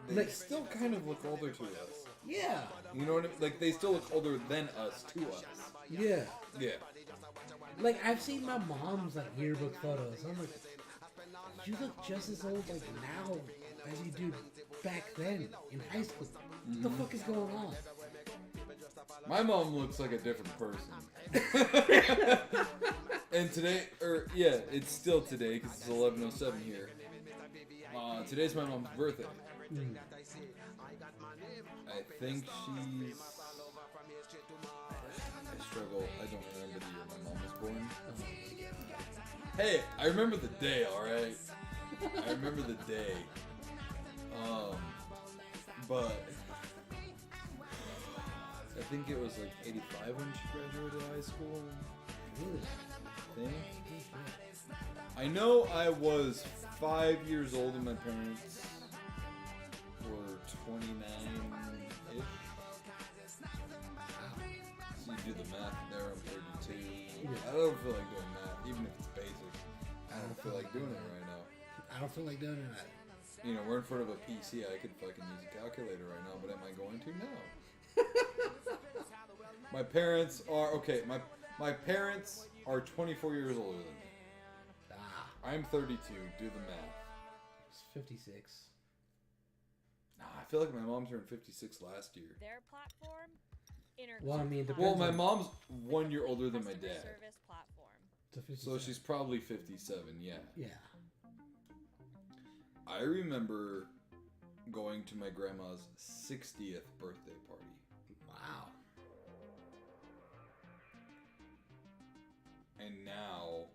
[SPEAKER 1] they
[SPEAKER 2] Like-
[SPEAKER 1] still kind of look older to us.
[SPEAKER 2] Yeah.
[SPEAKER 1] You know what I mean? Like, they still look older than us to us.
[SPEAKER 2] Yeah.
[SPEAKER 1] Yeah.
[SPEAKER 2] Like, I've seen my mom's, like, yearbook photos. I'm like, you look just as old, like, now as you do back then in high school. What the fuck is going on?
[SPEAKER 1] My mom looks like a different person. And today, it's still today because it's 11:07 here. Today's my mom's birthday. I think she's... I struggle. I don't remember the year my mom was born. Hey, I remember the day, alright? I remember the day. But... I think it was like 85 when she graduated high school. I think. I know I was 5 years old and my parents were 29-ish. So you do the math there, I'm 32. I don't feel like doing math, even if it's basic. I don't feel like doing it right now.
[SPEAKER 2] I don't feel like doing that.
[SPEAKER 1] You know, we're in front of a PC, I could fucking use a calculator right now, but am I going to? No. My parents are, my parents are 24 years older than me. I'm 32, do the math.
[SPEAKER 2] It's 56.
[SPEAKER 1] Nah, I feel like my mom turned 56 last year.
[SPEAKER 3] Their platform.
[SPEAKER 2] Well, I mean, it
[SPEAKER 1] Well,
[SPEAKER 2] depends
[SPEAKER 1] my
[SPEAKER 2] on-
[SPEAKER 1] mom's 1 year older than my dad.
[SPEAKER 3] Service platform.
[SPEAKER 2] To 57.
[SPEAKER 1] So she's probably 57, yeah.
[SPEAKER 2] Yeah.
[SPEAKER 1] I remember going to my grandma's 60th birthday party.
[SPEAKER 2] Wow.
[SPEAKER 1] And now,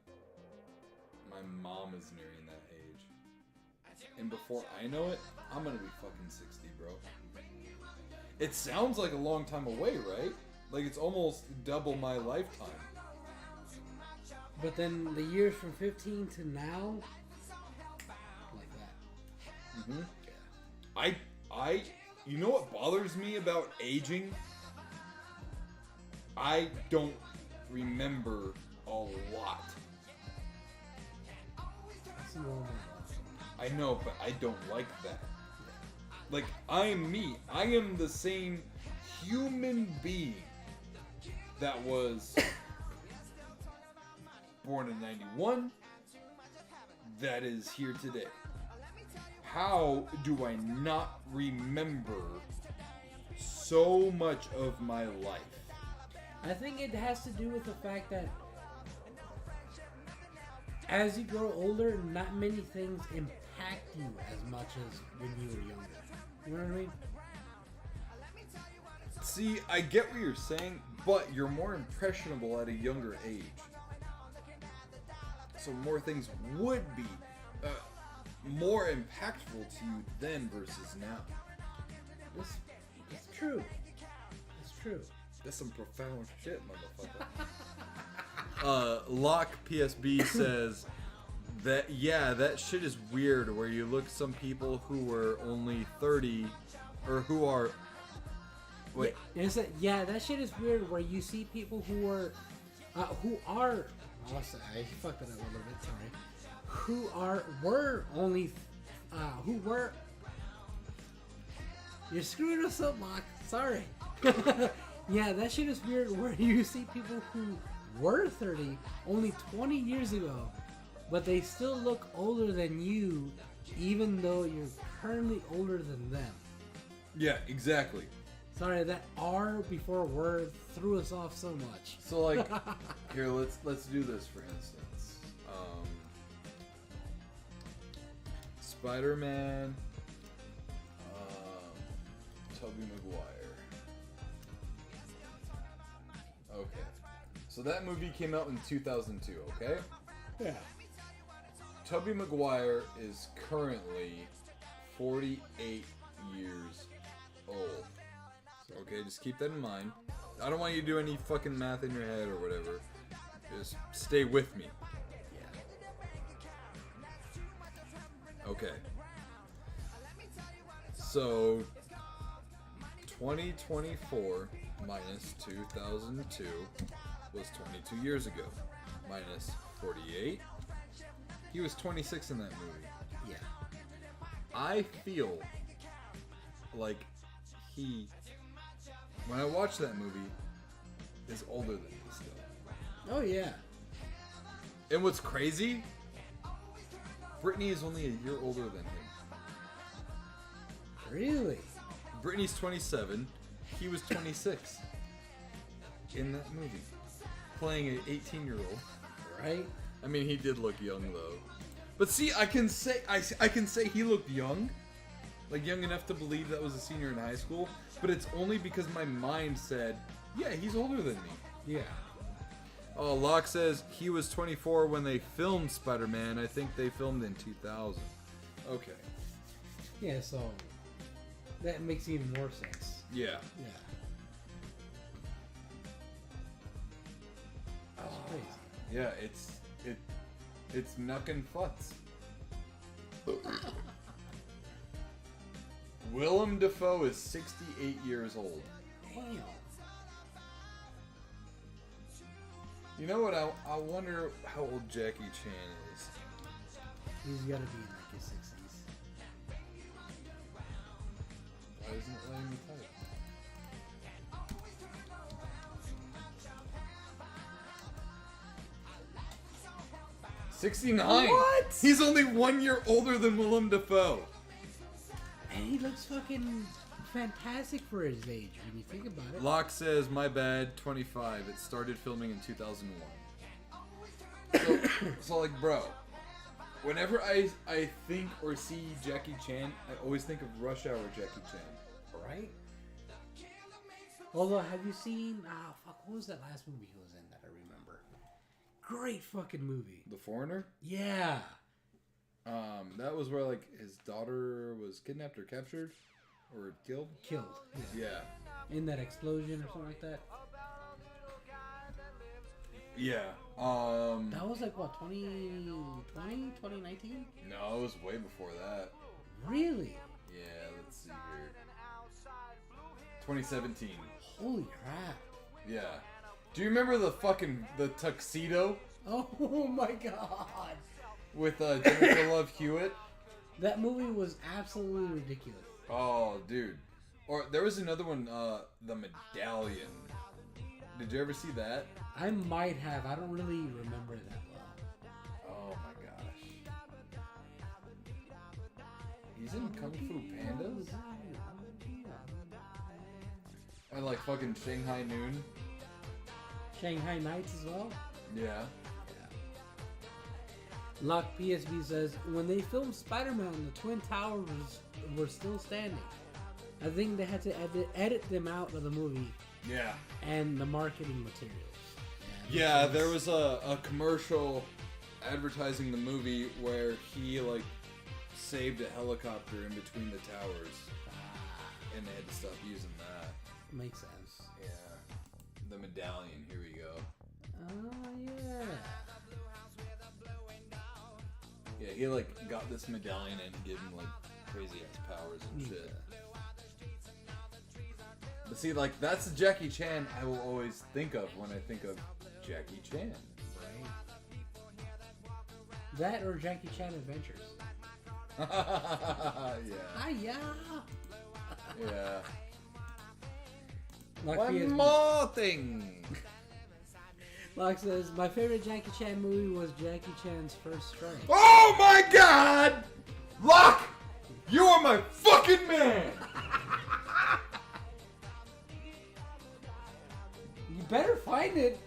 [SPEAKER 1] my mom is nearing that age. And before I know it, I'm gonna be fucking 60, bro. It sounds like a long time away, right? Like it's almost double my lifetime.
[SPEAKER 2] But then the years from 15 to now, like that.
[SPEAKER 1] You know what bothers me about aging? I don't remember a lot.
[SPEAKER 2] That's normal.
[SPEAKER 1] I know, but I don't like that. Like, I'm me. I am the same human being that was born in 91 that is here today. How do I not remember so much of my life?
[SPEAKER 2] I think it has to do with the fact that as you grow older, not many things impact you as much as when you were younger. You know what I mean?
[SPEAKER 1] See, I get what you're saying, but you're more impressionable at a younger age. So more things would be more impactful to you then versus now.
[SPEAKER 2] It's true. It's true.
[SPEAKER 1] That's some profound shit, motherfucker. Locke PSB says that, yeah, that shit is weird where you look some people who were only 30 or who are... Wait.
[SPEAKER 2] Yeah, that shit is weird where you see people who are... Oh, I fucked it up a little bit, sorry. Who were... You're screwing us up, Locke. Sorry. Yeah, that shit is weird where you see people who were 30 only 20 years ago, but they still look older than you, even though you're currently older than them.
[SPEAKER 1] Yeah, exactly.
[SPEAKER 2] Sorry, that R before word threw us off so much.
[SPEAKER 1] So, like, here, let's do this for instance. Spider-Man, Tobey Maguire. Okay. So that movie came out in 2002, okay?
[SPEAKER 2] Yeah.
[SPEAKER 1] Tobey Maguire is currently 48 years old. Okay, just keep that in mind. I don't want you to do any fucking math in your head or whatever. Just stay with me. Okay. So, 2024 minus 2002 was 22 years ago. minus 48. He was 26 in that movie.
[SPEAKER 2] Yeah.
[SPEAKER 1] I feel like he, when I watch that movie, is older than me still.
[SPEAKER 2] Oh, yeah.
[SPEAKER 1] And what's crazy, Brittany is only a year older than him.
[SPEAKER 2] Really?
[SPEAKER 1] Brittany's 27. He was 26 in that movie, playing an 18-year-old.
[SPEAKER 2] Right?
[SPEAKER 1] I mean, he did look young though. But see, I can say he looked young, like young enough to believe that was a senior in high school. But it's only because my mind said, yeah, he's older than me.
[SPEAKER 2] Yeah.
[SPEAKER 1] Oh, Locke says he was 24 when they filmed Spider-Man. I think they filmed in 2000. Okay.
[SPEAKER 2] Yeah, so that makes even more sense.
[SPEAKER 1] Yeah.
[SPEAKER 2] Yeah. That's crazy.
[SPEAKER 1] Yeah, it's knuckin' futz. Willem Dafoe is 68 years old.
[SPEAKER 2] Damn.
[SPEAKER 1] You know what? I wonder how old Jackie Chan is.
[SPEAKER 2] He's got to be in like his 60s.
[SPEAKER 1] Why isn't it letting me type? $69.
[SPEAKER 2] What?
[SPEAKER 1] He's only 1 year older than Willem Dafoe.
[SPEAKER 2] And he looks fucking fantastic for his age when you think about it.
[SPEAKER 1] Locke says, my bad, 25. It started filming in 2001. So like, bro, whenever I think or see Jackie Chan, I always think of Rush Hour Jackie Chan.
[SPEAKER 2] Right? Although, have you seen... what was that last movie he was in that I remember? Great fucking movie.
[SPEAKER 1] The Foreigner?
[SPEAKER 2] Yeah.
[SPEAKER 1] That was where, like, his daughter was kidnapped or captured? Or killed?
[SPEAKER 2] Killed.
[SPEAKER 1] Yeah.
[SPEAKER 2] In that explosion or something like that.
[SPEAKER 1] Yeah.
[SPEAKER 2] That was like, what, 2020? 2019?
[SPEAKER 1] No, it was way before that.
[SPEAKER 2] Really?
[SPEAKER 1] Yeah, let's see here. 2017.
[SPEAKER 2] Holy crap.
[SPEAKER 1] Yeah. Do you remember the tuxedo
[SPEAKER 2] Oh my god.
[SPEAKER 1] with Jennifer Love Hewitt?
[SPEAKER 2] That movie was absolutely ridiculous.
[SPEAKER 1] Oh, dude. Or there was another one, The Medallion. Did you ever see that?
[SPEAKER 2] I might have. I don't really remember that well.
[SPEAKER 1] Oh my gosh. He's in Kung Fu Pandas? And like fucking Shanghai Noon?
[SPEAKER 2] Shanghai Nights as well?
[SPEAKER 1] Yeah.
[SPEAKER 2] Lock PSB says, when they filmed Spider-Man, the Twin Towers were still standing. I think they had to edit them out of the movie
[SPEAKER 1] Yeah.
[SPEAKER 2] and the marketing materials.
[SPEAKER 1] Yeah, there was a commercial advertising the movie where he like saved a helicopter in between the towers, and they had to stop using that.
[SPEAKER 2] Makes sense.
[SPEAKER 1] Yeah, the medallion. Here we go.
[SPEAKER 2] Oh, yeah.
[SPEAKER 1] Yeah, he like got this medallion and gave him like crazy ass powers and shit. But see, like that's the Jackie Chan I will always think of when I think of Jackie Chan.
[SPEAKER 2] Right. That or Jackie Chan Adventures.
[SPEAKER 1] Yeah.
[SPEAKER 2] Yeah.
[SPEAKER 1] Yeah.
[SPEAKER 2] Lock
[SPEAKER 1] One
[SPEAKER 2] PSB.
[SPEAKER 1] more thing.
[SPEAKER 2] Locke says, my favorite Jackie Chan movie was Jackie Chan's First Strike.
[SPEAKER 1] Oh my God! Locke! You are my fucking man!
[SPEAKER 2] You better find it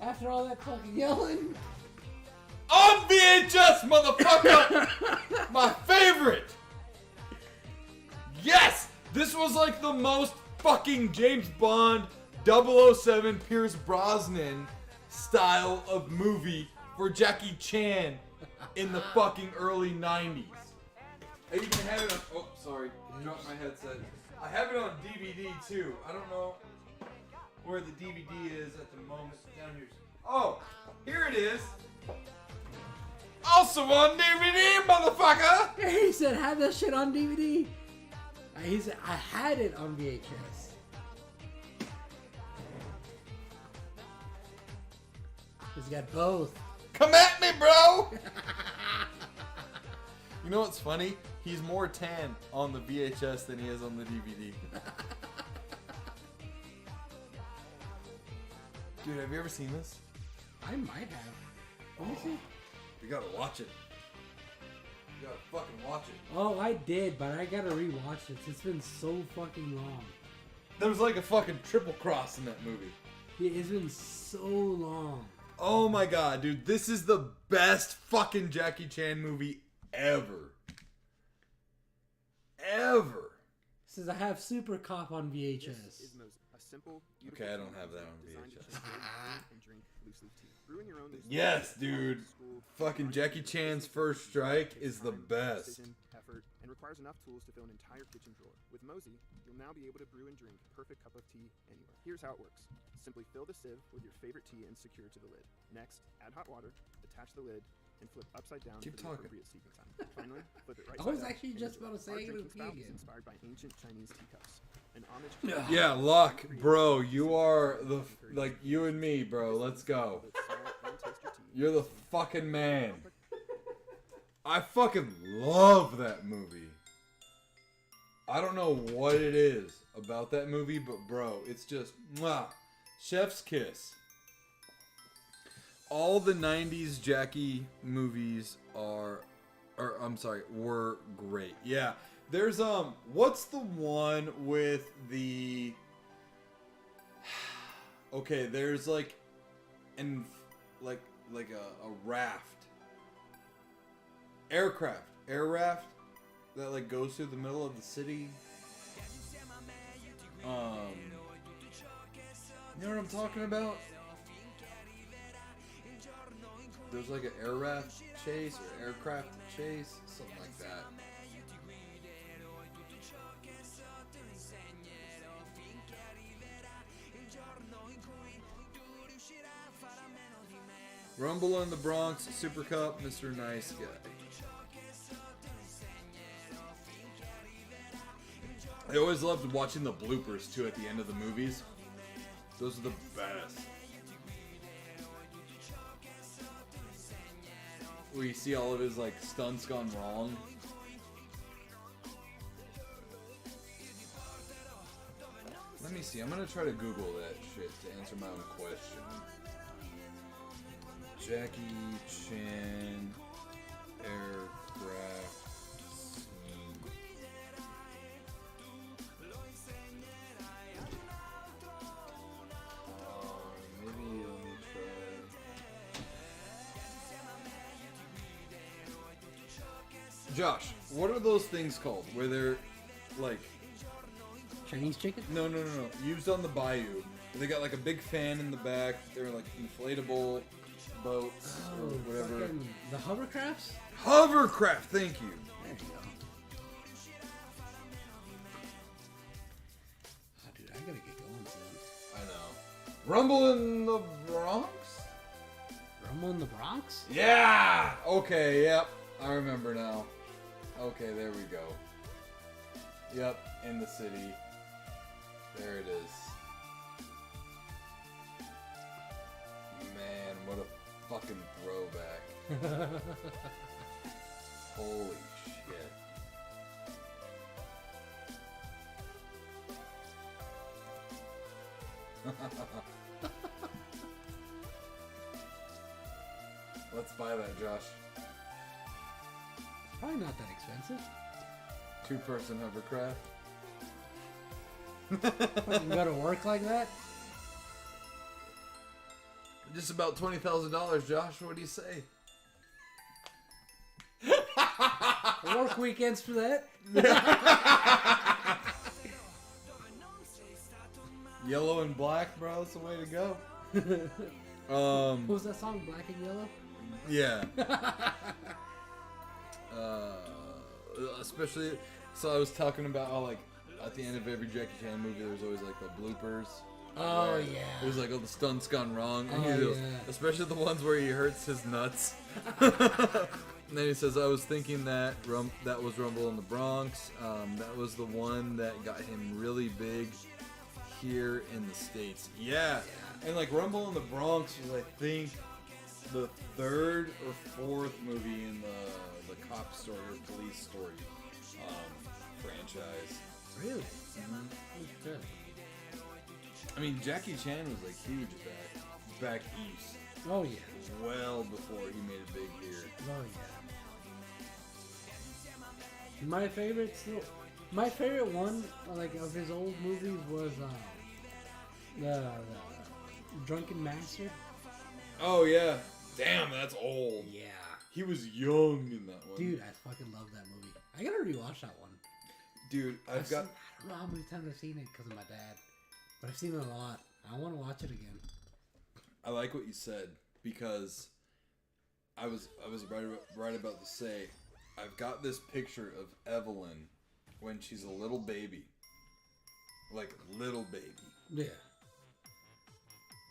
[SPEAKER 2] after all that fucking yelling.
[SPEAKER 1] On VHS, motherfucker! My favorite! Yes! This was like the most fucking James Bond 007 Pierce Brosnan style of movie for Jackie Chan in the fucking early 90s. I even have it on... Oh, sorry. Dropped my headset. I have it on DVD too. I don't know where the DVD is at the moment. Down here. Oh, here it is. Also on DVD, motherfucker!
[SPEAKER 2] He said, have that shit on DVD. He said, I had it on VHS. He's got both.
[SPEAKER 1] Come at me, bro! You know what's funny? He's more tan on the VHS than he is on the DVD. Dude, have you ever seen this?
[SPEAKER 2] I might have. Let me see.
[SPEAKER 1] You gotta watch it. You gotta fucking watch it.
[SPEAKER 2] Oh, I did, but I gotta rewatch it. It's been so fucking long.
[SPEAKER 1] There was like a fucking triple cross in that movie.
[SPEAKER 2] It's been so long.
[SPEAKER 1] Oh my god, dude. This is the best fucking Jackie Chan movie ever. Ever.
[SPEAKER 2] Says I have Super Cop on VHS.
[SPEAKER 1] Okay, I don't have that on VHS. Yes, dude. Fucking Jackie Chan's First Strike is the best.
[SPEAKER 10] Effort, and requires enough tools to fill an entire kitchen drawer. With Mosey, you'll now be able to brew and drink a perfect cup of tea anywhere. Here's how it works. Simply fill the sieve with your favorite tea and secure to the lid. Next, add hot water, attach the lid, and flip upside down
[SPEAKER 1] Keep
[SPEAKER 10] for the
[SPEAKER 1] talking.
[SPEAKER 10] appropriate steeping time. Finally, flip it right
[SPEAKER 2] I was
[SPEAKER 10] side up
[SPEAKER 2] actually
[SPEAKER 10] and
[SPEAKER 2] just
[SPEAKER 10] enjoy.
[SPEAKER 2] about to say
[SPEAKER 10] Our
[SPEAKER 2] it
[SPEAKER 10] drinking
[SPEAKER 2] with
[SPEAKER 10] spout
[SPEAKER 2] vegan.
[SPEAKER 10] is inspired by ancient Chinese teacups. An homage to
[SPEAKER 1] Yeah, Luck, bro. You are the, like, you and me, bro. Let's go. You're the fucking man. I fucking love that movie. I don't know what it is about that movie, but bro, it's just mwah, chef's kiss. All the 90s Jackie movies were great. Yeah. There's what's the one with the okay, there's like a raft. Air raft that like goes through the middle of the city. You know what I'm talking about? There's like an air raft chase or aircraft chase, something like that. Rumble in the Bronx, Super Cup, Mr. Nice Guy. I always loved watching the bloopers too at the end of the movies. Those are the best. Where you see all of his like stunts gone wrong. Let me see. I'm gonna try to Google that shit to answer my own question. Jackie Chan aircraft scene. Maybe let me try. Josh, what are those things called? Where they're like
[SPEAKER 2] Chinese chicken?
[SPEAKER 1] No. Used on the bayou. They got like a big fan in the back. They're like inflatable boats or whatever.
[SPEAKER 2] Fucking the hovercrafts?
[SPEAKER 1] Hovercraft, thank you.
[SPEAKER 2] There you go. Oh, dude, I gotta get going soon.
[SPEAKER 1] I know. Rumble in the Bronx?
[SPEAKER 2] Rumble in the Bronx?
[SPEAKER 1] Yeah! Okay, yep. I remember now. Okay, there we go. Yep, in the city. There it is. Man, what a fucking throwback. Holy shit. Let's buy that, Josh.
[SPEAKER 2] Probably not that expensive.
[SPEAKER 1] 2-person hovercraft.
[SPEAKER 2] You gotta work like that?
[SPEAKER 1] Just about $20,000, Josh. What do you say?
[SPEAKER 2] Work weekends for that?
[SPEAKER 1] Yellow and black, bro. That's the way to go.
[SPEAKER 2] What was that song? Black and Yellow?
[SPEAKER 1] Yeah. Especially, so I was talking about how, like, at the end of every Jackie Chan movie, there's always, like, the bloopers.
[SPEAKER 2] Oh,
[SPEAKER 1] where
[SPEAKER 2] yeah.
[SPEAKER 1] There's, like, all the stunts gone wrong. And
[SPEAKER 2] Oh,
[SPEAKER 1] he goes,
[SPEAKER 2] yeah.
[SPEAKER 1] especially the ones where he hurts his nuts. And then he says, I was thinking that that was Rumble in the Bronx. That was the one that got him really big here in the States. Yeah. And, like, Rumble in the Bronx was, I think, the third or fourth movie in the cop story or police story franchise.
[SPEAKER 2] Really?
[SPEAKER 1] Mm-hmm.
[SPEAKER 2] That's good.
[SPEAKER 1] I mean, Jackie Chan was like huge back east.
[SPEAKER 2] Oh yeah.
[SPEAKER 1] Well before he made it big here.
[SPEAKER 2] Oh yeah. My favorite one, like of his old movies, was the Drunken Master.
[SPEAKER 1] Oh yeah. Damn, that's old.
[SPEAKER 2] Yeah.
[SPEAKER 1] He was young in that one.
[SPEAKER 2] Dude, I fucking love that movie. I gotta rewatch that one.
[SPEAKER 1] Dude,
[SPEAKER 2] I don't know how many times I've seen it because of my dad, but I've seen it a lot. I want to watch it again.
[SPEAKER 1] I like what you said because I was right about to say I've got this picture of Evelyn when she's a little baby, like little baby.
[SPEAKER 2] Yeah.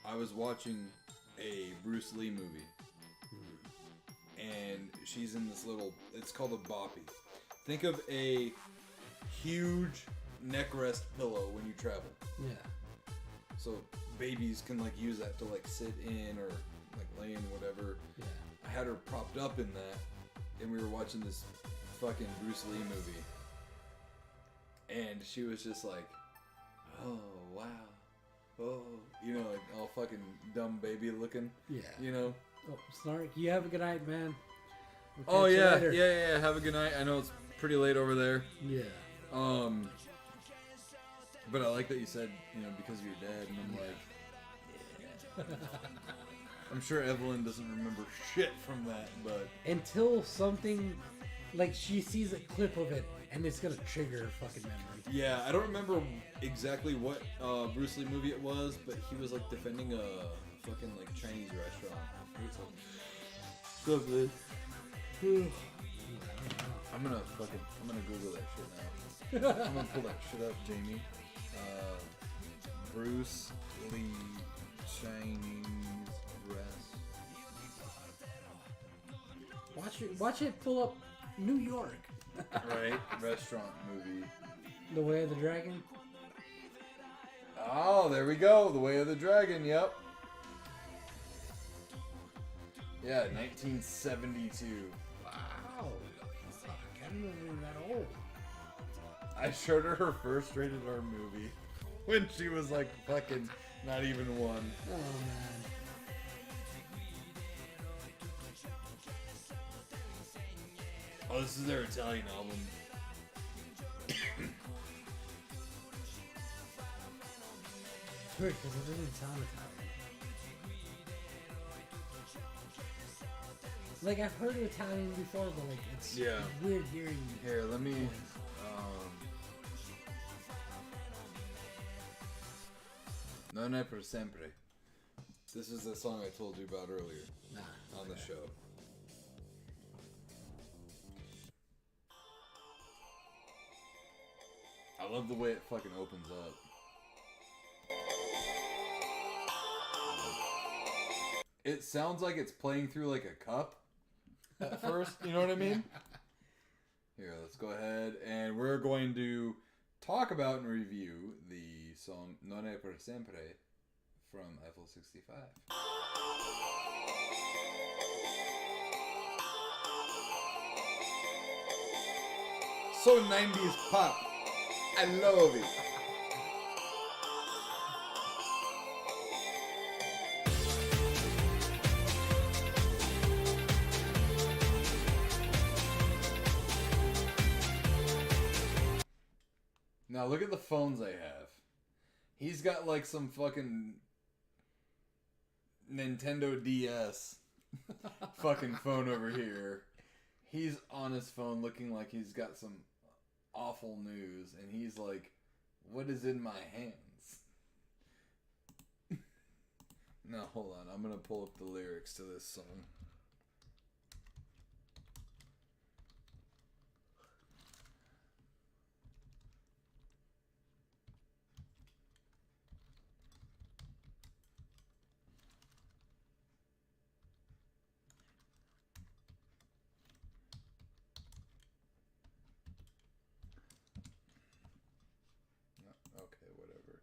[SPEAKER 1] I was watching a Bruce Lee movie, and she's in this little. It's called a boppy. Think of a huge neck rest pillow when you travel.
[SPEAKER 2] Yeah.
[SPEAKER 1] So babies can like use that to like sit in or like lay in, whatever.
[SPEAKER 2] Yeah.
[SPEAKER 1] I had her propped up in that, and we were watching this fucking Bruce Lee movie, and she was just like, "Oh wow, oh," you know, like all fucking dumb baby looking.
[SPEAKER 2] Yeah.
[SPEAKER 1] You know.
[SPEAKER 2] Oh, Snark, you have a good night, man.
[SPEAKER 1] Oh yeah, yeah. Have a good night. I know it's pretty late over there.
[SPEAKER 2] Yeah.
[SPEAKER 1] But I like that you said, you know, because of your dad, and I'm like, I'm sure Evelyn doesn't remember shit from that, but
[SPEAKER 2] until something, like she sees a clip of it, and it's gonna trigger her fucking memory.
[SPEAKER 1] yeah, I don't remember exactly what Bruce Lee movie it was, but he was like defending a fucking like Chinese restaurant. It's like, so good. I'm gonna Google that shit now. I'm gonna pull that shit up, Jamie. Bruce Lee Chinese rest.
[SPEAKER 2] Watch it pull up New York.
[SPEAKER 1] Right, restaurant movie.
[SPEAKER 2] The Way of the Dragon.
[SPEAKER 1] Oh, there we go. The Way of the Dragon. Yep. Yeah, 1972.
[SPEAKER 2] Wow. Fuck, I didn't know they were that old.
[SPEAKER 1] I showed her first rated R movie when she was like fucking not even one.
[SPEAKER 2] Oh man.
[SPEAKER 1] Oh, this is their Italian album.
[SPEAKER 2] It's weird because it doesn't sound Italian. Like I've heard of Italian before, but like it's weird hearing.
[SPEAKER 1] Here, let me. Non è per sempre. This is the song I told you about earlier on the show. I love the way it fucking opens up. It sounds like it's playing through like a cup at first, you know what I mean? Here, let's go ahead and we're going to talk about and review the song Non è per sempre from Eiffel 65. So 90s pop. I love it. Now look at the phones I have. He's got like some fucking Nintendo DS fucking phone over here. He's on his phone looking like he's got some awful news, and he's like, what is in my hands? Now hold on, I'm gonna pull up the lyrics to this song. Okay, whatever.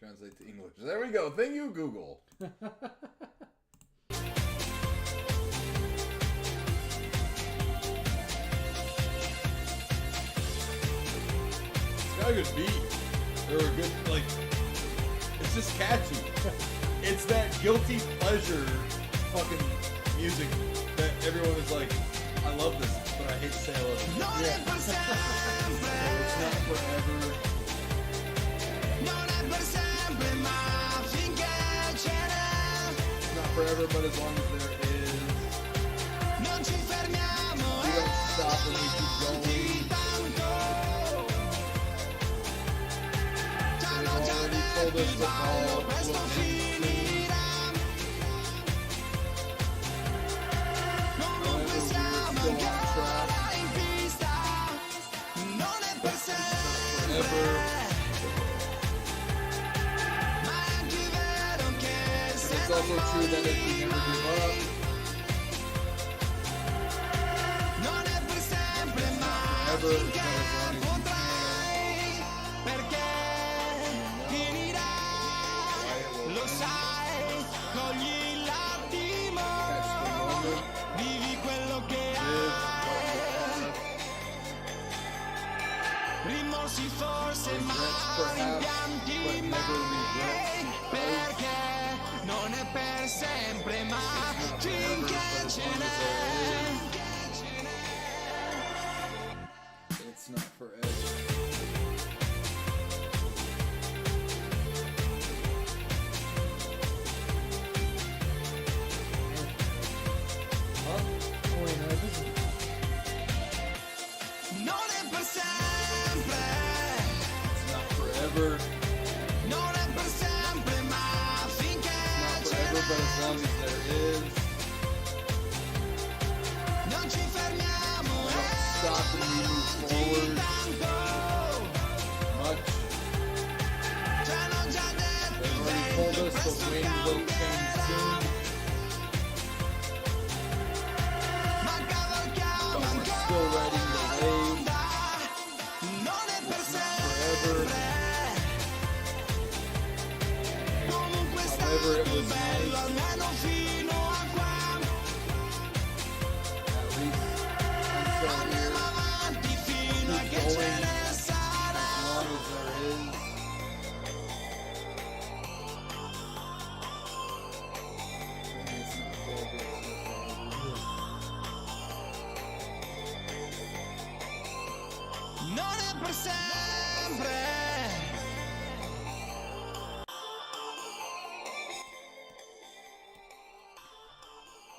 [SPEAKER 1] Translate to English. There we go. Thank you, Google. It's got a good beat. Or a good, like, it's just catchy. It's that guilty pleasure fucking music that everyone is like, I love this, but I hate to say I love it. Yeah. So it's not forever. It's not forever, but as long as there is, we don't stop and we keep going. They've already told us to follow what we It's also true that if we never give up, forever, but as long as you can, lo sai, cogli l'attimo, vivi quello che hai, rimorsi forse ma rimpianti mai, perché non è per sempre ma finché ce n'è. It's not forever. Non è per sempre, ma finché c'è. But as long as there is, non ci fermiamo. We don't stop and we move forward. Much. They've already told us the wind will change soon. But we're still riding the wave. It's not forever. However, it was nice. At least I'm still here. Keep going as long as there is. It's not forever. Non è per sempre.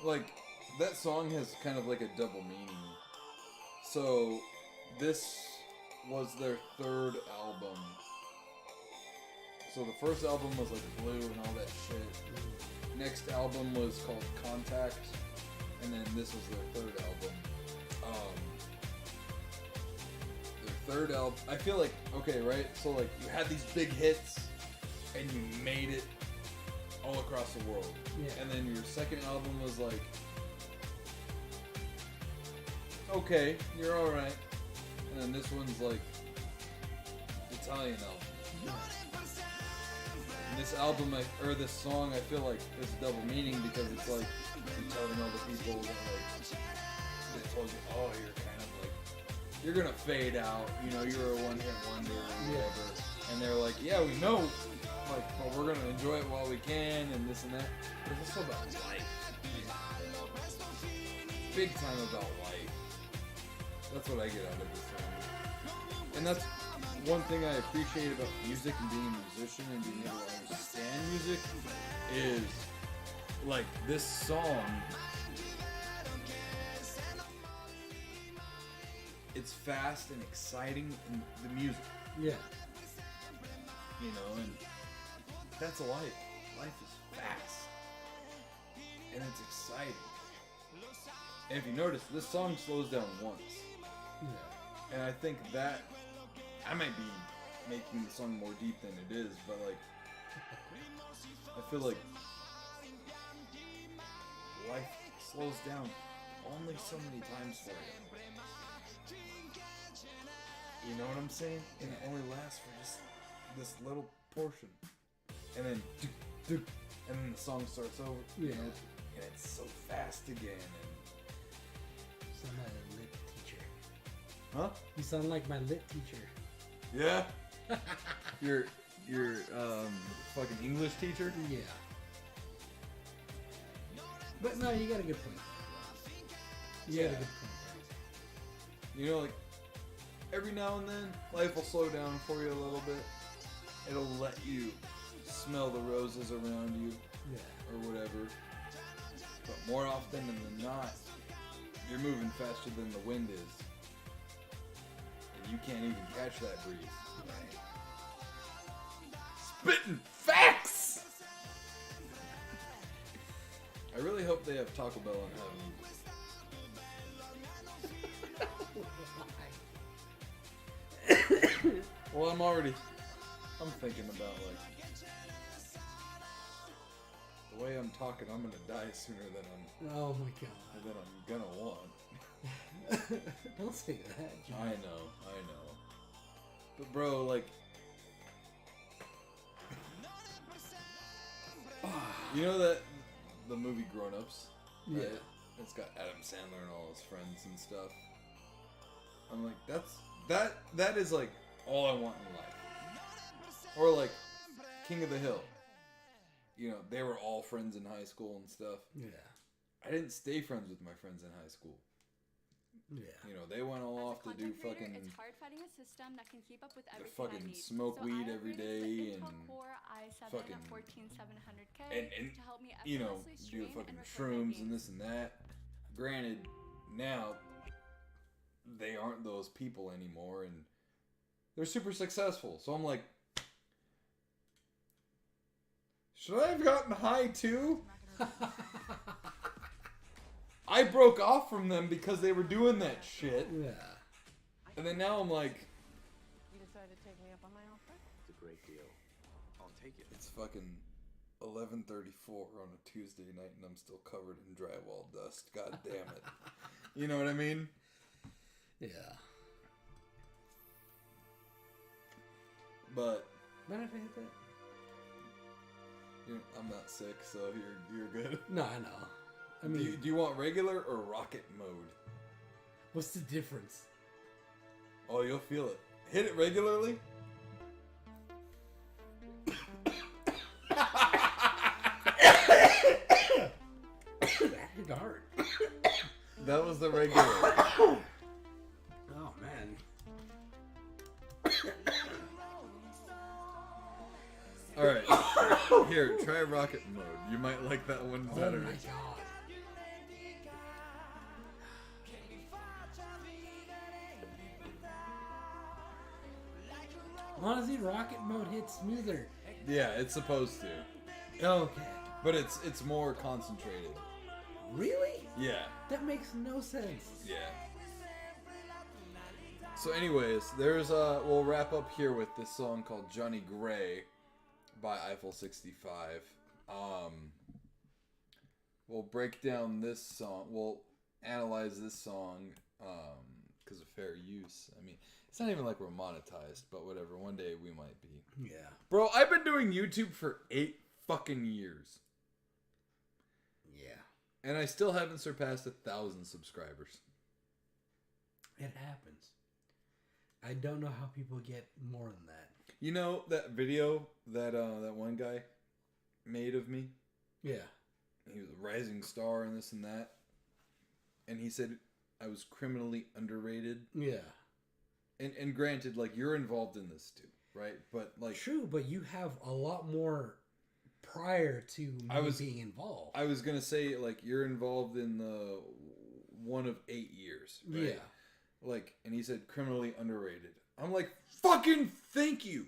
[SPEAKER 1] Like, that song has kind of like a double meaning. So, this was their third album. So the first album was like Blue and all that shit. Next album was called Contact. And then this was their third album. Their third album, I feel like, okay, right? So like, you had these big hits and you made it all across the world. Yeah. And then your second album was like, okay, you're alright. And then this one's like, Italian album. Yeah. And this album, or this song, I feel like is double meaning because it's like, you're telling all the people that like, they told you, oh, you're kind of like, you're gonna fade out, you know, you're a one-hit wonder or whatever. And they're like, yeah, we know. Like, well, we're gonna enjoy it while we can, and this and that. But it's also about life. Big time about life. That's what I get out of this song. And that's one thing I appreciate about music and being a musician and being able to understand music is, like, this song, it's fast and exciting in the music. Yeah. You know, and that's life. Life is fast. And it's exciting. And if you notice, this song slows down once. Yeah. And I think that, I might be making the song more deep than it is, but like, I feel like life slows down only so many times for you. You know what I'm saying? And it only lasts for just this little portion. and then and then the song starts over.
[SPEAKER 2] Yeah.
[SPEAKER 1] You know, and it's so fast again. And
[SPEAKER 2] You sound like a lit teacher.
[SPEAKER 1] huh?
[SPEAKER 2] You sound like my lit teacher.
[SPEAKER 1] Yeah. Your fucking English teacher.
[SPEAKER 2] Yeah. But no, you got a good point. You got a good point.
[SPEAKER 1] You know, like every now and then, life will slow down for you a little bit. It'll let you smell the roses around you,
[SPEAKER 2] Yeah.
[SPEAKER 1] or whatever. But more often than not, you're moving faster than the wind is, and you can't even catch that breeze. Spitting facts. I really hope they have Taco Bell in heaven. Well, I'm thinking about like the way I'm talking. I'm gonna die sooner than
[SPEAKER 2] Oh my god.
[SPEAKER 1] I'm gonna want.
[SPEAKER 2] Don't say that, John.
[SPEAKER 1] I know. But bro, like, you know that the movie Grown Ups?
[SPEAKER 2] Yeah.
[SPEAKER 1] Right? It's got Adam Sandler and all his friends and stuff. I'm like, that is like all I want in life. Or like King of the Hill. You know, they were all friends in high school and stuff.
[SPEAKER 2] Yeah.
[SPEAKER 1] I didn't stay friends with my friends in high school.
[SPEAKER 2] Yeah.
[SPEAKER 1] You know, they went all off to do fucking.
[SPEAKER 11] It's hard finding a system that can keep up with
[SPEAKER 1] to
[SPEAKER 11] everything
[SPEAKER 1] fucking
[SPEAKER 11] I need.
[SPEAKER 1] smoke
[SPEAKER 11] so
[SPEAKER 1] weed
[SPEAKER 11] I
[SPEAKER 1] every
[SPEAKER 11] upgraded to the
[SPEAKER 1] day
[SPEAKER 11] Intel
[SPEAKER 1] and
[SPEAKER 11] Core i7
[SPEAKER 1] fucking-
[SPEAKER 11] at 14700K
[SPEAKER 1] and
[SPEAKER 11] to help me
[SPEAKER 1] you know,
[SPEAKER 11] effortlessly
[SPEAKER 1] do
[SPEAKER 11] stream
[SPEAKER 1] fucking
[SPEAKER 11] and record my
[SPEAKER 1] shrooms and
[SPEAKER 11] games.
[SPEAKER 1] this and that. Granted, now they aren't those people anymore, and they're super successful. So I'm like, should I have gotten high too? I broke off from them because they were doing that shit,
[SPEAKER 2] Yeah.
[SPEAKER 1] and then now I'm like,
[SPEAKER 8] You decided to take me up on my offer?
[SPEAKER 4] It's a great deal. I'll take it.
[SPEAKER 1] it's fucking 11:34 on a Tuesday night, and I'm still covered in drywall dust. God damn it! You know what I mean?
[SPEAKER 2] Yeah.
[SPEAKER 1] But
[SPEAKER 2] Mind if I hit that?
[SPEAKER 1] I'm not sick, so you're good.
[SPEAKER 2] No, I know. I
[SPEAKER 1] Do
[SPEAKER 2] mean,
[SPEAKER 1] you want regular or rocket mode?
[SPEAKER 2] what's the difference?
[SPEAKER 1] Oh, you'll feel it. Hit it regularly.
[SPEAKER 2] That hit hard.
[SPEAKER 1] That was the regular.
[SPEAKER 2] Oh, man.
[SPEAKER 1] All right. Here, try rocket mode. You might like that one
[SPEAKER 2] Oh,
[SPEAKER 1] better.
[SPEAKER 2] my God. Honestly, rocket mode hits smoother.
[SPEAKER 1] Yeah, it's supposed to,
[SPEAKER 2] Okay.
[SPEAKER 1] but it's more concentrated.
[SPEAKER 2] Really?
[SPEAKER 1] Yeah.
[SPEAKER 2] That makes no sense.
[SPEAKER 1] Yeah. So anyways, we'll wrap up here with this song called Johnny Gray by Eiffel 65. We'll break down this song. We'll analyze this song because of fair use. I mean, it's not even like we're monetized, but whatever. One day we might be.
[SPEAKER 2] Yeah.
[SPEAKER 1] Bro, I've been doing YouTube for 8 fucking years.
[SPEAKER 2] Yeah.
[SPEAKER 1] And I still haven't surpassed 1,000 subscribers.
[SPEAKER 2] It happens. I don't know how people get more than that.
[SPEAKER 1] You know that video that that one guy made of me?
[SPEAKER 2] Yeah.
[SPEAKER 1] He was a rising star and this and that. And he said I was criminally underrated.
[SPEAKER 2] Yeah.
[SPEAKER 1] And granted, like, you're involved in this too, right? But like,
[SPEAKER 2] True, but you have a lot more prior to me being involved.
[SPEAKER 1] I was gonna say, like, you're involved in the one of 8 years, right?
[SPEAKER 2] Yeah.
[SPEAKER 1] Like, and he said criminally underrated. I'm like, fucking thank you.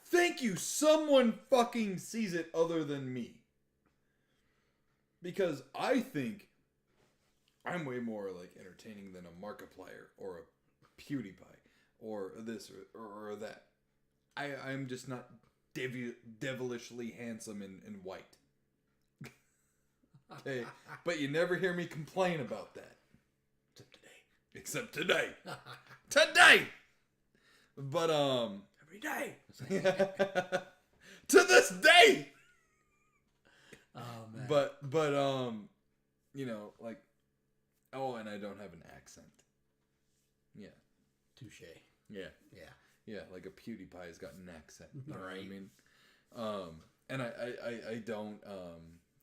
[SPEAKER 1] Thank you. Someone fucking sees it other than me. Because I think I'm way more like entertaining than a Markiplier or a PewDiePie or this or that. I'm just not devilishly handsome and white. Okay, but you never hear me complain about that. Except today. Today! But,
[SPEAKER 2] Every day.
[SPEAKER 1] To this day.
[SPEAKER 2] Oh man.
[SPEAKER 1] But you know, like, oh, and I don't have an accent. Yeah.
[SPEAKER 2] Touche.
[SPEAKER 1] Yeah.
[SPEAKER 2] Yeah.
[SPEAKER 1] Yeah, like a PewDiePie's got an accent. You know
[SPEAKER 2] Right.
[SPEAKER 1] what I mean? And I don't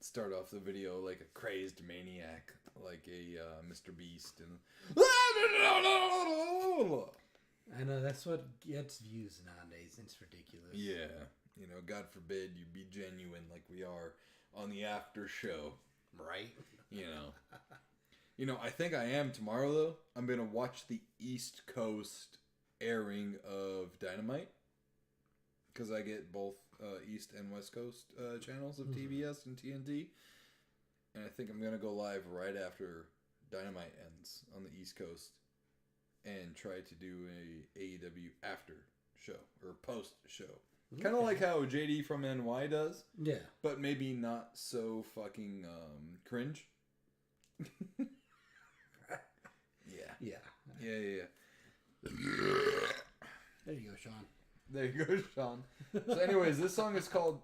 [SPEAKER 1] start off the video like a crazed maniac, like a Mr. Beast and
[SPEAKER 2] I know that's what gets views nowadays. It's ridiculous.
[SPEAKER 1] yeah, you know, God forbid you be genuine like we are on the after show,
[SPEAKER 2] Right?
[SPEAKER 1] you know, I think I am tomorrow though. I'm gonna watch the East Coast airing of Dynamite because I get both East and West Coast channels of TBS and TNT, and I think I'm gonna go live right after Dynamite ends on the East Coast and try to do a AEW after show or post show. Kind of like how JD from NY does.
[SPEAKER 2] Yeah.
[SPEAKER 1] But maybe not so fucking cringe. Yeah. Yeah.
[SPEAKER 2] There you go, Sean.
[SPEAKER 1] There you go, Sean. So anyways, this song is called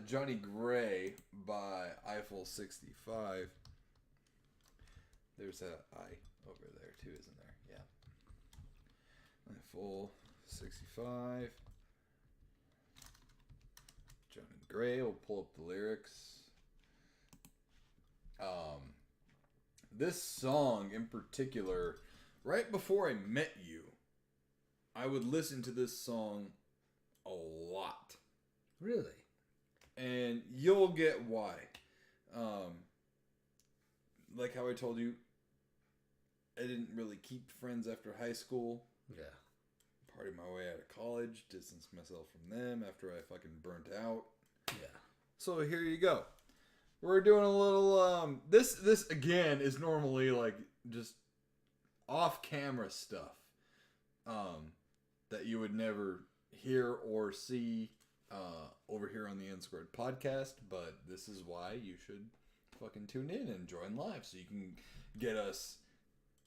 [SPEAKER 1] Johnny Gray by Eiffel 65. There's a I over there too, isn't there? Yeah. Eiffel 65. Johnny Gray. We'll pull up the lyrics. This song in particular, right before I met you, I would listen to this song a lot.
[SPEAKER 2] Really?
[SPEAKER 1] And you'll get why. Like how I told you, I didn't really keep friends after high school.
[SPEAKER 2] Yeah.
[SPEAKER 1] Partied my way out of college, distanced myself from them after I fucking burnt out.
[SPEAKER 2] Yeah.
[SPEAKER 1] So here you go. We're doing a little this again is normally like just off camera stuff that you would never hear or see over here on the NSquared Podcast, but this is why you should fucking tune in and join live so you can get us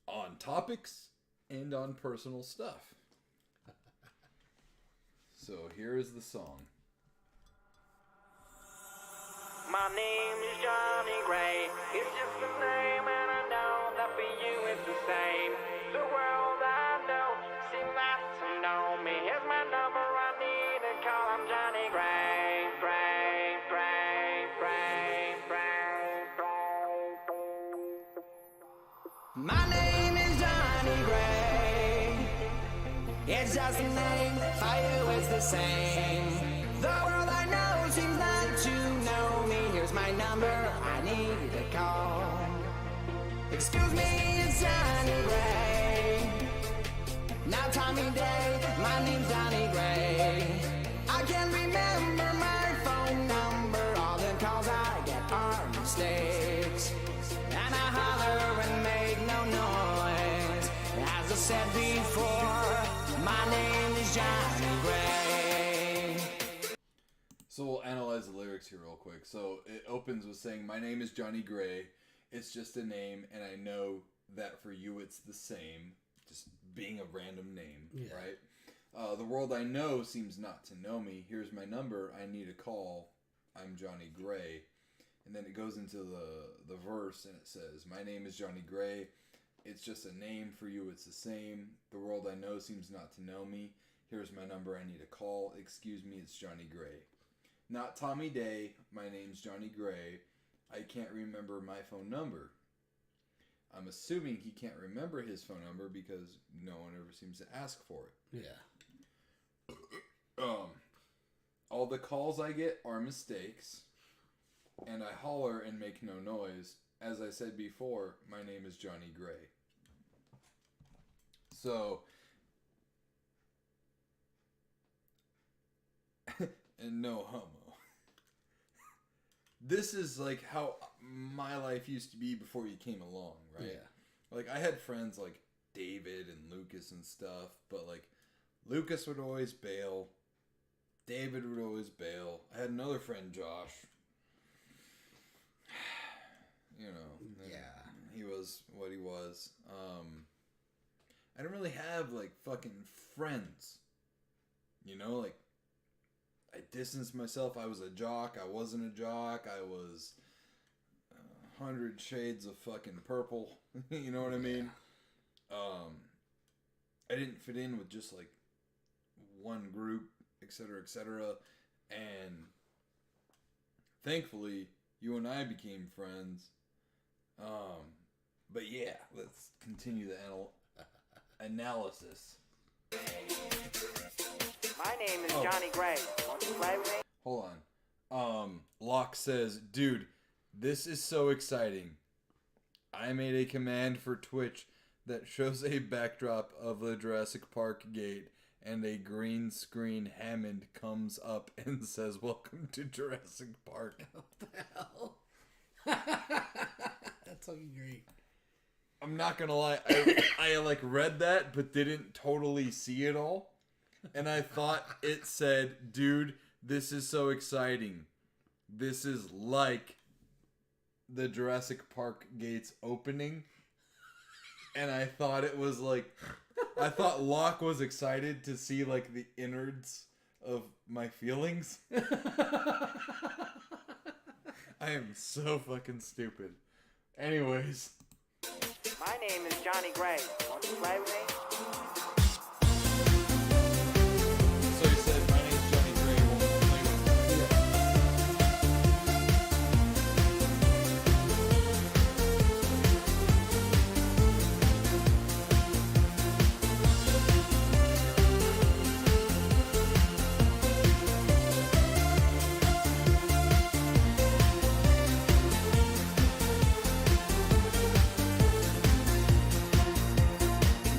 [SPEAKER 1] on topics and on personal stuff. So here is the song.
[SPEAKER 7] My name is Johnny Gray. It's just a name, and I know that for you it's the same. The world I know seems not to know me. Here's my number, I need to call. I'm Johnny Gray. Gray, Gray, Gray, Gray, Gray. My name is Johnny Gray. It's just a name, for you it's the same. The world I know seems not to know me. Here's my number, I need you to call. Excuse me, it's Johnny Gray. Not Tommy Day, my name's Johnny Gray. I can't remember my phone number. All the calls I get are mistakes. And I holler and make no noise. As I said before, my name is Johnny Gray.
[SPEAKER 1] So we'll analyze the lyrics here real quick. So it opens with saying, my name is Johnny Gray. It's just a name, and I know that for you it's the same. Just being a random name,
[SPEAKER 2] Yeah.
[SPEAKER 1] right? The world I know seems not to know me. Here's my number. I need a call. I'm Johnny Gray. And then it goes into the verse, and it says, my name is Johnny Gray. It's just a name. For you it's the same. The world I know seems not to know me. Here's my number. I need a call. Excuse me, it's Johnny Gray. Not Tommy Day. My name's Johnny Gray. I can't remember my phone number. I'm assuming he can't remember his phone number because no one ever seems to ask for it.
[SPEAKER 2] Yeah.
[SPEAKER 1] All the calls I get are mistakes, and I holler and make no noise. As I said before, my name is Johnny Gray. So, and no homo. This is like how my life used to be before you came along, right?
[SPEAKER 2] Yeah.
[SPEAKER 1] Like I had friends like David and Lucas and stuff, but like Lucas would always bail. David would always bail. I had another friend, Josh. You know,
[SPEAKER 2] Yeah.
[SPEAKER 1] he was what he was. I don't really have like fucking friends. You know, like I I distanced myself. I was a jock. I wasn't a jock. I was 100 shades of fucking purple. You know what I mean? I didn't fit in with just like one group, etc., etc. And thankfully, you and I became friends. But yeah, let's continue the analysis.
[SPEAKER 7] My name is Johnny Gray. Want to play with me?
[SPEAKER 1] Hold on. Locke says, dude, this is so exciting. I made a command for Twitch that shows a backdrop of the Jurassic Park gate, and a green screen Hammond comes up and says, welcome to Jurassic Park.
[SPEAKER 2] What the hell? That's fucking great.
[SPEAKER 1] I'm not gonna lie, I like read that, but didn't totally see it all. And I thought it said, dude, this is so exciting. This is like the Jurassic Park gates opening. And I thought it was like, I thought Locke was excited to see like the innards of my feelings. I am so fucking stupid. Anyways.
[SPEAKER 7] My name is Johnny Gray. Want to play with me?
[SPEAKER 1] So he said, my name's Johnny Gray. Won't you play with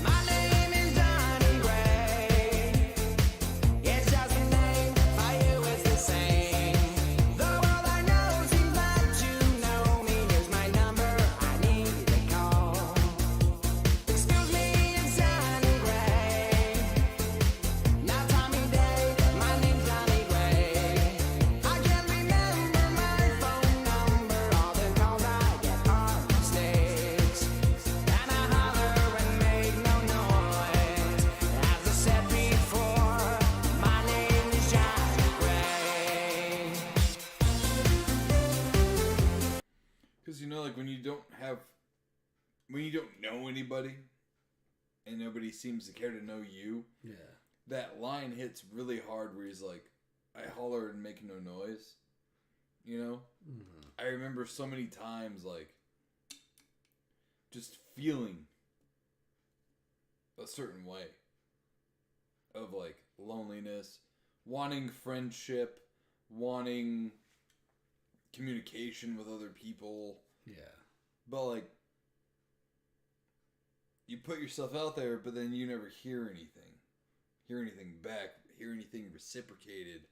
[SPEAKER 7] My name is Johnny Gray. It's just a name, for you it's the same. The world I know seems like you know me. Here's my number, I need to call. Excuse me, it's Johnny Gray. Not Tommy Day, my name's Johnny Gray. I can't remember my phone number. All the calls I get are mistakes. And I holler and make no noise. As I said before, my name is Johnny Gray.
[SPEAKER 1] Because, you know, like, when you don't know anybody, and nobody seems to care to know you,
[SPEAKER 2] Yeah.
[SPEAKER 1] that line hits really hard where he's like, I holler and make no noise. You know?
[SPEAKER 2] Mm-hmm.
[SPEAKER 1] I remember so many times, like, just feeling a certain way of, like, loneliness, wanting friendship, wanting communication with other people.
[SPEAKER 2] Yeah.
[SPEAKER 1] But, like, you put yourself out there, but then you never hear anything back, hear anything reciprocated.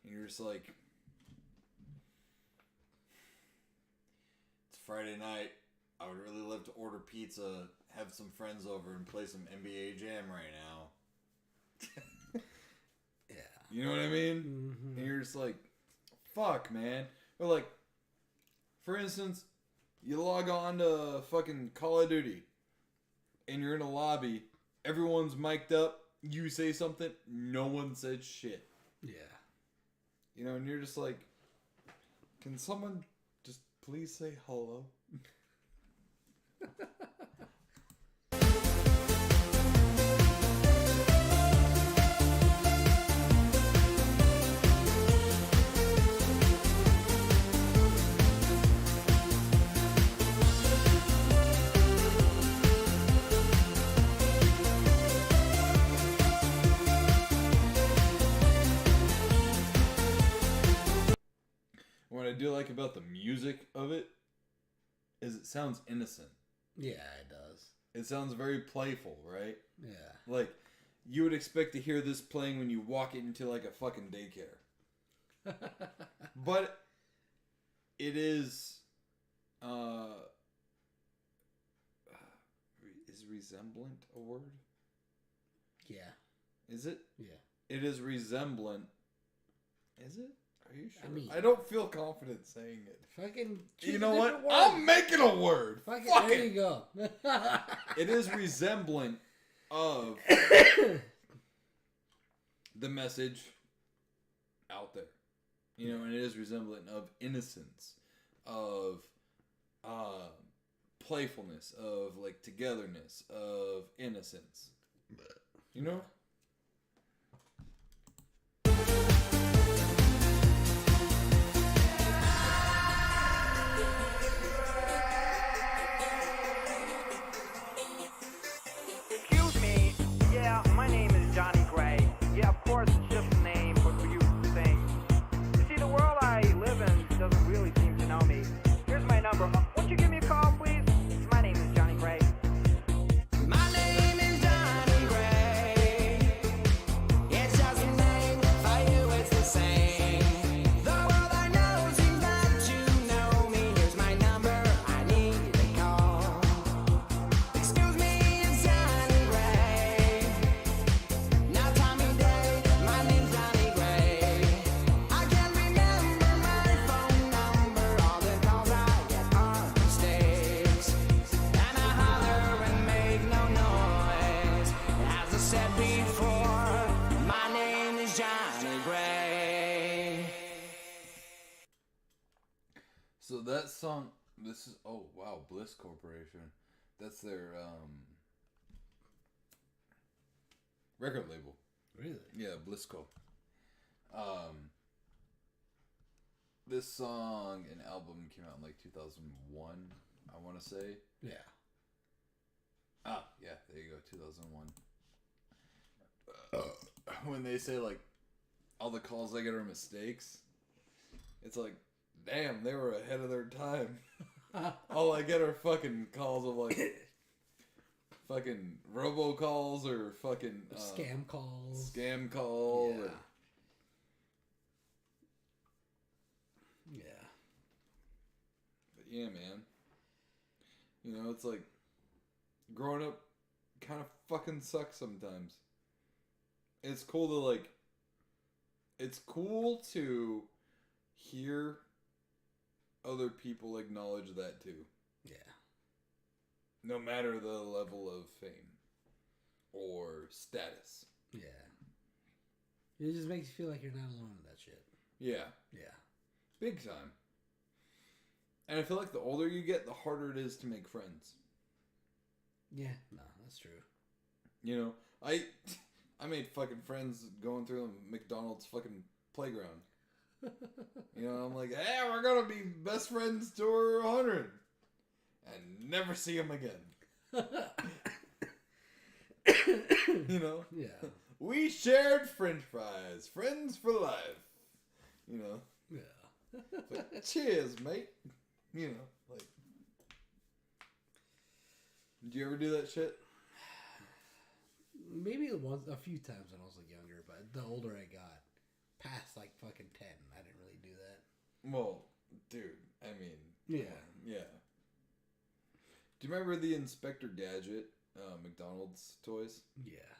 [SPEAKER 1] And you're just like, it's Friday night. I would really love to order pizza, have some friends over, and play some NBA Jam right now.
[SPEAKER 2] Yeah.
[SPEAKER 1] You know what I mean?
[SPEAKER 2] Mm-hmm.
[SPEAKER 1] And you're just like, fuck, man. Or like, for instance, you log on to fucking Call of Duty, and you're in a lobby, everyone's mic'd up, you say something, no one said shit.
[SPEAKER 2] Yeah.
[SPEAKER 1] You know, and you're just like, can someone just please say hello? What I do like about the music of it is it sounds innocent.
[SPEAKER 2] Yeah, it does.
[SPEAKER 1] It sounds very playful, right?
[SPEAKER 2] Yeah.
[SPEAKER 1] Like, you would expect to hear this playing when you walk into, like, a fucking daycare. But it is, is resemblant a word?
[SPEAKER 2] Yeah.
[SPEAKER 1] Is it?
[SPEAKER 2] Yeah.
[SPEAKER 1] It is resemblant. Is it? Are you sure?
[SPEAKER 2] I mean,
[SPEAKER 1] I don't feel confident saying it.
[SPEAKER 2] Fucking.
[SPEAKER 1] You know what? I'm making a word.
[SPEAKER 2] Fuck
[SPEAKER 1] Fuck
[SPEAKER 2] there
[SPEAKER 1] it.
[SPEAKER 2] you go.
[SPEAKER 1] It is resemblant of the message out there. You know, and it is resemblant of innocence, of playfulness, of like togetherness, of innocence. You know?
[SPEAKER 7] Excuse me. Yeah, my name is Johnny Gray. Yeah, of course, it's just a name, but you think. You see, the world I live in doesn't really seem to know me. Here's my number. Won't you give me a call, please? My name is Johnny Gray. My name is Johnny Gray. It's just a name. For you, it's the same. The world I know seems not to know me. Here's my number. I need a call. Excuse me, it's Johnny Gray. Now time of day, my name's Johnny Gray. I can't remember my phone number. All the calls I get are mistakes. And I holler and make no noise. As I said before, my name is Johnny Gray.
[SPEAKER 1] So that song, this is, oh wow, Bliss Corporation. That's their record label.
[SPEAKER 2] Really?
[SPEAKER 1] Yeah, Blisco. This song and album came out in like 2001, I want to say.
[SPEAKER 2] Yeah.
[SPEAKER 1] Ah, yeah, there you go, 2001. When they say like all the calls they get are mistakes, it's like, damn, they were ahead of their time. All I get are fucking calls of like fucking robocalls or fucking
[SPEAKER 2] Scam calls.
[SPEAKER 1] Scam calls.
[SPEAKER 2] Yeah.
[SPEAKER 1] Or,
[SPEAKER 2] Yeah.
[SPEAKER 1] but yeah, man. You know, it's like growing up kind of fucking sucks sometimes. It's cool to like. It's cool to hear other people acknowledge that too.
[SPEAKER 2] Yeah.
[SPEAKER 1] No matter the level of fame or status.
[SPEAKER 2] Yeah. It just makes you feel like you're not alone in that shit.
[SPEAKER 1] Yeah.
[SPEAKER 2] Yeah.
[SPEAKER 1] Big time. And I feel like the older you get, the harder it is to make friends.
[SPEAKER 2] Yeah. No, that's true.
[SPEAKER 1] You know, I made fucking friends going through the McDonald's fucking playground. You know, I'm like, hey, we're gonna be best friends to 100. And never see them again. You know?
[SPEAKER 2] Yeah.
[SPEAKER 1] We shared french fries. Friends for life. You know?
[SPEAKER 2] Yeah.
[SPEAKER 1] Like, cheers, mate. You know, like. Did you ever do that shit?
[SPEAKER 2] Maybe a few times when I was like younger, but the older I got, past like fucking 10, I didn't really do that.
[SPEAKER 1] Well, dude, I mean.
[SPEAKER 2] Yeah.
[SPEAKER 1] Yeah. Do you remember the Inspector Gadget McDonald's toys?
[SPEAKER 2] Yeah.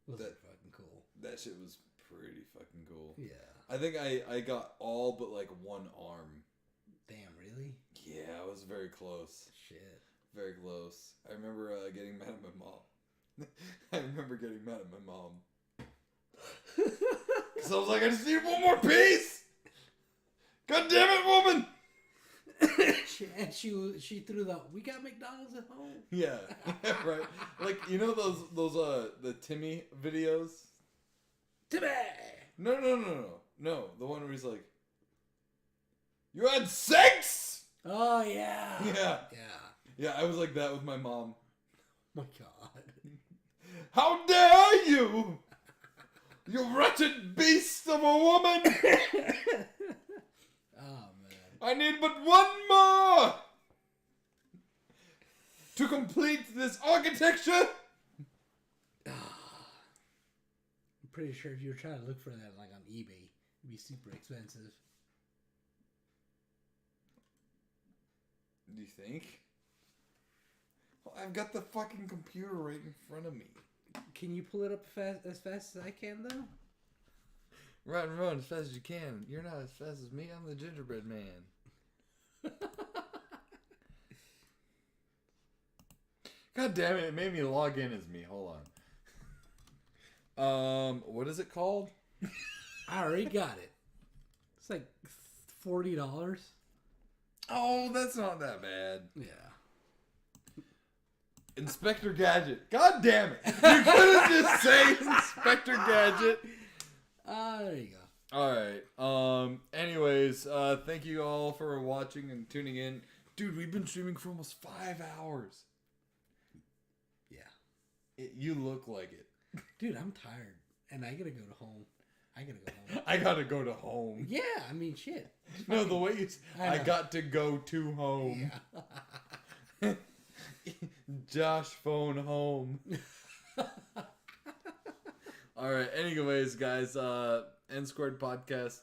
[SPEAKER 2] Those are fucking cool.
[SPEAKER 1] That shit was pretty fucking cool.
[SPEAKER 2] Yeah.
[SPEAKER 1] I think I got all but like one arm.
[SPEAKER 2] Damn, really?
[SPEAKER 1] Yeah, I was very close.
[SPEAKER 2] Shit.
[SPEAKER 1] Very close. I remember getting mad at my mom. I remember getting mad at my mom. Because I was like, I just need one more piece! God damn it, woman!
[SPEAKER 2] she threw we got McDonald's at home.
[SPEAKER 1] Yeah, right. Like, you know those the Timmy videos?
[SPEAKER 2] Timmy!
[SPEAKER 1] No. The one where he's like, you had sex?
[SPEAKER 2] Oh, yeah.
[SPEAKER 1] Yeah.
[SPEAKER 2] Yeah.
[SPEAKER 1] Yeah, I was like that with my mom.
[SPEAKER 2] My God.
[SPEAKER 1] How dare you! You wretched beast of a woman!
[SPEAKER 2] Oh, man.
[SPEAKER 1] I need but one more! To complete this architecture!
[SPEAKER 2] I'm pretty sure if you were trying to look for that like on eBay, it'd be super expensive.
[SPEAKER 1] Do you think? Well, I've got the fucking computer right in front of me.
[SPEAKER 2] Can you pull it up as fast as I can, though?
[SPEAKER 1] Run as fast as you can. You're not as fast as me. I'm the gingerbread man. God damn it! It made me log in as me. Hold on. What is it called?
[SPEAKER 2] I already got it. It's like $40.
[SPEAKER 1] Oh, that's not that bad.
[SPEAKER 2] Yeah.
[SPEAKER 1] Inspector Gadget. God damn it. You couldn't just say Inspector Gadget.
[SPEAKER 2] There you go.
[SPEAKER 1] Alright. Anyways, thank you all for watching and tuning in. Dude, we've been streaming for almost 5 hours.
[SPEAKER 2] Yeah.
[SPEAKER 1] You look like it.
[SPEAKER 2] Dude, I'm tired. And I gotta go to home.
[SPEAKER 1] I gotta go to home.
[SPEAKER 2] Yeah, I mean, shit.
[SPEAKER 1] No, the way you... I got to go to home.
[SPEAKER 2] Yeah.
[SPEAKER 1] Josh phone home. Alright, anyways, guys, NSquared Podcast.